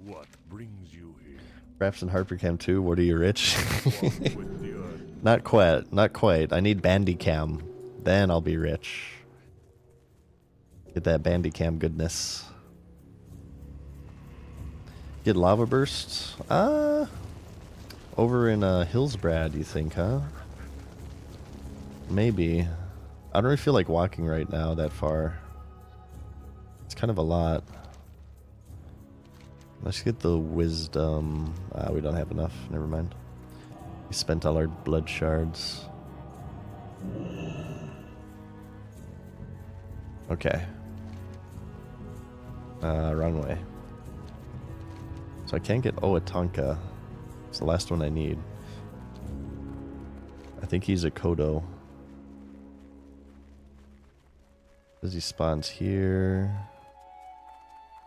What brings you here? Perhaps in Harpercam 2, what are you rich? Walk with the earth. Not quite, not quite. I need Bandicam. Then I'll be rich. Get that Bandicam goodness. Get lava bursts? Over in Hillsbrad, you think, huh? Maybe. I don't really feel like walking right now that far. It's kind of a lot. Let's get the wisdom. We don't have enough. Never mind. We spent all our blood shards. Okay. Wrong way. So I can't get Owatanka. It's the last one I need. I think he's a Kodo. Says he spawns here.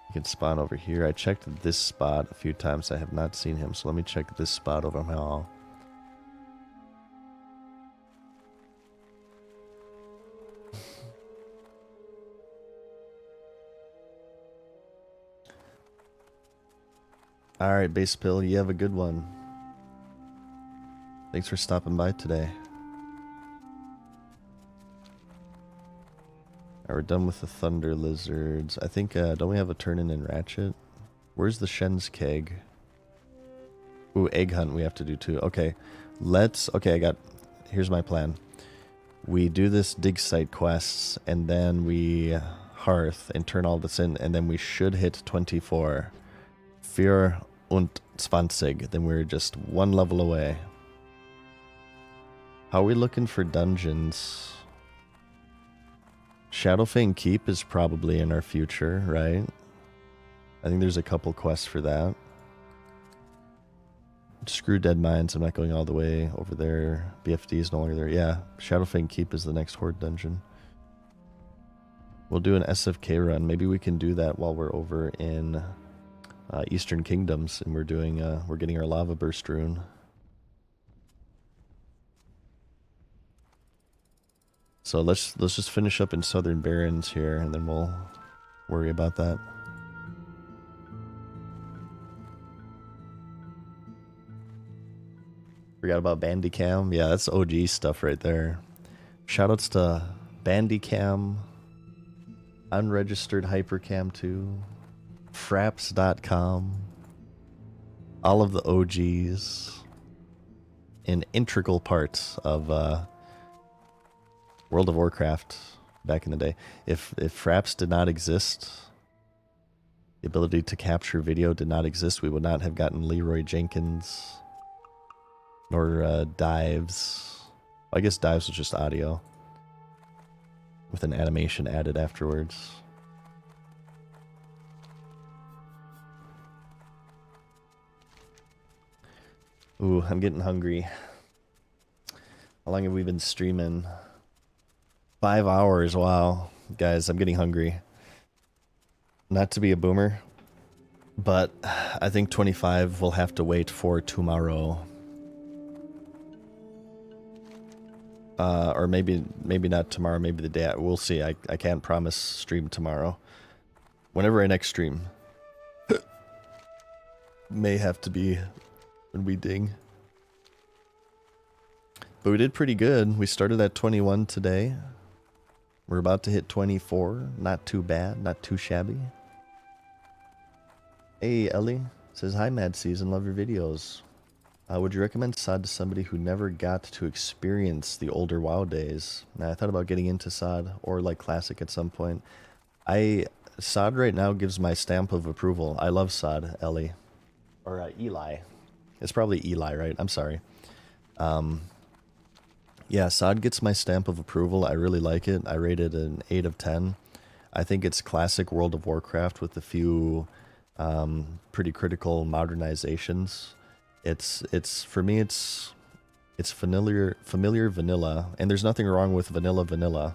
He can spawn over here. I checked this spot a few times. I have not seen him, so let me check this spot over here. Alright, Base Pill, you have a good one. Thanks for stopping by today. Alright, we're done with the Thunder Lizards. I think, don't we have a turn-in Ratchet? Where's the Shen's Keg? Ooh, Egg Hunt we have to do too. Okay, here's my plan. We do this dig site quests, and then we hearth and turn all this in, and then we should hit 24. 24 und 20. Then we're just one level away. How are we looking for dungeons? Shadowfang Keep is probably in our future, right? I think there's a couple quests for that. Screw Dead Mines, I'm not going all the way over there. BFD is no longer there. Yeah, Shadowfang Keep is the next Horde dungeon. We'll do an SFK run. Maybe we can do that while we're over in Eastern Kingdoms, and we're getting our Lava Burst rune. So let's just finish up in Southern Barrens here, and then we'll worry about that. Forgot about Bandicam. Yeah, that's OG stuff right there. Shoutouts to Bandicam, Unregistered Hypercam 2, Fraps.com, all of the OGs in integral parts of World of Warcraft back in the day. If Fraps did not exist, the ability to capture video did not exist, we would not have gotten Leroy Jenkins, nor Dives. I guess Dives was just audio with an animation added afterwards. Ooh, I'm getting hungry. How long have we been streaming? 5 hours, wow. Guys, I'm getting hungry. Not to be a boomer, but I think 25 will have to wait for tomorrow. Or maybe not tomorrow, maybe the day. We'll see. I can't promise stream tomorrow. Whenever I next stream. May have to be when we ding. But we did pretty good. We started at 21 today. We're about to hit 24. Not too bad. Not too shabby. Hey, Ellie. Says, hi, Mad Season. Love your videos. Would you recommend SOD to somebody who never got to experience the older WoW days? Now, I thought about getting into SOD or like Classic at some point. SOD right now gives my stamp of approval. I love SOD, Ellie. Or Eli. It's probably Eli, right? I'm sorry. Yeah, SOD gets my stamp of approval. I really like it. I rate it an 8 of 10. I think it's classic World of Warcraft with a few pretty critical modernizations. It's for me it's familiar vanilla, and there's nothing wrong with vanilla.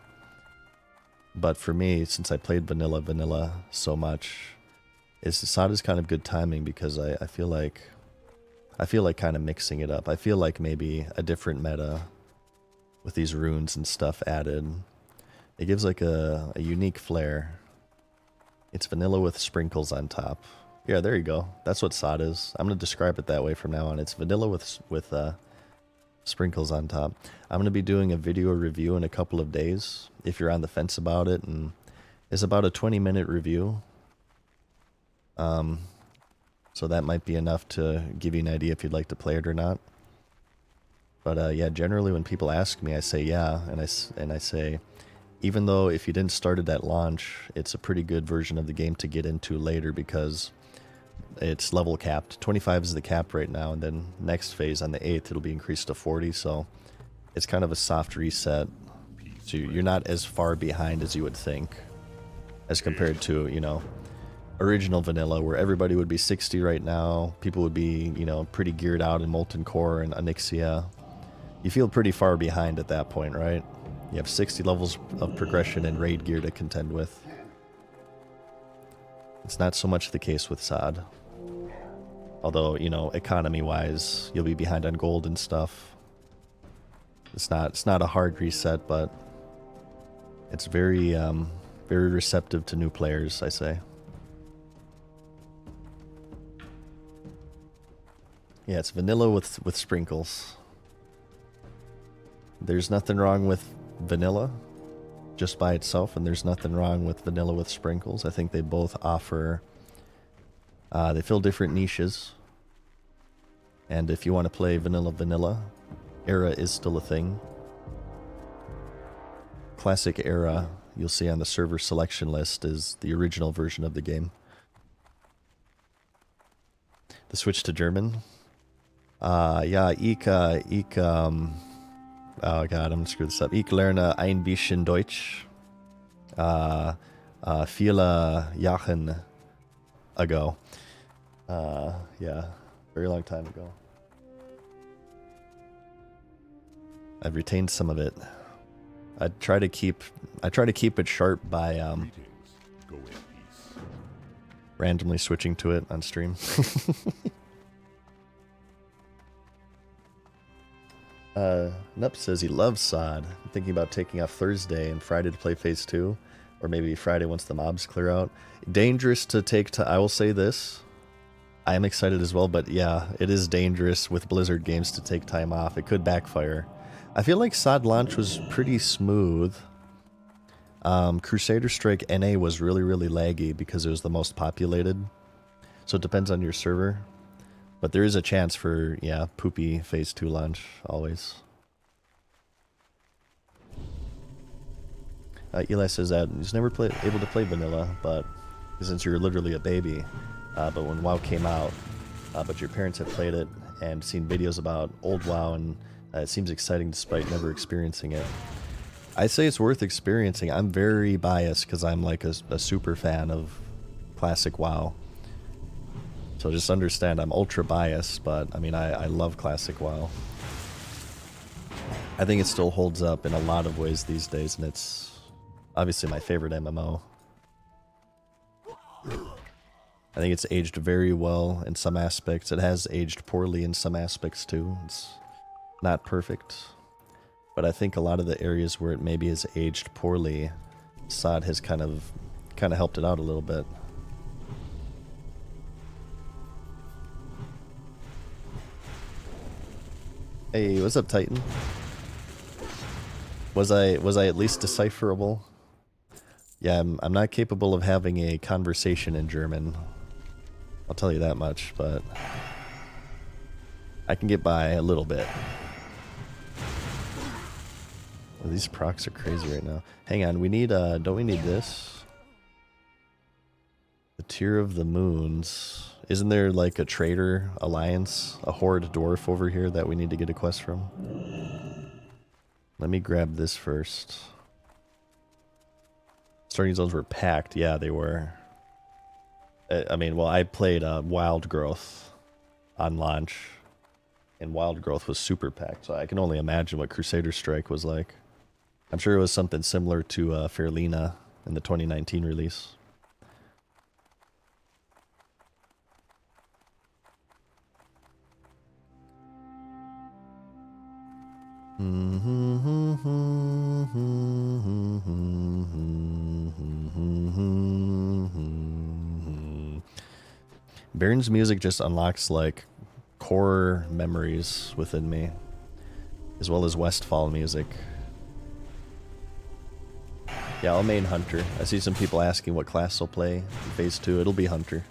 But for me, since I played vanilla so much, SOD is kind of good timing because I feel like kind of mixing it up. I feel like maybe a different meta with these runes and stuff added. It gives like a unique flair. It's vanilla with sprinkles on top. Yeah, there you go. That's what SOD is. I'm going to describe it that way from now on. It's vanilla with sprinkles on top. I'm going to be doing a video review in a couple of days if you're on the fence about it, and it's about a 20-minute review. So that might be enough to give you an idea if you'd like to play it or not. But yeah, generally when people ask me, I say yeah, and I say, even though if you didn't start it at launch, it's a pretty good version of the game to get into later because it's level capped. 25 is the cap right now, and then next phase on the 8th it'll be increased to 40, so it's kind of a soft reset. So you're not as far behind as you would think, as compared to, you know, original vanilla where everybody would be 60 right now. People would be, you know, pretty geared out in Molten Core and Onyxia. You feel pretty far behind at that point, right? You have 60 levels of progression and raid gear to contend with. It's not so much the case with SOD. Although, you know, economy-wise, you'll be behind on gold and stuff. It's not a hard reset, but it's very receptive to new players, I say. Yeah, it's vanilla with sprinkles. There's nothing wrong with vanilla just by itself, and there's nothing wrong with vanilla with sprinkles. I think they both offer, they fill different niches. And if you want to play vanilla, era is still a thing. Classic era, you'll see on the server selection list, is the original version of the game. The switch to German? Yeah, Oh god, I'm gonna screw this up. Ich lerne ein bisschen Deutsch. Viele Jahren ago. Yeah, very long time ago. I've retained some of it. I try to keep it sharp by Greetings. Go in peace. randomly switching to it on stream. Nup says he loves SOD. I'm thinking about taking off Thursday and Friday to play Phase 2. Or maybe Friday once the mobs clear out. Dangerous to take I will say this. I am excited as well, but yeah, it is dangerous with Blizzard games to take time off. It could backfire. I feel like SOD launch was pretty smooth. Crusader Strike NA was really, really laggy because it was the most populated. So it depends on your server. But there is a chance for, yeah, poopy Phase 2 launch, always. Eli says that he's never able to play vanilla, but since you're literally a baby. But when WoW came out, but your parents have played it and seen videos about old WoW, and it seems exciting despite never experiencing it. I say it's worth experiencing. I'm very biased because I'm like a super fan of classic WoW. So just understand I'm ultra biased, but I mean, I love classic WoW. I think it still holds up in a lot of ways these days, and it's obviously my favorite MMO. I think it's aged very well in some aspects. It has aged poorly in some aspects too. It's not perfect. But I think a lot of the areas where it maybe has aged poorly, SOD has kind of helped it out a little bit. Hey, what's up, Titan? Was I at least decipherable? Yeah, I'm not capable of having a conversation in German. I'll tell you that much, but I can get by a little bit. Oh, these procs are crazy right now. Hang on, we need don't we need this? The Tier of the Moons. Isn't there like a traitor alliance, a horde dwarf over here that we need to get a quest from? Let me grab this first. Starting zones were packed. Yeah, they were. I mean, well, I played Wild Growth on launch, and Wild Growth was super packed, so I can only imagine what Crusader Strike was like. I'm sure it was something similar to Fairlina in the 2019 release. Baron's music just unlocks like core memories within me, as well as Westfall music. Yeah, I'll main Hunter. I see some people asking what class I'll play in Phase 2. It'll be Hunter.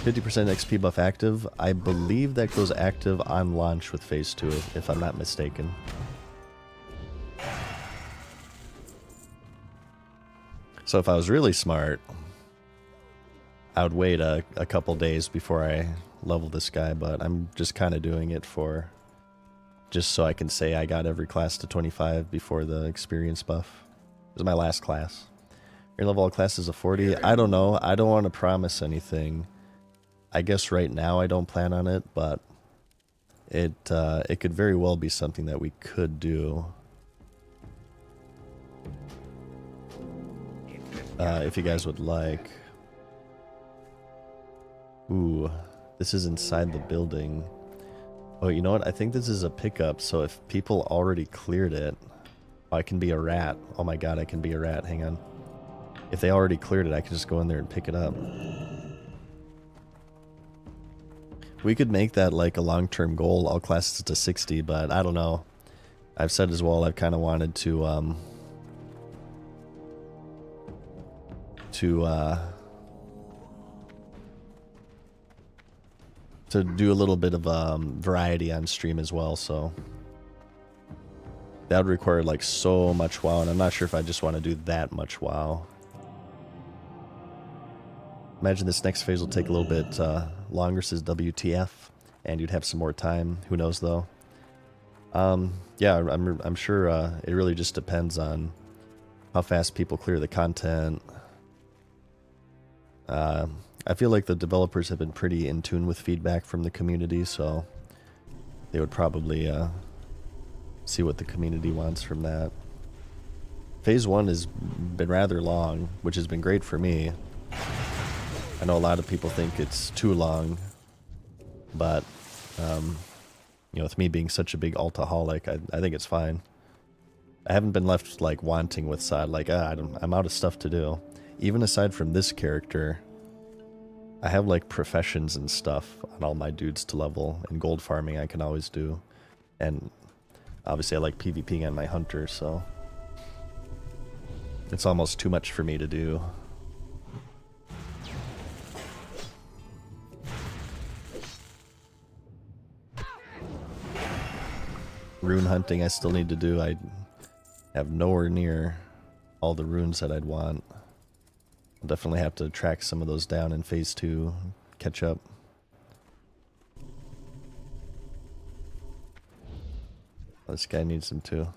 50% XP buff active. I believe that goes active on launch with Phase 2, if I'm not mistaken. So if I was really smart, I would wait a couple days before I level this guy, but I'm just kind of doing it for just so I can say I got every class to 25 before the experience buff. This is my last class. Your level all classes of 40. I don't know. I don't want to promise anything. I guess right now I don't plan on it, but it could very well be something that we could do. If you guys would like. Ooh, this is inside the building. Oh, you know what? I think this is a pickup, so if people already cleared it... Oh, I can be a rat. Oh my god, I can be a rat. Hang on. If they already cleared it, I can just go in there and pick it up. We could make that like a long-term goal, all classes to 60, but I don't know. I've said as well, I've kind of wanted to do a little bit of variety on stream as well, so that would require like so much WoW, and I'm not sure if I just want to do that much WoW. Imagine this next phase will take a little bit longer, says WTF, and you'd have some more time. Who knows though? Yeah, I'm sure it really just depends on how fast people clear the content. I feel like the developers have been pretty in tune with feedback from the community, so they would probably see what the community wants from that. Phase 1 has been rather long, which has been great for me. I know a lot of people think it's too long, but you know, with me being such a big altaholic, I think it's fine. I haven't been left like wanting with side, like I'm out of stuff to do. Even aside from this character, I have like professions and stuff on all my dudes to level, and gold farming I can always do. And obviously I like PvPing on my hunter, so it's almost too much for me to do. Rune hunting I still need to do. I have nowhere near all the runes that I'd want. I'll definitely have to track some of those down in phase 2, catch up. This guy needs them too.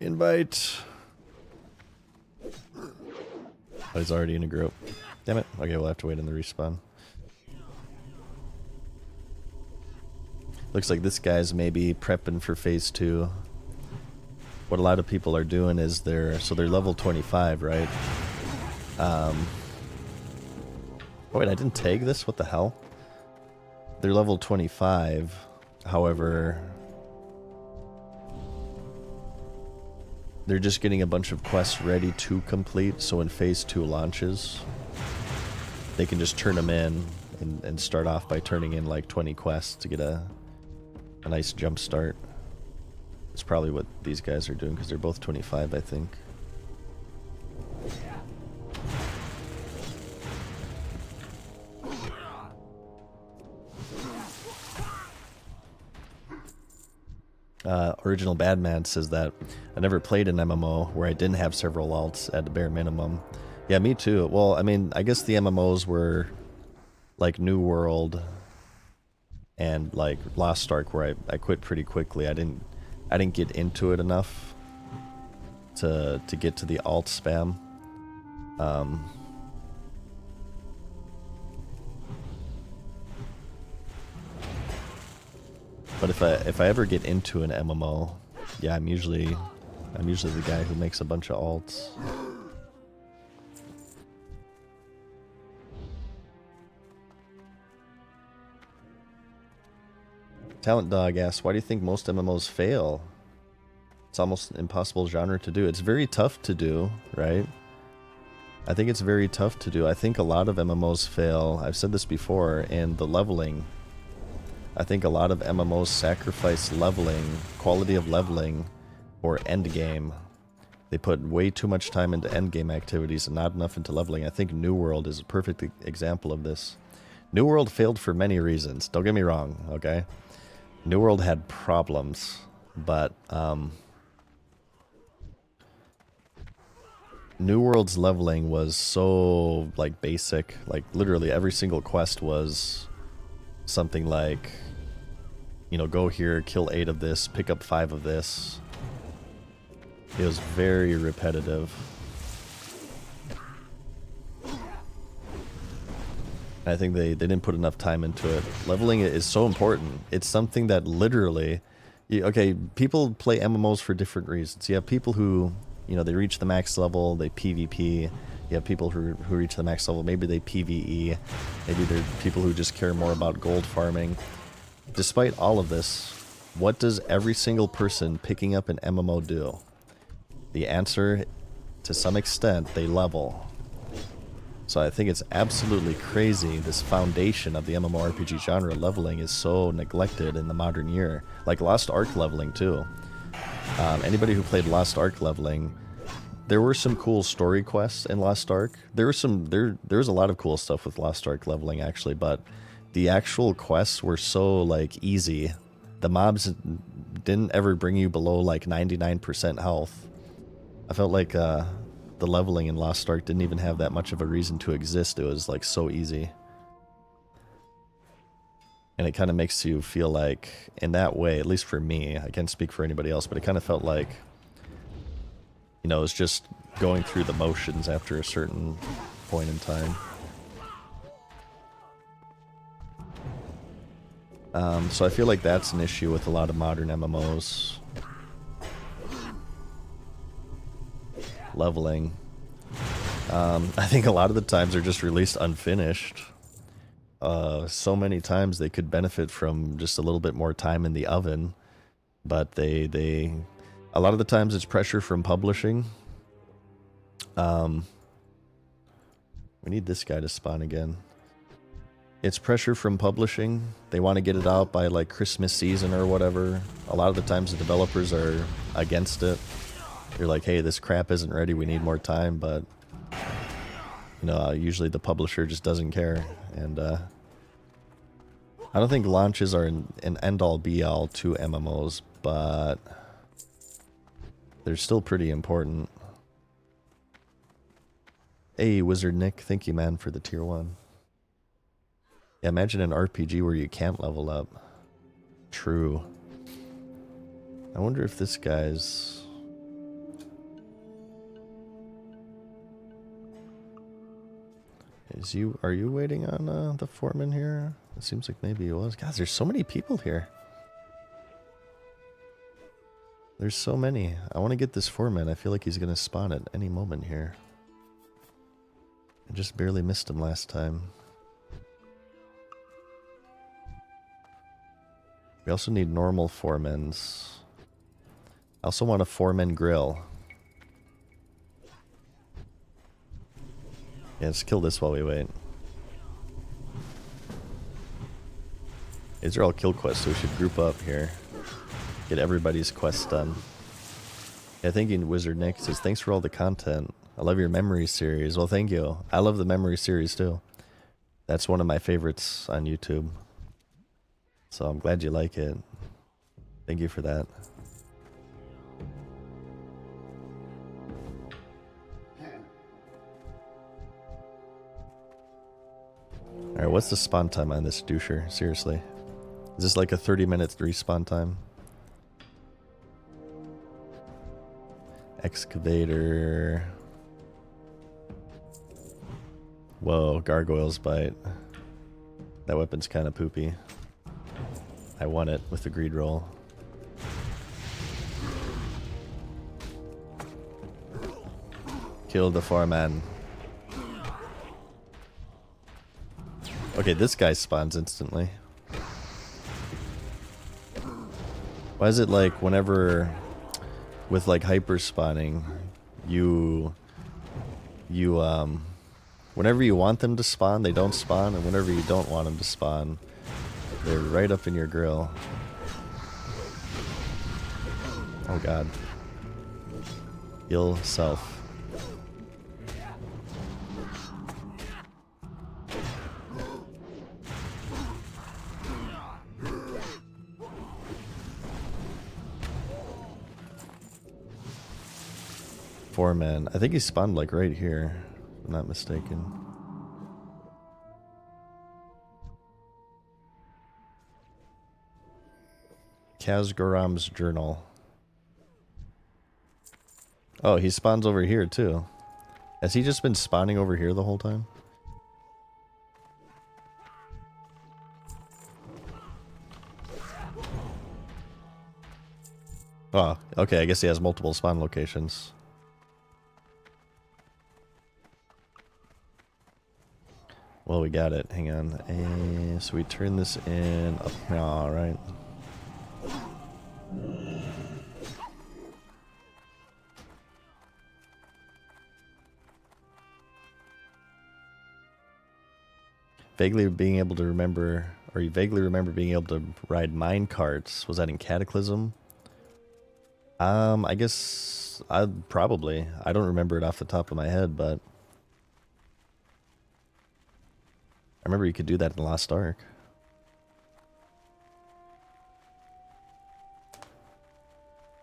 Invite! Oh, he's already in a group. Damn it. Okay, we'll have to wait in the respawn. Looks like this guy's maybe prepping for phase 2. What a lot of people are doing is they're level 25, right? Oh wait, I didn't tag this? What the hell? They're level 25, however, they're just getting a bunch of quests ready to complete, so when phase 2 launches, they can just turn them in and start off by turning in like 20 quests to get a nice jump start. It's probably what these guys are doing because they're both 25, I think. Original Badman says that I never played an MMO where I didn't have several alts at the bare minimum. Yeah, me too. Well, I mean, I guess the MMOs were like New World and like Lost Ark, where I quit pretty quickly. I didn't get into it enough to get to the alt spam. But if I ever get into an MMO, yeah, I'm usually the guy who makes a bunch of alts. Talent Dog asks, why do you think most MMOs fail? It's almost an impossible genre to do. It's very tough to do, right? I think it's very tough to do. I think a lot of MMOs fail. I've said this before, and the leveling. I think a lot of MMOs sacrifice leveling, quality of leveling, or endgame. They put way too much time into endgame activities and not enough into leveling. I think New World is a perfect example of this. New World failed for many reasons. Don't get me wrong, okay? New World had problems, but New World's leveling was so like basic. Like literally every single quest was something like, you know, go here, kill 8 of this, pick up 5 of this. It was very repetitive. I think they didn't put enough time into it. Leveling is so important. It's something that literally, okay, people play MMOs for different reasons. You have people who, you know, they reach the max level, they PvP. You have people who reach the max level, maybe they PvE. Maybe they're people who just care more about gold farming. Despite all of this, what does every single person picking up an MMO do? The answer, to some extent, they level. So I think it's absolutely crazy. This foundation of the MMORPG genre, leveling, is so neglected in the modern year. Like Lost Ark leveling too. Anybody who played Lost Ark leveling, there were some cool story quests in Lost Ark. There was a lot of cool stuff with Lost Ark leveling actually, but the actual quests were so like easy. The mobs didn't ever bring you below like 99% health. I felt like the leveling in Lost Ark didn't even have that much of a reason to exist. It was like so easy. And it kind of makes you feel like, in that way, at least for me, I can't speak for anybody else, but it kind of felt like, you know, it's just going through the motions after a certain point in time. So I feel like that's an issue with a lot of modern MMOs. Leveling. I think a lot of the times they're just released unfinished. So many times they could benefit from just a little bit more time in the oven, but a lot of the times it's pressure from publishing. We need this guy to spawn again. It's pressure from publishing. They want to get it out by like Christmas season or whatever. A lot of the times the developers are against it. They're like, hey, this crap isn't ready, we need more time, but you know, usually the publisher just doesn't care. And I don't think launches are an end-all be-all to MMOs, but they're still pretty important. Hey, Wizard Nick, thank you, man, for the tier 1. Yeah, imagine an RPG where you can't level up. True. I wonder if this guy's... Are you waiting on the foreman here? It seems like maybe he was. Guys, there's so many people here. There's so many. I want to get this foreman. I feel like he's going to spawn at any moment here. I just barely missed him last time. We also need normal foremans. I also want a foreman grill. Yeah, let's kill this while we wait. These are all kill quests, so we should group up here. Get everybody's quests done. Yeah, thank you, Wizard Nick. Says, thanks for all the content. I love your memory series. Well, thank you. I love the memory series, too. That's one of my favorites on YouTube. So I'm glad you like it. Thank you for that. Alright, what's the spawn time on this doucher? Seriously. Is this like a 30-minute respawn time? Excavator. Whoa, gargoyles bite. That weapon's kind of poopy. I won it with the greed roll. Killed the foreman. Okay, this guy spawns instantly. Why is it like whenever with like hyper spawning, whenever you want them to spawn, they don't spawn, and whenever you don't want them to spawn, they're right up in your grill. Oh god. Heal self. Foreman. I think he spawned like right here, if I'm not mistaken. Kazgaram's journal. Oh, he spawns over here too. Has he just been spawning over here the whole time? Oh, okay, I guess he has multiple spawn locations. Well, we got it. Hang on. So we turn this in up now, right? Vaguely being able to remember, or you vaguely remember being able to ride mine carts. Was that in Cataclysm? I guess I probably. I don't remember it off the top of my head, but I remember you could do that in Lost Ark.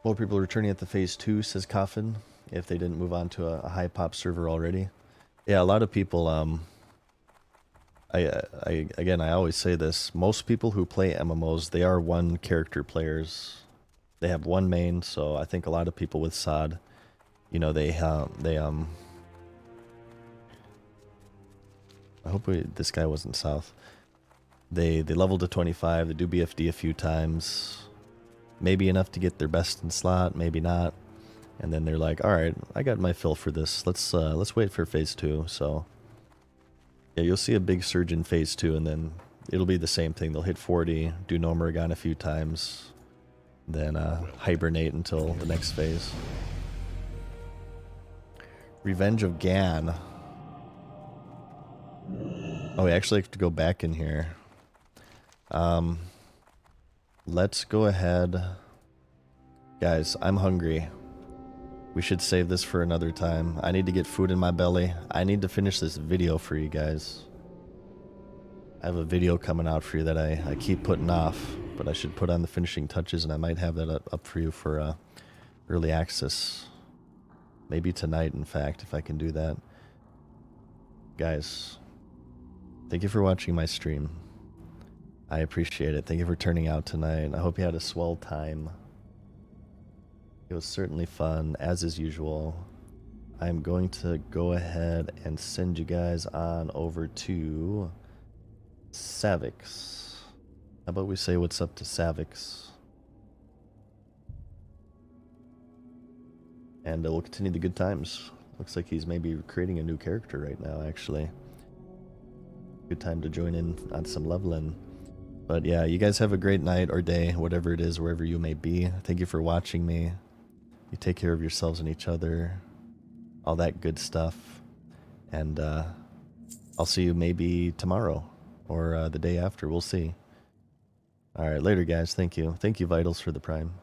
More people returning at the phase 2, says Coffin, if they didn't move on to a high pop server already. Yeah, a lot of people I always say this. Most people who play MMOs, they are one character players. They have one main, so I think a lot of people with SOD, you know, I hope this guy wasn't south. They leveled to 25, they do BFD a few times. Maybe enough to get their best in slot, maybe not. And then they're like, all right, I got my fill for this. Let's wait for phase 2. So yeah, you'll see a big surge in phase 2, and then it'll be the same thing. They'll hit 40, do no Murgon a few times, then hibernate until the next phase. Revenge of Gan. Oh, we actually have to go back in here. Let's go ahead. Guys, I'm hungry. We should save this for another time. I need to get food in my belly. I need to finish this video for you guys. I have a video coming out for you that I keep putting off, but I should put on the finishing touches, and I might have that up for you for early access. Maybe tonight, in fact, if I can do that. Guys, thank you for watching my stream. I appreciate it. Thank you for turning out tonight. I hope you had a swell time. It was certainly fun, as is usual. I'm going to go ahead and send you guys on over to Savix. How about we say what's up to Savix? And we'll continue the good times. Looks like he's maybe creating a new character right now, actually. Good time to join in on some leveling. But yeah, you guys have a great night or day, whatever it is, wherever you may be. Thank you for watching me. You take care of yourselves and each other. All that good stuff. And I'll see you maybe tomorrow or the day after. We'll see. All right, later, guys. Thank you. Thank you, Vitals, for the Prime.